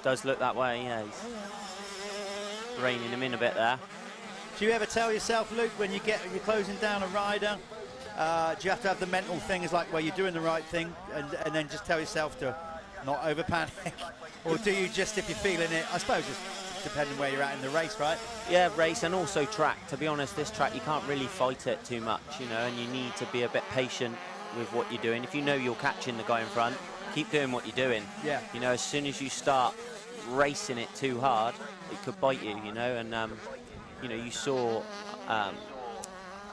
Does look that way, yeah. He's reining him in a bit there. Do you ever tell yourself, Luke, when you're closing down a rider, do you have to have the mental thing as like, well, you're doing the right thing, and then just tell yourself to not over panic? Or do you just, if you're feeling it, I suppose it's depending where you're at in the race, right? Yeah, race and also track. To be honest, this track, you can't really fight it too much, you know, and you need to be a bit patient with what you're doing. If you know you're catching the guy in front, keep doing what you're doing. Yeah. You know, as soon as you start racing it too hard, it could bite you, you know, and, you know, you saw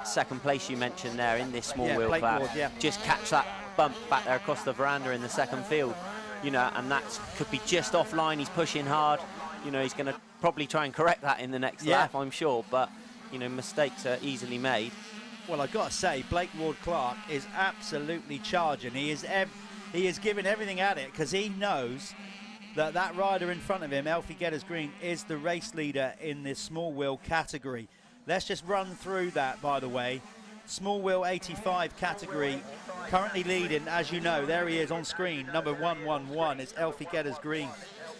second place you mentioned there in this small wheel class. Ward, yeah. Just catch that bump back there across the veranda in the second field, you know, and that could be just offline. He's pushing hard. You know, he's going to probably try and correct that in the next lap, I'm sure, but, you know, mistakes are easily made. Well, I've got to say, Blake Ward-Clark is absolutely charging. He is giving everything at it because he knows that that rider in front of him, Alfie Getters-Green, is the race leader in this small wheel category. Let's just run through that, by the way. Small wheel 85 category, currently leading, as you know, there he is on screen. Number 111 is Alfie Getters-Green.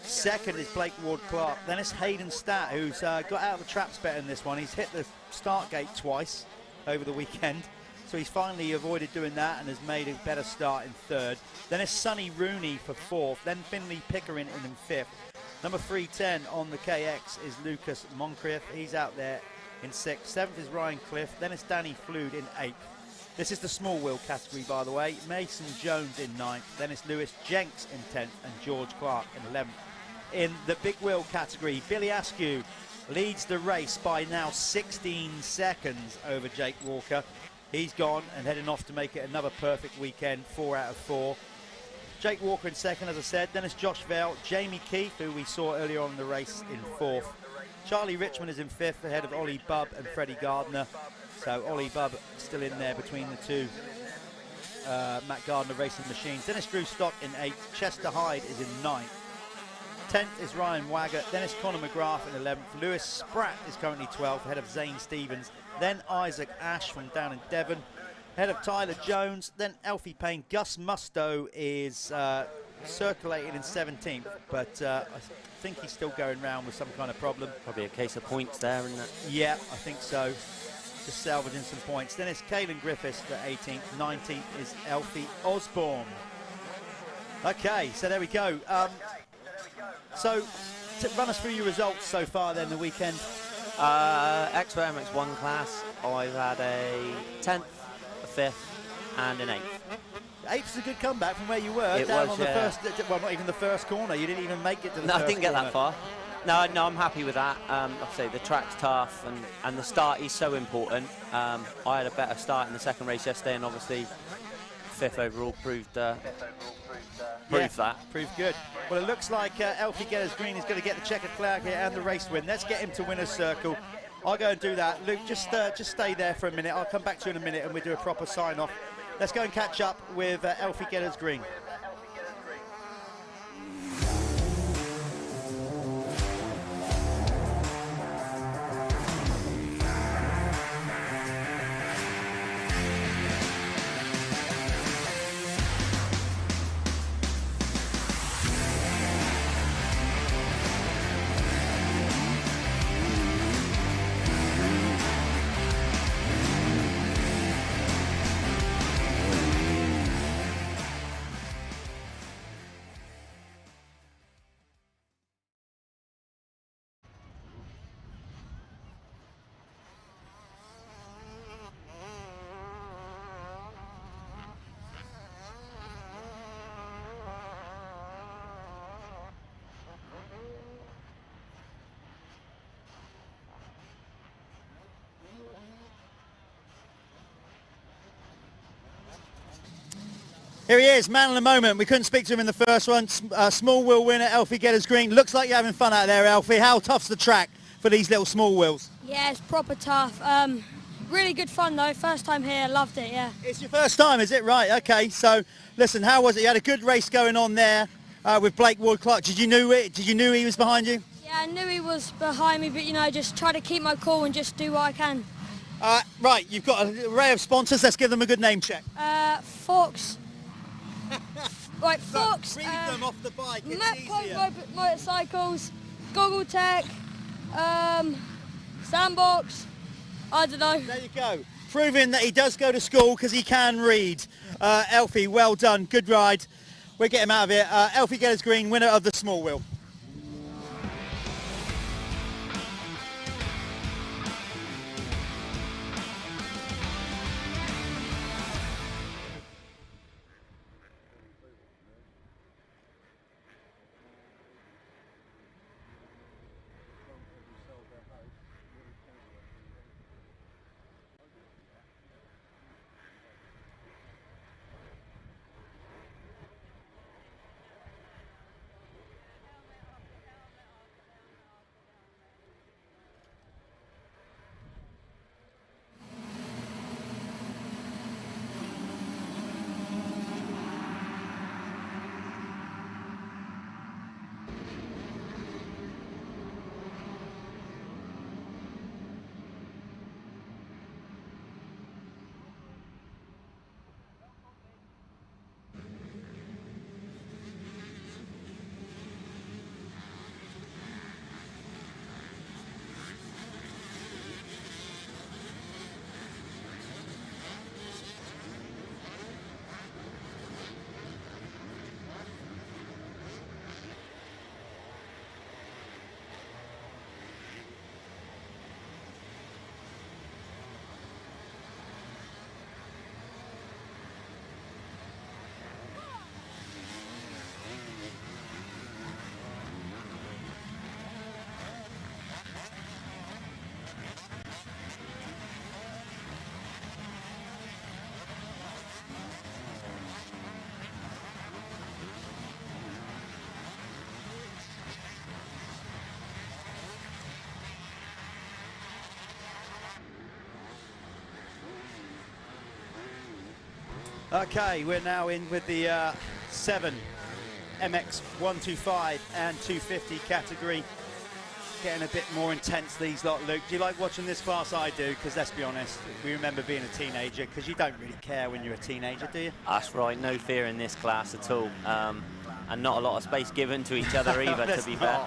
Second is Blake Ward-Clark. Then it's Hayden Statt, who's got out of the traps better in this one. He's hit the start gate twice over the weekend. So he's finally avoided doing that and has made a better start in third. Then it's Sonny Rooney for fourth. Then Finley Pickering in fifth. Number 310 on the KX is Lucas Moncrief. He's out there in sixth. Seventh is Ryan Cliff. Then it's Danny Flood in eighth. This is the small wheel category, by the way. Mason Jones in ninth. Then it's Lewis Jenks in 10th and George Clark in 11th. In the big wheel category, Billy Askew leads the race by now 16 seconds over Jake Walker. He's gone and heading off to make it another perfect weekend, 4 out of 4. Jake Walker in second, as I said. Then it's Josh Vale, Jamie Keefe, who we saw earlier on in the race, in fourth. Charlie Richmond is in fifth, ahead of Ollie Bubb and Freddie Gardner. So Ollie Bubb still in there between the two Matt Gardner racing machines. Then it's Drew Stock in eighth. Chester Hyde is in ninth. 10th is Ryan Wagger. Then it's Conor McGrath in 11th. Lewis Spratt is currently 12th, ahead of Zane Stevens. Then Isaac Ash from down in Devon, ahead of Tyler Jones. Then Alfie Payne. Gus Musto is circulating in 17th, but I think he's still going round with some kind of problem. Probably a case of points there, isn't it? Yeah, I think so. Just salvaging some points. Then it's Caelan Griffiths for 18th. 19th is Alfie Osborne. Okay, so there we go. So, run us through your results so far then the weekend. Expert MX1 class, I've had a 10th, a 5th and an 8th. 8th is a good comeback from where you were. It down was, on the first, well, not even the first corner. You didn't even make it to the No, first I didn't get corner. that far. No, I'm happy with that. Like I say, the track's tough and the start is so important. I had a better start in the second race yesterday, and obviously 5th overall proved that. Proved good. Well, it looks like Alfie Getters-Green is going to get the checkered flag here and the race win. Let's get him to winner's circle. I'll go and do that. Luke, just stay there for a minute. I'll come back to you in a minute and we'll do a proper sign-off. Let's go and catch up with Alfie Getters-Green. Here he is, man of the moment. We couldn't speak to him in the first one. Small wheel winner, Alfie Getters-Green. Looks like you're having fun out there, Alfie. How tough's the track for these little small wheels? Yeah, it's proper tough. Really good fun though. First time here, loved it, yeah. It's your first time, is it? Right, okay. So, listen, how was it? You had a good race going on there with Blake Ward-Clark. Did you know he was behind you? Yeah, Yeah, I knew he was behind me, but you know, just try to keep my cool and just do what I can. Right, you've got an array of sponsors. Let's give them a good name check. Fox. Right, Fox. Read them off the bike. It's Metco motorcycles, Goggle Tech, Sandbox. I don't know. There you go. Proving that he does go to school because he can read. Elfie, well done. Good ride. We'll get him out of here. Elfie Getters Green, winner of the small wheel. Okay, we're now in with the 7 MX125 and 250 category. Getting a bit more intense, these lot, Luke. Do you like watching this class? I do, because let's be honest, we remember being a teenager, because you don't really care when you're a teenager, do you? That's right, no fear in this class at all. And not a lot of space given to each other either, to be fair.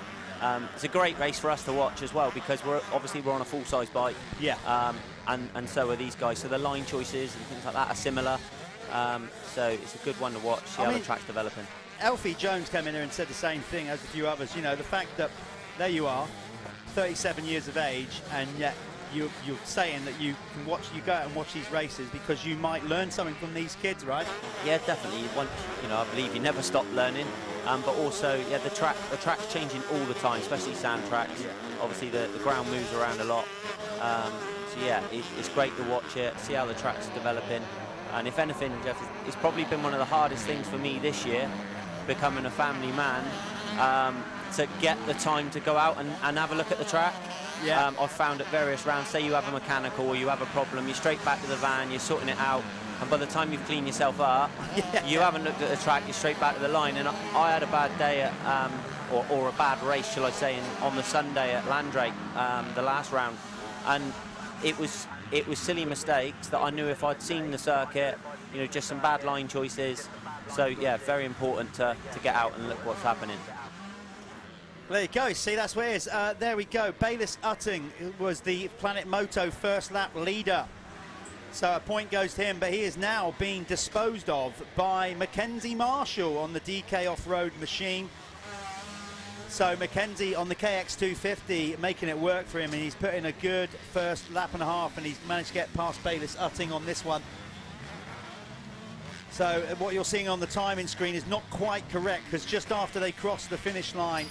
It's a great race for us to watch as well, because we're on a full-size bike. Yeah. And so are these guys. So the line choices and things like that are similar. So it's a good one to watch, see how the track's developing. Alfie Jones came in here and said the same thing as a few others. You know, the fact that there you are, 37 years of age, and yet you're saying that you can watch, you go out and watch these races because you might learn something from these kids, right? Yeah, definitely. I believe you never stop learning. But also, yeah, the track's changing all the time, especially sand tracks. Yeah. Obviously, the ground moves around a lot. So yeah, it's great to watch it, see how the track's developing. And if anything, Jeff, it's probably been one of the hardest things for me this year, becoming a family man, to get the time to go out and have a look at the track. Yeah. I've found at various rounds, say you have a mechanical or you have a problem, you're straight back to the van, you're sorting it out, and by the time you've cleaned yourself up, you haven't looked at the track, you're straight back to the line. And I had a bad day at, or a bad race, shall I say, on the Sunday at Landrake, the last round, and it was silly mistakes that I knew if I'd seen the circuit, just some bad line choices. So yeah, very important to get out and look what's happening. There you go, see, that's where it is. There we go. Bayliss Utting was the Planet Moto first lap leader. So a point goes to him, but he is now being disposed of by Mackenzie Marshall on the DK off-road machine. So Mackenzie on the KX250 making it work for him, and he's put in a good first lap and a half, and he's managed to get past Bayliss Utting on this one. So what you're seeing on the timing screen is not quite correct, because just after they crossed the finish line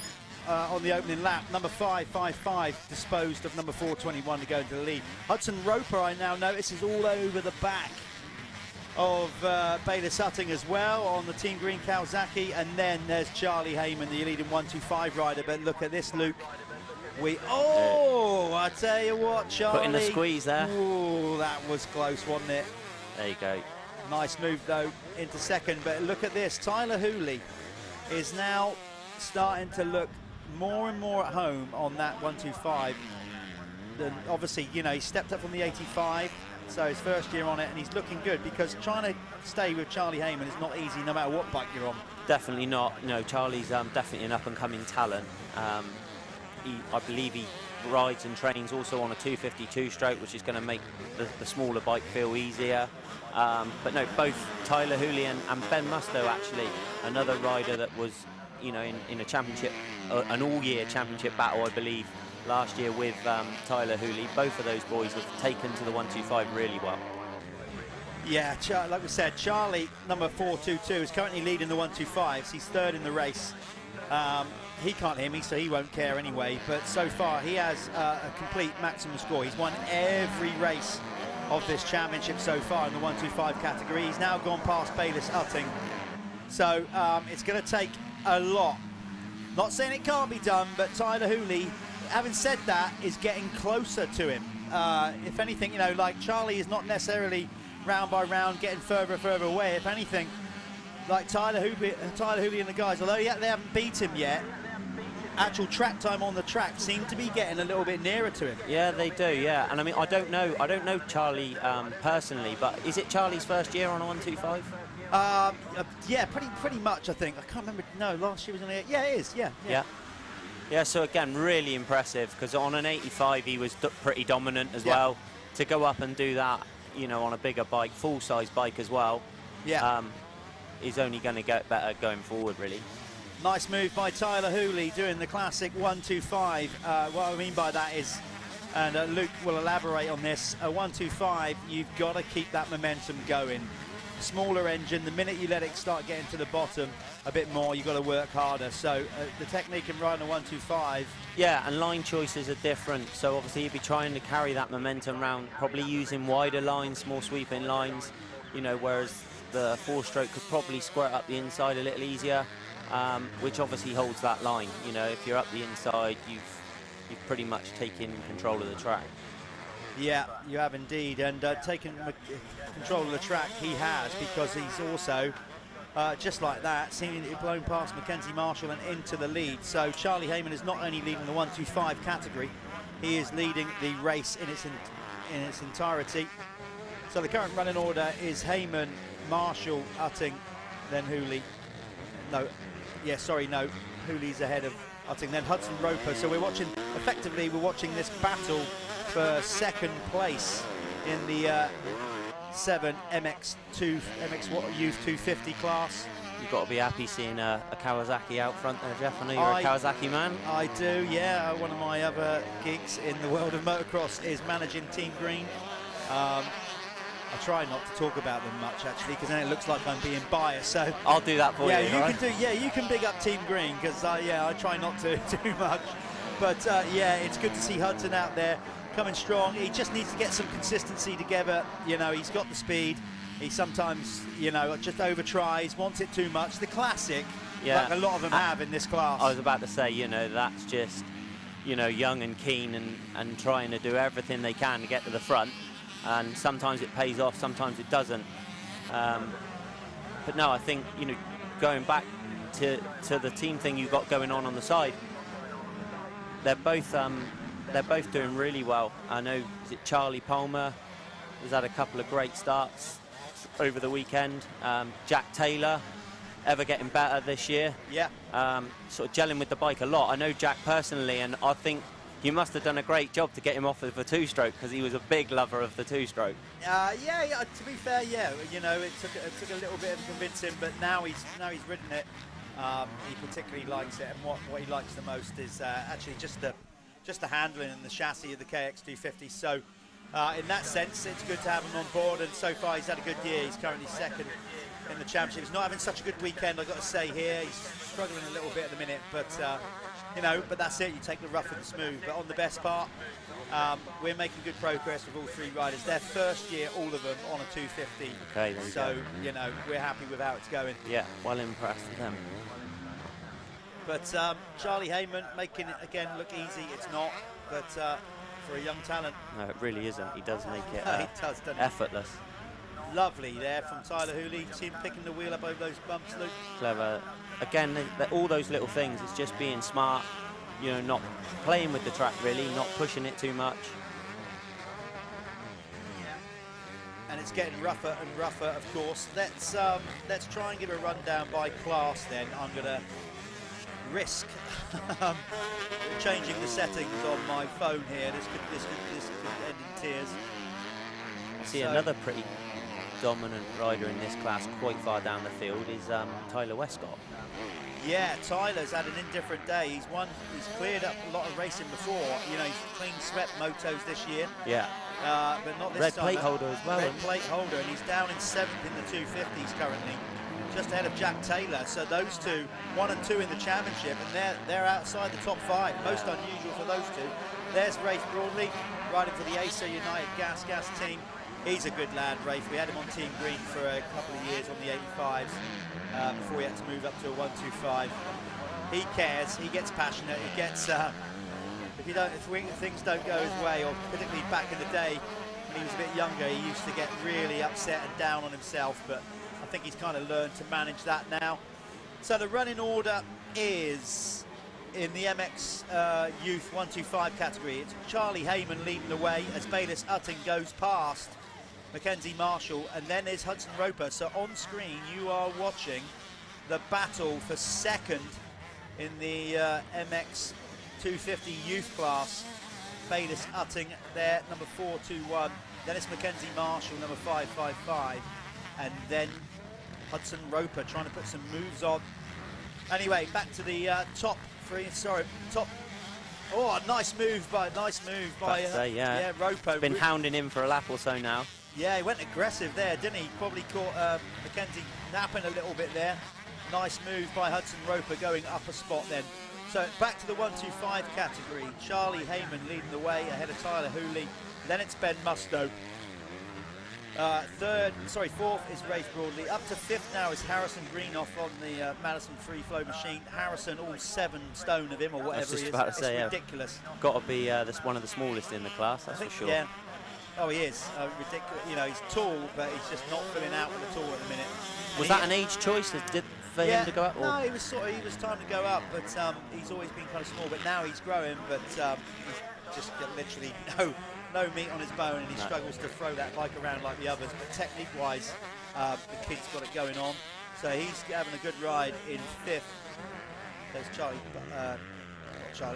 on the opening lap, number 555 disposed of number 421 to go into the lead. Hudson Roper, I now notice, is all over the back of Bayliss Utting as well on the Team Green Kawasaki, and then there's Charlie Heyman, the leading 125 rider. But look at this, Luke. I tell you what, Charlie. Put in the squeeze there. Oh, that was close, wasn't it? There you go. Nice move though into second, but look at this. Tyler Hooley is now starting to look more and more at home on that 125. Then obviously, you know, he stepped up from the 85, so his first year on it, and he's looking good, because trying to stay with Charlie Heyman is not easy no matter what bike you're on. Definitely not. You know, Charlie's definitely an up-and-coming talent. I believe he rides and trains also on a 250 two-stroke, which is going to make the smaller bike feel easier. But no, both Tyler Hooley and Ben Musto, actually, another rider that was, you know, in a championship, an all-year championship battle, I believe, last year with Tyler Hooley. Both of those boys have taken to the 125 really well. Yeah, like we said, Charlie, number 422, is currently leading the 125s. He's third in the race. He can't hear me, so he won't care anyway. But so far, he has a complete maximum score. He's won every race of this championship so far in the 125 category. He's now gone past Bayliss Utting. So it's going to take a lot. Not saying it can't be done, but Tyler Hooley, having said that, is getting closer to him. If anything, you know, like Charlie is not necessarily round by round getting further and further away. If anything, like Tyler Hooley and the guys, although they haven't beat him yet, actual track time on the track seem to be getting a little bit nearer to him. Yeah, they do. Yeah, and I mean, I don't know Charlie personally, but is it Charlie's first year on a 125? Yeah, pretty much. I think I can't remember. No, last year was on the. Yeah, it is. Yeah. So again, really impressive, because on an 85 he was pretty dominant as well. To go up and do that, you know, on a bigger bike, full-size bike as well. Yeah. Is only going to get better going forward, really. Nice move by Tyler Hooley doing the classic 125. What I mean by that is, and Luke will elaborate on this, a 125, you've got to keep that momentum going. Smaller engine, the minute you let it start getting to the bottom a bit more, you've got to work harder. So the technique in riding a 125. Yeah, and line choices are different. So obviously you'd be trying to carry that momentum around, probably using wider lines, more sweeping lines, you know, whereas the four-stroke could probably squirt up the inside a little easier, which obviously holds that line. You know, if you're up the inside, you've pretty much taken control of the track. Yeah, you have indeed, and taken control of the track he has, because he's also, just like that, seemingly blown past Mackenzie Marshall and into the lead. So Charlie Heyman is not only leading the 125 category, he is leading the race in its entirety. So the current running order is Heyman, Marshall, Utting, then Hooley. No, Hooley's ahead of Utting, then Hudson Roper. So we're watching this battle for second place in the 7 MX2 Youth 250 class. You've got to be happy seeing a Kawasaki out front there, Jeff. I know you're a Kawasaki man. I do, yeah. One of my other gigs in the world of motocross is managing Team Green. I try not to talk about them much, actually, because then it looks like I'm being biased. So I'll do that for you. You can big up Team Green, because I try not to too much. But yeah, it's good to see Hudson out there coming strong. He just needs to get some consistency together. You know, he's got the speed. He sometimes, you know, just over tries, wants it too much. The classic, like a lot of them have in this class. I was about to say, you know, that's just, you know, young and keen and trying to do everything they can to get to the front. And sometimes it pays off, sometimes it doesn't. But no, I think, you know, going back to the team thing you got going on the side, they're both doing really well. I know Charlie Palmer has had a couple of great starts over the weekend. Jack Taylor, ever getting better this year. Yeah. Sort of gelling with the bike a lot. I know Jack personally, and I think you must have done a great job to get him off of a two-stroke, because he was a big lover of the two-stroke. Yeah. To be fair, yeah. You know, it took a little bit of convincing, but now he's ridden it. He particularly likes it, and what he likes the most is actually just the handling and the chassis of the KX250. So in that sense, it's good to have him on board, and so far he's had a good year. He's currently second in the championship. He's not having such a good weekend, I've got to say here. He's struggling a little bit at the minute, but you know, but that's it. You take the rough with the smooth. But on the best part, we're making good progress with all three riders. Their first year, all of them, on a 250. Okay, so you know, we're happy with how it's going. Yeah, well impressed with them. But Charlie Heyman making it again look easy. It's not, but for a young talent. No, it really isn't. He does make it doesn't he? Effortless. Lovely there from Tyler Hooley. See him picking the wheel up over those bumps, Luke. Clever. Again, all those little things. It's just being smart, you know, not playing with the track really, not pushing it too much. And it's getting rougher and rougher, of course. Let's try and give a rundown by class then. I'm going to risk changing the settings on my phone here. This could end in tears. I see another pretty dominant rider in this class quite far down the field is Tyler Westcott. Yeah, Tyler's had an indifferent day. He's cleared up a lot of racing before. You know, he's clean swept motos this year. Yeah. But not this Red time. plate holder as well. Red plate holder, and he's down in 7th in the 250s currently, just ahead of Jack Taylor. So those two, 1 and 2 in the championship, and they're outside the top 5. Most unusual for those two. There's Rafe Broadley riding for the Acer United Gas team. He's a good lad, Rafe. We had him on Team Green for a couple of years on the 85s before he had to move up to a 125. He cares. He gets passionate. He gets. If things don't go his way, or particularly back in the day when he was a bit younger, he used to get really upset and down on himself. But I think he's kind of learned to manage that now. So the running order is in the MX Youth 125 category. It's Charlie Heyman leading the way as Bayliss Utting goes past Mackenzie Marshall, and then is Hudson Roper. So on screen you are watching the battle for second in the MX 250 youth class. Bayliss Utting there, number 421. Then it's Mackenzie Marshall, number 555. And then Hudson Roper trying to put some moves on. Anyway, back to the top. Oh, nice move by Roper. Been hounding him for a lap or so now. Yeah, he went aggressive there, didn't he? Probably caught Mackenzie napping a little bit there. Nice move by Hudson Roper going up a spot then. So back to the 125 category. Charlie Heyman leading the way ahead of Tyler Hooley. Then it's Ben Musto. Fourth is Rafe Broadley. Up to 5th now is Harrison Greenoff on the Madison Free Flow machine. Harrison, all 7 stone of him or whatever he is. About to say, it's ridiculous. Got to be one of the smallest in the class, that's for sure. Yeah. Oh, he is. Ridiculous. You know, he's tall, but he's just not filling out with the tall at the minute. Was that an age choice for him to go up? Or? No, he was time to go up, but he's always been kind of small. But now he's growing, but he's just got literally no meat on his bone, and he struggles to throw that bike around like the others. But technique-wise, the kid's got it going on. So he's having a good ride in 5th. There's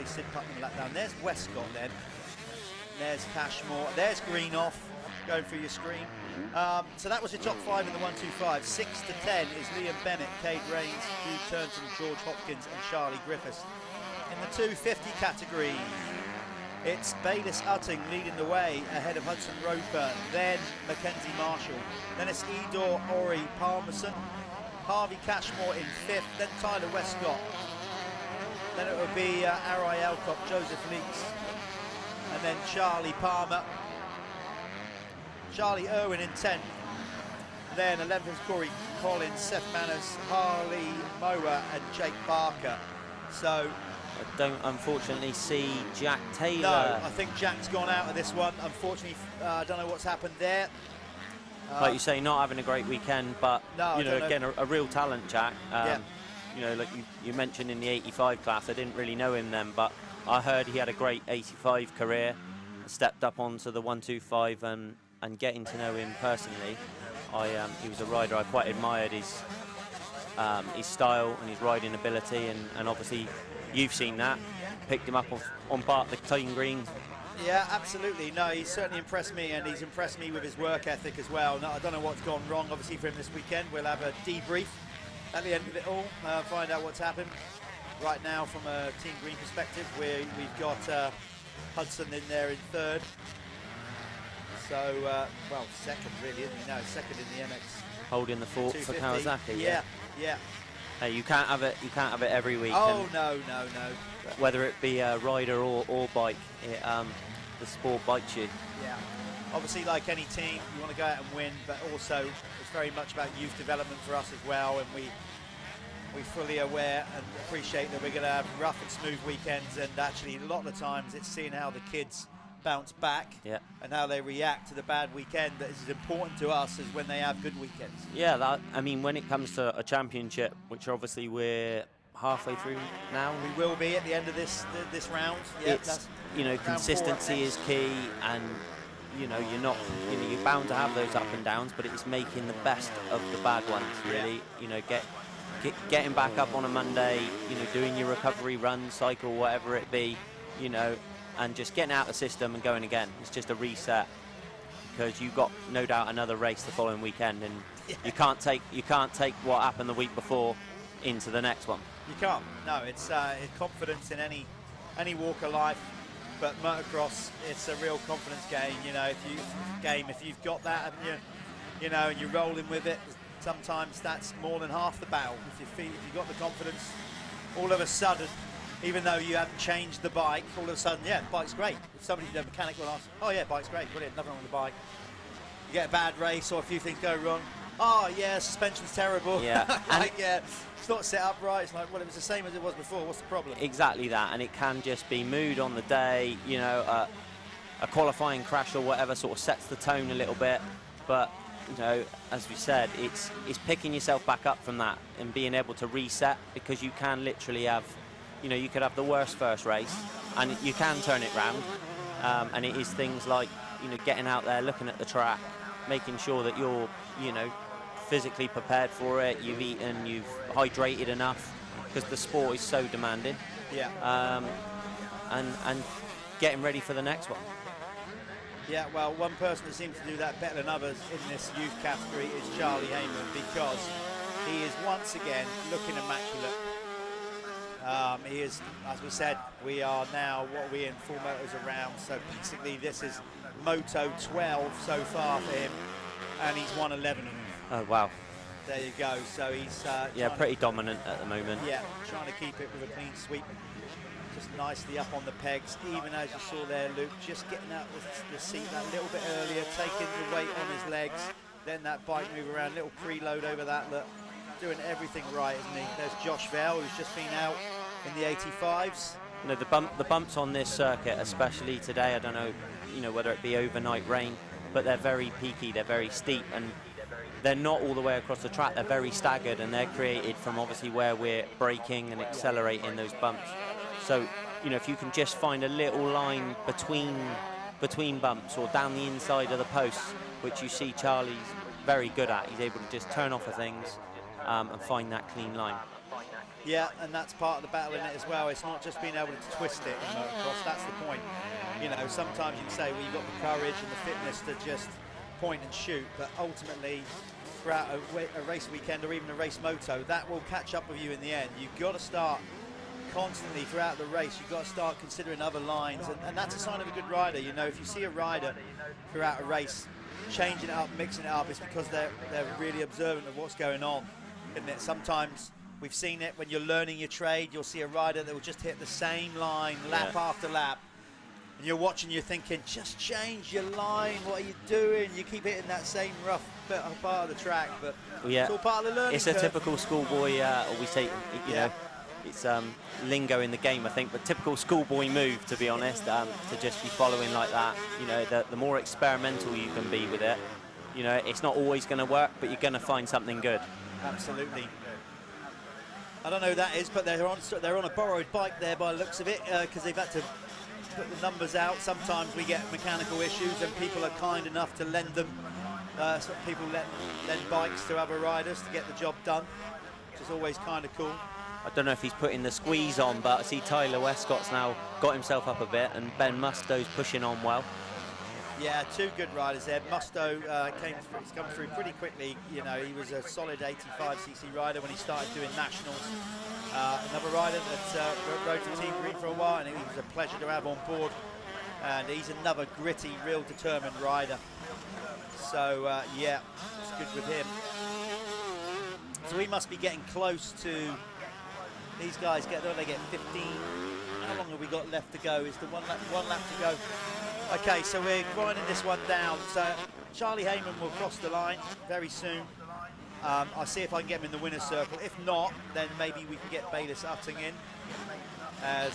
Sid Putnam lap down. There's Westcott then. There's Cashmore. There's Greenoff going through your screen. So that was your top 5 in the 125. 6 to 10 is Liam Bennett, Cade Rains, Hugh Turnton, George Hopkins, and Charlie Griffiths. In the 250 category, it's Bayliss Utting leading the way ahead of Hudson Roper, then Mackenzie Marshall. Then it's Edor Ori Palmerson, Harvey Cashmore in 5th, then Tyler Westcott. Then it will be Arai Alcock, Joseph Leaks, and then Charlie Palmer. Charlie Irwin in 10th. Then 11th is Corey Collins, Seth Manners, Harley Moa, and Jake Barker. So I don't unfortunately see Jack Taylor. No, I think Jack's gone out of this one. Unfortunately, I don't know what's happened there. Like you say, not having a great weekend, but no, again, a real talent, Jack. Yeah. You know, like you mentioned in the 85 class, I didn't really know him then, but I heard he had a great 85 career, stepped up onto the 125, and getting to know him personally, he was a rider I quite admired his style and his riding ability, and obviously you've seen that, picked him up on Parc, the Team Green. Yeah, absolutely. No, he's certainly impressed me, and he's impressed me with his work ethic as well. No, I don't know what's gone wrong, obviously, for him this weekend. We'll have a debrief at the end of it all, find out what's happened. Right now, from a Team Green perspective, we've got Hudson in there in 3rd. So, well, 2nd really, isn't he? No, 2nd in the MX. Holding the fort for Kawasaki. Yeah. Hey, you can't have it every week. Oh, no. Whether it be a rider or bike, the sport bites you. Yeah. Obviously, like any team, you want to go out and win, but also it's very much about youth development for us as well, and we're fully aware and appreciate that we're going to have rough and smooth weekends, and actually a lot of the times it's seeing how the kids bounce back and how they react to the bad weekend that is as important to us as when they have good weekends. Yeah, I mean, when it comes to a championship, which obviously we're halfway through now. We will be at the end of this round. Yeah, It's, you know, consistency is key, and you know, you're bound to have those up and downs, but it's making the best of the bad ones, really. You know, getting back up on a Monday, you know, doing your recovery run, cycle, whatever it be, you know, and just getting out of the system and going again. It's just a reset, because you've got no doubt another race the following weekend, and you can't take what happened the week before into the next one. You can't. No, it's confidence in any walk of life. But motocross, it's a real confidence game. You know, if you've got that, and you know, and you're rolling with it, sometimes that's more than half the battle. If you've got the confidence, all of a sudden, even though you haven't changed the bike, all of a sudden, yeah, the bike's great. If somebody, the mechanic will ask, oh yeah, bike's great, brilliant, nothing wrong with the bike. You get a bad race or a few things go wrong. Oh yeah, suspension's terrible. Yeah, like, yeah, it's not set up right. It's like, well, it was the same as it was before. What's the problem? Exactly that, and it can just be mood on the day. You know, a qualifying crash or whatever sort of sets the tone a little bit. But you know, as we said, it's picking yourself back up from that and being able to reset, because you can literally have, you know, you could have the worst first race, and you can turn it round. And it is things like, you know, getting out there, looking at the track, making sure that you're, you know, physically prepared for it, you've eaten, you've hydrated enough, because the sport is so demanding. Yeah. And getting ready for the next one. Yeah, well, one person that seems to do that better than others in this youth category is Charlie Heyman, because he is once again looking immaculate. He is, as we said, we are now, what are we in, 4 motos around, so basically this is Moto 12 so far for him, and he's won 11 of them. Oh, wow. There you go, so he's... yeah, pretty dominant at the moment. Yeah, trying to keep it with a clean sweep. Just nicely up on the pegs, even as you saw there, Luke, just getting out the seat that little bit earlier, taking the weight on his legs, then that bike move around, little preload over that, look, doing everything right, isn't he? There's Josh Vale, who's just been out in the 85s. You know, the bumps on this circuit, especially today, I don't know, you know, whether it be overnight rain, but they're very peaky, they're very steep, and they're not all the way across the track, they're very staggered, and they're created from obviously where we're braking and accelerating those bumps. So, you know, if you can just find a little line between bumps or down the inside of the posts, which you see Charlie's very good at, he's able to just turn off of things and find that clean line. Yeah, and that's part of the battle in it as well. It's not just being able to twist it in motocross, that's the point. You know, sometimes you can say, well, you've got the courage and the fitness to just point and shoot, but ultimately, throughout a race weekend or even a race moto, that will catch up with you in the end. You've got to start constantly throughout the race, you've got to start considering other lines, and that's a sign of a good rider. You know, if you see a rider throughout a race changing it up, mixing it up, it's because they're really observant of what's going on, isn't it? Sometimes we've seen it when you're learning your trade, you'll see a rider that will just hit the same line lap after lap, and you're watching, you're thinking, just change your line, what are you doing? You keep hitting that same rough part of the track, but it's all part of the learning It's a curve. typical schoolboy, or we say, you know, it's lingo in the game, I think, but typical schoolboy move, to be honest, to just be following like that. You know, the more experimental you can be with it, you know, it's not always going to work, but you're going to find something good. Absolutely. I don't know who that is, but they're on a borrowed bike there by the looks of it, because they've had to put the numbers out. Sometimes we get mechanical issues and people are kind enough to lend them. So people lend bikes to other riders to get the job done, which is always kind of cool. I don't know if he's putting the squeeze on, but I see Tyler Westcott's now got himself up a bit, and Ben Musto's pushing on well. Yeah, 2 good riders there. Musto he's come through pretty quickly. You know, he was a solid 85cc rider when he started doing nationals. Another rider that rode for Team Green for a while, and he was a pleasure to have on board. And he's another gritty, real determined rider. So yeah, it's good with him. So we must be getting close to these guys. They get 15. How long have we got left to go? Is the one lap to go? Okay, so we're grinding this one down. So Charlie Heyman will cross the line very soon. I'll see if I can get him in the winner's circle. If not, then maybe we can get Bayliss Utting in, as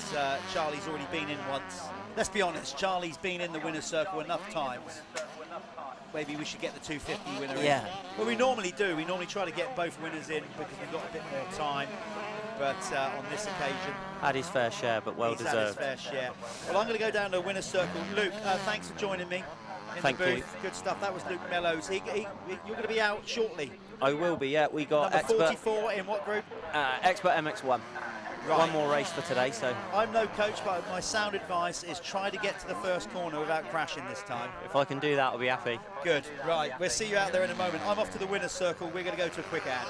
Charlie's already been in once. Let's be honest, Charlie's been in the winner's circle enough times. Maybe we should get the 250 winner in. Well, we normally do. We normally try to get both winners in because we've got a bit more time. but on this occasion... Had his fair share, but well he's deserved. Had his fair share. Well, I'm going to go down to the winner's circle. Luke, thanks for joining me in Thank the booth. you. Good stuff. That was Luke Mellows. You're going to be out shortly. I will be, yeah. We got Number expert 44 in what group? Expert MX1. Right. One more race for today, so... I'm no coach, but my sound advice is try to get to the first corner without crashing this time. If I can do that, I'll be happy. Good. Right, we'll see you out there in a moment. I'm off to the winner's circle. We're going to go to a quick ad.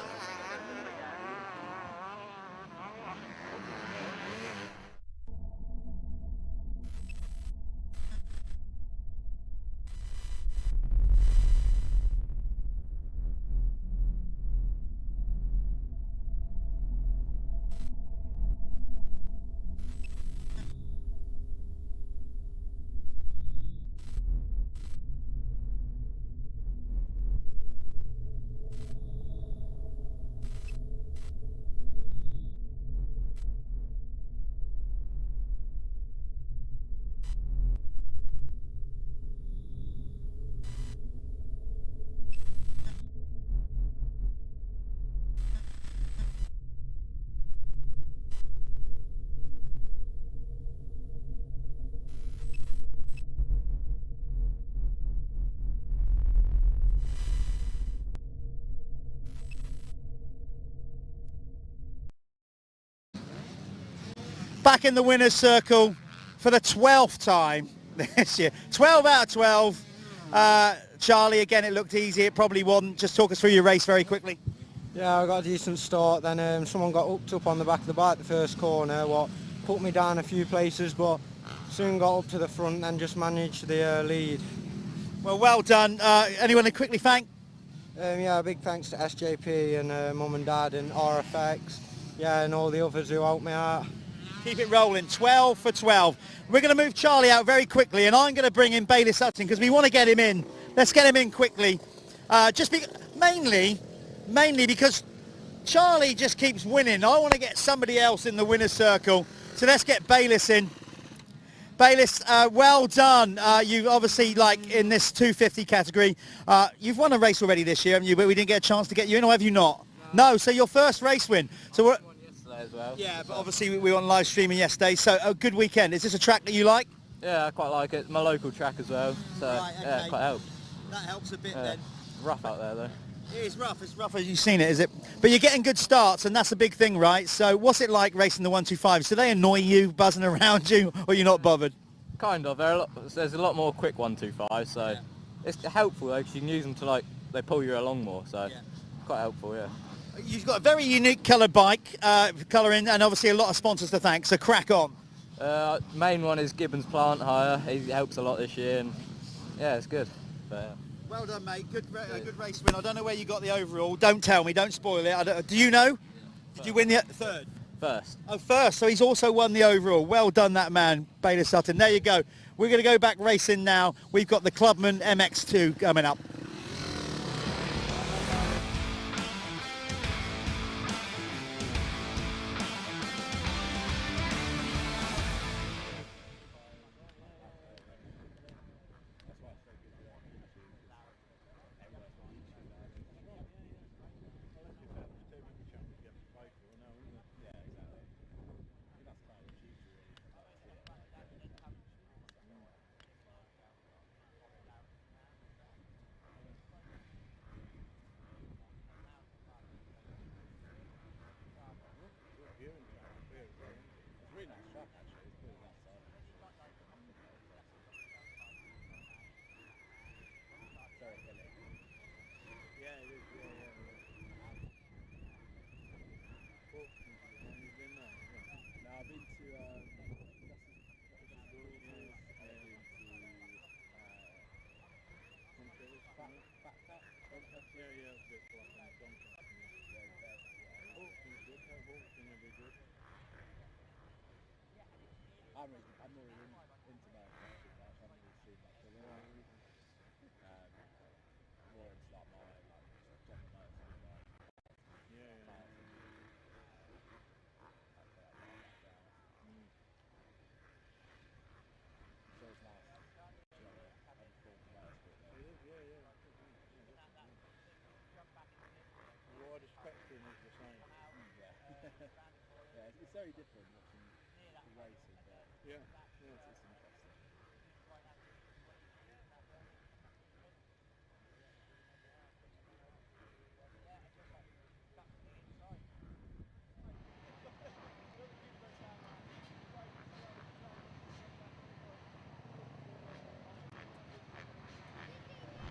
Back in the winner's circle for the 12th time this year. 12 out of 12. Charlie, again, it looked easy. It probably wasn't. Just talk us through your race very quickly. Yeah, I got a decent start. Then someone got hooked up on the back of the bike the first corner, what put me down a few places, but soon got up to the front and just managed the lead. Well done. Anyone to quickly thank? Yeah, big thanks to SJP and Mum and Dad and RFX. Yeah, and all the others who helped me out. Keep it rolling, 12 for 12. We're going to move Charlie out very quickly, and I'm going to bring in Bailey Sutton because we want to get him in. Let's get him in quickly. Mainly because Charlie just keeps winning. I want to get somebody else in the winner's circle. So let's get Bayless in. Bayless, well done. You obviously, like in this 250 category, you've won a race already this year, haven't you? But we didn't get a chance to get you in, or have you not? No, so your first race win. So we're... As well. Yeah, but obviously we were on live streaming yesterday, so a good weekend. Is this a track that you like? Yeah, I quite like it. It's my local track as well, so right, okay. yeah, it quite helps. That helps a bit then. Rough out there though. It is rough, as rough as you've seen it, is it? But you're getting good starts, and that's a big thing, right? So what's it like racing the 125s? Do they annoy you, buzzing around you, or you're not bothered? Kind of. There's a lot more quick 125s, so yeah. It's helpful though, because you can use them to, like, they pull you along more, so quite helpful, yeah. You've got a very unique coloured bike, colouring, and obviously a lot of sponsors to thank, so crack on. Main one is Gibbons Plant Hire. He helps a lot this year, and yeah, it's good. But, yeah. Well done, mate. Good race win. I don't know where you got the overall. Don't tell me. Don't spoil it. Do you know? Did you win the third? First. Oh, first. So he's also won the overall. Well done, that man, Bailey Sutton. There you go. We're going to go back racing now. We've got the Clubman MX2 coming up. I'm more into my I haven't really seen that for a while. More into like my general So it's nice. What expecting is the same. very different watching the racing, but yeah, it's interesting.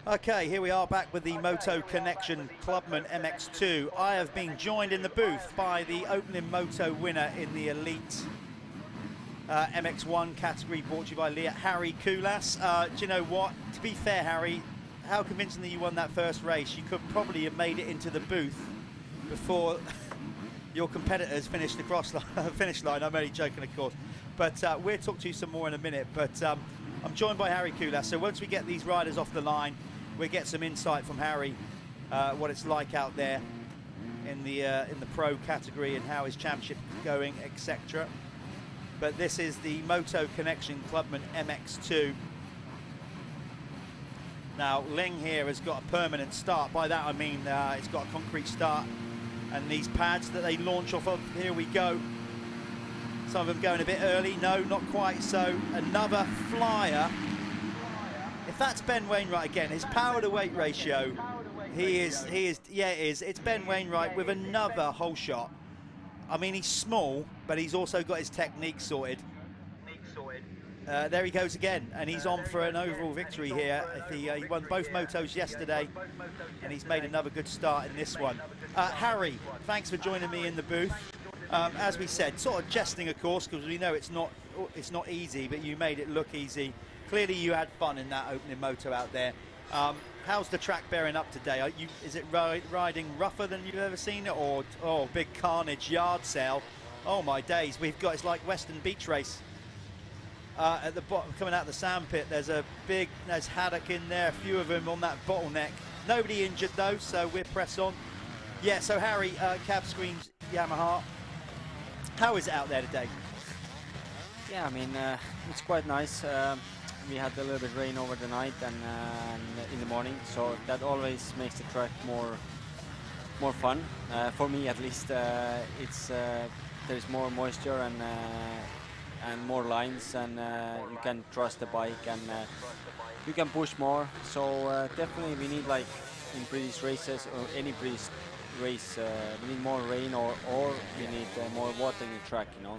Okay, here we are back with the Moto Connection Clubman MX2. I have been joined in the booth by the opening Moto winner in the Elite MX1 category, brought to you by Leah, Harry Koulas. Do you know what? To be fair, Harry, how convincingly you won that first race. You could probably have made it into the booth before your competitors finished the finish line. I'm only joking, of course. But we'll talk to you some more in a minute. But I'm joined by Harry Koulas. So once we get these riders off the line, we'll get some insight from Harry, what it's like out there in the pro category and how his championship is going, etc. But this is the Moto Connection Clubman MX2. Now, Lyng here has got a permanent start. By that I mean it's got a concrete start. And these pads that they launch off of, here we go. Some of them going a bit early. No, not quite so. Another flyer. If that's Ben Wainwright again, his power to weight ratio, yeah, it is. It's Ben Wainwright with another whole shot. I mean, he's small, but he's also got his technique sorted. There he goes again, and he's on for an overall victory here. He won both motos yesterday, and he's made another good start in this one. Harry, thanks for joining me in the booth. As we said, sort of jesting, of course, because we know it's not easy, but you made it look easy. Clearly, you had fun in that opening moto out there. How's the track bearing up today? Is it riding rougher than you've ever seen it, or big carnage yard sale? Oh my days! It's like Western Beach Race. At the bottom, coming out of the sandpit, there's haddock in there. A few of them on that bottleneck. Nobody injured though, so we'll press on. Yeah. So Harry, Cab Screens Yamaha. How is it out there today? Yeah, I mean it's quite nice. We had a little bit of rain over the night and in the morning, so that always makes the track more fun. For me, at least, there's more moisture and more lines, and you can trust the bike, and you can push more. So definitely, we need, like in previous races or any previous race, we need more rain or we need more water in the track. You know,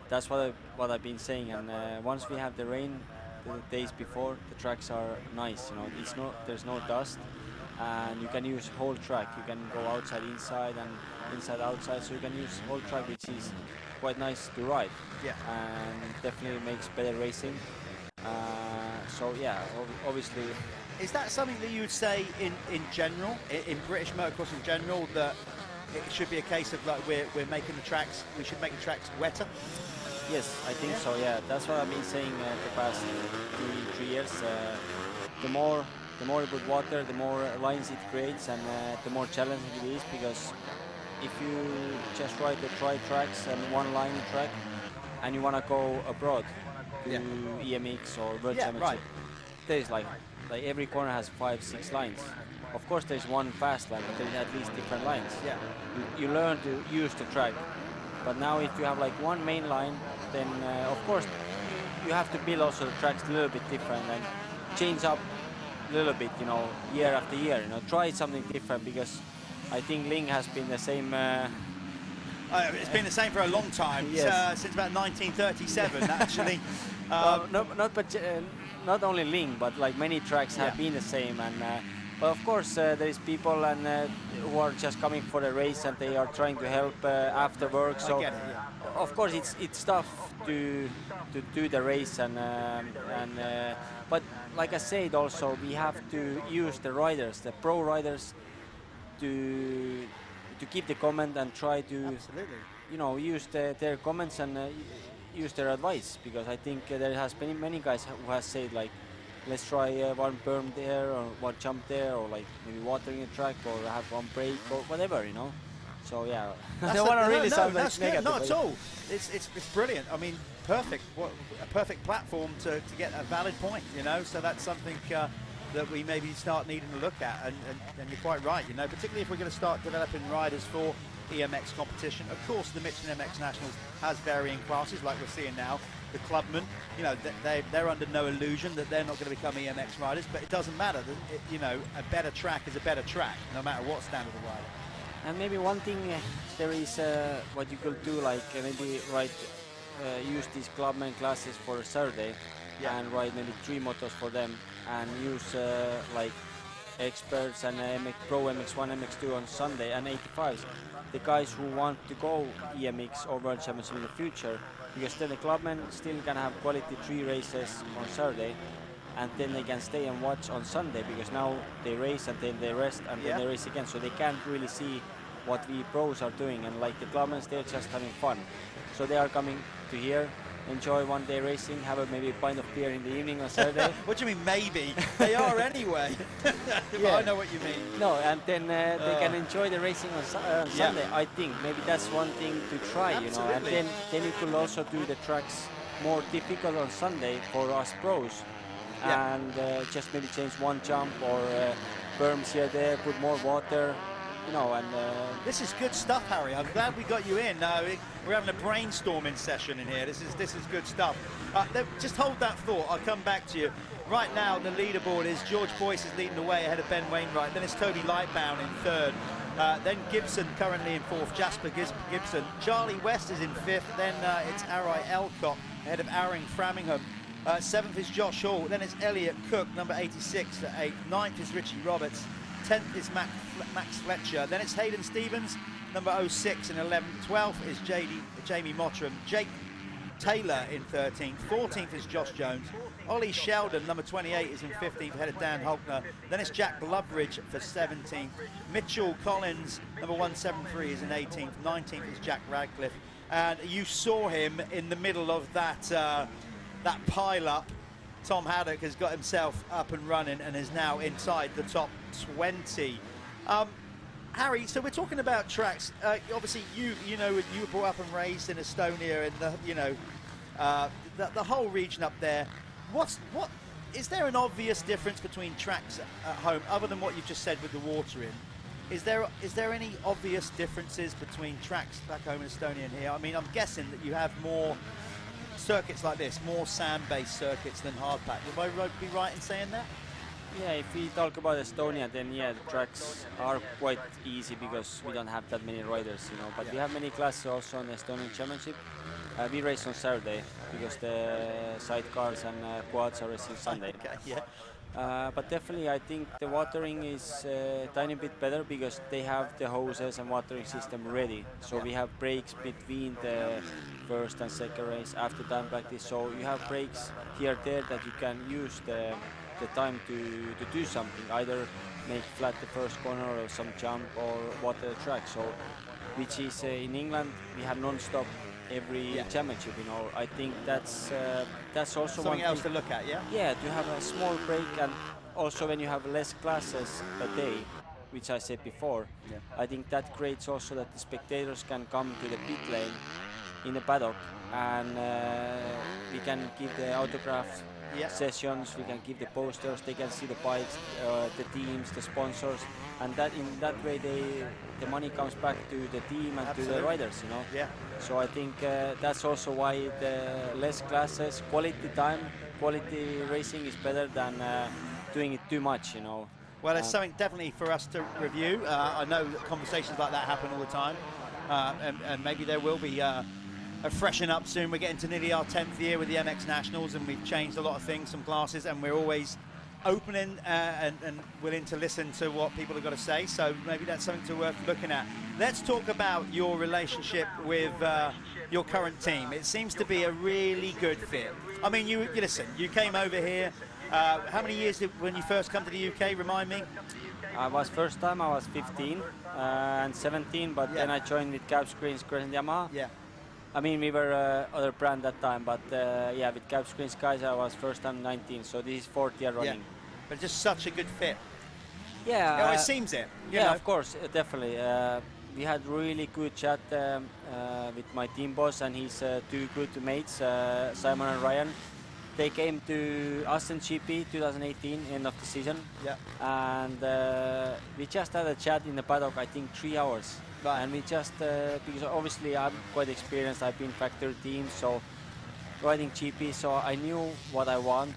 that's what I've been saying. And once we have the rain, the days before, the tracks are nice. You know, there's no dust, and you can use whole track. You can go outside, inside, and inside, outside. So you can use whole track, which is quite nice to ride. Yeah. And definitely makes better racing. So yeah, obviously. Is that something that you would say in general, in British motocross in general, that it should be a case of like we're making the tracks, we should make the tracks wetter? Yes, I think so. Yeah, that's what I've been saying the past 3 years. The more you put water, the more lines it creates, and the more challenging it is. Because if you just ride the tri tracks and one line track, and you want to go abroad to EMX or World Championship, right. There's like every corner has 5-6 lines. Of course, there's one fast line, but there's at least different lines. Yeah. You learn to use the track. But now if you have like one main line, then of course you have to build also the tracks a little bit different and change up a little bit, you know, year after year. You know, try something different, because I think Lyng has been the same. It's been the same for a long time. Yes. Since about 1937, actually. Not only Lyng, but like many tracks have been the same. And but of course there is people who are just coming for the race, and they are trying to help after work. So of course it's tough to do the race, but like I said, also we have to use the riders, the pro riders, to keep the comment and try to use their comments and use their advice, because I think there has been many guys who has said like, let's try one berm there or one jump there, or like maybe watering a track or have one break or whatever, you know. So yeah, I don't want to really sound like negative. Not at all. It's brilliant. I mean, perfect. A perfect platform to get a valid point, you know. So that's something that we maybe start needing to look at. And you're quite right, you know, particularly if we're going to start developing riders for EMX competition. Of course, the Michelin MX Nationals has varying classes, like we're seeing now. The Clubman, you know, they're under no illusion that they're not going to become EMX riders, but it doesn't matter. You know, a better track is a better track, no matter what standard of rider. And maybe one thing there is what you could do, like maybe use these Clubman classes for Saturday and ride maybe 3 motos for them, and use like experts and Pro MX1, MX2 on Sunday, and 85s. The guys who want to go EMX or World Championship in the future, because then the Clubman still can have quality 3 races on Saturday, and then they can stay and watch on Sunday, because now they race and then they rest and then they race again, so they can't really see what we pros are doing. And like the Clubmans, they're just having fun, so they are coming to here, enjoy one day racing, have maybe a pint of beer in the evening on Saturday. What do you mean maybe? They are anyway. Yeah. I know what you mean. No, and then they can enjoy the racing on Sunday. I think maybe that's one thing to try. Absolutely. You know, and then you could also do the tracks more difficult on Sunday for us pros, and just maybe change one jump or berms here there, put more water. You know, and this is good stuff, Harry. I'm glad we got you in. We're having a brainstorming session in here. This is good stuff. Just hold that thought. I'll come back to you. Right now, the leaderboard is George Boyce is leading the way ahead of Ben Wainwright. Then it's Toby Lightbound in 3rd. Then Gibson currently in 4th. Jasper Gibson. Charlie West is in 5th. Then it's Arai Elcott ahead of Aring Framingham. 7th is Josh Hall. Then it's Elliot Cook, number 86 at 8th. 9th is Richie Roberts. 10th is Max Fletcher. Then it's Hayden Stevens, number 06 in 11th. 12th is Jamie Mottram. Jake Taylor in 13th. 14th is Josh Jones. Ollie Sheldon, number 28, is in 15th, ahead of Dan Holkner. Then it's Jack Loveridge for 17th. Mitchell Collins, number 173, is in 18th. 19th is Jack Radcliffe. And you saw him in the middle of that pile-up. Tom Haddock has got himself up and running and is now inside the top 20. Harry, so we're talking about tracks. Obviously, you were brought up and raised in Estonia, and the whole region up there. What is there an obvious difference between tracks at home, other than what you just said with the water in? Is there any obvious differences between tracks back home in Estonia and here? I mean, I'm guessing that you have more circuits like this, more sand-based circuits than hardpack. Would I be right in saying that? Yeah, if we talk about Estonia, then yeah, the tracks are quite easy because we don't have that many riders, you know. But we have many classes also on the Estonian Championship. We race on Saturday because the sidecars and quads are racing Sunday. Okay, yeah. But definitely, I think the watering is a tiny bit better because they have the hoses and watering system ready. So we have breaks between the first and second race after time practice. So you have breaks here there that you can use the time to do something, either make flat the first corner or some jump or water the track. So, which is in England we have non-stop every championship. You know, I think that's also something else to look at. Yeah, to have a small break, and also when you have less classes a day, which I said before, I think that creates also that the spectators can come to the pit lane in the paddock, and we can give the autograph sessions, we can give the posters, they can see the bikes, the teams, the sponsors, and that in that way the money comes back to the team and to the riders, you know. Yeah. So I think that's also why the less classes, quality time, quality racing is better than doing it too much, you know. Well, it's something definitely for us to review. I know that conversations like that happen all the time, and maybe there will be a freshen up soon. We're getting to nearly our 10th year with the MX Nationals, and we've changed a lot of things, some classes, and we're always opening and willing to listen to what people have got to say. So maybe that's something worth looking at. Let's talk about your relationship with your current team. It seems to be a really good fit. I mean, you listen, you came over here. How many years when you first come to the UK? Remind me. First time I was 15 and 17, but then I joined with Cap Screens, Crescent Yamaha. Yeah. I mean, we were other brand that time, but yeah, with Cap Screens guys, I was first time 19, so this is 4th year running. Yeah. But just such a good fit. Yeah. It seems it. Yeah, of course, definitely. We had really good chat with my team boss and his 2 good mates, Simon and Ryan. They came to us in GP 2018, end of the season. Yeah. And we just had a chat in the paddock, I think 3 hours. And we just, because obviously I'm quite experienced, I've been factory team, so riding GP, so I knew what I want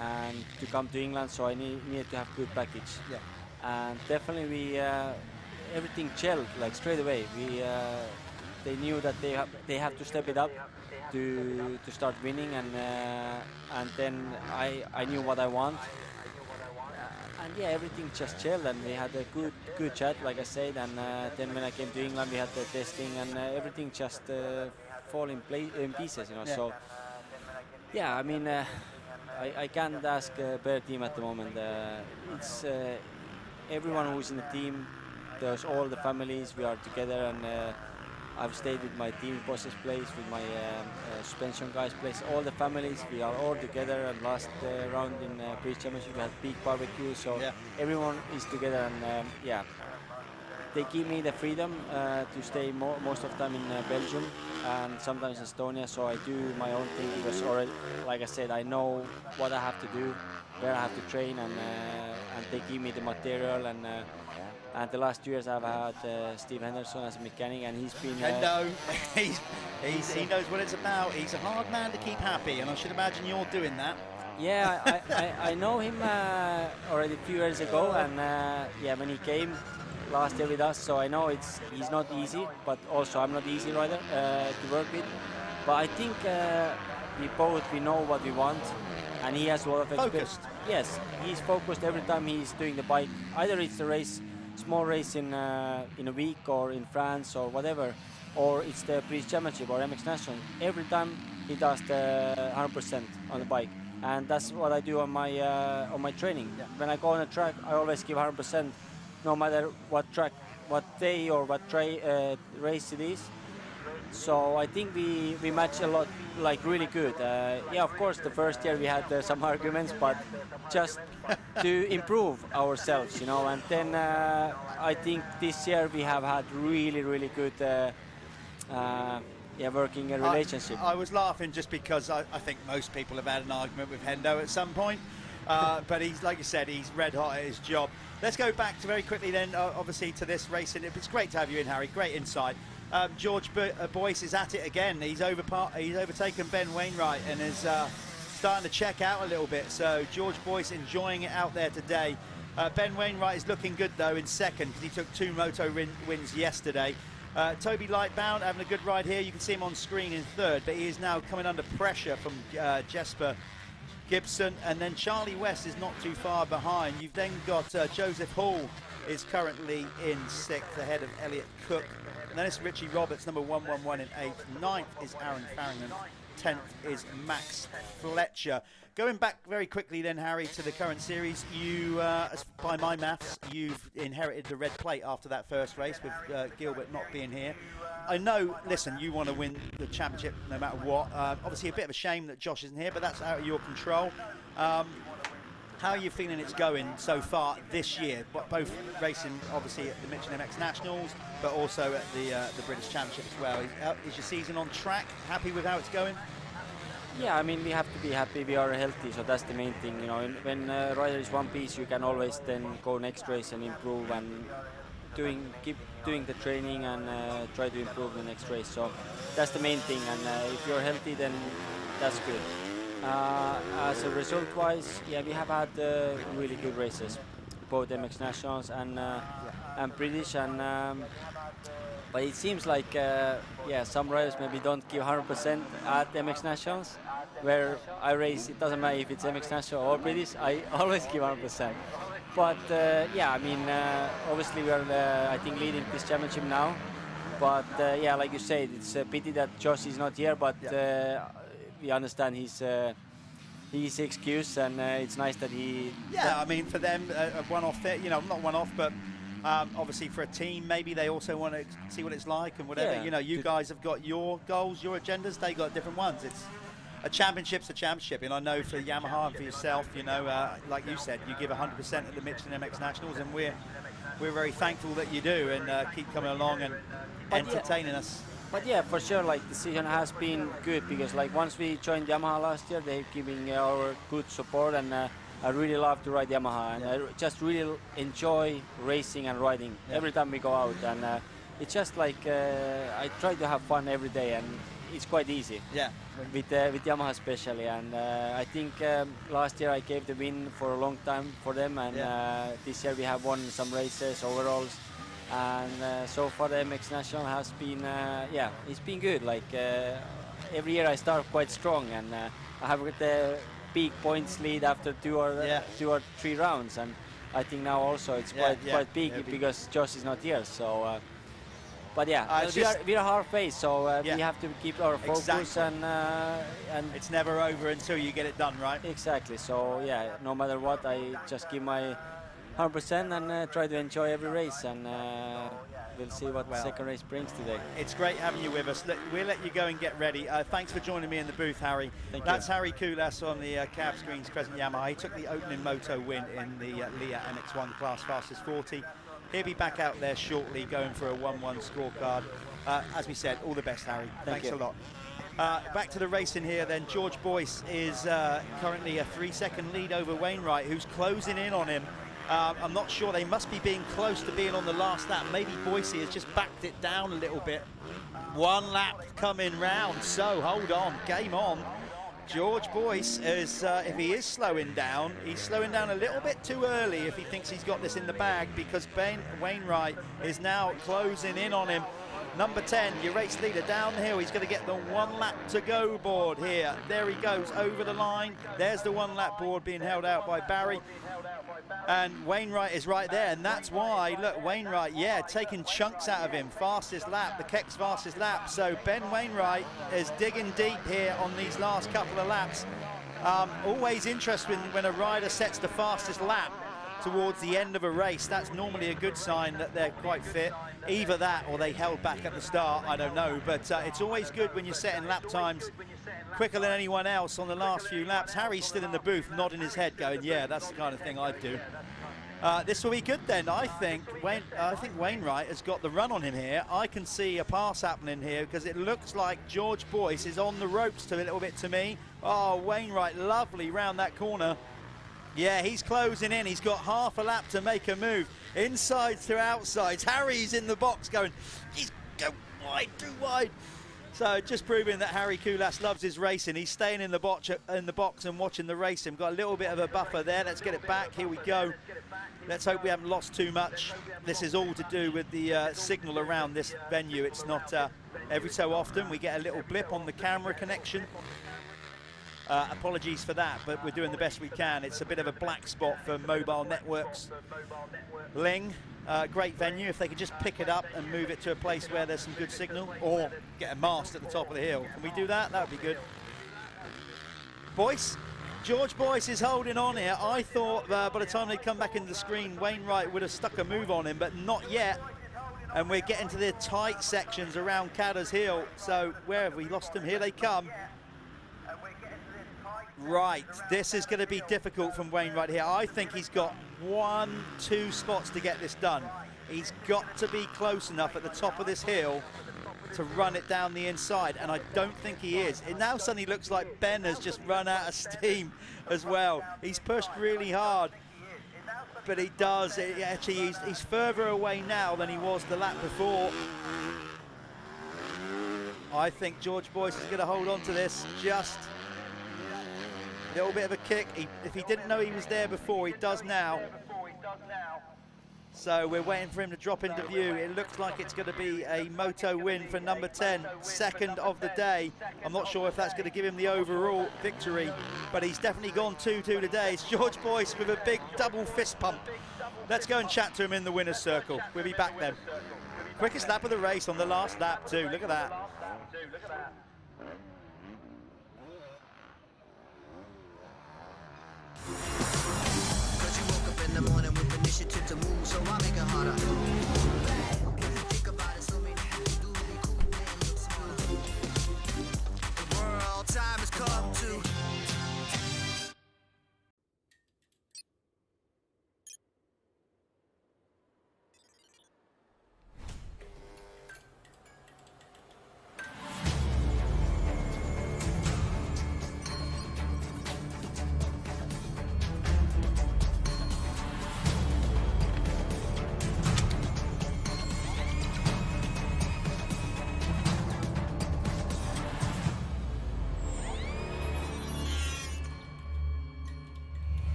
and to come to England, so I needed to have good package. Yeah. And definitely we, everything gelled like straight away. They knew that they have to step it up to start winning, and then I knew what I want. And yeah, everything just chilled, and we had a good chat, like I said. And then when I came to England, we had the testing, and everything just fall in pieces, you know. Yeah. So yeah, I mean, I can't ask a better team at the moment. It's everyone who's in the team. There's all the families. We are together, and I've stayed with my team boss's place, with my suspension guys' place. All the families, we are all together. And last round in British Championship, we had big barbecue, so everyone is together. And yeah, they give me the freedom to stay most of the time in Belgium and sometimes Estonia. So I do my own thing because already, like I said, I know what I have to do, where I have to train, and they give me the material. And the last 2 years I've had Steve Henderson as a mechanic, and he's been... Hendo, he knows what it's about. He's a hard man to keep happy, and I should imagine you're doing that. Yeah, I know him already a few years ago, and yeah, when he came last year with us, so I know he's not easy, but also I'm not easy rider to work with. But I think we know what we want, and he has a lot of experience. Focused. Yes, he's focused every time he's doing the bike. Either it's a race, small race in a week, or in France, or whatever, or it's the British Championship or MX National. Every time he does the 100% on the bike, and that's what I do on my training. Yeah. When I go on a track, I always give 100%, no matter what track, what day, or what race it is. So I think we match a lot, like really good. Yeah, of course, the first year we had some arguments, but just to improve ourselves, you know. And then I think this year we have had really good working relationship. I was laughing just because I think most people have had an argument with Hendo at some point. But he's, like you said, he's red hot at his job. Let's go back to very quickly then, obviously, to this racing. It's great to have you in, Harry. Great insight. George Boyce is at it again. He's overtaken Ben Wainwright and is starting to check out a little bit. So George Boyce enjoying it out there today. Ben Wainwright is looking good though in second because he took 2 Moto wins yesterday. Toby Lightbound having a good ride here. You can see him on screen in third, but he is now coming under pressure from Jesper Gibson, and then Charlie West is not too far behind. You've then got Joseph Hall is currently in 6th ahead of Elliot Cook. And then it's Richie Roberts, number 111 in 8th. 9th is Aaron Farrington. 10th is Max Fletcher. Going back very quickly then, Harry, to the current series, you, by my maths, you've inherited the red plate after that first race with Gilbert not being here. I know, listen, you want to win the championship no matter what. Obviously a bit of a shame that Josh isn't here, but that's out of your control. How are you feeling it's going so far this year? Both racing, obviously, at the Michelin MX Nationals, but also at the British Championship as well. Is your season on track? Happy with how it's going? Yeah, I mean, we have to be happy we are healthy, so that's the main thing. You know, when rider is one piece, you can always then go next race and improve and keep doing the training and try to improve the next race. So that's the main thing, and if you're healthy, then that's good. As a result-wise, yeah, we have had really good races, both MX Nationals and British, and but it seems like yeah, some riders maybe don't give 100% at MX Nationals. Where I race, it doesn't matter if it's MX National or British, I always give 100%. But yeah, I mean, obviously we are, I think, leading this championship now. But yeah, like you said, it's a pity that Josh is not here, but we understand his excuse, and it's nice that he... Yeah, I mean, for them, a one-off, you know, not one-off, but obviously for a team, maybe they also want to see what it's like and whatever. Yeah. You know, you guys have got your goals, your agendas, they got different ones. It's a championship's a championship, and I know for Yamaha and for yourself, you know, like you said, you give 100% at the Michelin MX Nationals, and we're very thankful that you do, and keep coming along and entertaining us. But yeah, for sure, like the season has been good, because like once we joined Yamaha last year, they're giving our good support, and I really love to ride Yamaha, and I just really enjoy racing and riding every time we go out. And it's just like I try to have fun every day, and it's quite easy. Yeah. With Yamaha especially, and I think last year I gave the win for a long time for them, and this year we have won some races, overalls, and so far the MX National has been, it's been good. Like every year I start quite strong, and I have got the big points lead after two or three rounds, and I think now also it's quite big because Josh is not here. So, but we are halfway, so we have to keep our focus, and it's never over until you get it done, right? Exactly. So no matter what, I just give my 100% and try to enjoy every race, and we'll see what the second race brings today. It's great having you with us. We'll let you go and get ready. Thanks for joining me in the booth, Harry. That's Harry Cusses on the Cab Screens Crescent Yamaha. He took the opening Moto win in the Leah MX1 class fastest 40. He'll be back out there shortly going for a 1-1 scorecard. As we said, all the best, Harry. Thanks a lot. Back to the racing here then. George Boyce is currently a 3-second lead over Wainwright, who's closing in on him. I'm not sure, they must be being close to being on the last lap. Maybe Boyce has just backed it down a little bit. One lap coming round, so hold on, game on. George Boyce is, if he is slowing down, he's slowing down a little bit too early if he thinks he's got this in the bag, because Wainwright is now closing in on him. Number 10, your race leader down the hill. He's going to get the 1 lap to go board here. There he goes over the line. There's the 1 lap board being held out by Barry. And Wainwright is right there, and that's why, look, Wainwright, taking chunks out of him. Fastest lap, the Keck's fastest lap. So Ben Wainwright is digging deep here on these last couple of laps. Always interesting when a rider sets the fastest lap towards the end of a race. That's normally a good sign that they're quite fit. Either that or they held back at the start, I don't know. But it's always good when you're setting lap times quicker than anyone else on the last few laps. Harry's still in the booth nodding his head going, yeah, that's the kind of thing I'd do. This will be good then. I think Wainwright has got the run on him here. I can see a pass happening here because it looks like George Boyce is on the ropes a little bit to me. Oh, Wainwright, lovely round that corner. Yeah, he's closing in. He's got half a lap to make a move. Insides to outsides. Harry's in the box going, he's go wide, too wide. So just proving that Harry Cusses loves his racing. He's staying in the box and watching the racing. Got a little bit of a buffer there. Let's get it back. Here we go. Let's hope we haven't lost too much. This is all to do with the signal around this venue. It's not every so often we get a little blip on the camera connection. Apologies for that, but we're doing the best we can. It's a bit of a black spot for mobile networks. Lyng, great venue. If they could just pick it up and move it to a place where there's some good signal, or get a mast at the top of the hill. Can we do that? That would be good. Boyce, George Boyce is holding on here. I thought by the time they come back into the screen, Wainwright would have stuck a move on him, but not yet. And we're getting to the tight sections around Cadders Hill. So where have we lost them? Here they come. Right, this is going to be difficult from Wainwright here. I think he's got 1-2 spots to get this done. He's got to be close enough at the top of this hill to run it down the inside, and I don't think he is. It now suddenly looks like Ben has just run out of steam as well. He's pushed really hard, but he does. Actually, he's further away now than he was the lap before. I think George Boyce is going to hold on to this. Just a little bit of a kick. If he didn't know he was there before, he does now. So we're waiting for him to drop into view. It looks like it's going to be a Moto win for number 10, second of the day. I'm not sure if that's going to give him the overall victory, but he's definitely gone 2-2 today. It's George Boyce with a big double fist pump. Let's go and chat to him in the winner's circle. We'll be back then. Quickest lap of the race on the last lap too. Look at that. Cause you woke up in the morning with initiative to move, so I make it harder. Think about it, so many things do be cool, man, look smooth. The world time has come to.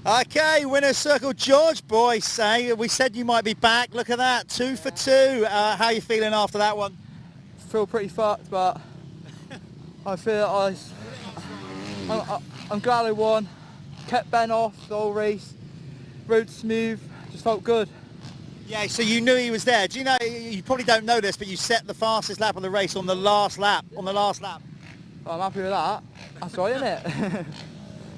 Okay, winner's circle, George Boyesen. We said you might be back. Look at that, 2 for 2. How are you feeling after that one? Feel pretty fucked, but I feel I'm glad I won. Kept Ben off the whole race. Rode smooth. Just felt good. Yeah, so you knew he was there. Do you know, you probably don't know this, but you set the fastest lap of the race on the last lap. I'm happy with that. That's right, isn't it?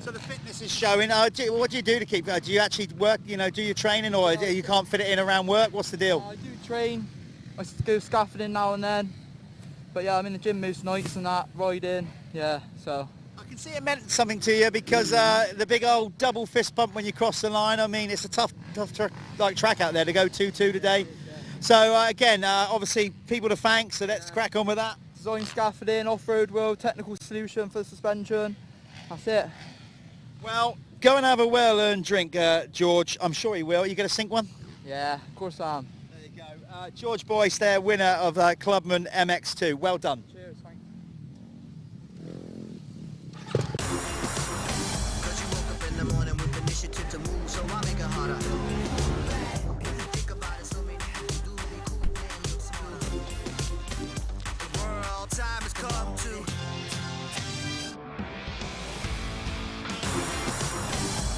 So the fitness is showing. What do you do to keep? Do you actually work? You know, do your training, or you can't fit it in around work? What's the deal? I do train. I go scaffolding now and then. But yeah, I'm in the gym most nights and that, riding. Yeah, so. I can see it meant something to you because the big old double fist pump when you cross the line. I mean, it's a tough track out there to go 2-2 today. So again, obviously people to thank. So let's crack on with that. Design scaffolding, off-road world, technical solution for suspension. That's it. Well, go and have a well-earned drink, George. I'm sure he will. You going to sink one? Yeah, of course I am. There you go. George Boyce there, winner of Clubman MX2. Well done. Cheers, thanks. Cause you woke up in the morning with initiative to move, so I make it harder. Think about it, so many people do be cool and look smarter. The world time has come to.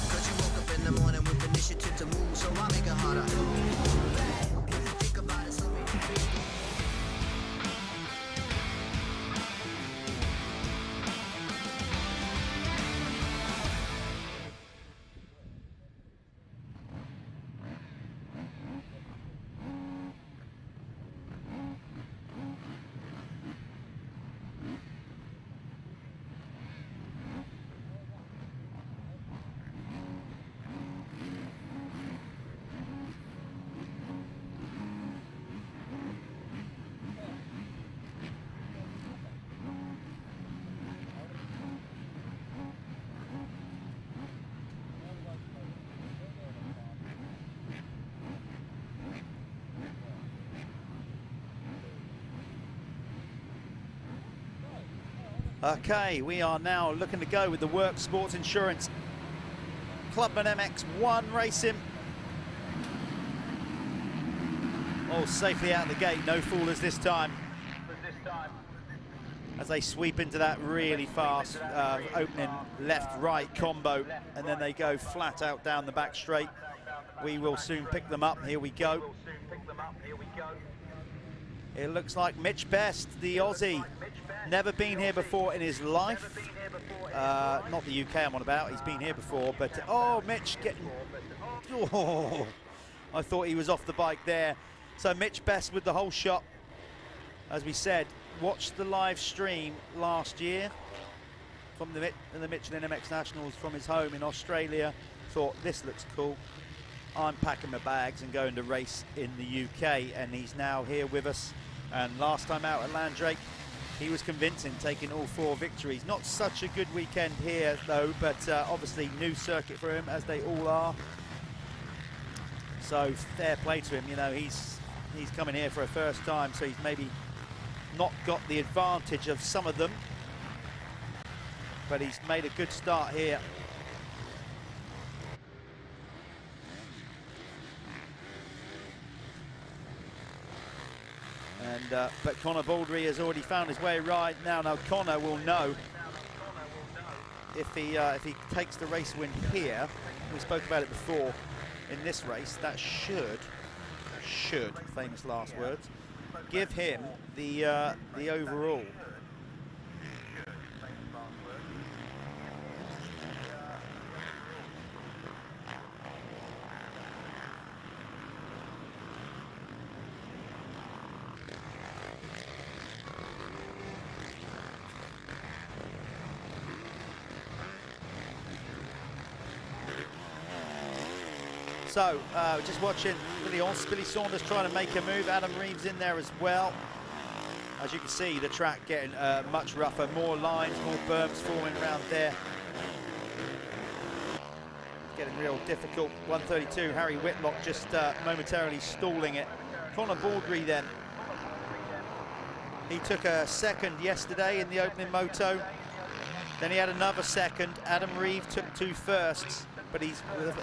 Cause you woke up in the morning with initiative to move, so I make it harder. Think about it, so many people. Okay, we are now looking to go with the Work Sports Insurance Clubman MX1 racing. All safely out the gate, no foolers this time. As they sweep into that really fast opening left-right combo, and then they go flat out down the back straight. We will soon pick them up. Here we go. It looks like Mitch Best, the Aussie, never been here before in his life. Not the UK I'm on about, he's been here before, but oh, Mitch getting, oh, I thought he was off the bike there. So Mitch Best with the whole shot. As we said, watched the live stream last year from the Michelin MX Nationals from his home in Australia. Thought, this looks cool. I'm packing my bags and going to race in the UK, and he's now here with us. And last time out at Landrake, he was convincing, taking all 4 victories. Not such a good weekend here though, but obviously new circuit for him, as they all are. So fair play to him. You know, he's coming here for a first time, so he's maybe not got the advantage of some of them, but he's made a good start here. And but Connor Baldry has already found his way right now. Now Connor will know if he takes the race win here. We spoke about it before. In this race, that should, famous last words, give him the overall. So, just watching Billy Saunders trying to make a move. Adam Reeves in there as well. As you can see, the track getting much rougher. More lines, more berms forming around there. Getting real difficult. 132, Harry Whitlock just momentarily stalling it. Connor Baldry then. He took a second yesterday in the opening moto. Then he had another second. Adam Reeves took 2 firsts. but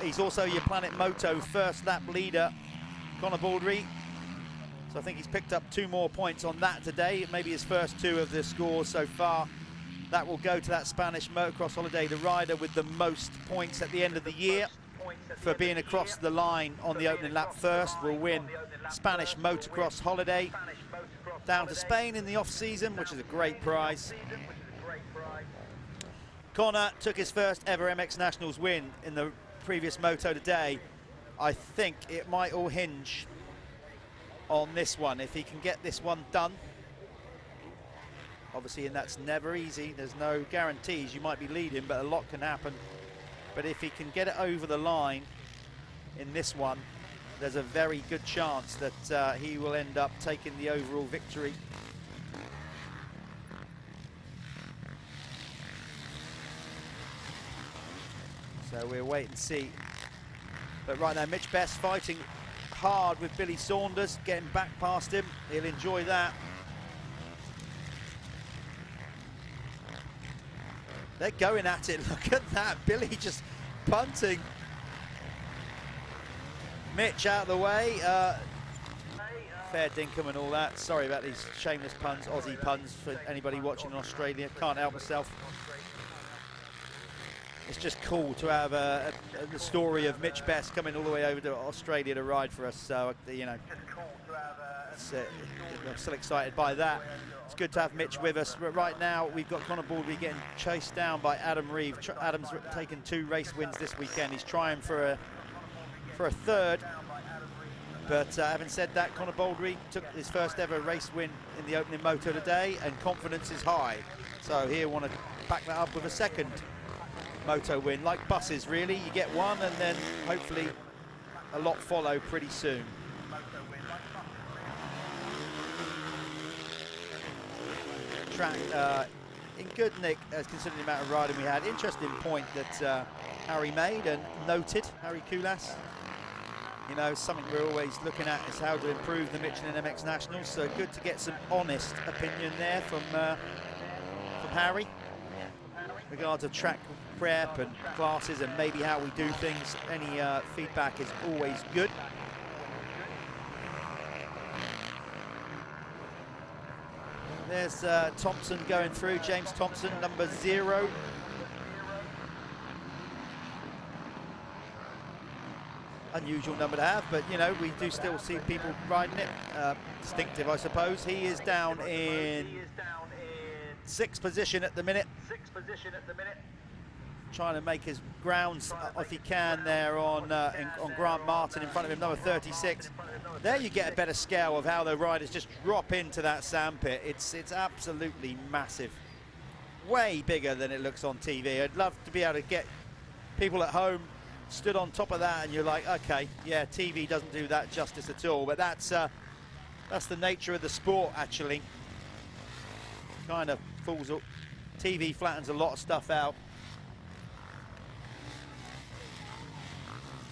he's also your Planet Moto first lap leader, Conor Baldry. So I think he's picked up 2 more points on that today, maybe his first 2 of the scores so far. That will go to that Spanish motocross holiday. The rider with the most points at the end of the year for being across the line on the opening lap first will win Spanish motocross holiday down to Spain in the off-season, which is a great prize. Conor took his first ever MX Nationals win in the previous Moto today. I think it might all hinge on this one. If he can get this one done, obviously, and that's never easy, there's no guarantees. You might be leading, but a lot can happen. But if he can get it over the line in this one, there's a very good chance that he will end up taking the overall victory. So we'll wait and see. But right now, Mitch Best fighting hard with Billy Saunders, getting back past him. He'll enjoy that. They're going at it. Look at that. Billy just punting. Mitch out of the way. Fair dinkum and all that. Sorry about these shameless puns, Aussie puns for anybody watching in Australia. Can't help myself. It's just cool to have the story of Mitch Best coming all the way over to Australia to ride for us. So, you know, I'm still excited by that. It's good to have Mitch with us. But right now, we've got Conor Baldry getting chased down by Adam Reeve. Adam's taken 2 race wins this weekend. He's trying for a third. But having said that, Conor Baldry took his first ever race win in the opening Moto today, and confidence is high. So he'll want to back that up with a second Moto win. Like buses, really. You get one, and then hopefully a lot follow pretty soon. Track in good nick, as considering the amount of riding we had. Interesting point that Harry made and noted, Harry Koulas. You know, something we're always looking at is how to improve the Michelin MX Nationals. So good to get some honest opinion there from Harry. Regards of track prep and classes and maybe how we do things. Any feedback is always good. There's Thompson going through, James Thompson, number 0. Unusual number to have, but you know, we do still see people riding it. Distinctive, I suppose. He is down in 6th position at the minute. Trying to make his grounds if he can there on Grant Martin in front of him, number 36. There you get a better scale of how the riders just drop into that sandpit. It's absolutely massive, way bigger than it looks on TV. I'd love to be able to get people at home stood on top of that, and you're like, okay, yeah, TV doesn't do that justice at all. But that's the nature of the sport, actually. Kind of fools up. TV flattens a lot of stuff out.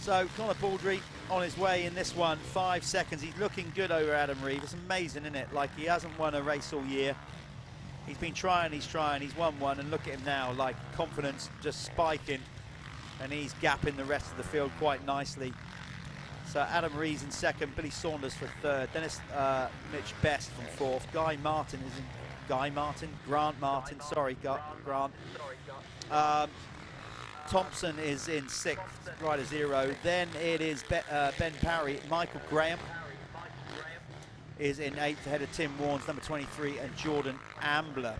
So Conor Baldry on his way in this one, 5 seconds. He's looking good over Adam Reeve. It's amazing, isn't it? Like, he hasn't won a race all year. He's been trying, he's won one, and look at him now, like, confidence just spiking, and he's gapping the rest of the field quite nicely. So Adam Reeve's in 2nd, Billy Saunders for 3rd, then it's Mitch Best from 4th, Grant Martin, sorry, Grant. Thompson is in 6th, rider 0. Then it is Ben Parry. Michael Graham is in 8th, ahead of Tim Warnes, number 23, and Jordan Ambler.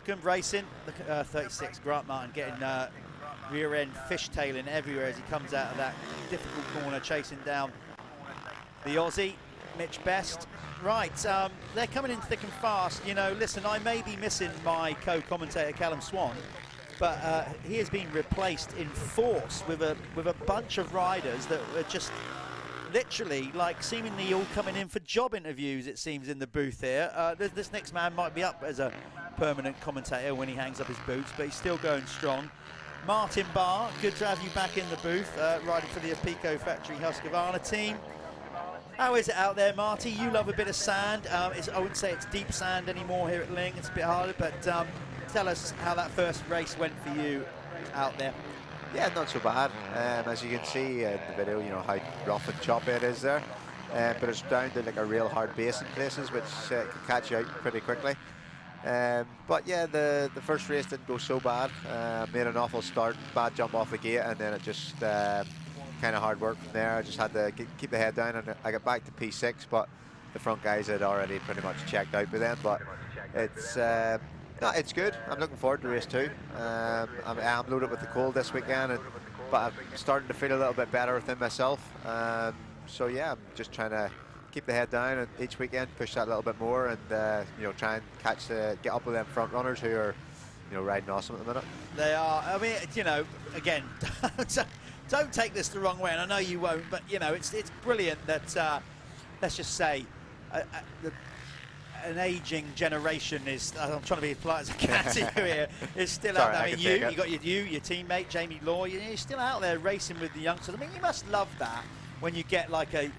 Good racing. Look at 36, Grant Martin getting rear end fishtailing everywhere as he comes out of that difficult corner, chasing down the Aussie, Mitch Best. Right, they're coming in thick and fast. You know, listen, I may be missing my co-commentator Callum Swan, but he has been replaced in force with a bunch of riders that are just literally, like, seemingly all coming in for job interviews, it seems, in the booth here. This next man might be up as a permanent commentator when he hangs up his boots, but he's still going strong. Martin Barr, good to have you back in the booth, riding for the Apico Factory Husqvarna team. How is it out there, Marty? You love a bit of sand. I wouldn't say it's deep sand anymore here at Lyng. It's a bit harder, but tell us how that first race went for you out there. Yeah, not so bad. As you can see in the video, you know how rough and choppy it is there. But it's down to like a real hard base in places, which can catch you out pretty quickly. But yeah, the first race didn't go so bad. Made an awful start, bad jump off the gate, and then it just kind of hard work from there. I just had to keep the head down, and I got back to P6, but the front guys had already pretty much checked out by then. But it's no, it's good. I'm looking forward to race 2. I'm loaded with the cold this weekend, but I'm starting to feel a little bit better within myself. So yeah, I'm just trying to keep the head down and each weekend push that a little bit more, and you know, try and get up with them front runners who are, you know, riding awesome at the minute. They are. I mean, you know, again, don't take this the wrong way, and I know you won't, but you know, it's brilliant that let's just say an aging generation is. I'm trying to be as polite as I can to you here. Is still out there. I mean, you got your teammate Jamie Law. You're still out there racing with the youngsters. I mean, you must love that when you get like a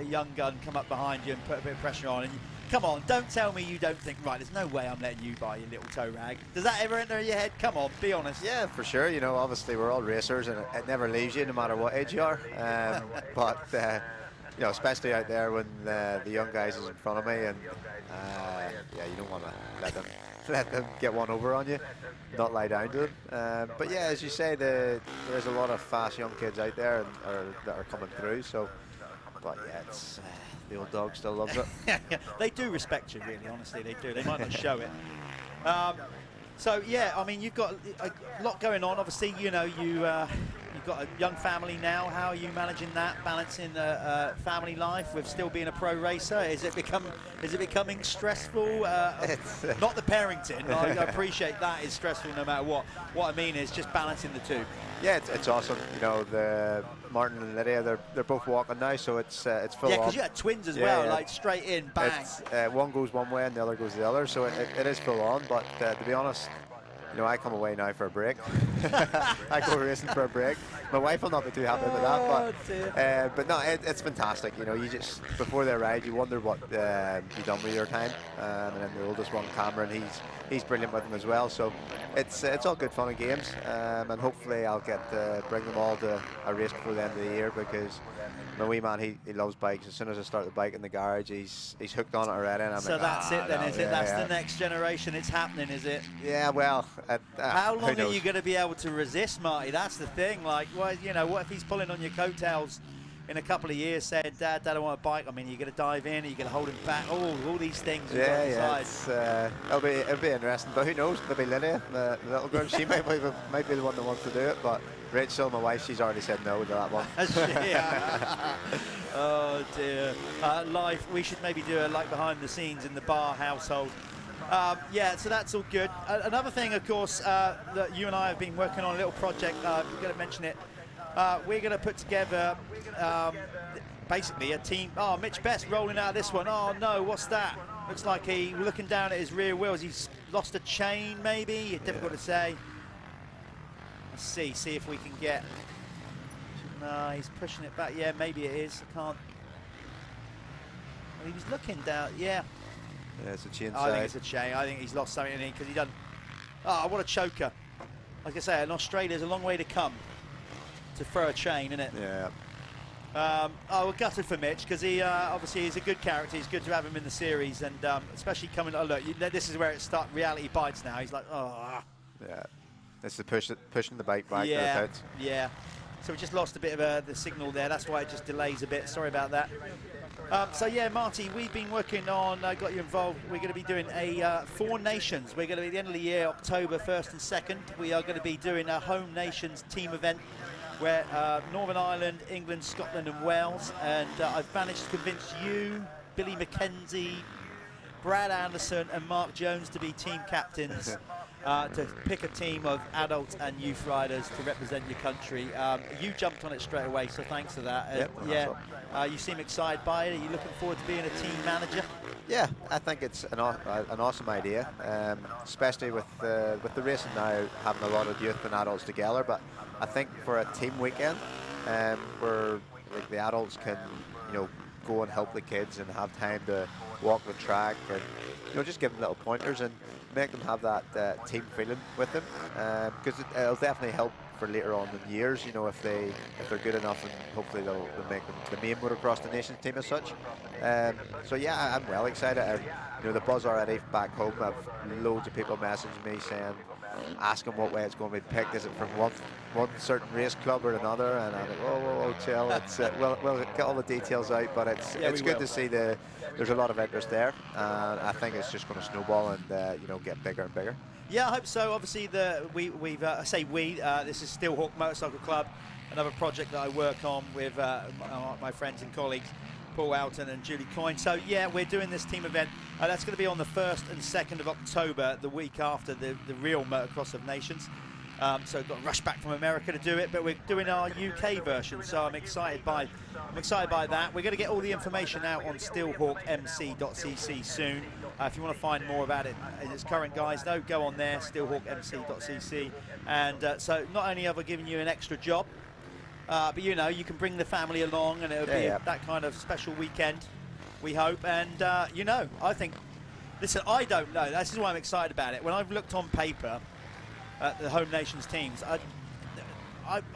young gun come up behind you and put a bit of pressure on. And come on, don't tell me you don't think, right, there's no way I'm letting you buy your little tow rag. Does that ever enter your head? Come on, be honest. Yeah, for sure. You know, obviously we're all racers, and it never leaves you no matter what age you are. But you know, especially out there when the young guys is in front of me, and yeah, you don't want to let them get one over on you, not lie down to them. But yeah, as you say, there's a lot of fast young kids out there that are coming through. So, but yeah, it's the old dog still loves it. Yeah, they do respect you, really. Honestly, they do. They might not show it. So yeah, I mean, you've got a lot going on. Obviously, you know, you've got a young family now. How are you managing that, balancing family life with still being a pro racer? Is it becoming stressful? Not the parenting. I appreciate that is stressful no matter what. What I mean is just balancing the two. Yeah, it's awesome. You know, the Martin and Lydia, they're both walking now, so it's full on. Yeah, because you had twins as well, like straight in, bang. One goes one way and the other goes the other, so it is full on. But to be honest, you know, I come away now for a break. I go racing for a break. My wife will not be too happy with that, but no, it's fantastic. You know, you just before they ride, you wonder what you've done with your time. And then the oldest one, Cameron, he's brilliant with them as well. So it's all good fun and games, and hopefully I'll get bring them all to a race before the end of the year, because my wee man, he loves bikes. As soon as I start the bike in the garage, he's hooked on it already. And I'm so like, that's it then, is it? That's the next generation. It's happening, is it? Yeah, well. How long are you going to be able to resist, Marty? That's the thing. Like, well, you know, what if he's pulling on your coattails in a couple of years, saying, Dad, I want a bike. I mean, you're going to dive in, are you going to hold him back? Oh, all these things. Yeah. It'll be interesting. But who knows? Maybe Lydia, the little girl, she might be the one that wants to do it. But Rachel, my wife, she's already said no to that one. Oh dear. Life. We should maybe do a like behind the scenes in the bar household. Yeah, so that's all good. Another thing, of course, that you and I have been working on, a little project, we're going to mention it. We're going to put together basically a team. Oh, Mitch Best rolling out of this one. Oh no, what's that? Looks like he's looking down at his rear wheels. He's lost a chain, maybe? Difficult to say. Let's see if we can get... No, he's pushing it back. Yeah, maybe it is. I can't... Well, he was looking down, yeah. Yeah, it's a chain. I think it's a chain. I think he's lost something in it because he done. Oh, what a choker! Like I say, in Australia, there's a long way to come to throw a chain, isn't it? Yeah. Oh, we're gutted for Mitch because he obviously he's a good character. It's good to have him in the series, and especially coming. Oh, look, this is where it starts. Reality bites now. He's like, oh. Yeah. It's the pushing the bike back. Yeah. Yeah. So we just lost a bit of the signal there. That's why it just delays a bit. Sorry about that. So yeah, Marty, we've been working on, got you involved, we're going to be doing a 4 nations. We're going to be at the end of the year, October 1st and 2nd. We are going to be doing a home nations team event where Northern Ireland, England, Scotland and Wales. And I've managed to convince you, Billy McKenzie, Brad Anderson and Mark Jones to be team captains. To pick a team of adult and youth riders to represent your country. You jumped on it straight away, so thanks for that. Yeah, you seem excited by it. Are you looking forward to being a team manager? Yeah, I think it's an awesome idea, especially with the racing now having a lot of youth and adults together. But I think for a team weekend, where like the adults can, you know, go and help the kids and have time to walk the track, and just give them little pointers and make them have that team feeling with them, because it'll definitely help for later on in years, if they're good enough, and hopefully they'll make them the main Motocross the Nations team as such. So yeah, I'm well excited, and the buzz already back home. I've loads of people messaging me saying, asking what way it's going to be picked. Is it from one certain race club or another? And I'm like, whoa, chill. It's we'll get all the details out, but it's good to see there's a lot of interest there, and I think it's just going to snowball and get bigger and bigger. Yeah, I hope so. Obviously, this is Steelhawk Motorcycle Club, another project that I work on with my friends and colleagues, Paul Alton and Julie Coyne. So yeah, we're doing this team event. That's going to be on the 1st and 2nd of October, the week after the real Motocross of Nations. So we've got to rush back from America to do it, but we're doing our UK version, so I'm excited by that. We're going to get all the information out on steelhawkmc.cc soon. If you want to find more about it in its current guise, though, go on there, steelhawkmc.cc. And so not only have I given you an extra job, but you can bring the family along, and it'll be that kind of special weekend, we hope. And I think, listen, I don't know. This is why I'm excited about it. When I've looked on paper at the home nations teams, I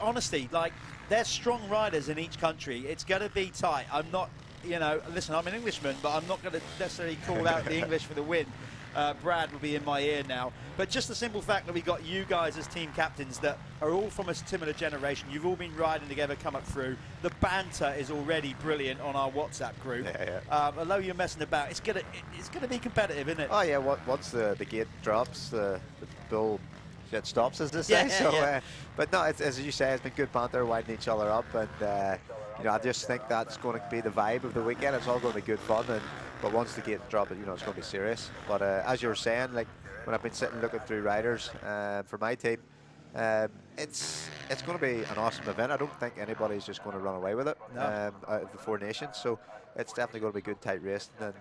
honestly, like, there's strong riders in each country. It's going to be tight. I'm not, listen, I'm an Englishman, but I'm not going to necessarily call out the English for the win. Brad will be in my ear now. But just the simple fact that we got you guys as team captains that are all from a similar generation. You've all been riding together, come up through. The banter is already brilliant on our WhatsApp group. Although you're messing about, it's gonna be competitive, isn't it? Oh yeah, once the gate drops, the bull shit stops, as they say. But no, as you say, it's been good banter, winding each other up, and I just think that's going to be the vibe of the weekend. It's all going to be good fun, but once the gates drop, it's going to be serious. But as you were saying, like, when I've been sitting looking through riders for my team, it's going to be an awesome event. I don't think anybody's just going to run away with it out of the four nations. So it's definitely going to be good, tight racing, and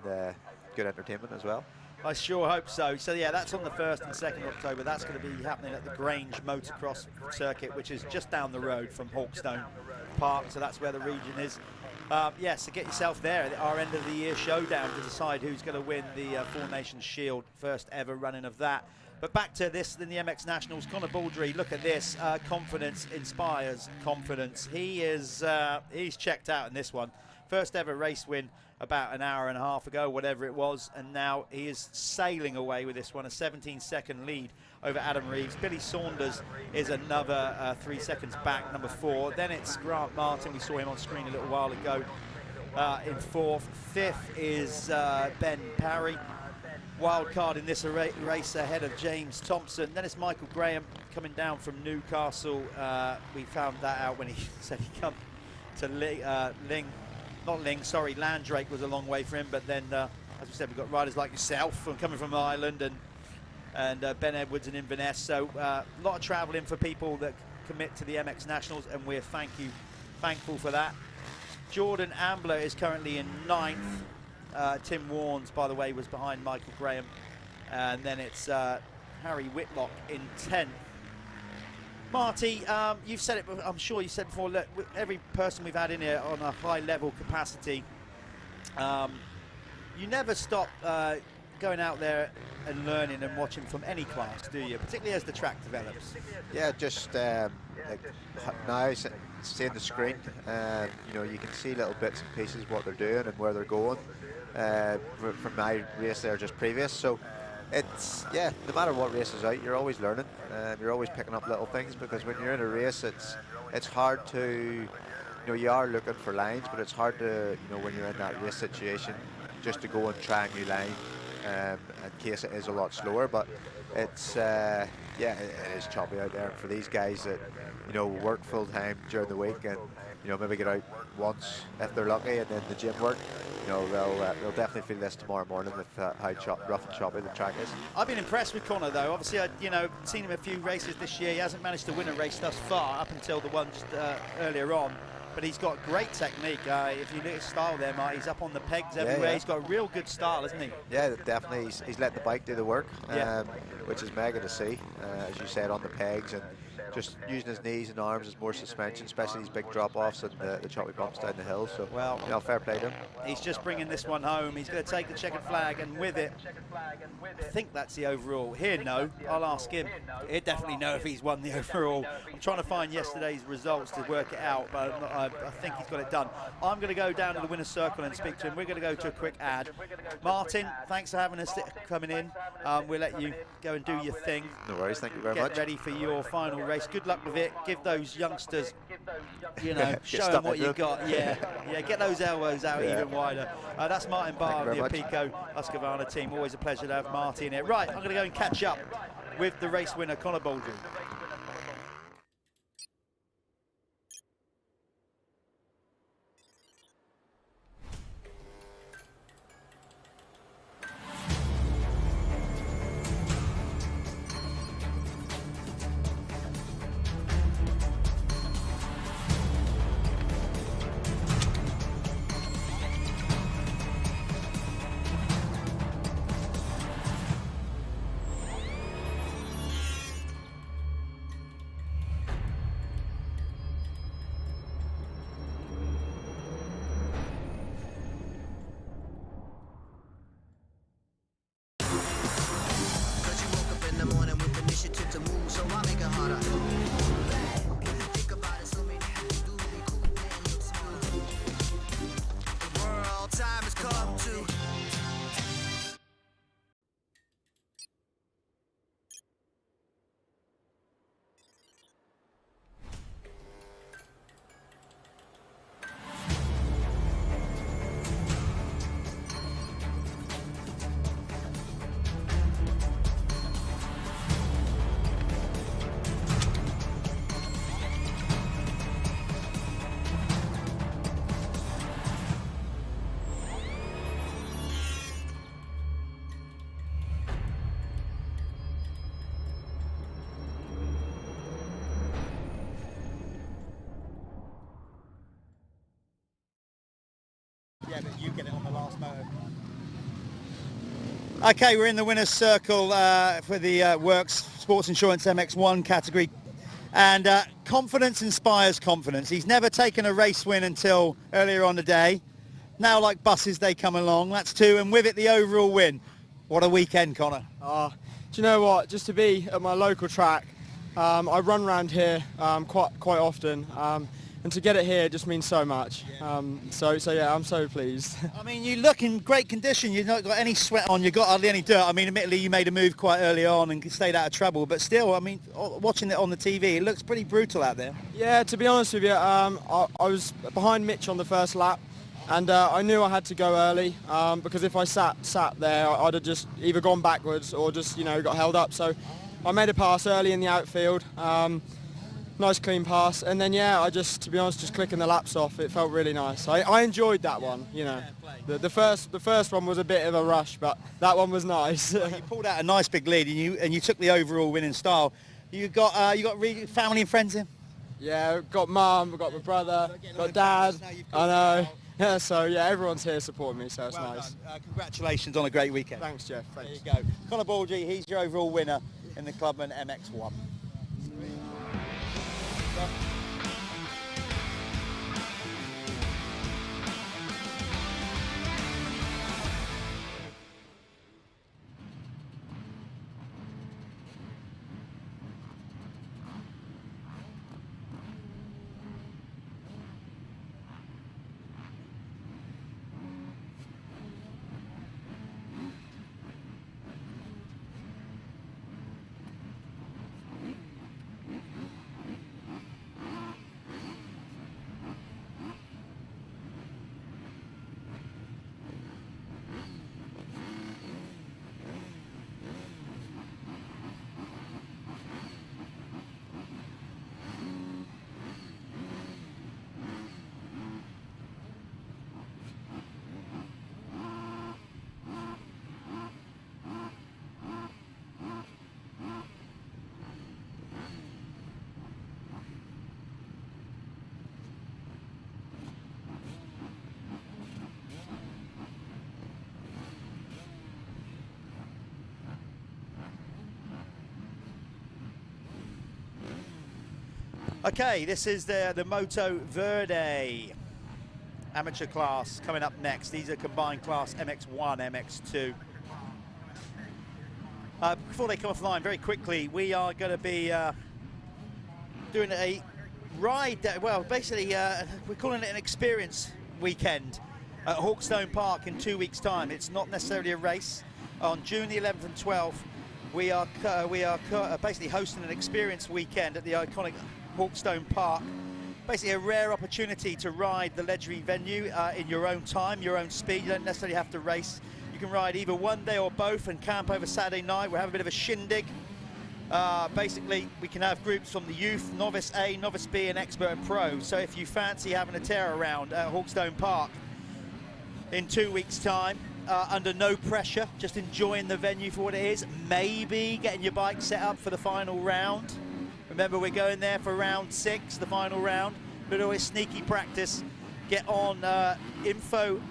good entertainment as well. I sure hope so. So yeah, that's on the 1st and 2nd of October. That's going to be happening at the Grange Motocross Circuit, which is just down the road from Hawkstone Parc. So that's where the region is. So get yourself there at our end of the year showdown to decide who's going to win the Four Nations Shield, first ever running of that. But back to this in the MX Nationals, Conor Baldry, look at this. Confidence inspires confidence. He's checked out in this one. First ever race win about an hour and a half ago, whatever it was, and now he is sailing away with this one, a 17-second lead over Adam Reeves. Billy Saunders is another 3 seconds back, number 4. Then it's Grant Martin, we saw him on screen a little while ago, in 4th. 5th is Ben Parry. Wild card in this race ahead of James Thompson. Then it's Michael Graham coming down from Newcastle. We found that out when he said he'd come to Lyng. Not Lyng, sorry, Landrake was a long way for him, but then, as we said, we've got riders like yourself coming from Ireland, and Ben Edwards and Inverness. So a lot of travelling for people that commit to the MX Nationals, and we're thankful for that. Jordan Ambler is currently in 9th. Tim Warnes, by the way, was behind Michael Graham. And then it's Harry Whitlock in 10th. Marty, you've said it, I'm sure you said before, look, every person we've had in here on a high level capacity, you never stop going out there and learning and watching from any class, do you? Particularly as the track develops. Yeah, just like now seeing the screen, you can see little bits and pieces what they're doing and where they're going. From my race there just previous, so it's, yeah, no matter what race is out, you're always learning. You're always picking up little things, because when you're in a race, it's hard to, you are looking for lines, but it's hard to, when you're in that race situation, just to go and try a new line, in case it is a lot slower. But it's, yeah, it is choppy out there. And for these guys that, work full time during the week, and maybe get out once if they're lucky, and then the gym work, they'll definitely feel this tomorrow morning with how rough and choppy the track is. I've been impressed with Conor, though. Obviously, I've seen him a few races this year. He hasn't managed to win a race thus far, up until the one just earlier on. But he's got great technique. If you look at his style there, Mark, he's up on the pegs everywhere. Yeah. He's got a real good style, isn't he? Yeah, definitely. He's let the bike do the work, which is mega to see, as you said, on the pegs, and just using his knees and arms as more suspension, especially these big drop-offs and the choppy bumps down the hill. So, well, you know, fair play to him. He's just bringing this one home. He's going to take the checkered flag, and with it, I think that's the overall. Here, no. I'll ask him. He'll definitely know if he's won the overall. I'm trying to find yesterday's results to work it out, but I think he's got it done. I'm going to go down to the winner's circle and speak to him. We're going to go to a quick ad. Martin, thanks for having us coming in. We'll let you go and do your thing. No worries, thank you very much. Get ready for your final race. Good luck with it. Give those youngsters, you know, show them what you've got. Yeah, get those elbows out even wider. That's Martin Barr of the Apico Husqvarna team. Always a pleasure to have Martin here. Right, I'm going to go and catch up with the race winner, Conor Baldry. Yeah, but you get it on the last moto. Okay, we're in the winner's circle for the Works Sports Insurance MX1 category. And confidence inspires confidence. He's never taken a race win until earlier on the day. Now, like buses, they come along. That's two, and with it, the overall win. What a weekend, Connor. Do you know what? Just to be at my local track, I run around here quite often. And to get it here just means so much. So yeah, I'm so pleased. I mean, you look in great condition. You've not got any sweat on. You've got hardly any dirt. I mean, admittedly, you made a move quite early on and stayed out of trouble. But still, I mean, watching it on the TV, it looks pretty brutal out there. Yeah, to be honest with you, I was behind Mitch on the first lap. And I knew I had to go early because if I sat there, I'd have just either gone backwards or just, you know, got held up. So I made a pass early in the outfield. Nice clean pass, and then yeah, I just, to be honest, just clicking the laps off, it felt really nice. I enjoyed that one, you know. The first one was a bit of a rush, but that one was nice. Well, you pulled out a nice big lead, and you took the overall win in style. You got family and friends in? Yeah, got mum, got my brother, got dad. I know. Yeah, so yeah, everyone's here supporting me, so it's nice. Congratulations on a great weekend. Thanks, Jeff. Thanks. There you go. Conor Baldry, he's your overall winner in the Clubman MX1. Okay, this is the Moto Verde amateur class coming up next. These are combined class MX1, MX2. Before they come offline, very quickly, we are going to be doing a ride, well, basically, we're calling it an experience weekend at Hawkstone Park in 2 weeks' time. It's not necessarily a race. On June the 11th and 12th, we are basically hosting an experience weekend at the iconic Hawkstone Park. Basically a rare opportunity to ride the legendary venue in your own time, your own speed. You don't necessarily have to race. You can ride either one day or both and camp over Saturday night. We'll have a bit of a shindig. Basically, we can have groups from the youth, novice A, novice B, and expert and pro. So if you fancy having a tear around at Hawkstone Park in 2 weeks' time, under no pressure, just enjoying the venue for what it is, maybe getting your bike set up for the final round. Remember, we're going there for round 6, the final round, but always sneaky practice. Get on info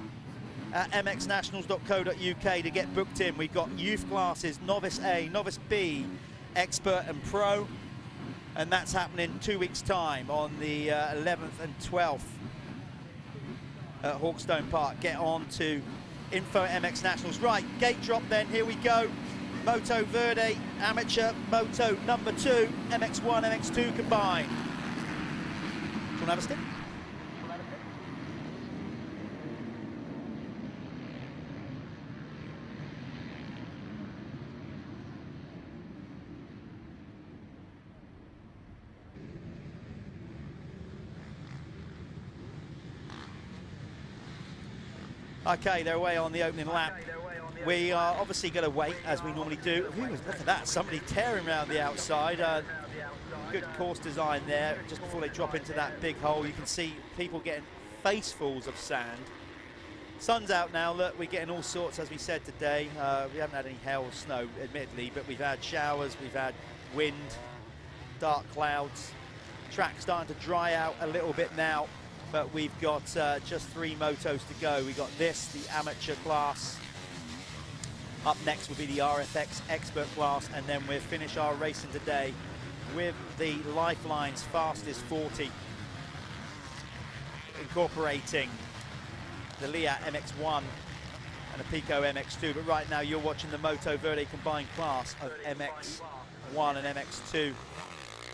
at mxnationals.co.uk to get booked in. We've got youth classes, novice A, novice B, expert and pro, and that's happening 2 weeks' time on the 11th and 12th at Hawkstone Park. Get on to info MX Nationals. Right, gate drop then, here we go. Moto Verde Amateur Moto number 2, MX1, MX2 combined. Do you want to have a stick? Okay, they're away on the opening lap. We are obviously going to wait, as we normally do. Ooh, look at that, somebody tearing around the outside. Good course design there. Just before they drop into that big hole, you can see people getting facefuls of sand. Sun's out now, look, we're getting all sorts, as we said today. We haven't had any hail or snow, admittedly, but we've had showers, we've had wind, dark clouds. Track starting to dry out a little bit now, but we've got just 3 motos to go. We've got this, the amateur class. Up next will be the RFX expert class, and then we'll finish our racing today with the Lifelines fastest 40, incorporating the Leah MX1 and a Pico MX2. But right now you're watching the Moto Verde combined class of MX1 and MX2.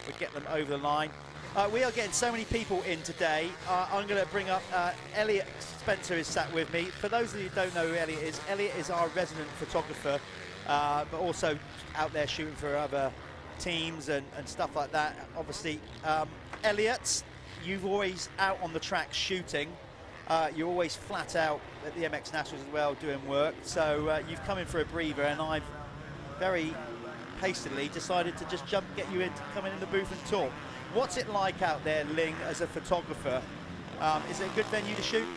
We'll get them over the line. We are getting so many people in today. I'm going to bring up Elliot Spencer is sat with me. For those of you who don't know who Elliot is our resident photographer, but also out there shooting for other teams and stuff like that. Obviously, Elliot, you've always out on the track shooting. You're always flat out at the MX Nationals as well doing work. So you've come in for a breather, and I've very hastily decided to just get you in to come in the booth and talk. What's it like out there, Lyng, as a photographer? Is it a good venue to shoot?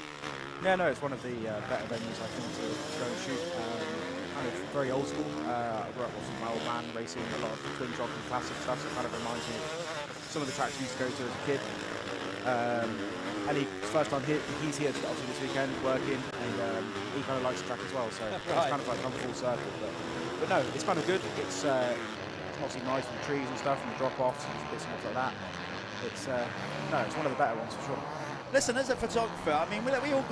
Yeah, no, it's one of the better venues, I think, to go and shoot. Kind of very old school. I grew up watching my old man racing a lot of twin jock and classic stuff, so it kind of reminds me of some of the tracks we used to go to as a kid. And first time he's here obviously this weekend working, and he kind of likes the track as well, so it's kind of like come full circle. But no, it's kind of good. It's obviously nice with the trees and stuff and the drop-offs and bits and stuff like that. It's no, it's one of the better ones for sure. Listen, as a photographer, I mean, we all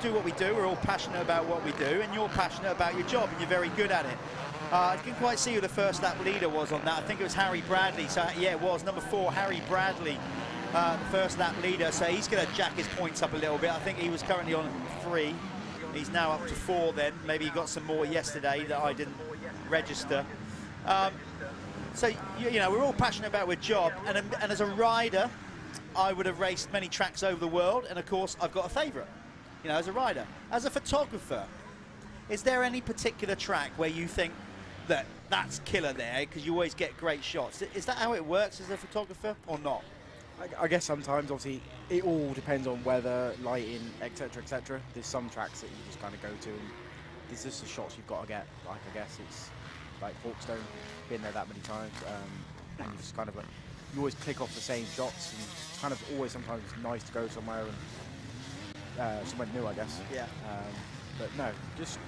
do what we do. We're all passionate about what we do, and you're passionate about your job, and you're very good at it. I didn't quite see who the first lap leader was on that. I think it was Harry Bradley. So yeah, it was number 4, Harry Bradley, the first lap leader. So he's going to jack his points up a little bit. I think he was currently on 3. He's now up to 4. Then maybe he got some more yesterday that I didn't register. So, you know, we're all passionate about our job, and as a rider, I would have raced many tracks over the world, and of course, I've got a favourite, you know, as a rider. As a photographer, is there any particular track where you think that that's killer there, because you always get great shots? Is that how it works as a photographer, or not? I guess sometimes, obviously, it all depends on weather, lighting, etc., etc. There's some tracks that you just kind of go to, and there's just the shots you've got to get. Like, I guess it's like Hawkstone, been there that many times, and you just kind of like, you always click off the same shots, and it's kind of always sometimes nice to go somewhere and somewhere new, I guess. Yeah. But no, just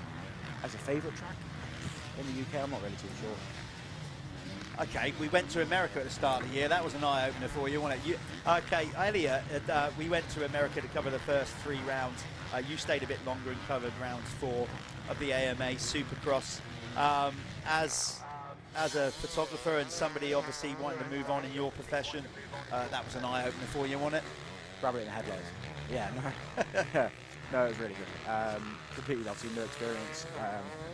as a favourite track in the UK, I'm not really too sure. Okay, we went to America at the start of the year. That was an eye-opener for you, wasn't it? Okay, Elliot, we went to America to cover the first 3 rounds. You stayed a bit longer and covered rounds 4 of the AMA Supercross. As a photographer and somebody obviously wanting to move on in your profession, that was an eye-opener for you, wasn't it? Rabbit in the headlights. Yeah, no. No, it was really good. Completely, obviously, new experience,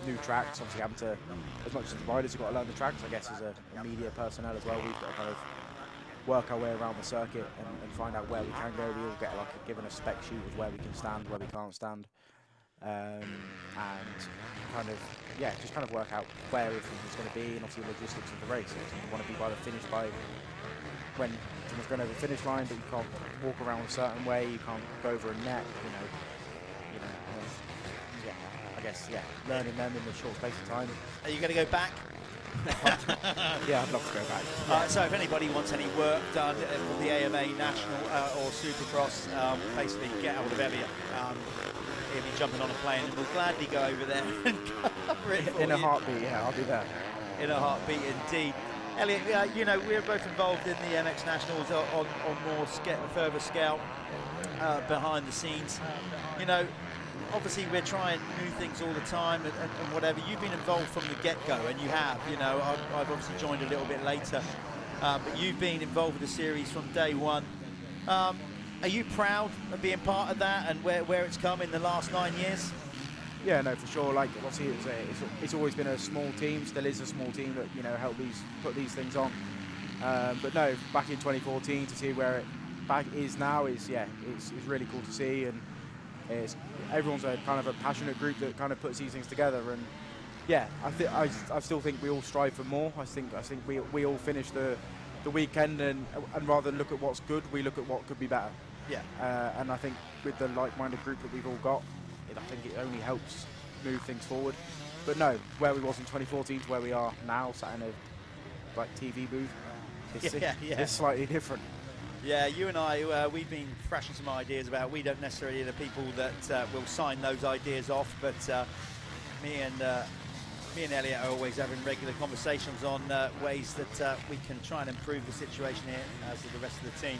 new tracks. Obviously, having to, as much as the riders, you've got to learn the tracks. I guess as a media personnel as well, we've got to kind of work our way around the circuit and find out where we can go. We all get like given a spec sheet of where we can stand, where we can't stand, and kind of just kind of work out where everything is going to be, and obviously the logistics of the race. You want to be by the finish by when someone's going over the finish line, but you can't walk around a certain way. You can't go over a net. I guess, learning them in a short space of time. Are you going to go back? Yeah, I'd love to go back. So if anybody wants any work done for the AMA National or Supercross, basically get hold of Elliot. He'll be jumping on a plane and we'll gladly go over there and cover it in a heartbeat. Yeah, I'll be there. In a heartbeat, indeed. Elliot, we're both involved in the MX Nationals on more further scale, behind the scenes. Obviously we're trying new things all the time and whatever. You've been involved from the get-go, and you have. I've obviously joined a little bit later, but you've been involved with the series from day one. Are you proud of being part of that and where it's come in the last 9 years? Yeah, no, for sure. Like, obviously, it's always been a small team. Still is a small team that help put these things on. But no, back in 2014 to see where it is now is it's really cool to see, and everyone's a kind of a passionate group that kind of puts these things together. And yeah, I still think we all strive for more. I think we all finish the weekend and rather than look at what's good, we look at what could be better. Yeah. And I think with the like-minded group that we've all got, I think it only helps move things forward. But no, where we was in 2014 to where we are now, sat in a TV booth, it's slightly different. Yeah, you and I, we've been thrashing some ideas about. We don't necessarily are the people that will sign those ideas off, but me and Elliot are always having regular conversations on ways that we can try and improve the situation here, as with the rest of the team.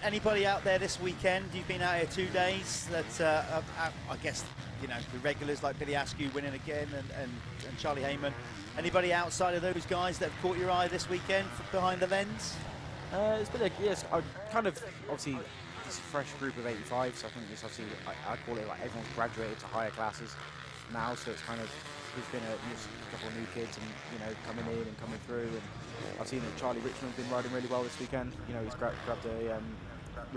Anybody out there this weekend? You've been out here 2 days. That I guess the regulars like Billy Askew winning again, and Charlie Heyman. Anybody outside of those guys that have caught your eye this weekend behind the lens? It's been kind of obviously this fresh group of 85. So I think it's obviously I call it like everyone's graduated to higher classes now. So it's kind of there's been a couple of new kids and coming in and coming through. And I've seen that Charlie Richmond's been riding really well this weekend. He's grabbed a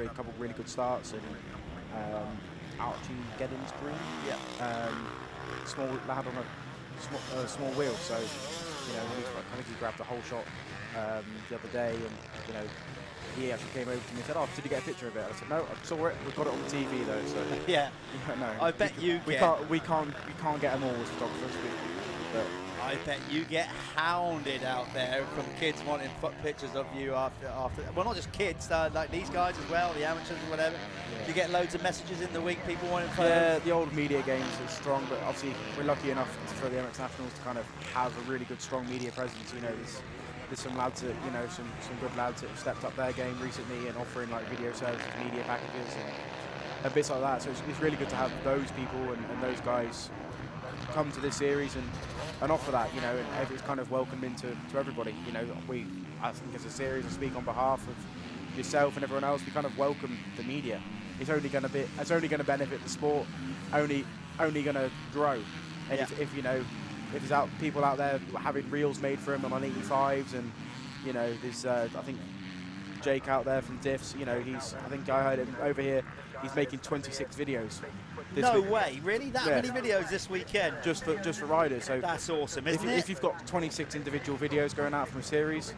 couple of really good starts, and Archie Geddins Green, small lad on a small wheel. So I think he grabbed the whole shot the other day, and he actually came over to me and said, "Oh, did you get a picture of it?" I said, "No, I saw it. We've got it on the TV though." So yeah, no. I bet we can't get them all as photographers. But I bet you get hounded out there from kids wanting pictures of you after. Well, not just kids, like these guys as well, the amateurs or whatever. Yeah. You get loads of messages in the week, people wanting photos. Yeah, the old media games are strong, but obviously we're lucky enough for the MX Nationals to kind of have a really good, strong media presence. There's some lads that some good lads that have stepped up their game recently and offering like video services, media packages, and bits like that. So it's really good to have those people and those guys come to this series and offer that, and it's kind of welcomed into everybody. I think as a series, I speak on behalf of yourself and everyone else. We kind of welcome the media. It's only going to benefit the sport. Only going to grow. And if there's people out there having reels made for them on 85s, and there's I think Jake out there from Diffs. I think I heard him over here. He's making 26 videos. No way, really? That many videos this weekend? Just for riders. So that's awesome, isn't it? If you've got 26 individual videos going out from a series,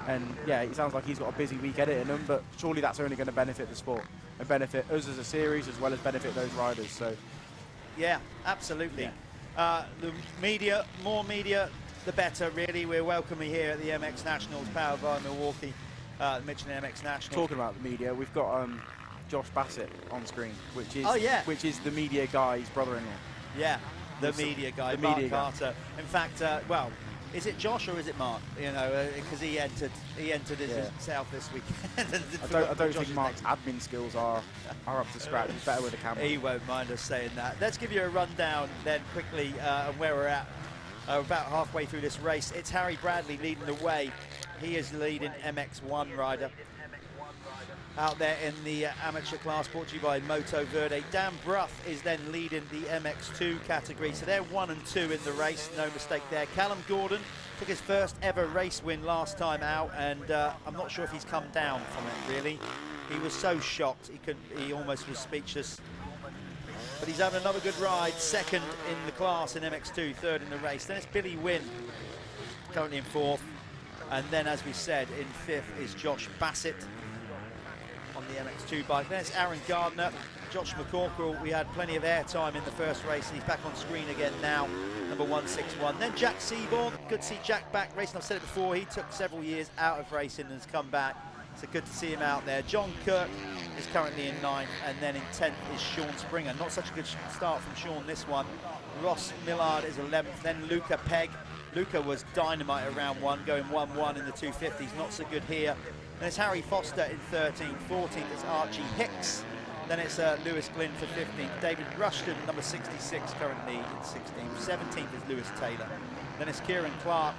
and yeah, it sounds like he's got a busy week editing them, but surely that's only going to benefit the sport and benefit us as a series as well as benefit those riders. So yeah, absolutely. Yeah. The media, more media, the better, really. We're welcoming here at the MX Nationals, powered by Milwaukee, Michelin MX National. Talking about the media, we've got Josh Bassett on screen, which is the media guy's brother-in-law. Yeah, the media guy, Mark Carter. In fact, is it Josh or is it Mark? You know, because he entered himself this weekend. I don't think Mark's admin skills are up to scratch. He's better with the camera. He won't mind us saying that. Let's give you a rundown then quickly of where we're at. About halfway through this race. It's Harry Bradley leading the way. He is leading MX1 rider. Out there in the amateur class, brought to you by Moto Verde. Dan Bruff is then leading the MX2 category. So they're 1 and 2 in the race, no mistake there. Callum Gordon took his first ever race win last time out, and I'm not sure if he's come down from it really. He was so shocked, he almost was speechless. But he's having another good ride, second in the class in MX2, third in the race. Then it's Billy Wynn, currently in fourth. And then, as we said, in fifth is Josh Bassett on the MX2 bike. Then it's Aaron Gardner, Josh McCorkle. We had plenty of airtime in the first race, and he's back on screen again now, number 161. Then Jack Seaborn, good to see Jack back racing. I've said it before, he took several years out of racing and has come back, so good to see him out there. John Kirk is currently in 9th, and then in 10th is Sean Springer. Not such a good start from Sean this one. Ross Millard is 11th, then Luca Pegg. Luca was dynamite around 1, going 1-1 in the 250s, not so good here. Then it's Harry Foster in 13th, 14th is Archie Hicks. Then it's Lewis Glynn for 15th. David Rushton, number 66, currently in 16th. 17th is Lewis Taylor. Then it's Kieran Clark.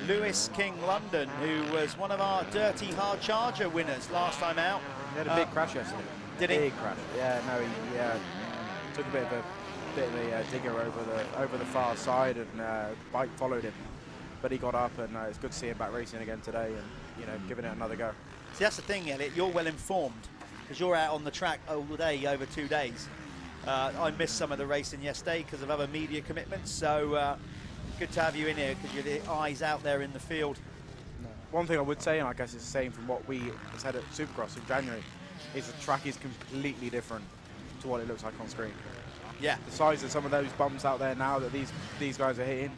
Lewis King London, who was one of our Dirty Hard Charger winners last time out. He had a big crash yesterday. Did he? Big crash. Yeah, no, he took a bit of a digger over the far side, and the bike followed him. But he got up, and it's good to see him back racing again today, and giving it another go. See, that's the thing, Elliot. You're well informed because you're out on the track all day over 2 days. I missed some of the racing yesterday because of other media commitments. So good to have you in here because you're the eyes out there in the field. One thing I would say, and I guess it's the same from what we said at Supercross in January, is the track is completely different to what it looks like on screen. Yeah. The size of some of those bumps out there now that these guys are hitting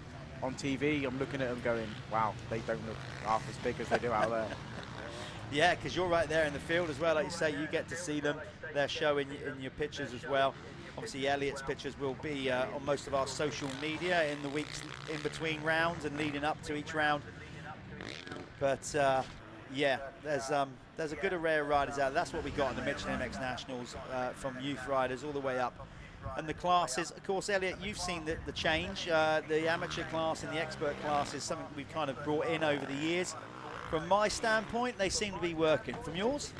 on TV, I'm looking at them going, wow, they don't look half as big as they do out there. Yeah, because you're right there in the field as well. Like you say, you get to see them. They're showing in your pictures as well. Obviously, Elliot's pictures will be on most of our social media in the weeks in between rounds and leading up to each round. But yeah, there's a good array of riders out. That's what we got in the Michelin MX Nationals, from youth riders all the way up. And the classes, of course, Elliot, you've seen the change. The amateur class and the expert class is something we've kind of brought in over the years. From my standpoint, they seem to be working. From yours?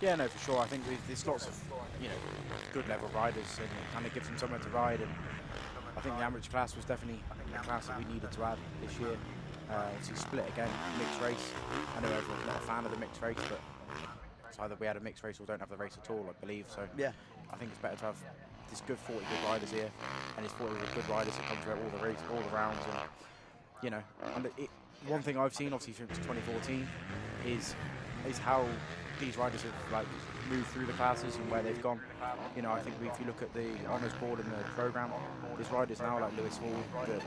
Yeah, no, for sure. I think there's lots of good level riders, and it kind of gives them somewhere to ride. And I think the amateur class was definitely a class that we needed to add this year. To split again, mixed race. I know everyone's not a fan of the mixed race, but it's either we had a mixed race or don't have the race at all, I believe. So yeah, I think it's better to have this good 40 good riders here, and it's 40 good riders that come through all the rounds. And one thing I've seen, obviously since 2014, is how these riders have moved through the classes and where they've gone. I think if you look at the honours board and the programme, there's riders now like Lewis Hall, there's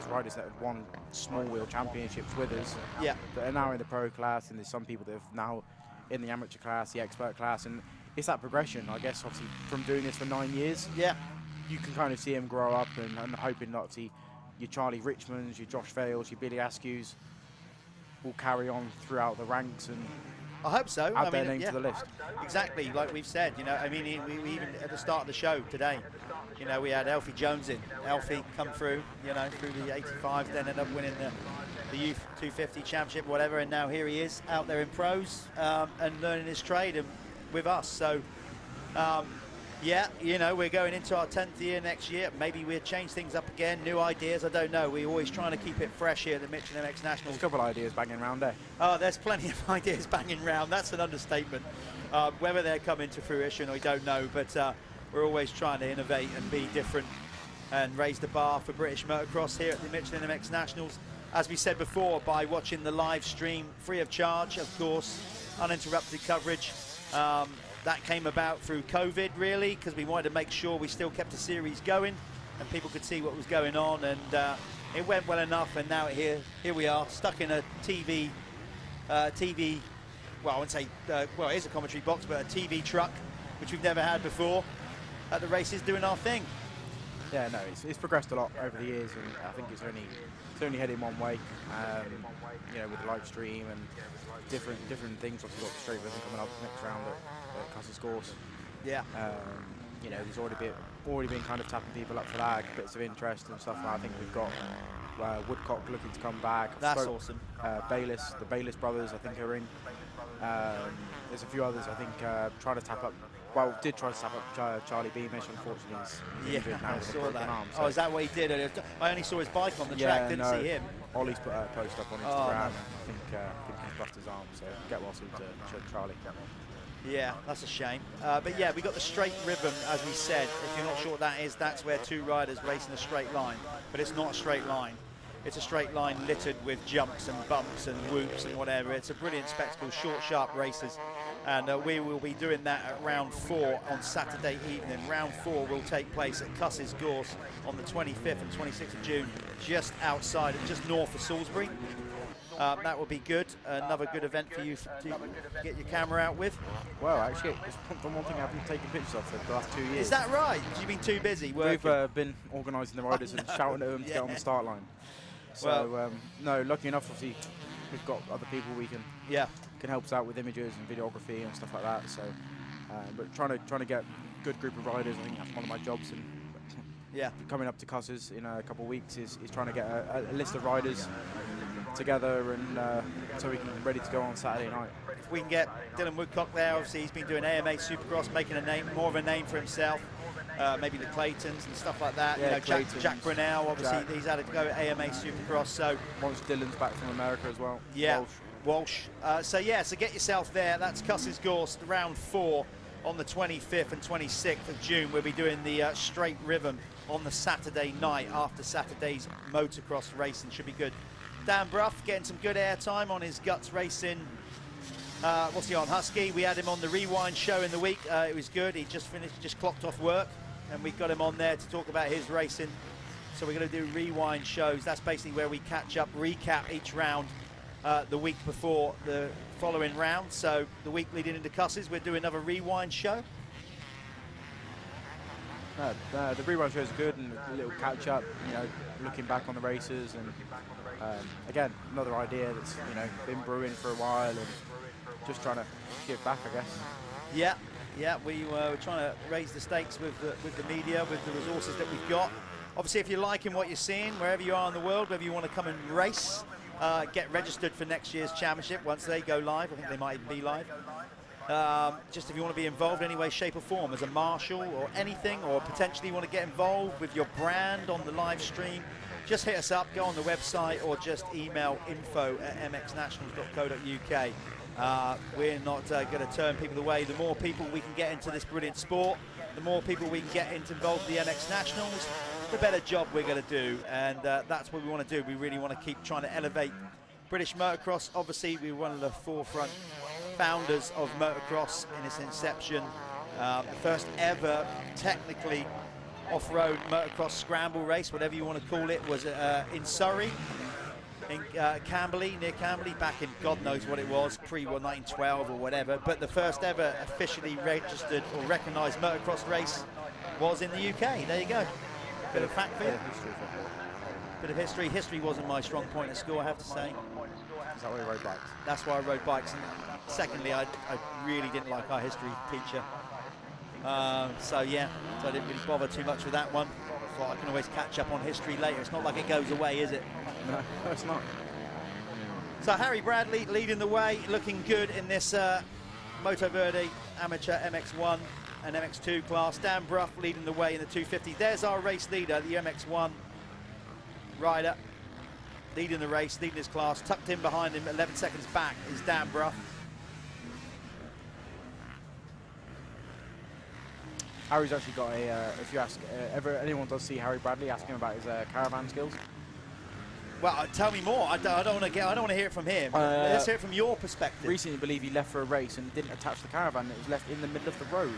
riders that have won small wheel championships with us, yeah, that are now in the pro class, and there's some people that have now in the amateur class, the expert class, and it's that progression, I guess, obviously from doing this for 9 years. Yeah, you can kind of see them grow up, and hoping that obviously your Charlie Richmonds, your Josh Vales, your Billy Askews will carry on throughout the ranks, and I hope so. Add their name to the list. Exactly, like we've said. We even at the start of the show today, we had Alfie Jones in. Alfie come through, through the 85s, then ended up winning the Youth 250 Championship, whatever, and now here he is out there in pros and learning his trade and with us. So, yeah, we're going into our 10th year next year. Maybe we'll change things up again, new ideas, I don't know. We're always trying to keep it fresh here at the Michelin MX Nationals. There's a couple of ideas banging around there. Oh, there's plenty of ideas banging around. That's an understatement. Whether they're coming to fruition, I don't know, but we're always trying to innovate and be different and raise the bar for British motocross here at the Michelin MX Nationals. As we said before, by watching the live stream free of charge, of course, uninterrupted coverage. That came about through COVID, really, because we wanted to make sure we still kept the series going and people could see what was going on, and it went well enough, and now here we are, stuck in a TV, well, I wouldn't say, well, it is a commentary box, but a TV truck, which we've never had before, at the races doing our thing. Yeah, no, it's progressed a lot over the years, and I think it's only heading one way. You know, with the live stream and different things. Obviously, got the straight rhythm coming up next round at Cusses Gorse. Yeah. You know, there's already been kind of tapping people up for that, bits of interest and stuff. And I think we've got Woodcock looking to come back. That's awesome. The Bayliss brothers, I think, are in. There's a few others, I think, trying to tap up. Well, did try to tap up Charlie Beamish, unfortunately. He's injured now I with a saw broken that. arm, Oh, is that what he did? I only saw his bike on the track, didn't see him. Ollie's put a post up on Instagram. Oh, no. I think he's bust his arm, so get well soon to Charlie. Yeah, that's a shame. But yeah, we got the straight ribbon, as we said. If you're not sure what that is, that's where two riders race in a straight line. But it's not a straight line. It's a straight line littered with jumps and bumps and whoops and whatever. It's a brilliant spectacle, short, sharp races. And we will be doing that at round 4 on Saturday evening. Round 4 will take place at Cusses Gorse on the 25th and 26th of June, just outside, just north of Salisbury. That will be good. Another good event for you to get your camera out with. Well, actually, it's the one thing I haven't taken pictures of for the last 2 years. Is that right? You've been too busy working? We've been organising the riders and shouting at them to get on the start line. So, no, lucky enough, obviously, we've got other people we can help us out with images and videography and stuff like that. So, but trying to get a good group of riders, I think that's one of my jobs. And coming up to Cusses in a couple of weeks is trying to get a list of riders together, and so we can be ready to go on Saturday night. If we can get Dylan Woodcock there, obviously he's been doing AMA Supercross, making more of a name for himself. Maybe the Claytons and stuff like that. Yeah, you know, Jack Brunel, obviously he's had to go at AMA Supercross. So once Dylan's back from America as well. Yeah, Walsh. So get yourself there. That's Cusses Gorse, round 4 on the 25th and 26th of June. We'll be doing the straight ribbon on the Saturday night after Saturday's motocross racing. Should be good. Dan Bruff getting some good airtime on his Guts Racing. What's he on? Husky. We had him on the Rewind show in the week. It was good. He just clocked off work, and we got him on there to talk about his racing. So we're going to do Rewind shows. That's basically where we catch up, recap each round the week before the following round. So the week leading into Cusses, we'll do another Rewind show. The Rewind shows are good, and a little catch up, you know, looking back on the races, and again, another idea that's, you know, been brewing for a while, and just trying to give back, I guess. Yeah, we were trying to raise the stakes with the media, with the resources that we've got. Obviously, if you're liking what you're seeing, wherever you are in the world, whether you want to come and race, get registered for next year's championship once they go live. I think they might even be live. Just if you want to be involved in any way, shape or form as a marshal or anything, or potentially you want to get involved with your brand on the live stream, just hit us up, go on the website, or just email info@mxnationals.co.uk. We're not going to turn people away. The more people we can get into this brilliant sport, the more people we can get involved in the MX Nationals, the better job we're going to do. And that's what we want to do. We really want to keep trying to elevate British motocross. Obviously, we were one of the forefront founders of motocross in its inception. The first ever technically off-road motocross scramble race, whatever you want to call it, was in Surrey, in Camberley, near Camberley, back in God knows what it was, pre-1912 or whatever. But the first ever officially registered or recognised motocross race was in the UK. There you go. Bit of fact for you. Bit of history. History wasn't my strong point at school, I have to say. Is that why you rode bikes? That's why I rode bikes. And secondly, I really didn't like our history teacher. So I didn't really bother too much with that one. I thought I can always catch up on history later. It's not like it goes away, is it? No, it's not. So Harry Bradley leading the way, looking good in this Moto Verde Amateur MX1 and MX2 class. Dan Bruff leading the way in the 250. There's our race leader, the MX1 rider, leading the race, leading his class. Tucked in behind him, 11 seconds back, is Dan Bruff. Harry's actually got if you ask, anyone does see Harry Bradley, ask him about his caravan skills. Well, tell me more. I don't want to hear it from him. Let's hear it from your perspective. Recently, I believe he left for a race and didn't attach the caravan. It was left in the middle of the road.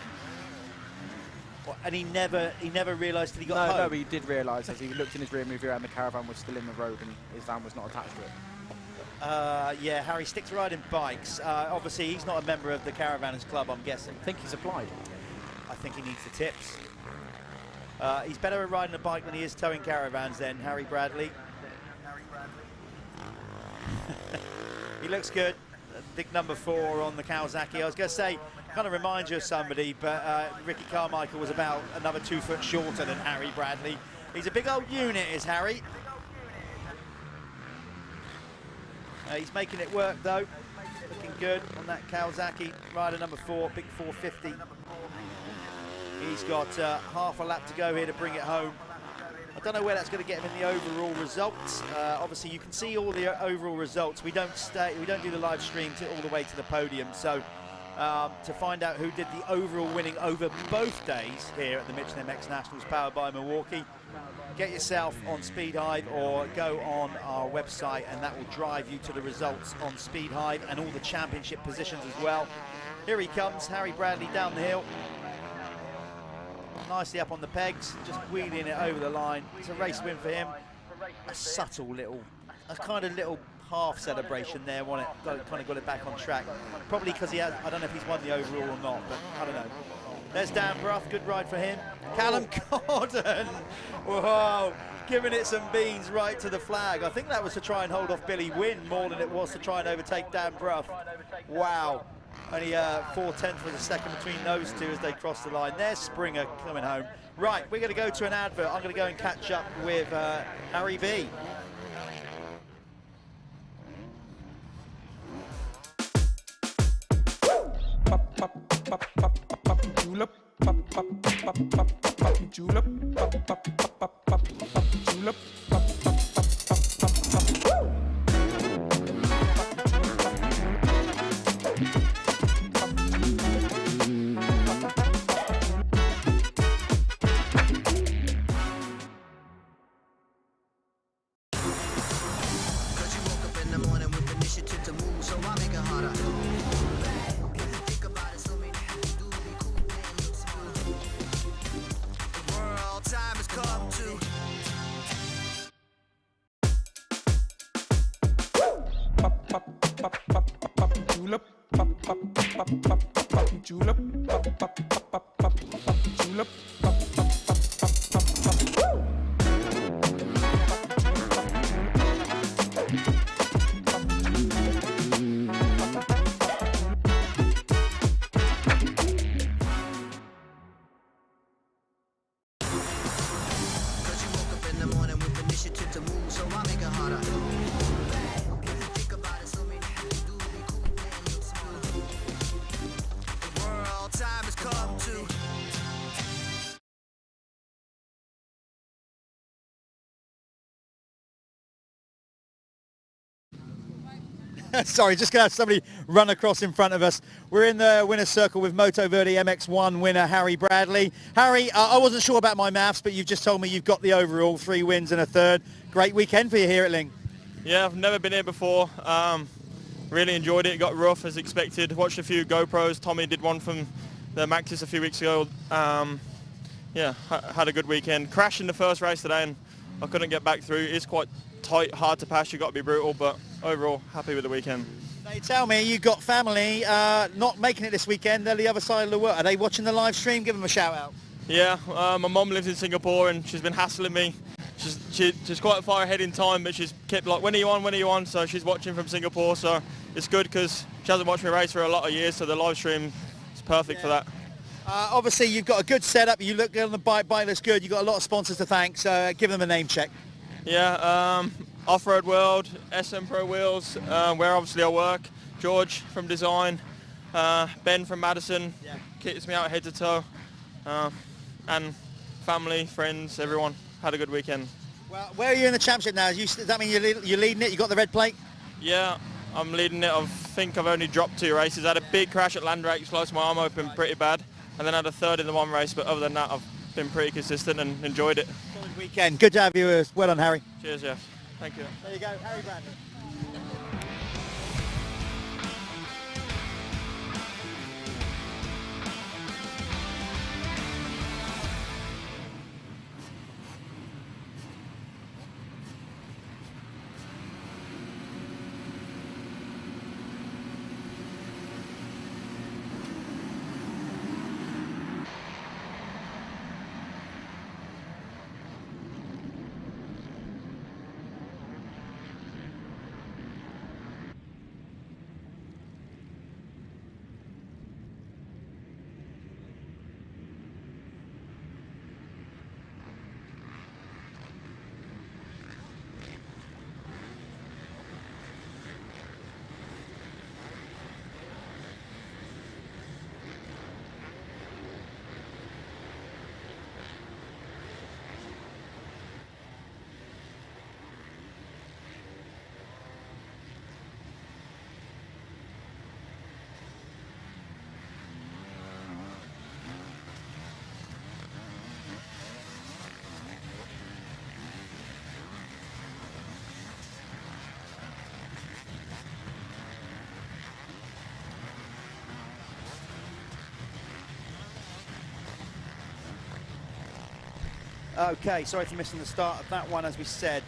What, and he never realised till he got home? No, he did realise as he looked in his rear mirror and the caravan was still in the road and his van was not attached to it. Yeah, Harry sticks riding bikes. Obviously, he's not a member of the Caravanners Club, I'm guessing. I think he's applied. I think he needs the tips. He's better at riding a bike than he is towing caravans then, Harry Bradley. He looks good. Big number 4 on the Kawasaki. I was going to say, kind of reminds you of somebody, but Ricky Carmichael was about another 2 foot shorter than Harry Bradley. He's a big old unit, is Harry. He's making it work though. Looking good on that Kawasaki. Rider number 4, big 450. He's got half a lap to go here to bring it home. I don't know where that's going to get him in the overall results. Obviously, you can see all the overall results. We don't do the live stream all the way to the podium. So to find out who did the overall winning over both days here at the Michelin MX Nationals powered by Milwaukee, get yourself on Speed Hive or go on our website, and that will drive you to the results on Speed Hive and all the championship positions as well. Here he comes, Harry Bradley down the hill. Nicely up on the pegs, just wheeling it over the line. It's a race win for him. A subtle little, a kind of little half celebration there, kind of got it back on track. Probably because he has, I don't know if he's won the overall or not, but I don't know. There's Dan Bruff, good ride for him. Callum Corden, whoa, giving it some beans right to the flag. I think that was to try and hold off Billy Wynn more than it was to try and overtake Dan Bruff. Wow. Only 4/10 of a second between those two as they cross the line. There's Springer coming home. Right, we're going to go to an advert. I'm going to go and catch up with Harry B. Sorry, just going to have somebody run across in front of us. We're in the winner's circle with Moto Verde MX1 winner Harry Bradley. Harry, I wasn't sure about my maths, but you've just told me you've got the overall, 3 wins and a third. Great weekend for you here at Lyng. Yeah, I've never been here before. Really enjoyed it. It got rough as expected. Watched a few GoPros. Tommy did one from the Maxis a few weeks ago. Yeah, had a good weekend. Crashed in the first race today and I couldn't get back through. It's quite tight, hard to pass. You've got to be brutal, but overall, happy with the weekend. They tell me you've got family not making it this weekend. They're the other side of the world. Are they watching the live stream? Give them a shout out. Yeah, my mum lives in Singapore and she's been hassling me. She's quite far ahead in time, but she's kept like, when are you on, when are you on? So she's watching from Singapore, so it's good because she hasn't watched me race for a lot of years, so the live stream is perfect for that. Obviously, you've got a good setup. You look good on the bike. Bike looks good. You've got a lot of sponsors to thank, so give them a name check. Yeah, Off-Road World, SM Pro Wheels, where obviously I work, George from Design, Ben from Madison, kits me out head to toe, and family, friends, everyone. Had a good weekend. Well, where are you in the championship now? Does that mean you're leading it? You got the red plate? Yeah, I'm leading it. I think I've only dropped 2 races. I had a big crash at Landrake, sliced my arm open pretty bad, and then had a third in the 1 race, but other than that, I've been pretty consistent and enjoyed it. Good weekend. Good to have you. Well done, Harry. Cheers, Jeff. Thank you. There you go, Harry Bradley. Okay, sorry for missing the start of that one. As we said,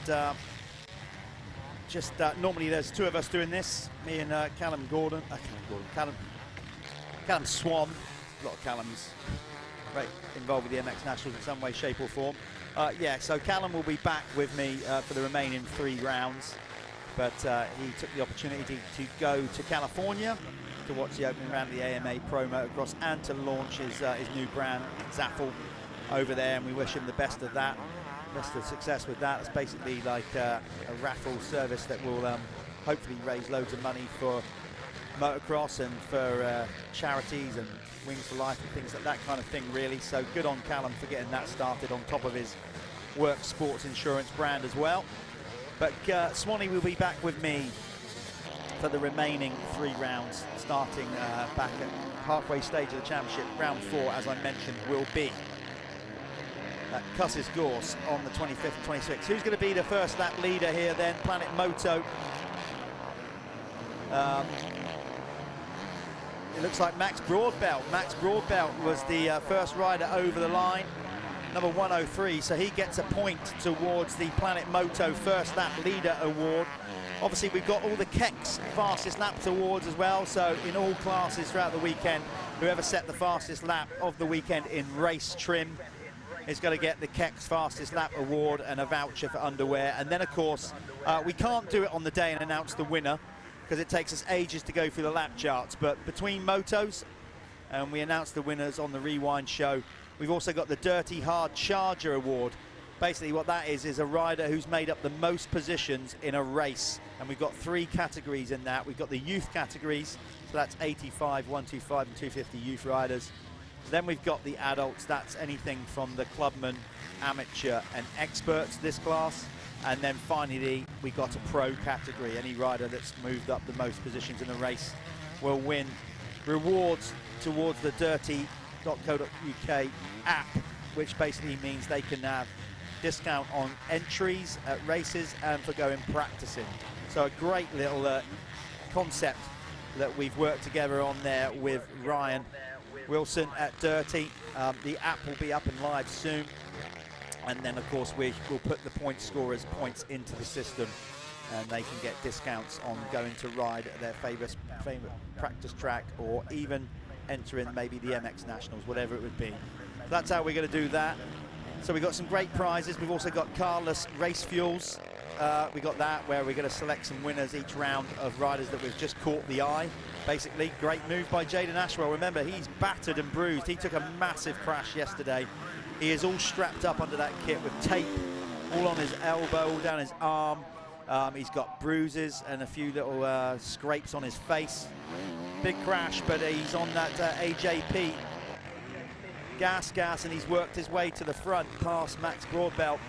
normally there's two of us doing this, me and Callum Swan. A lot of Callums right, involved with the MX Nationals in some way, shape or form. Yeah, so Callum will be back with me for the remaining 3 rounds, but he took the opportunity to go to California to watch the opening round of the AMA Pro Motocross and to launch his new brand, Zaffle, over there, and we wish him the best of that, best of success with that. It's basically like a raffle service that will hopefully raise loads of money for motocross and for charities and Wings for Life and things like that kind of thing, really. So good on Callum for getting that started on top of his work sports insurance brand as well. But Swanee will be back with me for the remaining 3 rounds, starting back at halfway stage of the championship. Round 4, as I mentioned, will be at Cusses Gorse on the 25th and 26th. Who's going to be the first lap leader here then? Planet Moto. It looks like Max Broadbelt. Max Broadbelt was the first rider over the line, number 103, so he gets a point towards the Planet Moto First Lap Leader Award. Obviously, we've got all the Kex Fastest Laps Awards as well, so in all classes throughout the weekend, whoever set the fastest lap of the weekend in race trim is going to get the Kex Fastest Lap Award and a voucher for underwear. And then, of course, we can't do it on the day and announce the winner because it takes us ages to go through the lap charts. But between motos, and we announce the winners on the Rewind show, we've also got the Dirty Hard Charger Award. Basically what that is a rider who's made up the most positions in a race. And we've got 3 categories in that. We've got the youth categories, so that's 85, 125 and 250 youth riders. Then we've got the adults, that's anything from the clubman, amateur and experts, this class. And then finally we got a pro category. Any rider that's moved up the most positions in the race will win rewards towards the dirty.co.uk app, which basically means they can have discount on entries at races and for going practicing. So a great little concept that we've worked together on there with Ryan Wilson at Dirty. The app will be up and live soon, and then of course we'll put the point scorers' points into the system, and they can get discounts on going to ride at their favourite practice track, or even entering maybe the MX Nationals, whatever it would be. So that's how we're going to do that. So we've got some great prizes. We've also got carless race fuels. We got that, where we're going to select some winners each round of riders that we've just caught the eye. Basically, great move by Jaden Ashwell. Remember, he's battered and bruised. He took a massive crash yesterday. He is all strapped up under that kit with tape all on his elbow, all down his arm. He's got bruises and a few little scrapes on his face. Big crash, but he's on that AJP gas, and he's worked his way to the front past Max Broadbelt.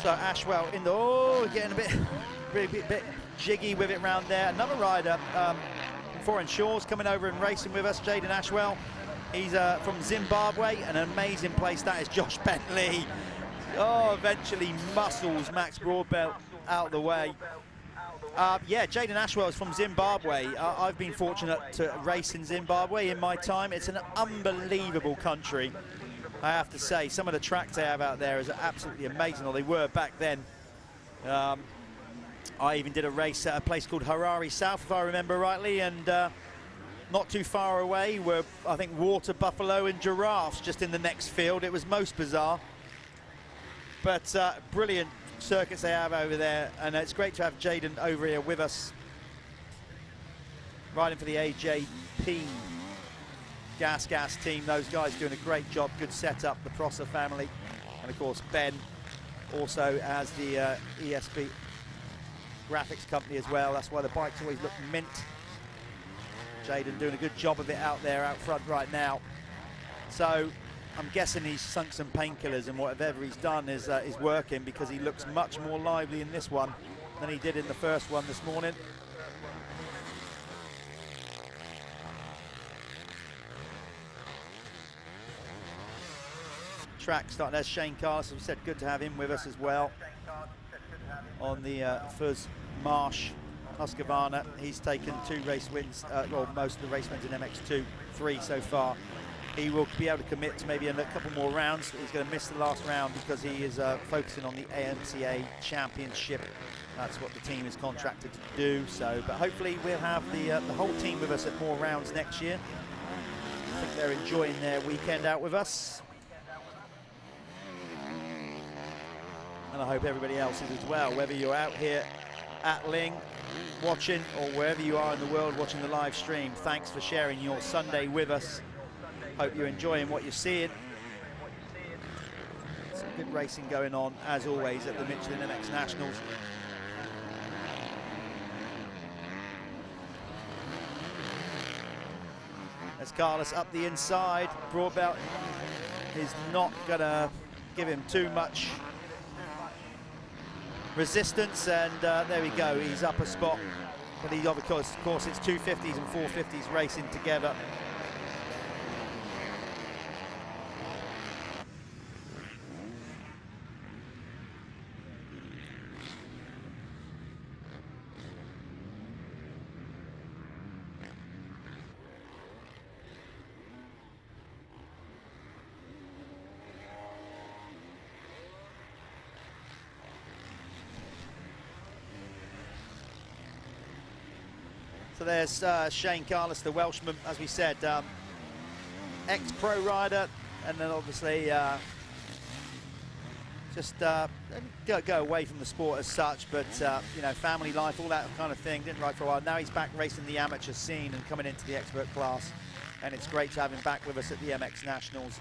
So Ashwell in the, getting a bit jiggy with it round there. Another rider from Foreign Shores coming over and racing with us, Jaden Ashwell. He's from Zimbabwe, an amazing place that is. Josh Bentley. Oh, eventually muscles Max Broadbelt out of the way. Yeah, Jaden Ashwell is from Zimbabwe. I've been fortunate to race in Zimbabwe in my time. It's an unbelievable country, I have to say. Some of the tracks they have out there is absolutely amazing, or they were back then. I even did a race at a place called Harare South, if I remember rightly, and not too far away were, I think, water buffalo and giraffes just in the next field. It was most bizarre. But brilliant circuits they have over there, and it's great to have Jaden over here with us, riding for the AJP gas team. Those guys doing a great job, good setup, the Prosser family, and of course Ben also has the ESP graphics company as well. That's why the bikes always look mint. Jaden doing a good job of it out there out front right now. So I'm guessing he's sunk some painkillers, and whatever he's done is working, because he looks much more lively in this one than he did in the first one this morning. Track starting, there's Shane Carlos, as we said, good to have him with us as well. on the Fuzz Marsh Husqvarna. He's taken 2 race wins, well, most of the race wins in MX2, 3 so far. He will be able to commit to maybe a couple more rounds. He's going to miss the last round because he is focusing on the AMCA Championship. That's what the team is contracted to do. So, but hopefully we'll have the whole team with us at more rounds next year. I think they're enjoying their weekend out with us. And I hope everybody else is as well, whether you're out here at Lyng watching or wherever you are in the world watching the live stream. Thanks for sharing your Sunday with us. Hope you're enjoying what you're seeing. Some good racing going on, as always, at the Michelin MX Nationals. As Carlos up the inside, Broadbelt is not going to give him too much resistance, and there we go, he's up a spot. But he, of course, it's 250s and 450s racing together. So there's Shane Carlos, the Welshman, as we said, ex-pro rider, and then obviously just go away from the sport as such, but you know, family life, all that kind of thing, didn't ride for a while. Now he's back racing the amateur scene and coming into the expert class, and it's great to have him back with us at the MX Nationals.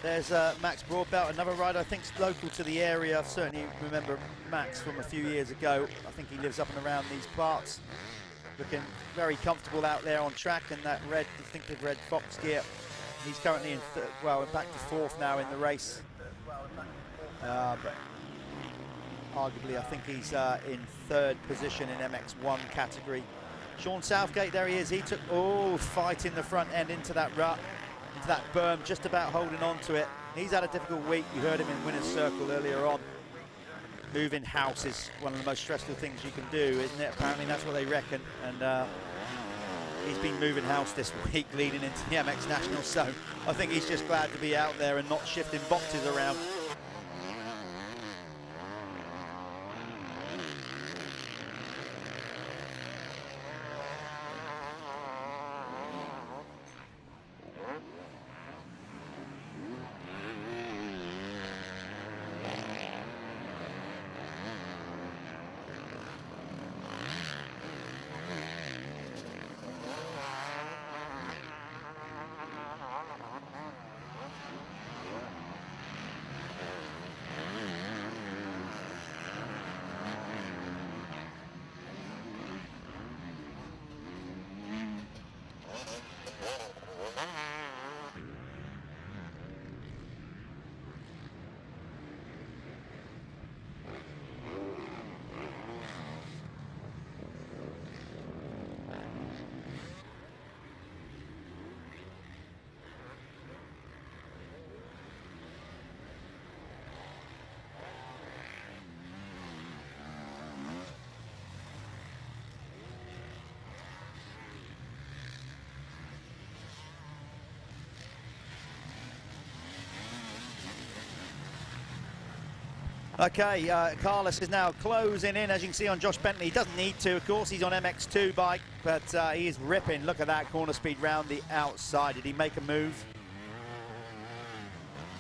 There's Max Broadbelt, another rider I think local to the area. I certainly remember Max from a few years ago. I think he lives up and around these parts. Looking very comfortable out there on track in that red, distinctive red Fox gear. He's currently in, well, back to 4th now in the race. But arguably I think he's in 3rd position in MX1 category. Sean Southgate, there he is. He took, fight in the front end into that rut. Into that berm, just about holding on to it. He's had a difficult week. You heard him in winner's circle earlier on. Moving house is one of the most stressful things you can do, isn't it? Apparently that's what they reckon. And he's been moving house this week leading into the MX Nationals. So I think he's just glad to be out there and not shifting boxes around. Okay, Carlos is now closing in, as you can see on Josh Bentley. He doesn't need to, of course, he's on MX2 bike, but he is ripping. Look at that corner speed round the outside. Did he make a move?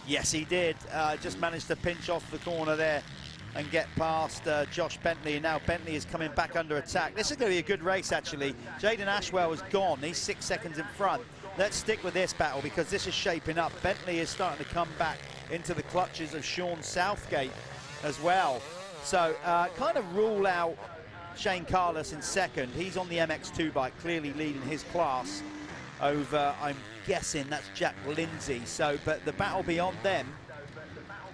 Yes, he did. Just managed to pinch off the corner there and get past Josh Bentley, and now Bentley is coming back under attack. This is going to be a good race, actually. Jaden Ashwell is gone. He's 6 seconds in front. Let's stick with this battle because this is shaping up. Bentley is starting to come back into the clutches of Sean Southgate as well. So kind of rule out Shane Carlos in second. He's on the MX2 bike, clearly leading his class over, I'm guessing that's Jack Lindsay. So, but the battle beyond them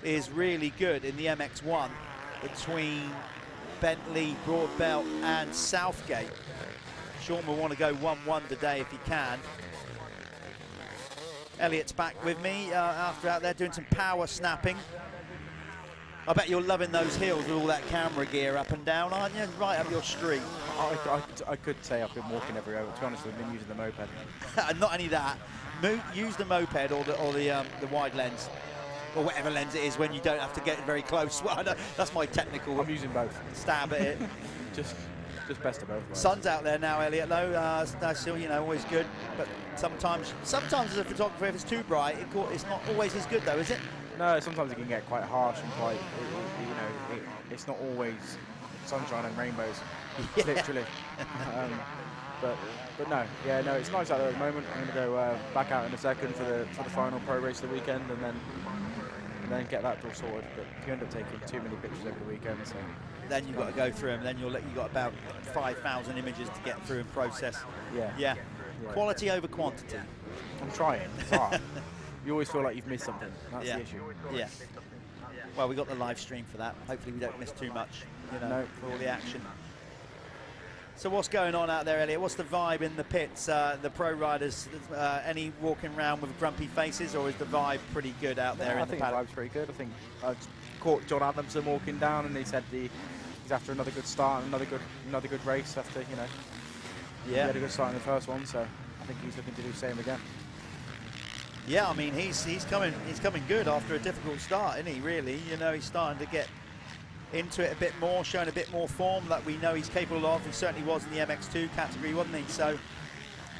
is really good in the MX1 between Bentley, Broadbelt and Southgate. Sean will want to go 1-1 today if he can. Elliot's back with me after out there doing some power snapping. I bet you're loving those hills with all that camera gear up and down, aren't you? Right up your street. I could say I've been walking everywhere, but to be honest, I've been using the moped. Not only that, use the moped or the wide lens, or whatever lens it is when you don't have to get very close. Well, that's my technical. I'm using both. Stab at it. just best of both worlds. Sun's out there now, Elliot. Though that's still, you know, always good. But sometimes as a photographer, if it's too bright, it's not always as good, though, is it? No, sometimes it can get quite harsh and quite, you know, it's not always sunshine and rainbows, literally. But no, yeah, no, it's nice out there at the moment. I'm going to go back out in a second for the final pro race of the weekend, and then get that all sorted. But you end up taking too many pictures over the weekend, so. Then you've got to go through them. Then you've got about 5,000 images to get through and process. Yeah. Quality over quantity. I'm trying. It's hard. You always feel like you've missed something. That's the issue. Yeah. Well, we got the live stream for that. Hopefully we don't miss too much, you know, for all the action. So what's going on out there, Elliot? What's the vibe in the pits? The pro riders, any walking around with grumpy faces, or is the vibe pretty good out there? I think the vibe's pretty good. I think I caught John Adamson walking down, and he said he's after another good start and another good race after, you know, he had a good start in the first one, so I think he's looking to do the same again. Yeah, I mean he's coming good after a difficult start, isn't he? Really, you know, he's starting to get into it a bit more, showing a bit more form that we know he's capable of. He certainly was in the MX2 category, wasn't he? So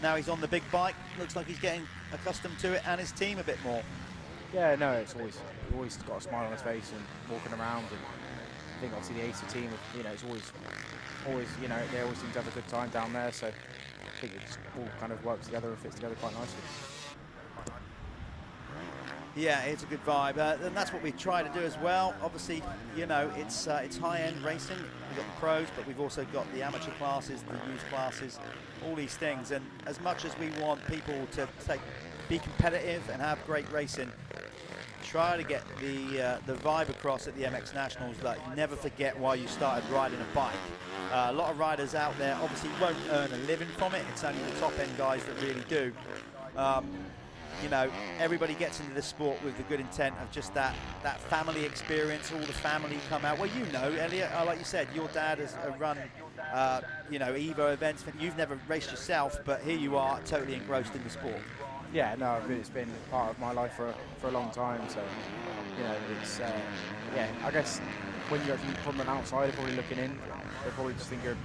now he's on the big bike. Looks like he's getting accustomed to it and his team a bit more. Yeah, no, it's always got a smile on his face and walking around. And I think obviously the ACE team, you know, it's always, you know, they always seem to have a good time down there. So I think it just all kind of works together and fits together quite nicely. Yeah, it's a good vibe, and that's what we try to do as well. Obviously, you know, it's high-end racing. We've got the pros, but we've also got the amateur classes, the youth classes, all these things. And as much as we want people to be competitive and have great racing, try to get the vibe across at the MX Nationals that you never forget why you started riding a bike. A lot of riders out there obviously won't earn a living from it. It's only the top-end guys that really do. You know, everybody gets into the sport with the good intent of just that family experience, all the family come out. Well, you know, Elliot, like you said, your dad has run, you know, EVO events. You've never raced yourself, but here you are, totally engrossed in the sport. Yeah, no, it's been part of my life for a long time. So, you know, it's, yeah, I guess when you're actually from an outsider, probably looking in, they probably just think you're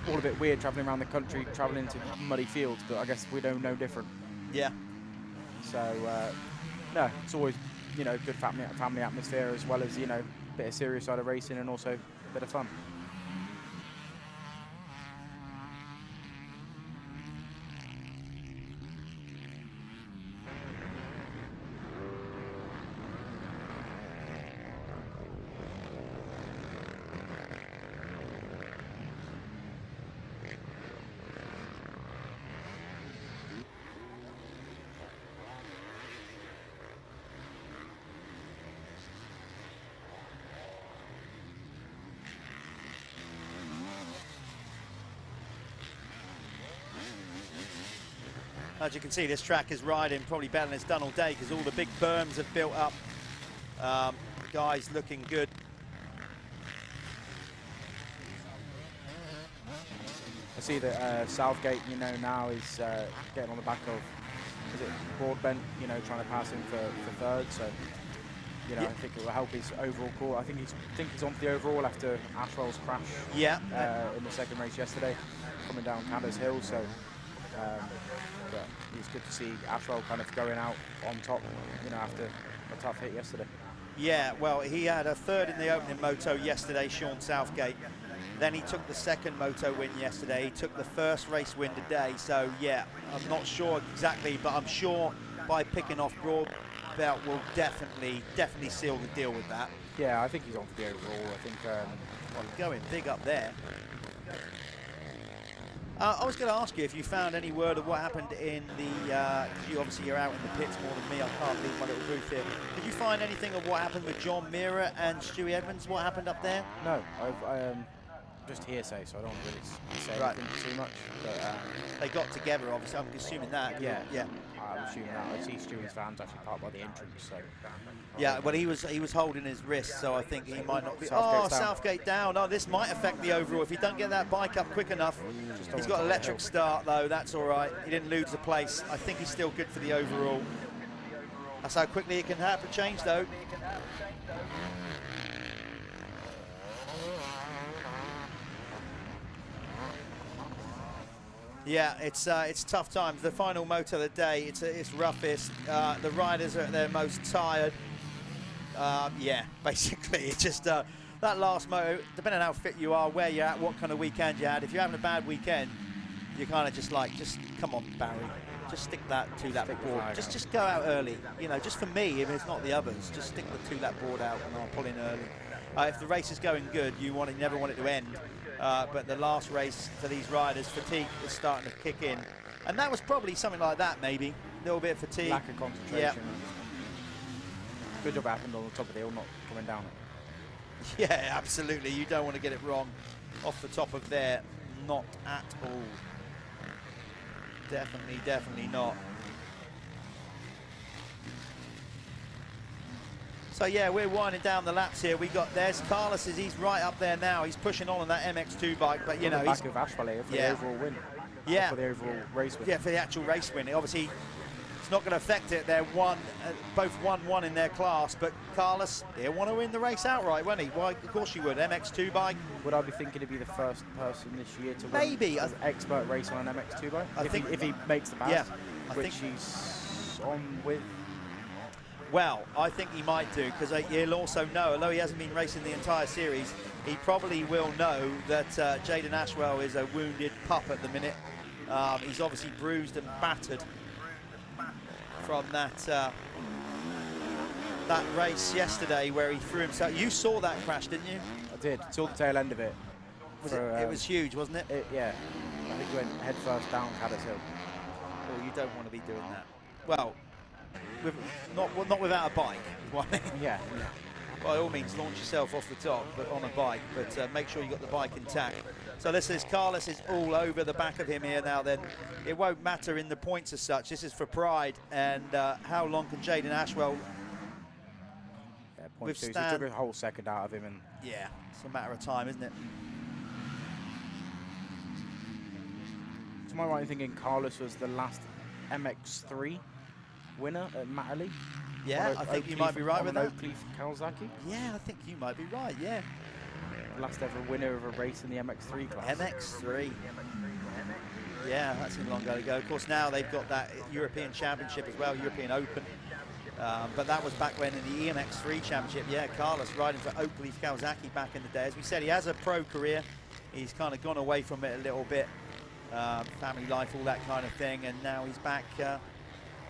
all a bit weird travelling around the country, travelling into muddy fields, but I guess we don't know different. Yeah. So, no, it's always, you know, good family atmosphere, as well as, you know, a bit of serious side of racing and also a bit of fun. As you can see, this track is riding probably better than it's done all day because all the big berms have built up. Guys looking good. I see that Southgate, you know, now is getting on the back of, is it Broadbent, you know, trying to pass him for third. So, you know, I think it will help his overall call. I think he's on for the overall after Ashwell's crash. Yeah. In the second race yesterday, coming down Cadders Hill. So. But it's good to see Ashwell kind of going out on top, you know, after a tough hit yesterday. Yeah, well, he had a third in the opening moto yesterday, Sean Southgate. Then he took the second moto win yesterday. He took the first race win today. So, yeah, I'm not sure exactly, but I'm sure by picking off Broadbelt will definitely seal the deal with that. Yeah, I think he's on for the overall. I think... well, he's going big up there. I was going to ask you if you found any word of what happened in the, you're out in the pits more than me, I can't leave my little booth here. Did you find anything of what happened with John Meara and Stu Edmonds? What happened up there? No, just hearsay, so I don't really say Right. anything too much. But they got together, obviously. I'm assuming that. Yeah, yeah. I'm assuming that. I see Stewie's van's actually parked by the entrance, so. Yeah, well, he was holding his wrist, so I think he might not be. Southgate's down. Southgate down. Oh, this might affect the overall if he don't get that bike up quick enough. He's got electric start though. That's all right. He didn't lose the place. I think he's still good for the overall. That's how quickly it can happen. Change though. Yeah, it's tough times. The final moto of the day, it's roughest. The riders are at their most tired. Yeah, basically, it's just that last moto, depending on how fit you are, where you're at, what kind of weekend you had. If you're having a bad weekend, you're kind of just come on, Barry, just stick that 2-lap board. Just go out early. You know, just for me, if it's not the others, just stick the 2-lap board out and I'll pull in early. If the race is going good, you never want it to end. But the last race for these riders, fatigue is starting to kick in. And that was probably something like that, maybe. A little bit of fatigue. Lack of concentration. Yeah. Good job happened on the top of the hill, not coming down it. Yeah, absolutely. You don't want to get it wrong off the top of there. Not at all. Definitely not. So yeah, we're winding down the laps here. There's Carlos, he's right up there now. He's pushing on that MX2 bike, but you know, he's back of Ashwell for the overall win. Yeah, for the overall race win. Yeah, for the actual race win. Obviously, it's not going to affect it. They're both 1-1 in their class, but Carlos, he'll want to win the race outright, won't he? Why? Of course you would. MX2 bike. Would I be thinking to be the first person this year to maybe win an expert race on an MX2 bike? If he makes the pass, yeah, which he's on with. Well, I think he might do, because he'll also know, although he hasn't been racing the entire series, he probably will know that Jaden Ashwell is a wounded pup at the minute. He's obviously bruised and battered from that race yesterday where he threw himself. You saw that crash, didn't you? I did. Saw the tail end of it. It was huge, wasn't it? Yeah. I think he went head first down Cadders Hill. Well, you don't want to be doing that. Well, not without a bike. Yeah. By all means, launch yourself off the top, but on a bike. But make sure you got the bike intact. So this is Carlos is all over the back of him here now. Then it won't matter in the points as such. This is for pride. And how long can Jaden Ashwell withstand? So he took a whole second out of him, and yeah, it's a matter of time, isn't it? Am I right in thinking Carlos was the last MX3 winner at Matterley? Yeah, I think you might be right with that. Oakleaf Kawasaki? Yeah, I think you might be right, yeah. Last ever winner of a race in the MX3 class. MX3. Yeah, that seemed long ago. Of course, now they've got that European Championship as well, European Open. But that was back when in the EMX3 Championship. Yeah, Carlos riding for Oakleaf Kawasaki back in the day. As we said, he has a pro career. He's kind of gone away from it a little bit. Family life, all that kind of thing. And now he's back.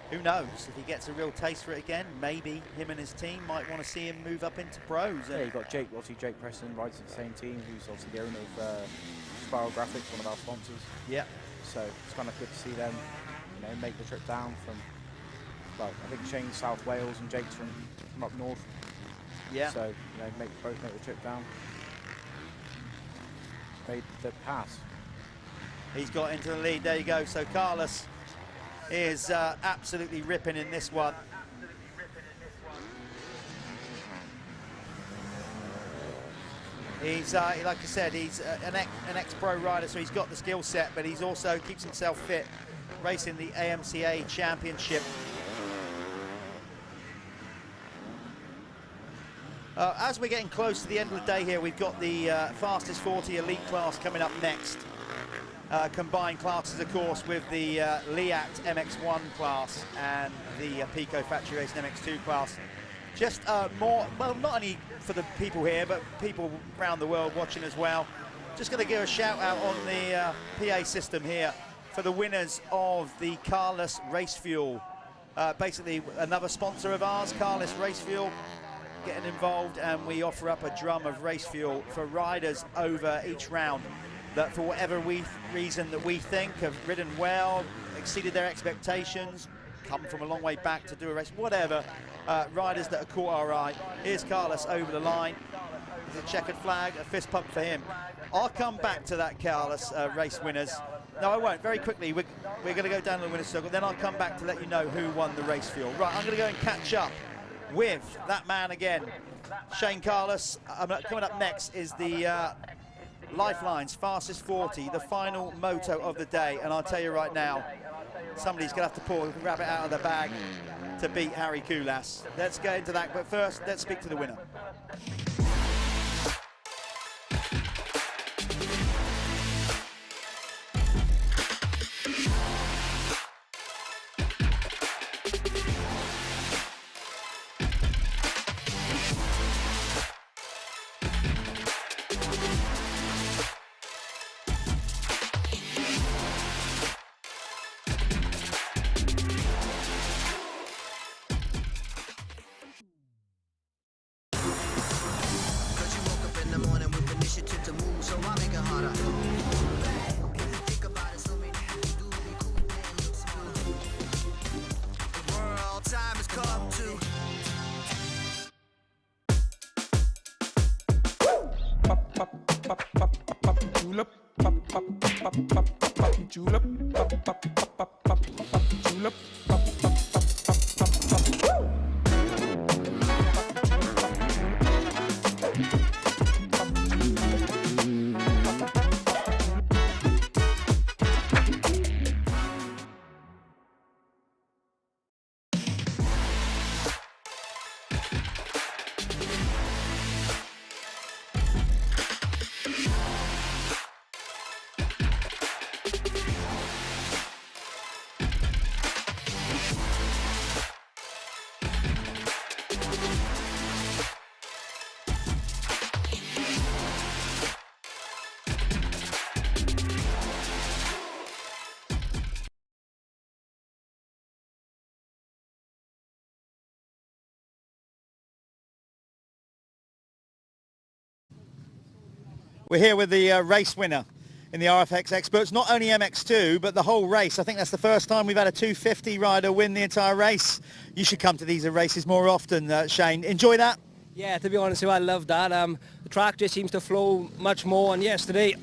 Who knows? If he gets a real taste for it again, maybe him and his team might want to see him move up into pros. Yeah, you've got Jake, obviously Jake Preston rides at the same team, who's obviously the owner of Spiral Graphics, one of our sponsors. Yeah. So it's kind of good to see them, you know, make the trip down from, well, I think Shane's South Wales and Jake's from up north. Yeah. So, you know, both make the trip down. Made the pass. He's got into the lead. There you go. So Carlos is absolutely ripping in this one. He's, like I said, he's an ex-pro rider, so he's got the skill set, but he's also keeps himself fit, racing the AMCA Championship. As we're getting close to the end of the day here, we've got the fastest 40 elite class coming up next. Combined classes, of course, with the Liat MX1 class and the Pico Factory Racing MX2 class. Just more, well, not only for the people here, but people around the world watching as well. Just going to give a shout out on the PA system here for the winners of the Carlos Race Fuel. Basically, another sponsor of ours, Carlos Race Fuel, getting involved, and we offer up a drum of race fuel for riders over each round that for whatever reason that we think have ridden well, exceeded their expectations, come from a long way back to do a race, whatever, riders that have caught our eye. Here's Carlos over the line. There's a checkered flag, a fist pump for him. I'll come back to that, Carlos, race winners. No, I won't. Very quickly, we're going to go down the winner's circle. Then I'll come back to let you know who won the race fuel. Right, I'm going to go and catch up with that man again, Shane Carlos. Coming up next is the Lifelines Fastest 40, the final moto of the day. And I'll tell you right now, somebody's going to have to grab it out of the bag to beat Harry Koulas. Let's get into that, but first, let's speak to the winner. We're here with the race winner in the RFX Experts, not only MX2, but the whole race. I think that's the first time we've had a 250 rider win the entire race. You should come to these races more often, Shane. Enjoy that? Yeah, to be honest with you, I love that. The track just seems to flow much more, and yesterday,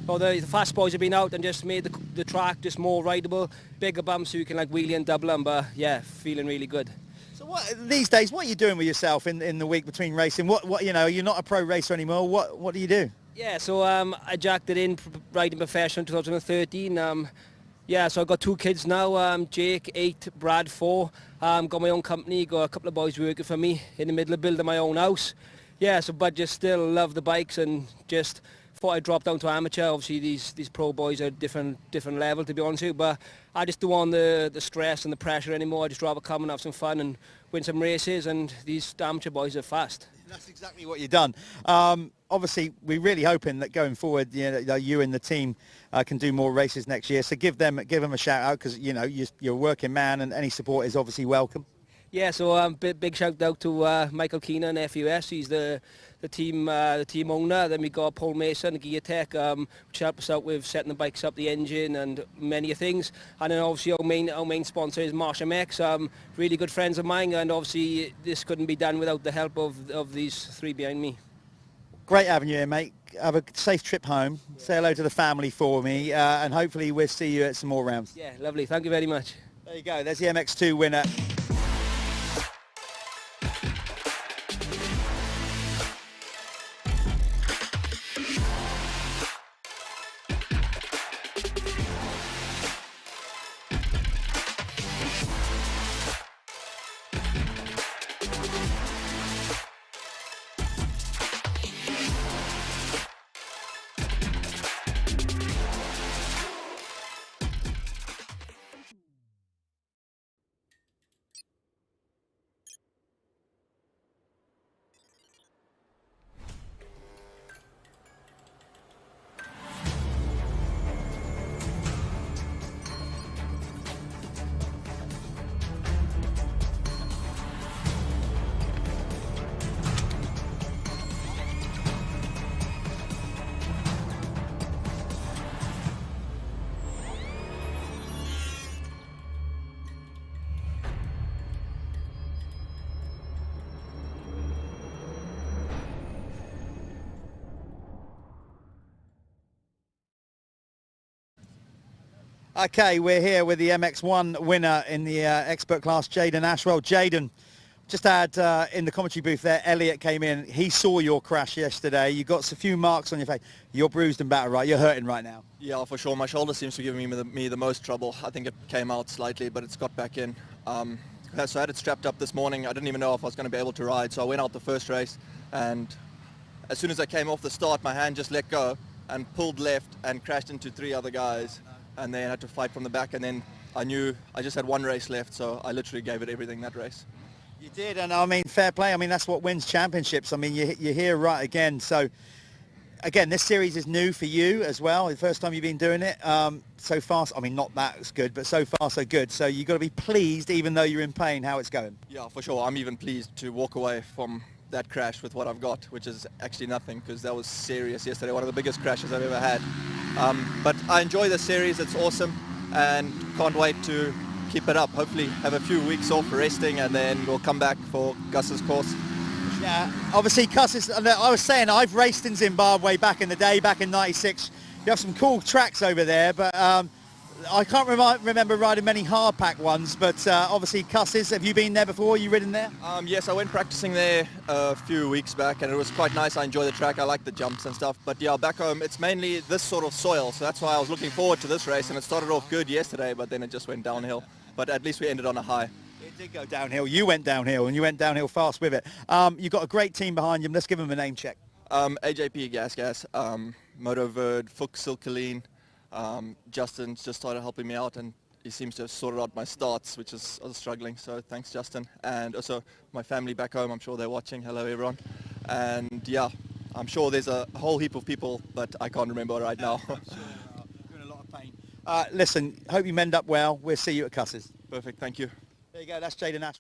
well, the fast boys have been out and just made the track just more rideable, bigger bumps so you can like wheelie and double them, but yeah, feeling really good. So these days, what are you doing with yourself in the week between racing? What you know, you're not a pro racer anymore. What do you do? Yeah, so I jacked it in riding professional in 2013. Yeah, so I've got 2 kids now, Jake 8, Brad 4. Got my own company, got a couple of boys working for me in the middle of building my own house. Yeah, so but just still love the bikes and just thought I'd drop down to amateur. Obviously these pro boys are different level, to be honest with you, but I just don't want the stress and the pressure anymore. I just rather come and have some fun and win some races, and these amateur boys are fast. That's exactly what you've done. Obviously, we're really hoping that going forward, you and the team can do more races next year. So give them a shout out, because you're a working man, and any support is obviously welcome. Yeah, so big shout out to Michael Keenan, FUS. He's the team owner. Then we got Paul Mason, Gear Tech, which helped us out with setting the bikes up, the engine, and many things. And then obviously our main sponsor is Marsh MX. Really good friends of mine, and obviously this couldn't be done without the help of these 3 behind me. Great having you here, mate. Have a safe trip home. Say hello to the family for me, and hopefully we'll see you at some more rounds. Yeah, lovely. Thank you very much. There you go. There's the MX2 winner. Okay, we're here with the MX1 winner in the expert class, Jaden Ashwell. Jaden, just had in the commentary booth there, Elliot came in. He saw your crash yesterday. You got a few marks on your face. You're bruised and battered, right? You're hurting right now. Yeah, for sure. My shoulder seems to be giving me the most trouble. I think it came out slightly, but it's got back in. So I had it strapped up this morning. I didn't even know if I was going to be able to ride. So I went out the first race, and as soon as I came off the start, my hand just let go and pulled left and crashed into 3 other guys, and then had to fight from the back. And then I knew I just had 1 race left, so I literally gave it everything that race. You did, and I mean, fair play. I mean, that's what wins championships. I mean, you're here right again. So, again, this series is new for you as well. The first time you've been doing it. So far, I mean, not that good, but so far so good. So you've got to be pleased, even though you're in pain, how it's going. Yeah, for sure. I'm even pleased to walk away from that crash with what I've got, which is actually nothing, because that was serious yesterday. One of the biggest crashes I've ever had. But I enjoy this series. It's awesome, and can't wait to keep it up. Hopefully have a few weeks off resting, and then we'll come back for Gus's course. Yeah, obviously Cusses, I was saying I've raced in Zimbabwe back in the day, back in '96. You have some cool tracks over there, but I can't remember riding many hard-pack ones, but obviously Cusses, have you been there before? You ridden there? Yes, I went practicing there a few weeks back, and it was quite nice. I enjoy the track. I like the jumps and stuff. But yeah, back home, it's mainly this sort of soil, so that's why I was looking forward to this race, and it started off good yesterday, but then it just went downhill. But at least we ended on a high. It did go downhill. You went downhill, and you went downhill fast with it. You've got a great team behind you. Let's give them a name check. AJP Gas, Moto Verde, Fuchs Silkeleen. Justin just started helping me out, and he seems to have sorted out my starts, which is I was struggling. So thanks, Justin. And also my family back home. I'm sure they're watching. Hello, everyone. And yeah, I'm sure there's a whole heap of people, but I can't remember right now. You're in a lot of pain. Listen, hope you mend up well. We'll see you at Cusses. Perfect. Thank you. There you go. That's Jaden Ash.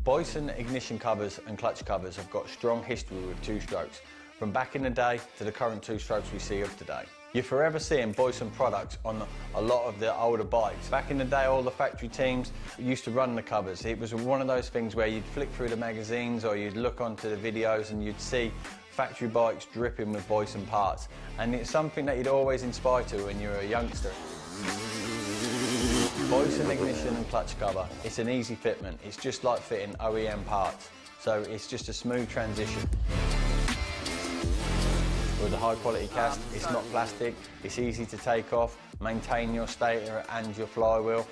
Boyesen ignition covers and clutch covers have got strong history with 2-strokes, from back in the day to the current 2-strokes we see of today. You're forever seeing Boyesen products on a lot of the older bikes. Back in the day, all the factory teams used to run the covers. It was one of those things where you'd flick through the magazines or you'd look onto the videos and you'd see factory bikes dripping with Boyesen parts. And it's something that you'd always inspire to when you're a youngster. Boyesen ignition and clutch cover, it's an easy fitment. It's just like fitting OEM parts, so it's just a smooth transition. With a high quality cast, it's not plastic, it's easy to take off, maintain your stator and your flywheel.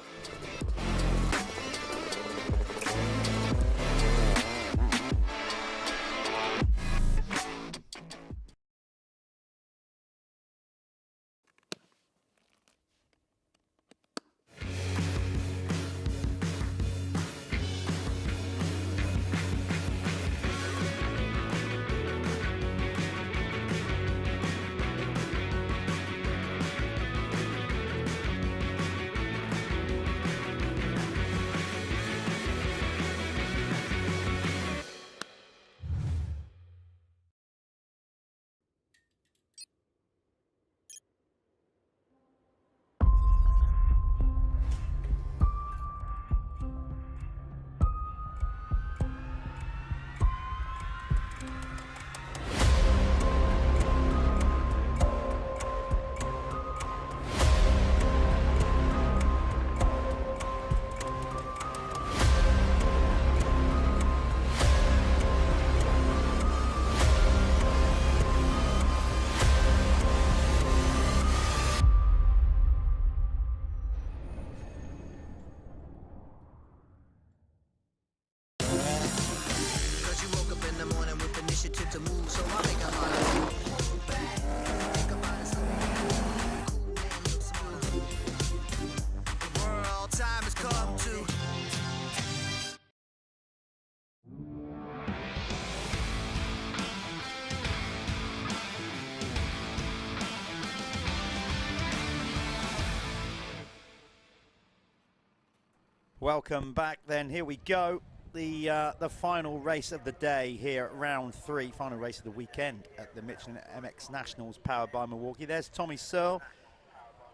Welcome back then. Here we go. The final race of the day here at round 3, final race of the weekend at the Michelin MX Nationals powered by Milwaukee. There's Tommy Searle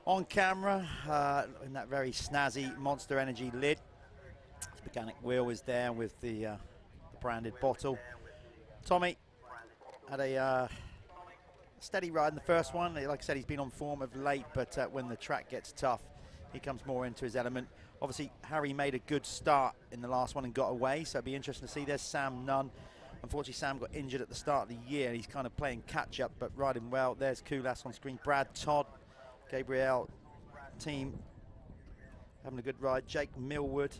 on camera in that very snazzy Monster Energy lid. His mechanic wheel is there with the branded bottle. Tommy had a steady ride in the first one. Like I said, he's been on form of late, but when the track gets tough, he comes more into his element. Obviously, Harry made a good start in the last one and got away, so it'll be interesting to see. There's Sam Nunn. Unfortunately, Sam got injured at the start of the year. He's kind of playing catch-up, but riding well. There's Kulas on screen. Brad Todd, Gabriel team having a good ride. Jake Millwood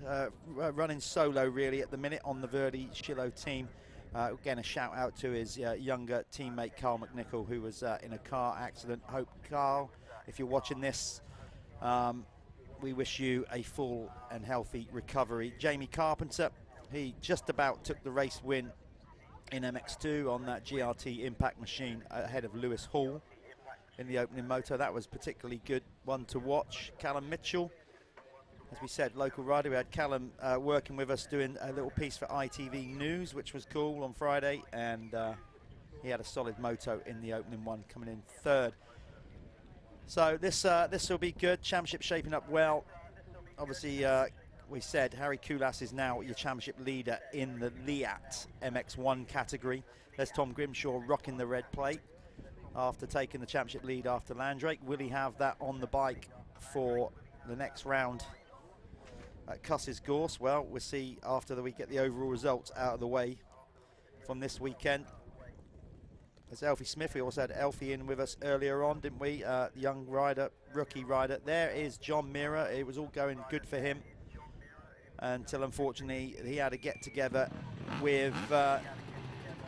running solo, really, at the minute on the Verdi Shillow team. Again, a shout-out to his younger teammate, Carl McNichol, who was in a car accident. Hope, Carl, if you're watching this, we wish you a full and healthy recovery. Jamie Carpenter, he just about took the race win in MX2 on that GRT impact machine ahead of Lewis Hall in the opening moto. That was particularly good one to watch. Callum Mitchell, as we said, local rider. We had Callum working with us doing a little piece for ITV News, which was cool on Friday, and he had a solid moto in the opening one, coming in 3rd. So this will be good. Championship shaping up well. Obviously, we said Harry Kulas is now your championship leader in the Liat MX1 category. There's Tom Grimshaw rocking the red plate after taking the championship lead after Landrake. Will he have that on the bike for the next round at Cusses Gorse? Well, we'll see after we get the overall results out of the way from this weekend. There's Elfie Smith. We also had Elfie in with us earlier on, didn't we? Young rider, rookie rider. There is John Mira. It was all going good for him until, unfortunately, he had to get together with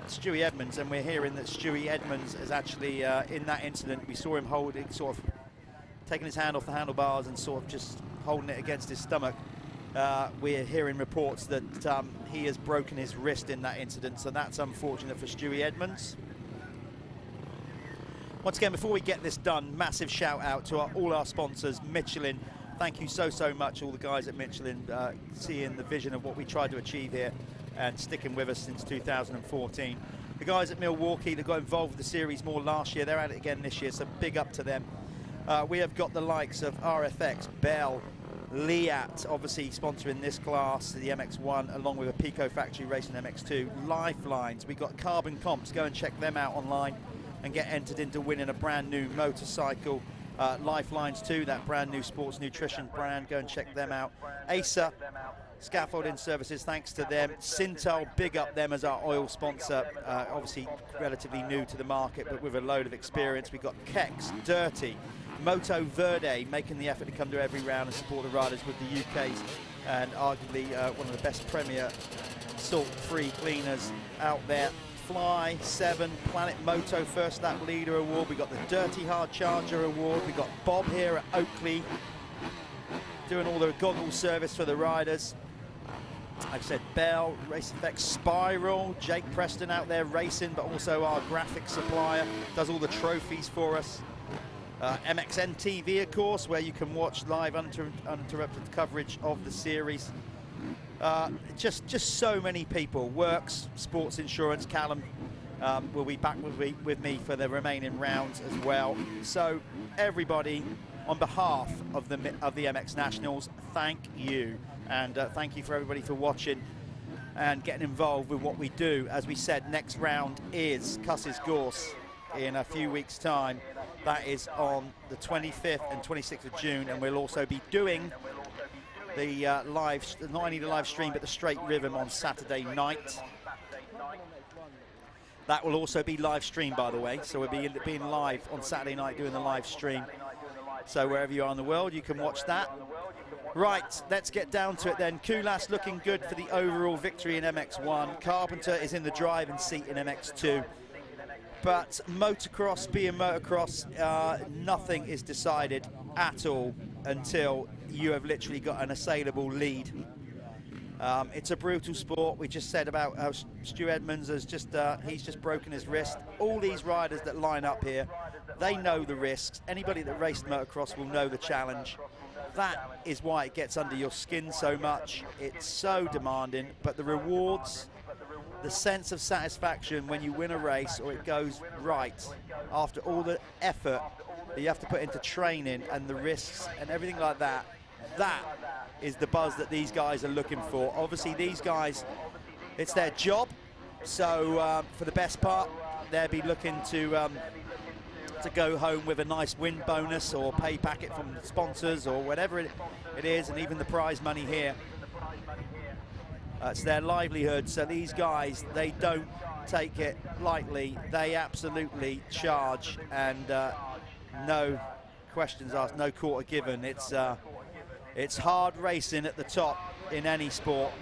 Stu Edmonds, and we're hearing that Stu Edmonds is actually in that incident. We saw him holding, sort of taking his hand off the handlebars and sort of just holding it against his stomach. We're hearing reports that he has broken his wrist in that incident, so that's unfortunate for Stu Edmonds. Once again, before we get this done, massive shout out to all our sponsors. Michelin, thank you so much, all the guys at Michelin, seeing the vision of what we tried to achieve here and sticking with us since 2014. The guys at Milwaukee that got involved with the series more last year, they're at it again this year, so big up to them. We have got the likes of RFX, Bell, Liat, obviously sponsoring this class, the MX1, along with a Pico Factory Racing MX2. Lifelines, we got Carbon Comps, go and check them out online and get entered into winning a brand new motorcycle. Lifelines too, that brand new sports nutrition brand, go and check them out. Acer Scaffolding Services, thanks to them. Sintel, big up them as our oil sponsor, obviously relatively new to the market but with a load of experience. We've got Kex, Dirty, Moto Verde making the effort to come to every round and support the riders with the UK's and arguably one of the best premier salt-free cleaners out there. Fly 7, Planet Moto First Lap Leader Award. We got the Dirty Hard Charger Award. We got Bob here at Oakley doing all the goggle service for the riders. Like I said, Bell, Race Effects, Spiral, Jake Preston out there racing, but also our graphic supplier, does all the trophies for us. MXN-TV, of course, where you can watch live uninterrupted coverage of the series. Just so many people. Works, Sports Insurance, Callum will be back with me for the remaining rounds as well. So everybody, on behalf of the MX Nationals, thank you. And thank you for everybody for watching and getting involved with what we do. As we said, next round is Cusses Gorse in a few weeks' time. That is on the 25th and 26th of June, and we'll also be doing the not only the live stream but the straight rhythm on Saturday night. That will also be live streamed, by the way, so we'll be being live on Saturday night doing the live stream. So wherever you are in the world, you can watch that. Right, let's get down to it then. Kulas looking good for the overall victory in MX1. Carpenter is in the driving seat in MX2. But motocross being motocross, nothing is decided at all until you have literally got an assailable lead. It's a brutal sport. We just said about how Stu Edmonds has just, he's just broken his wrist. All these riders that line up here, they know the risks. Anybody that raced motocross will know the challenge. That is why it gets under your skin so much. It's so demanding, but the rewards, the sense of satisfaction when you win a race or it goes right after all the effort that you have to put into training and the risks and everything like that, that is the buzz that these guys are looking for. Obviously these guys, it's their job, so for the best part they'll be looking to go home with a nice win bonus or pay packet from the sponsors or whatever it is, and even the prize money here. It's their livelihood, so these guys, they don't take it lightly. They absolutely charge, and no questions asked, no quarter given. It's hard racing at the top in any sport,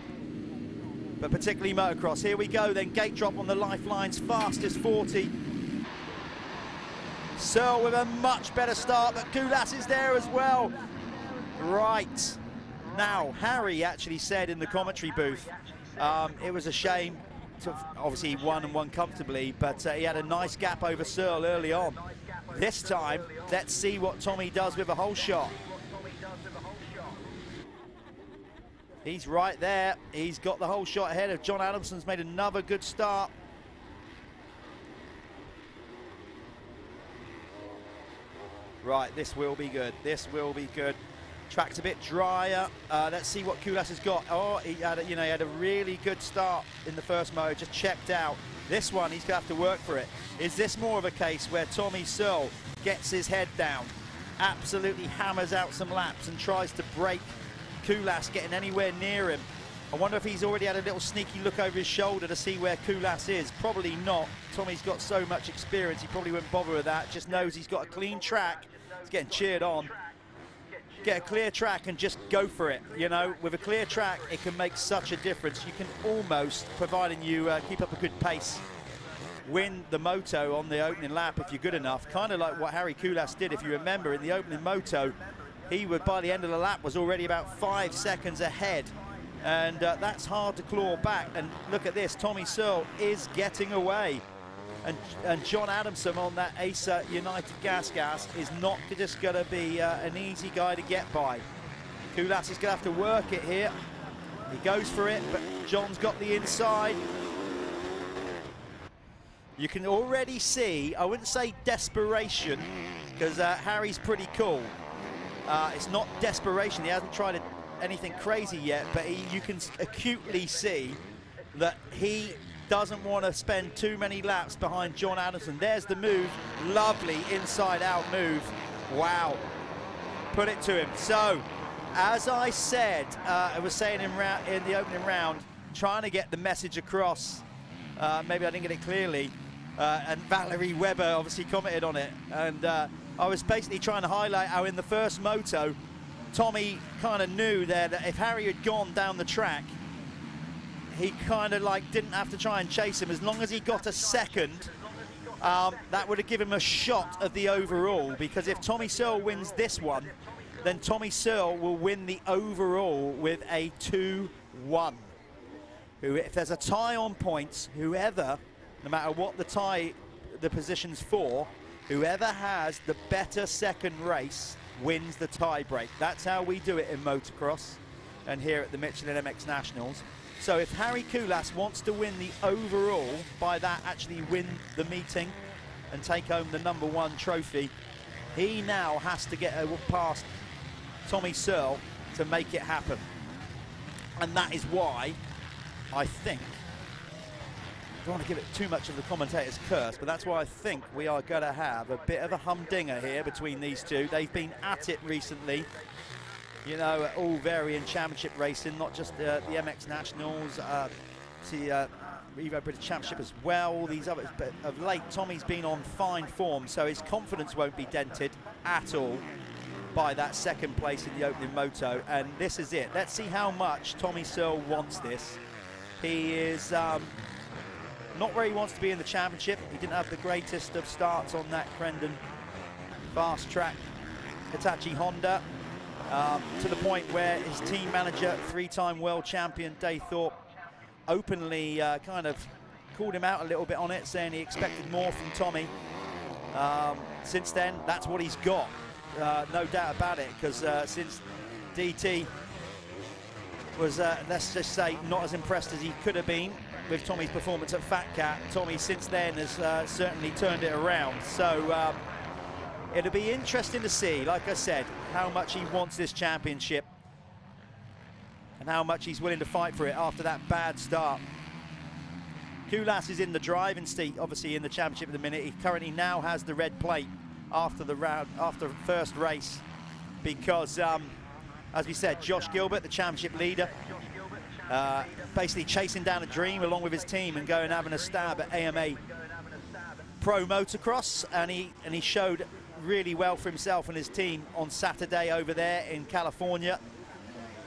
but particularly motocross. Here we go then, gate drop on the Lifelines, fastest 40. Searle with a much better start, but Cusses is there as well. Right. Now, Harry actually said in the commentary booth, it was a shame to, obviously he won and won comfortably, but he had a nice gap over Searle early on. This time, let's see what Tommy does with a whole shot. He's right there. He's got the whole shot ahead of John Adamson's made another good start. Right, this will be good. This will be good. Track's a bit drier. Let's see what Cusses has got. Oh, he had a really good start in the first moto, just checked out. This one, he's going to have to work for it. Is this more of a case where Tommy Searle gets his head down, absolutely hammers out some laps and tries to break Cusses getting anywhere near him? I wonder if he's already had a little sneaky look over his shoulder to see where Cusses is. Probably not. Tommy's got so much experience, he probably wouldn't bother with that. Just knows he's got a clean track. He's getting cheered on. Get a clear track and just go for it. You know, with a clear track, it can make such a difference. You can almost, providing you keep up a good pace, win the moto on the opening lap if you're good enough. Kind of like what Harry Cusses did, if you remember, in the opening moto. He would, by the end of the lap, was already about 5 seconds ahead. And that's hard to claw back. And look at this, Tommy Searle is getting away. And John Adamson on that Acer United Gas is not just going to be an easy guy to get by. Cusses is going to have to work it here. He goes for it, but John's got the inside. You can already see, I wouldn't say desperation, because Harry's pretty cool. It's not desperation, he hasn't tried anything crazy yet, but you can acutely see that he doesn't want to spend too many laps behind John Adamson. There's the move, lovely inside out move. Wow, put it to him. So, as I said, I was saying in the opening round, trying to get the message across. Maybe I didn't get it clearly. And Valerie Webber obviously commented on it. And I was basically trying to highlight how in the first moto, Tommy kind of knew there that if Harry had gone down the track, he kind of like didn't have to try and chase him. As long as he got a second, that would have given him a shot of the overall, because if Tommy Searle wins this one, then Tommy Searle will win the overall with a 2-1. If there's a tie on points, whoever, no matter what the position's for, whoever has the better second race wins the tie break. That's how we do it in motocross and here at the Michelin MX Nationals. So if Harry Cusses wants to win the overall, by that actually win the meeting and take home the #1 trophy, he now has to get past Tommy Searle to make it happen. And that is why I think, I don't want to give it too much of the commentator's curse, but that's why I think we are going to have a bit of a humdinger here between these two. They've been at it recently. You know, all varying championship racing, not just the MX Nationals, the Evo British Championship as well, all these others. But of late, Tommy's been on fine form, so his confidence won't be dented at all by that second place in the opening moto. And this is it. Let's see how much Tommy Searle wants this. He is not where he wants to be in the championship. He didn't have the greatest of starts on that Crendon fast track Hitachi Honda. to the point where his team manager, three-time world champion Dave Thorpe, openly kind of called him out a little bit on it, saying he expected more from Tommy. Since then, that's what he's got, no doubt about it, because since DT was, let's just say, not as impressed as he could have been with Tommy's performance at Fat Cat, Tommy since then has certainly turned it around. So it'll be interesting to see, like I said, how much he wants this championship and how much he's willing to fight for it after that bad start. Kulas is in the driving seat, obviously in the championship at the minute. He currently now has the red plate after the round, after the first race, because as we said, Josh Gilbert, the championship leader, basically chasing down a dream along with his team and going having a stab at AMA Pro Motocross, and he showed really well for himself and his team on Saturday over there in California.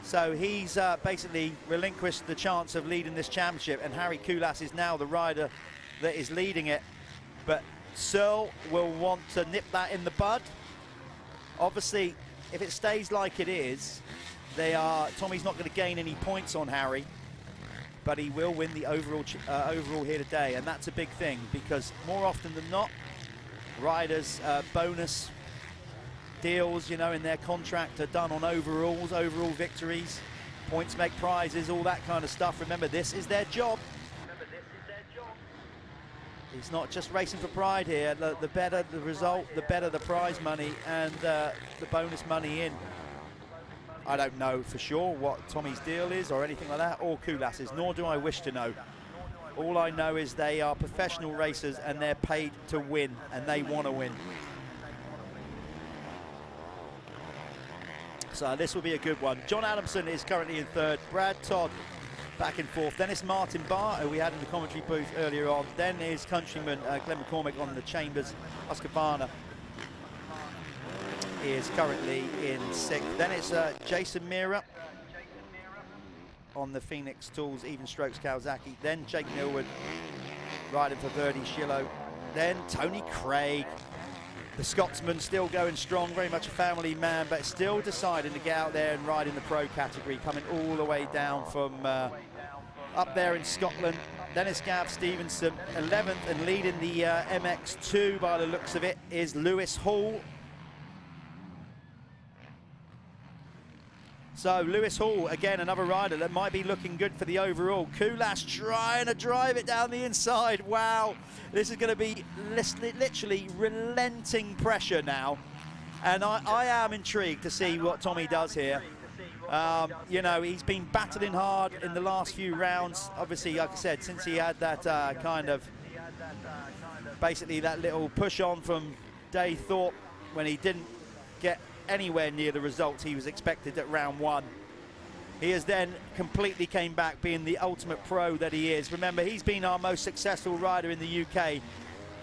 So he's basically relinquished the chance of leading this championship, and Harry Kulas is now the rider that is leading it. But Searle will want to nip that in the bud. Obviously, if it stays like it is, Tommy's not going to gain any points on Harry, but he will win the overall here today, and that's a big thing, because more often than not, riders' bonus deals, you know, in their contract are done on overall victories, points make prizes, all that kind of stuff. Remember, this is their job. It's not just racing for pride here. The better the result, the better the prize money and the bonus money in. I don't know for sure what Tommy's deal is or anything like that, or Kulas's, nor do I wish to know. All I know is they are professional racers and they're paid to win, and they want to win. So this will be a good one. John Adamson is currently in third. Brad Todd back in fourth. Then it's Martin Barr, who we had in the commentary booth earlier on. Then his countryman Glenn McCormick on the Chambers. Husqvarna is currently in sixth. Then it's Jason Mira on the Phoenix Tools Even Strokes Kawasaki. Then Jake Millwood riding for Verdi Schillo. Then Tony Craig, the Scotsman, still going strong, very much a family man, but still deciding to get out there and ride in the pro category, coming all the way down from up there in Scotland. Then it's Gav Stevenson, 11th, and leading the MX2 by the looks of it is Lewis Hall. So Lewis Hall, again, another rider that might be looking good for the overall. Kulas trying to drive it down the inside. Wow, this is going to be literally relenting pressure now. And I am intrigued to see what Tommy does here. You know, he's been battling hard in the last few rounds. Obviously, like I said, since he had that kind of, basically that little push on from Dave Thorpe when he didn't get anywhere near the results he was expected at round one. He has then completely came back, being the ultimate pro that he is. Remember, he's been our most successful rider in the UK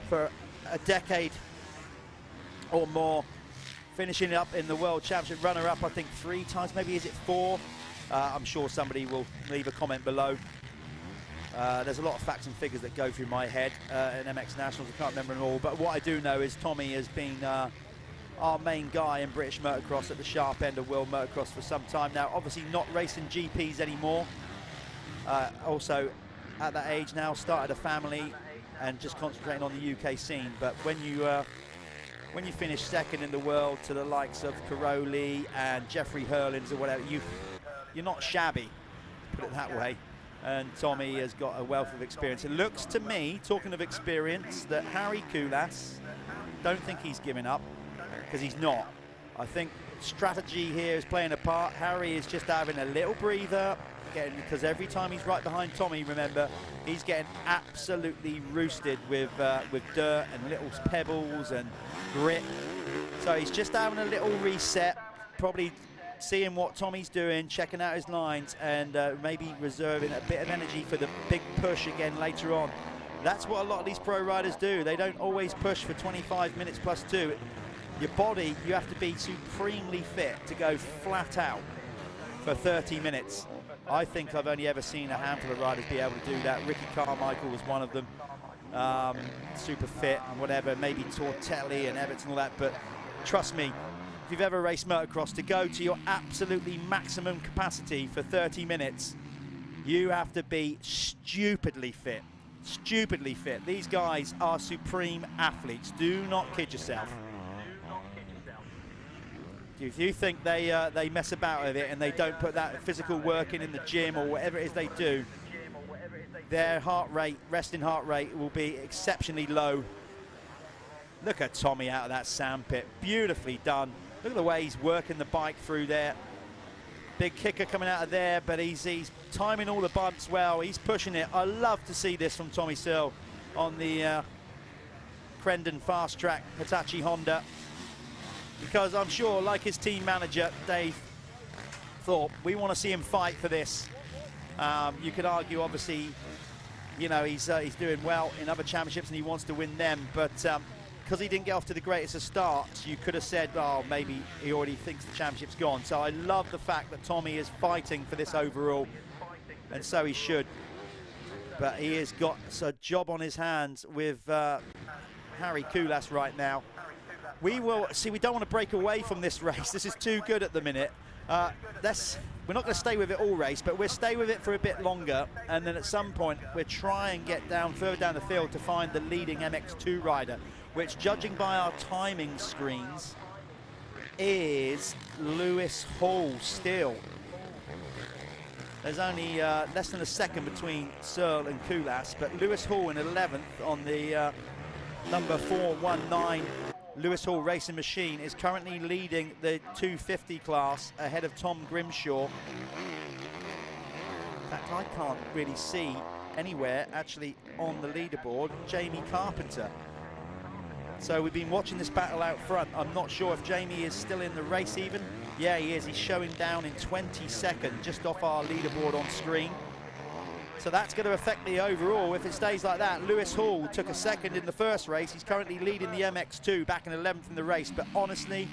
for a decade or more, finishing up in the World Championship runner-up, I think 3 times, maybe is it 4? I'm sure somebody will leave a comment below. There's a lot of facts and figures that go through my head in MX Nationals. I can't remember them all, but what I do know is Tommy has been our main guy in British motocross at the sharp end of world motocross for some time now. Obviously not racing GPs anymore. Also at that age now, started a family and just concentrating on the UK scene. But when you finish second in the world to the likes of Caroli and Jeffrey Hurlins or whatever, you're not shabby, put it that way. And Tommy has got a wealth of experience. It looks to me, talking of experience, that Harry Kulas, don't think he's giving up, because he's not. I think strategy here is playing a part. Harry is just having a little breather, because every time he's right behind Tommy, remember, he's getting absolutely roosted with dirt and little pebbles and grit. So he's just having a little reset, probably seeing what Tommy's doing, checking out his lines, and maybe reserving a bit of energy for the big push again later on. That's what a lot of these pro riders do. They don't always push for 25 minutes plus 2. Your body, you have to be supremely fit to go flat out for 30 minutes. I think I've only ever seen a handful of riders be able to do that. Ricky Carmichael was one of them, super fit and whatever, maybe Tortelli and Everts and all that, but trust me, if you've ever raced motocross, to go to your absolutely maximum capacity for 30 minutes, you have to be stupidly fit. Stupidly fit. These guys are supreme athletes. Do not kid yourself. If you think they mess about with it and they don't put that physical work in the gym or whatever it is they do, their heart rate, resting heart rate, will be exceptionally low. Look at Tommy out of that sandpit. Beautifully done. Look at the way he's working the bike through there. Big kicker coming out of there, but he's timing all the bumps well. He's pushing it. I love to see this from Tommy Searle on the Crendon Fast Track Hitachi Honda, because I'm sure, like his team manager, Dave Thorpe, we want to see him fight for this. You could argue, obviously, you know, he's doing well in other championships and he wants to win them, but because he didn't get off to the greatest of starts, you could have said, oh, maybe he already thinks the championship's gone. So I love the fact that Tommy is fighting for this overall, and so he should. But he has got a job on his hands with Harry Koulas right now. We will see. We don't want to break away from this race. This is too good at the minute. We're not going to stay with it all race, but we'll stay with it for a bit longer, and then at some point we'll try and get further down the field to find the leading MX2 rider, which, judging by our timing screens, is Lewis Hall still. There's only less than a second between Searle and Koulas, but Lewis Hall in 11th on the number 419 Lewis Hall Racing Machine is currently leading the 250 class ahead of Tom Grimshaw. In fact, I can't really see anywhere actually on the leaderboard Jamie Carpenter. So we've been watching this battle out front. I'm not sure if Jamie is still in the race even. Yeah, he is. He's showing down in 22nd, just off our leaderboard on screen. So that's going to affect the overall if it stays like that. Lewis Hall took a second in the first race. He's currently leading the MX2, back in 11th in the race. But honestly,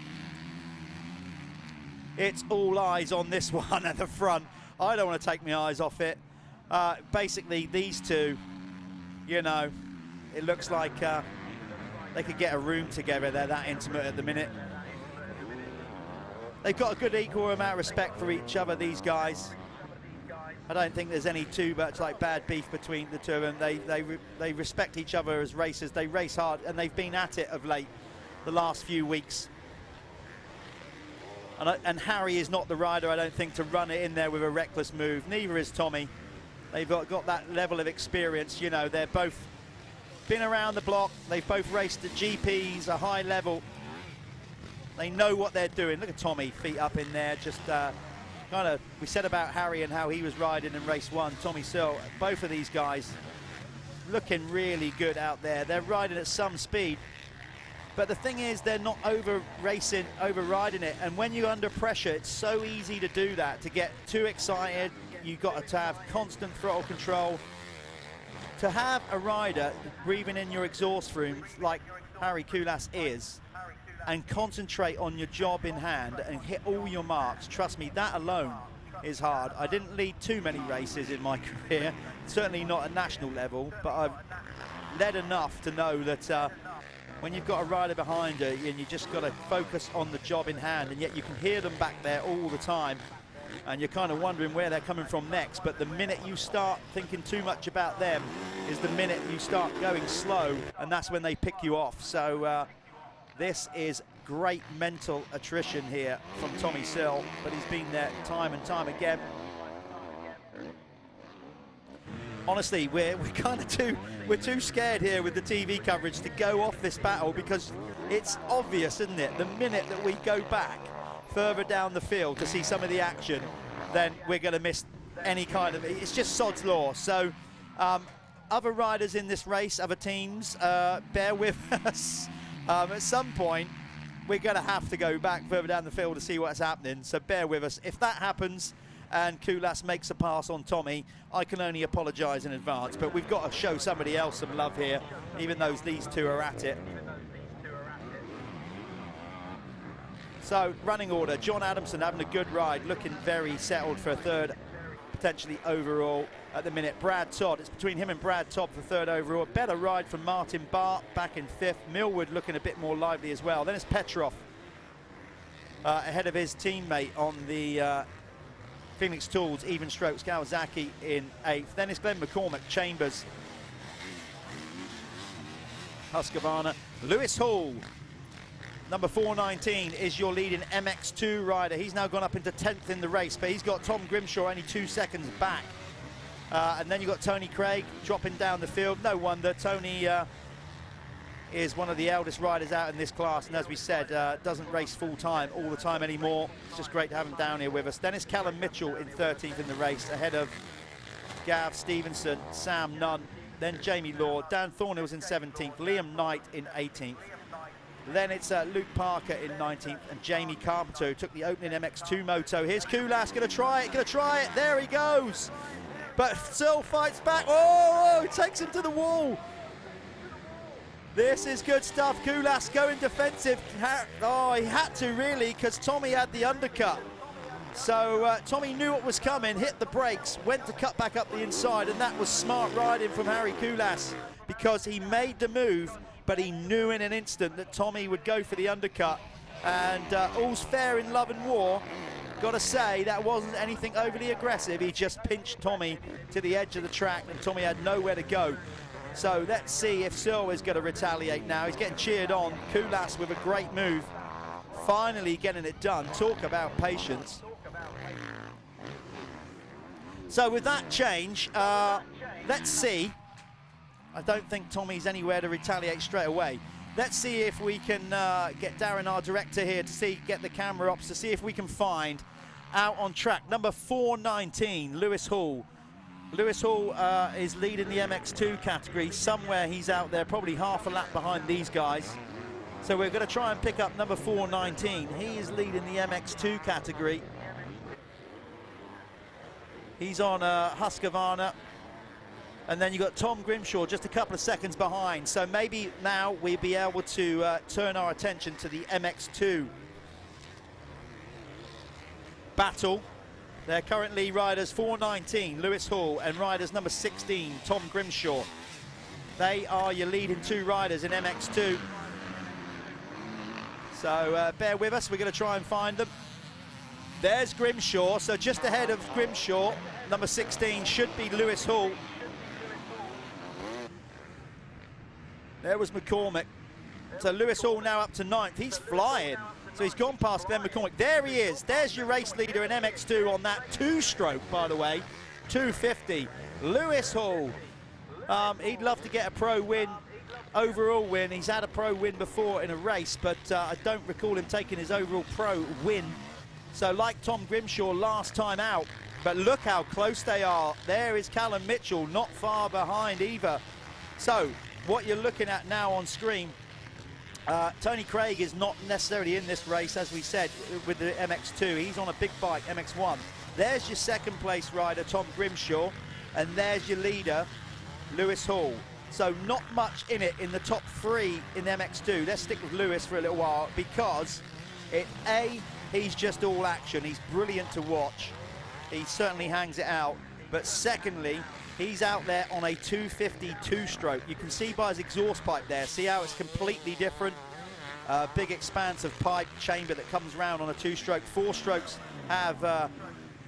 it's all eyes on this one at the front. I don't want to take my eyes off it. Basically, these two, you know, it looks like they could get a room together. They're that intimate at the minute. They've got a good equal amount of respect for each other, these guys. I don't think there's any too much like bad beef between the two of them. They respect each other as racers. They race hard, and they've been at it of late, the last few weeks. And Harry is not the rider, I don't think, to run it in there with a reckless move. Neither is Tommy. They've got that level of experience. You know, they're both been around the block. They've both raced at GPs, a high level. They know what they're doing. Look at Tommy, feet up in there, just kind of, we said about Harry and how he was riding in race one. Tommy Searle, both of these guys looking really good out there. They're riding at some speed, but the thing is, they're not overriding it. And when you're under pressure, it's so easy to do that, to get too excited. You've got to have constant throttle control. To have a rider breathing in your exhaust fumes like Harry Koulas is, and concentrate on your job in hand and hit all your marks, trust me, that alone is hard. I didn't lead too many races in my career, certainly not at national level, but I've led enough to know that when you've got a rider behind you and you just got to focus on the job in hand, and yet you can hear them back there all the time, and you're kind of wondering where they're coming from next. But the minute you start thinking too much about them is the minute you start going slow, and that's when they pick you off. So this is great mental attrition here from Tommy Searle, but he's been there time and time again. Honestly, we're kind of too scared here with the TV coverage to go off this battle, because it's obvious, isn't it? The minute that we go back further down the field to see some of the action, then we're going to miss any kind of, it's just sod's law. So other riders in this race, other teams, bear with us. At some point, we're going to have to go back further down the field to see what's happening, so bear with us. If that happens and Koulas makes a pass on Tommy, I can only apologise in advance, but we've got to show somebody else some love here, even though these two are at it. So, running order, John Adamson having a good ride, looking very settled for a third, potentially overall at the minute. Brad Todd, it's between him and Brad Todd for third overall. Better ride from Martin Bart back in fifth. Millwood looking a bit more lively as well. Then it's Petrov. ahead of his teammate on the Phoenix Tools even strokes, Kawasaki in 8th. Then it's Glenn McCormick, Chambers, Husqvarna. Lewis Hall, number 419, is your leading MX2 rider. He's now gone up into 10th in the race, but he's got Tom Grimshaw only 2 seconds back. And then you've got Tony Craig dropping down the field. No wonder. Tony is one of the eldest riders out in this class, and as we said, doesn't race full-time all the time anymore. It's just great to have him down here with us. Then it's Callum Mitchell in 13th in the race, ahead of Gav Stevenson, Sam Nunn, then Jamie Law. Dan Thornhill's in 17th, Liam Knight in 18th. Then it's Luke Parker in 19th, and Jamie Carpenter, who took the opening MX2 Moto. Here's Kulas, going to try it, there he goes. But still fights back, oh, he takes him to the wall. This is good stuff. Kulas going defensive. Oh, he had to really, because Tommy had the undercut. So Tommy knew what was coming, hit the brakes, went to cut back up the inside, and that was smart riding from Harry Kulas, because he made the move, but he knew in an instant that Tommy would go for the undercut. And all's fair in love and war. Got to say, that wasn't anything overly aggressive. He just pinched Tommy to the edge of the track, and Tommy had nowhere to go. So let's see if Searle is going to retaliate now. He's getting cheered on. Kulas with a great move. Finally getting it done. Talk about patience. So with that change, let's see. I don't think Tommy's anywhere to retaliate straight away. Let's see if we can get Darren, our director here, to get the camera ops, to see if we can find out on track number 419, Lewis Hall. Lewis Hall is leading the MX2 category. Somewhere he's out there, probably half a lap behind these guys. So we're going to try and pick up number 419. He is leading the MX2 category. He's on Husqvarna. And then you've got Tom Grimshaw just a couple of seconds behind. So maybe now we'll be able to turn our attention to the MX2 battle. They're currently riders 419, Lewis Hall, and riders number 16, Tom Grimshaw. They are your leading 2 riders in MX2. So bear with us, we're going to try and find them. There's Grimshaw, so just ahead of Grimshaw, number 16 should be Lewis Hall. There was McCormick. So Lewis Hall now up to 9th. He's flying. So he's gone past Glenn McCormick. There he is. There's your race leader in MX2 on that 2-stroke, by the way. 250. Lewis Hall. He'd love to get a pro win, overall win. He's had a pro win before in a race, but I don't recall him taking his overall pro win. So like Tom Grimshaw last time out, but look how close they are. There is Callum Mitchell, not far behind either. So what you're looking at now on screen, Tony Craig is not necessarily in this race, as we said, with the MX2. He's on a big bike, MX1. There's your second place rider, Tom Grimshaw, and there's your leader, Lewis Hall. So not much in it in the top 3 in MX2. Let's stick with Lewis for a little while, because he's just all action. He's brilliant to watch. He certainly hangs it out. But secondly, he's out there on a 250 2-stroke. You can see by his exhaust pipe there, see how it's completely different. Big expansive pipe chamber that comes round on a 2-stroke. 4-strokes have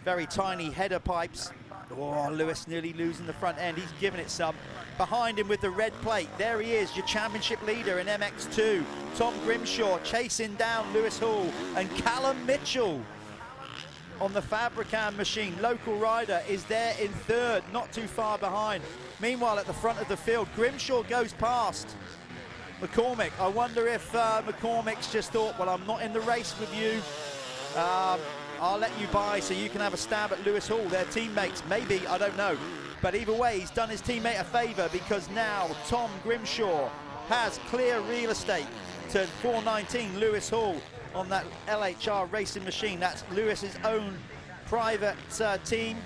very tiny header pipes. Oh, Lewis nearly losing the front end. He's giving it some. Behind him with the red plate, there he is, your championship leader in MX2. Tom Grimshaw chasing down Lewis Hall, and Callum Mitchell on the Fabricam machine. Local rider is there in 3rd, not too far behind. Meanwhile, at the front of the field, Grimshaw goes past McCormick. I wonder if McCormick's just thought, well, I'm not in the race with you. I'll let you by so you can have a stab at Lewis Hall. They're teammates, maybe, I don't know. But either way, he's done his teammate a favour, because now Tom Grimshaw has clear real estate to 419 Lewis Hall on that LHR racing machine. That's Lewis's own private team.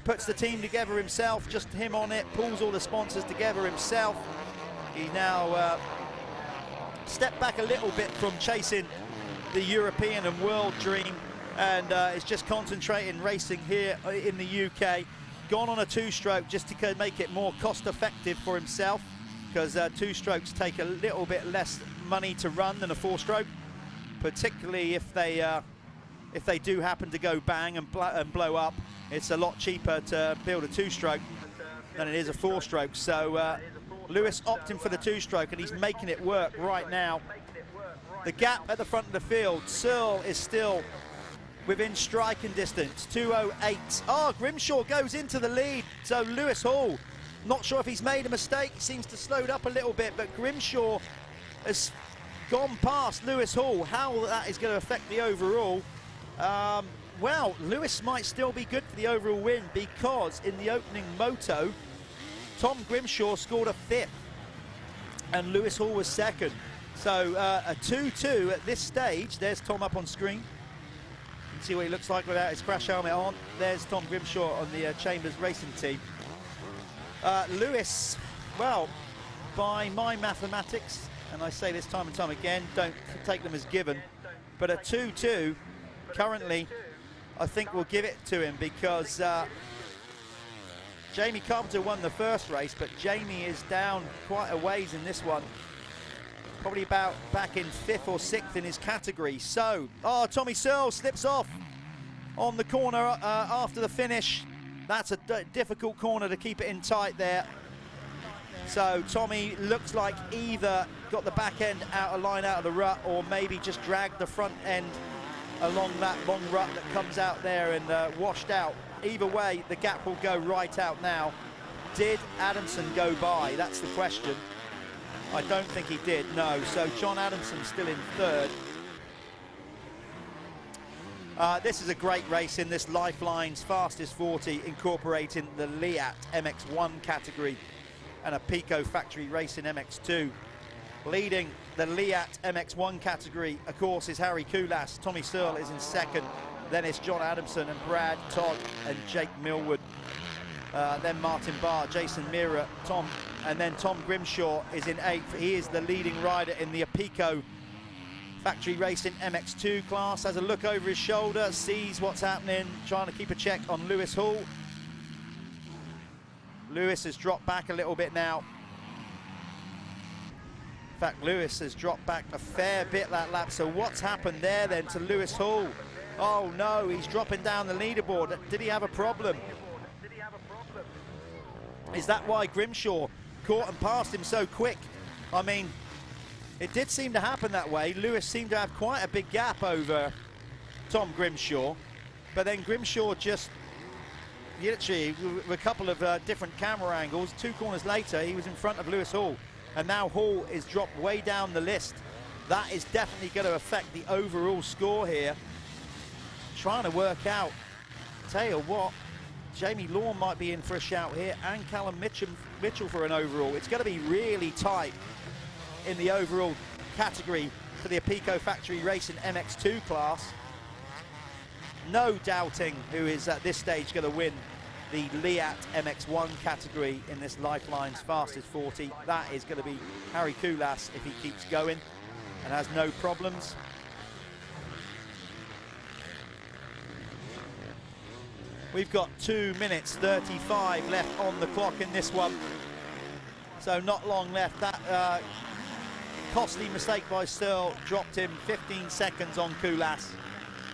Puts the team together himself, just him on it, pulls all the sponsors together himself. He now stepped back a little bit from chasing the European and world dream, and is just concentrating racing here in the UK. Gone on a 2-stroke just to make it more cost effective for himself, because 2-strokes take a little bit less money to run than a 4-stroke. particularly if they do happen to go bang and blow up. It's a lot cheaper to build a two-stroke than it is a four-stroke. So Lewis opting for the two-stroke, and he's making it work right now. The gap at the front of the field, Searle is still within striking distance, 2:08. Oh, Grimshaw goes into the lead. So Lewis Hall, not sure if he's made a mistake. He seems to slowed up a little bit, but Grimshaw has gone past Lewis Hall. How that is going to affect the overall? Well, Lewis might still be good for the overall win, because in the opening moto, Tom Grimshaw scored a 5th and Lewis Hall was 2nd. So a 2-2 at this stage. There's Tom up on screen. You can see what he looks like without his crash helmet on. There's Tom Grimshaw on the Chambers Racing team. Lewis, well, by my mathematics, and I say this time and time again, don't take them as given, but a 2-2 currently, I think we'll give it to him, because Jamie Carpenter won the first race, but Jamie is down quite a ways in this one. Probably about back in 5th or 6th in his category. So, oh, Tommy Searle slips off on the corner after the finish. That's a difficult corner to keep it in tight there. So Tommy looks like either got the back end out of line out of the rut, or maybe just dragged the front end along that long rut that comes out there and washed out. Either way, the gap will go right out now. Did Adamson go by? That's the question. I don't think he did, no. So John Adamson still in 3rd. This is a great race in this Lifelines Fastest 40, incorporating the Liat MX1 category and a Pico Factory Racing MX2. Leading the Liat MX1 category, of course, is Harry Koulas. Tommy Searle is in 2nd. Then it's John Adamson and Brad Todd and Jake Millwood. Then Martin Barr, Jason Mira, Tom, and then Tom Grimshaw is in 8th. He is the leading rider in the Apico Factory Racing MX2 class. Has a look over his shoulder, sees what's happening, trying to keep a check on Lewis Hall. Lewis has dropped back a little bit now. In fact, Lewis has dropped back a fair bit that lap. So what's happened there then to Lewis Hall? Oh no, he's dropping down the leaderboard. Did he have a problem? Is that why Grimshaw caught and passed him so quick? I mean, it did seem to happen that way. Lewis seemed to have quite a big gap over Tom Grimshaw, but then Grimshaw just literally, with a couple of different camera angles, 2 corners later, he was in front of Lewis Hall, and now Hall is dropped way down the list. That is definitely going to affect the overall score here. Trying to work out, tell you what, Jamie Law might be in for a shout here, and Callum Mitchell for an overall. It's going to be really tight in the overall category for the Apico Factory Racing MX2 class. No doubting who is at this stage going to win the Liat MX1 category in this Lifelines Fastest 40. That is going to be Harry Koulas if he keeps going and has no problems. We've got 2 minutes 35 left on the clock in this one. So not long left. That costly mistake by Searle dropped him 15 seconds on Koulas.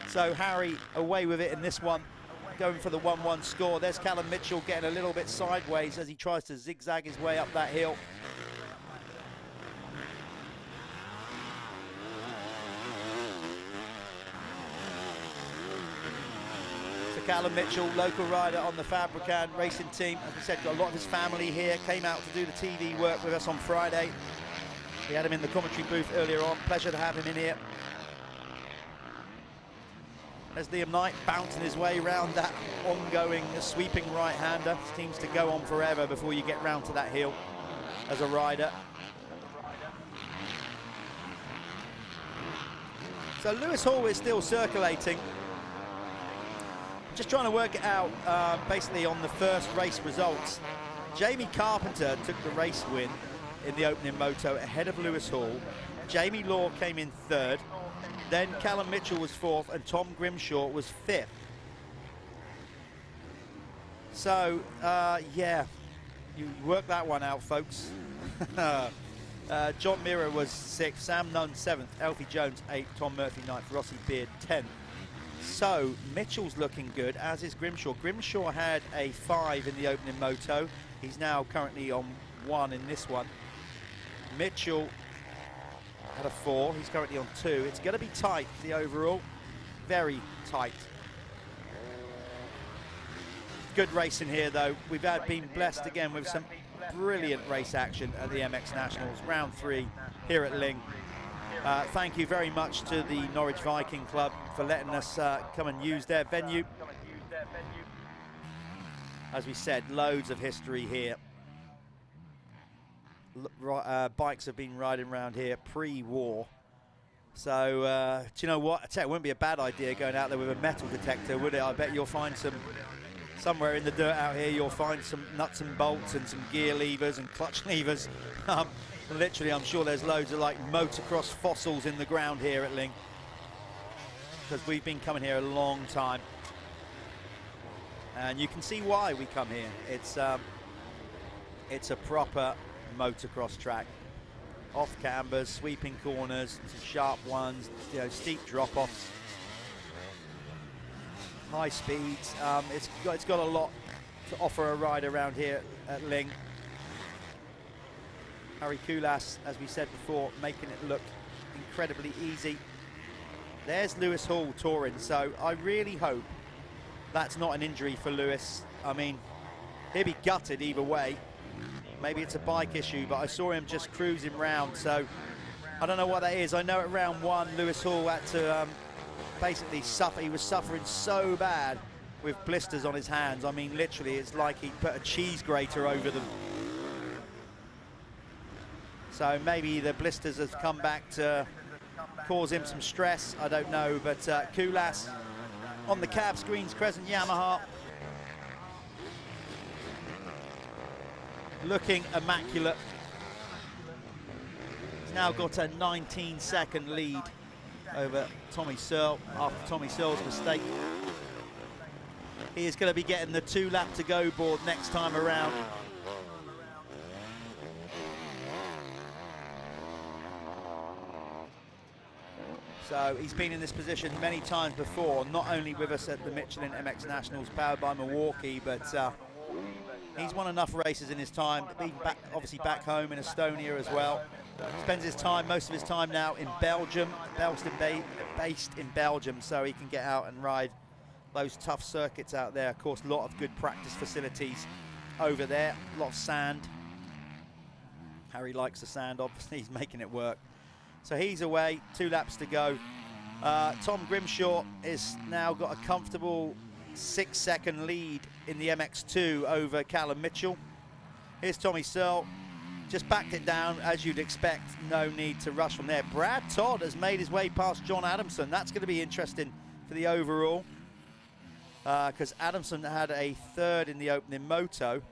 So Harry away with it in this one, going for the 1-1 score. There's Callum Mitchell getting a little bit sideways as he tries to zigzag his way up that hill. Callum Mitchell, local rider on the Fabricant racing team. As we said, got a lot of his family here, came out to do the TV work with us on Friday. We had him in the commentary booth earlier on. Pleasure to have him in here. There's Liam Knight bouncing his way around that ongoing sweeping right-hander. Seems to go on forever before you get round to that hill as a rider. So Lewis Hall is still circulating. Just trying to work it out basically on the first race results. Jamie Carpenter took the race win in the opening moto ahead of Lewis Hall. Jamie Law came in 3rd. Then Callum Mitchell was 4th and Tom Grimshaw was 5th. So, yeah, you work that one out, folks. John Mira was 6th, Sam Nunn 7th, Elfie Jones 8th, Tom Murphy 9th, Rossi Beard 10th. So Mitchell's looking good, as is Grimshaw. Grimshaw had a 5 in the opening moto. He's now currently on 1 in this one. Mitchell had a 4. He's currently on 2. It's going to be tight, the overall. Very tight. Good racing here, though. We've been blessed again with some brilliant race action at the MX Nationals. Round 3 here at Lyng. Thank you very much to the Norwich Viking Club for letting us come and use their venue. As we said, loads of history here. Bikes have been riding around here pre-war. So, do you know what? I tell you, it wouldn't be a bad idea going out there with a metal detector, would it? I bet you'll find somewhere in the dirt out here, you'll find some nuts and bolts and some gear levers and clutch levers. Literally, I'm sure there's loads of like motocross fossils in the ground here at Lyng, because we've been coming here a long time, and you can see why we come here. It's a proper motocross track. Off cambers, sweeping corners, some sharp ones, you know, steep drop-offs, high speeds. It's got a lot to offer a ride around here at Lyng. Harry Koulas, as we said before, making it look incredibly easy. There's Lewis Hall touring, so I really hope that's not an injury for Lewis. I mean, he'll be gutted either way. Maybe it's a bike issue, but I saw him just cruising round, so I don't know what that is. I know at round 1, Lewis Hall had to basically suffer. He was suffering so bad with blisters on his hands. I mean, literally, it's like he put a cheese grater over them. So maybe the blisters have come back to cause him some stress. I don't know, but Koulas on the cab screens, Crescent Yamaha, looking immaculate. He's now got a 19-second lead over Tommy Searle after Tommy Searle's mistake. He is going to be getting the 2 lap to go board next time around. So he's been in this position many times before, not only with us at the Michelin MX Nationals powered by Milwaukee, but he's won enough races in his time. Been obviously back home in Estonia as well. Spends most of his time now in Belgium, based in Belgium, so he can get out and ride those tough circuits out there. Of course, a lot of good practice facilities over there, a lot of sand. Harry likes the sand, obviously, he's making it work. So he's away, 2 laps to go. Tom Grimshaw has now got a comfortable 6-second lead in the MX2 over Callum Mitchell. Here's Tommy Searle, just backed it down as you'd expect. No need to rush from there. Brad Todd has made his way past John Adamson. That's going to be interesting for the overall, because Adamson had a 3rd in the opening moto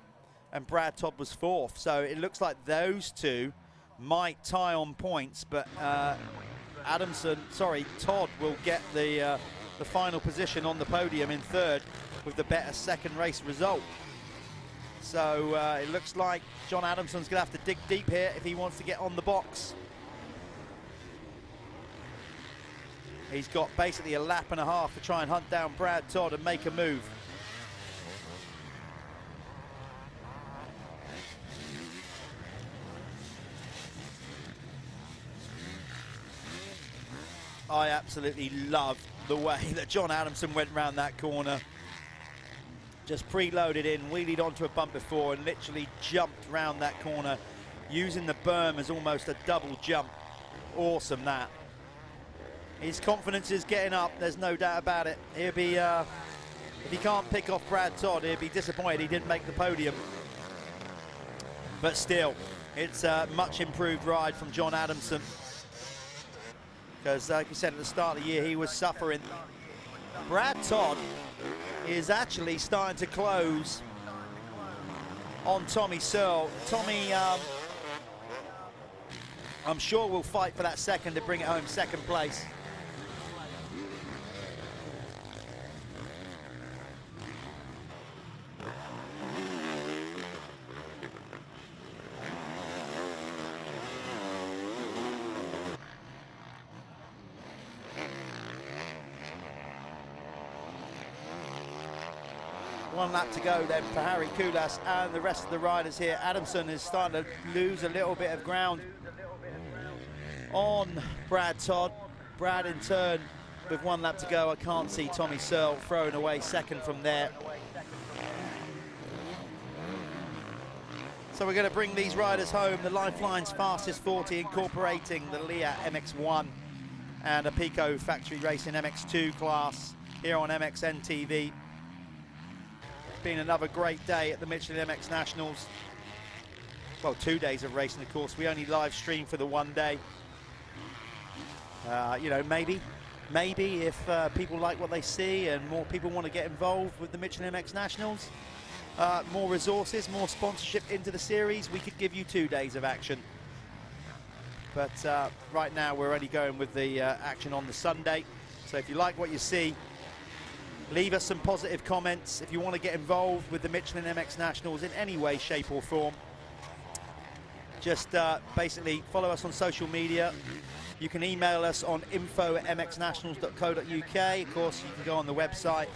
and Brad Todd was 4th. So it looks like those two might tie on points, but Todd will get the final position on the podium in 3rd with the better second race result. So it looks like John Adamson's going to have to dig deep here if he wants to get on the box. He's got basically a lap and a half to try and hunt down Brad Todd and make a move. I absolutely love the way that John Adamson went round that corner. Just preloaded in, wheelied onto a bump before and literally jumped round that corner, using the berm as almost a double jump. Awesome, that. His confidence is getting up, there's no doubt about it. He'll be, if he can't pick off Brad Todd, he'll be disappointed he didn't make the podium. But still, it's a much improved ride from John Adamson, because like you said at the start of the year, he was suffering. Brad Todd is actually starting to close on Tommy Searle. Tommy, I'm sure will fight for that second to bring it home, 2nd place. 1 lap to go then for Harry Koulas and the rest of the riders here. Adamson is starting to lose a little bit of ground on Brad Todd. Brad in turn with 1 lap to go. I can't see Tommy Searle throwing away second from there. So we're going to bring these riders home. The Lifelines Fastest 40 incorporating the Leah MX1 and a Pico Factory Racing MX2 class here on MXN-TV. It's been another great day at the Michelin MX Nationals. Well, 2 days of racing, of course. We only live stream for the 1 day. You know, maybe if people like what they see and more people want to get involved with the Michelin MX Nationals, more resources, more sponsorship into the series, we could give you 2 days of action. But right now we're only going with the action on the Sunday. So if you like what you see, leave us some positive comments. If you want to get involved with the Michelin MX Nationals in any way, shape or form, just basically follow us on social media. You can email us on info@mxnationals.co.uk. Of course, you can go on the website,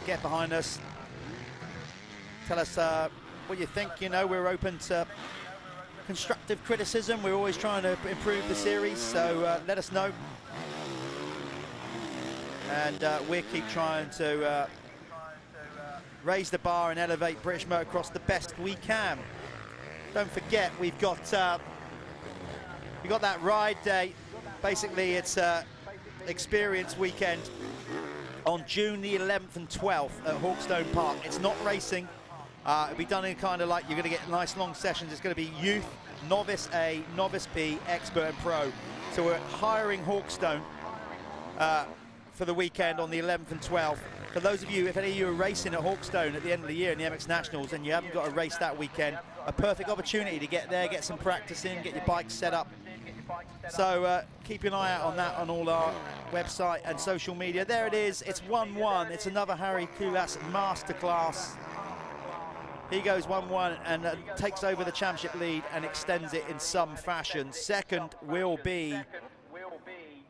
get behind us, tell us what you think. You know, we're open to constructive criticism. We're always trying to improve the series, so let us know. And we'll keep trying to raise the bar and elevate British motocross the best we can. Don't forget, we've got that ride day. Basically, it's experience weekend on June the 11th and 12th at Hawkstone Park. It's not racing. It'll be done in kind of like, you're going to get nice long sessions. It's going to be youth, novice A, novice B, expert and pro. So we're hiring Hawkstone for the weekend on the 11th and 12th. For those of you, if any of you are racing at Hawkstone at the end of the year in the MX Nationals and you haven't got a race that weekend, a perfect opportunity to get there, get some practice in, get your bike set up. So keep an eye out on that on all our website and social media. There it is, it's 1-1. It's another Harry Koulas masterclass. He goes 1-1 and takes over the championship lead and extends it in some fashion. Second will be,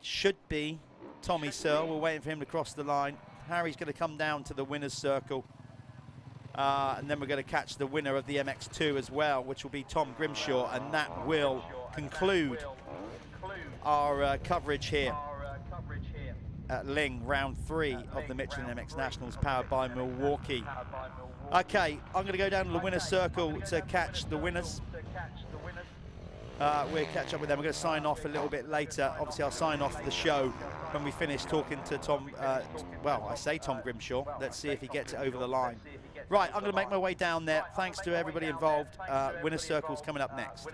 should be, Tommy Searle. We're waiting for him to cross the line. Harry's going to come down to the winner's circle. And then we're going to catch the winner of the MX2 as well, which will be Tom Grimshaw, and that will conclude our coverage here at Lyng, round 3 of the Michelin MX Nationals, powered by Milwaukee. Okay, I'm going to go down to the winner's circle to catch the winners. We'll catch up with them. We're going to sign off a little bit later. Obviously, I'll sign off the show when we finish talking to Tom, well, I say Tom Grimshaw. Let's see if he gets it over the line. Right, I'm going to make my way down there. Thanks to everybody involved. Winner's Circle's coming up next.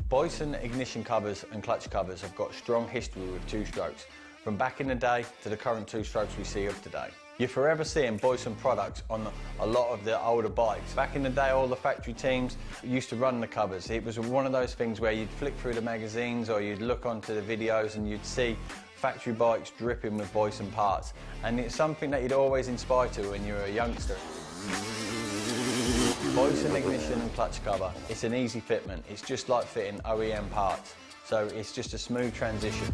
Boyesen ignition covers and clutch covers have got a strong history with two-strokes, from back in the day to the current two-strokes we see of today. You're forever seeing Boyesen products on a lot of the older bikes. Back in the day, all the factory teams used to run the covers. It was one of those things where you'd flick through the magazines or you'd look onto the videos and you'd see factory bikes dripping with Boyesen parts. And it's something that you'd always inspire to when you were a youngster. Boyesen ignition and clutch cover, it's an easy fitment. It's just like fitting OEM parts, so it's just a smooth transition.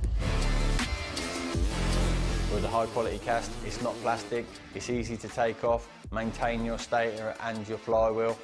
With a high quality cast, it's not plastic, it's easy to take off, maintain your stator and your flywheel.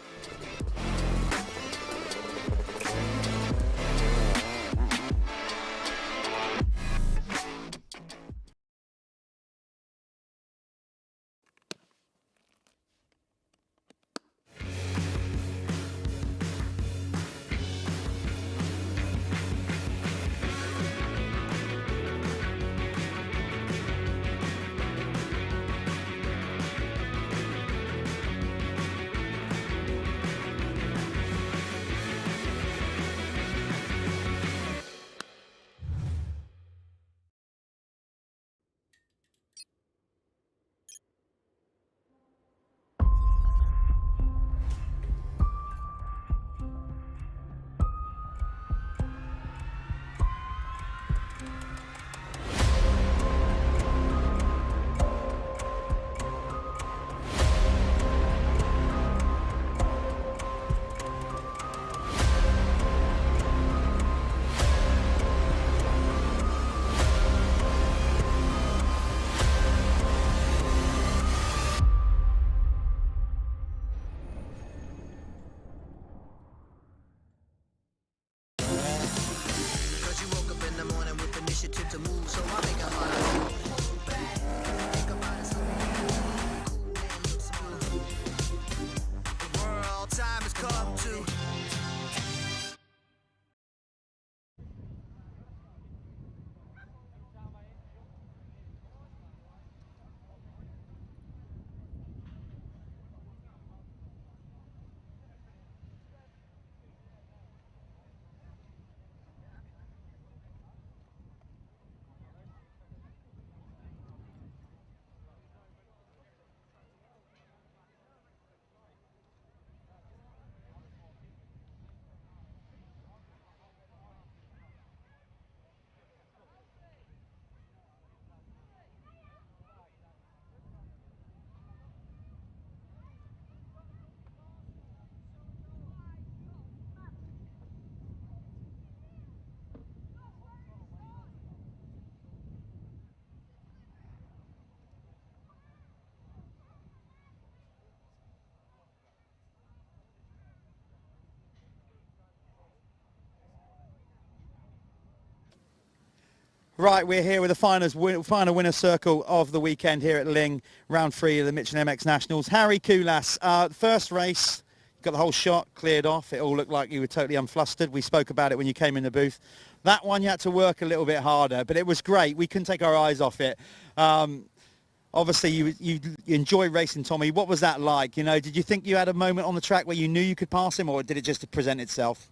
Right, we're here with the final winner circle of the weekend here at Lyng, round 3 of the Michelin MX Nationals. Harry Koulas, first race, got the whole shot cleared off. It all looked like you were totally unflustered. We spoke about it when you came in the booth. That one you had to work a little bit harder, but it was great. We couldn't take our eyes off it. Obviously, you enjoy racing, Tommy. What was that like? You know, did you think you had a moment on the track where you knew you could pass him, or did it just present itself?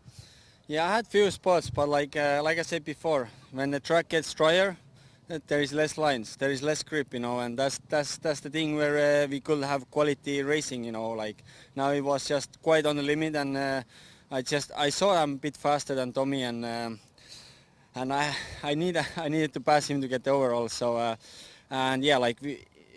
Yeah, I had few spots, but like I said before, when the track gets drier, there is less lines, there is less grip, you know, and that's the thing where we could have quality racing, you know. Like now it was just quite on the limit, and I saw I'm a bit faster than Tommy, and I needed to pass him to get the overall. So and yeah, like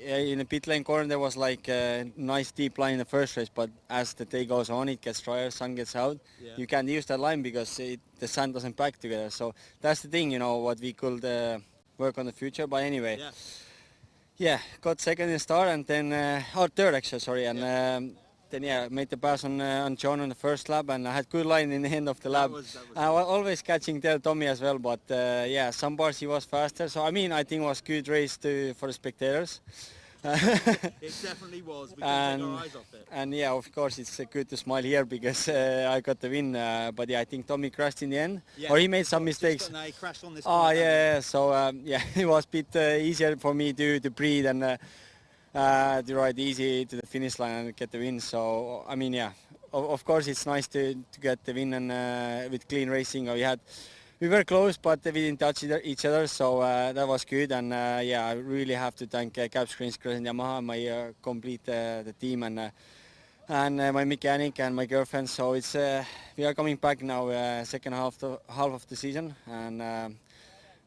in the pit lane corner there was like a nice deep line in the first race, but as the day goes on, it gets drier, sun gets out. Yeah. You can't use that line because the sun doesn't pack together. So that's the thing, you know, what we could work on the future. But anyway, yeah, got second in start, and then or third actually, sorry, and then yeah, made the pass on John on the first lap, and I had good line in the end of the lap. I was always catching there Tommy as well, but yeah, some bars he was faster. So I mean, I think it was good race for the spectators. It definitely was. We couldn't take our eyes off it. And yeah, of course, it's good to smile here because I got the win. But yeah, I think Tommy crashed in the end, or he made some mistakes. No, he crashed on this. Oh yeah, so yeah, it was a bit easier for me to breathe and to ride easy to the finish line and get the win. So I mean, yeah, of course it's nice to get the win, and with clean racing. We were close, but we didn't touch each other, so that was good. And yeah, I really have to thank Cap Screens, Chris and Yamaha, my complete the team, and my mechanic and my girlfriend. So it's we are coming back now, second half of the season, and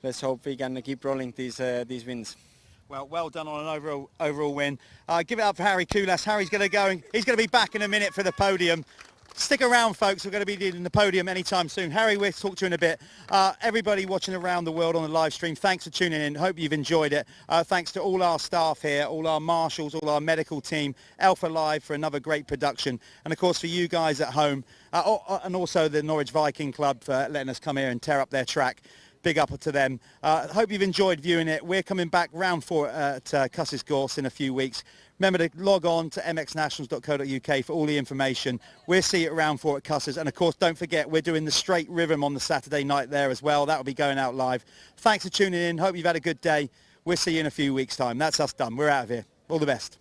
let's hope we can keep rolling these wins. Well done on an overall win. Give it up for Harry Koulas. Harry's going to go, and he's going to be back in a minute for the podium. Stick around, folks. We're going to be doing the podium anytime soon. Harry, we'll talk to you in a bit. Everybody watching around the world on the live stream, thanks for tuning in. Hope you've enjoyed it. Thanks to all our staff here, all our marshals, all our medical team, Alpha Live for another great production. And, of course, for you guys at home, and also the Norwich Viking Club for letting us come here and tear up their track. Big up to them. Hope you've enjoyed viewing it. We're coming back round 4 at Cusses Gorse in a few weeks. Remember to log on to mxnationals.co.uk for all the information. We'll see you at round 4 at Cusses. And, of course, don't forget, we're doing the straight rhythm on the Saturday night there as well. That will be going out live. Thanks for tuning in. Hope you've had a good day. We'll see you in a few weeks' time. That's us done. We're out of here. All the best.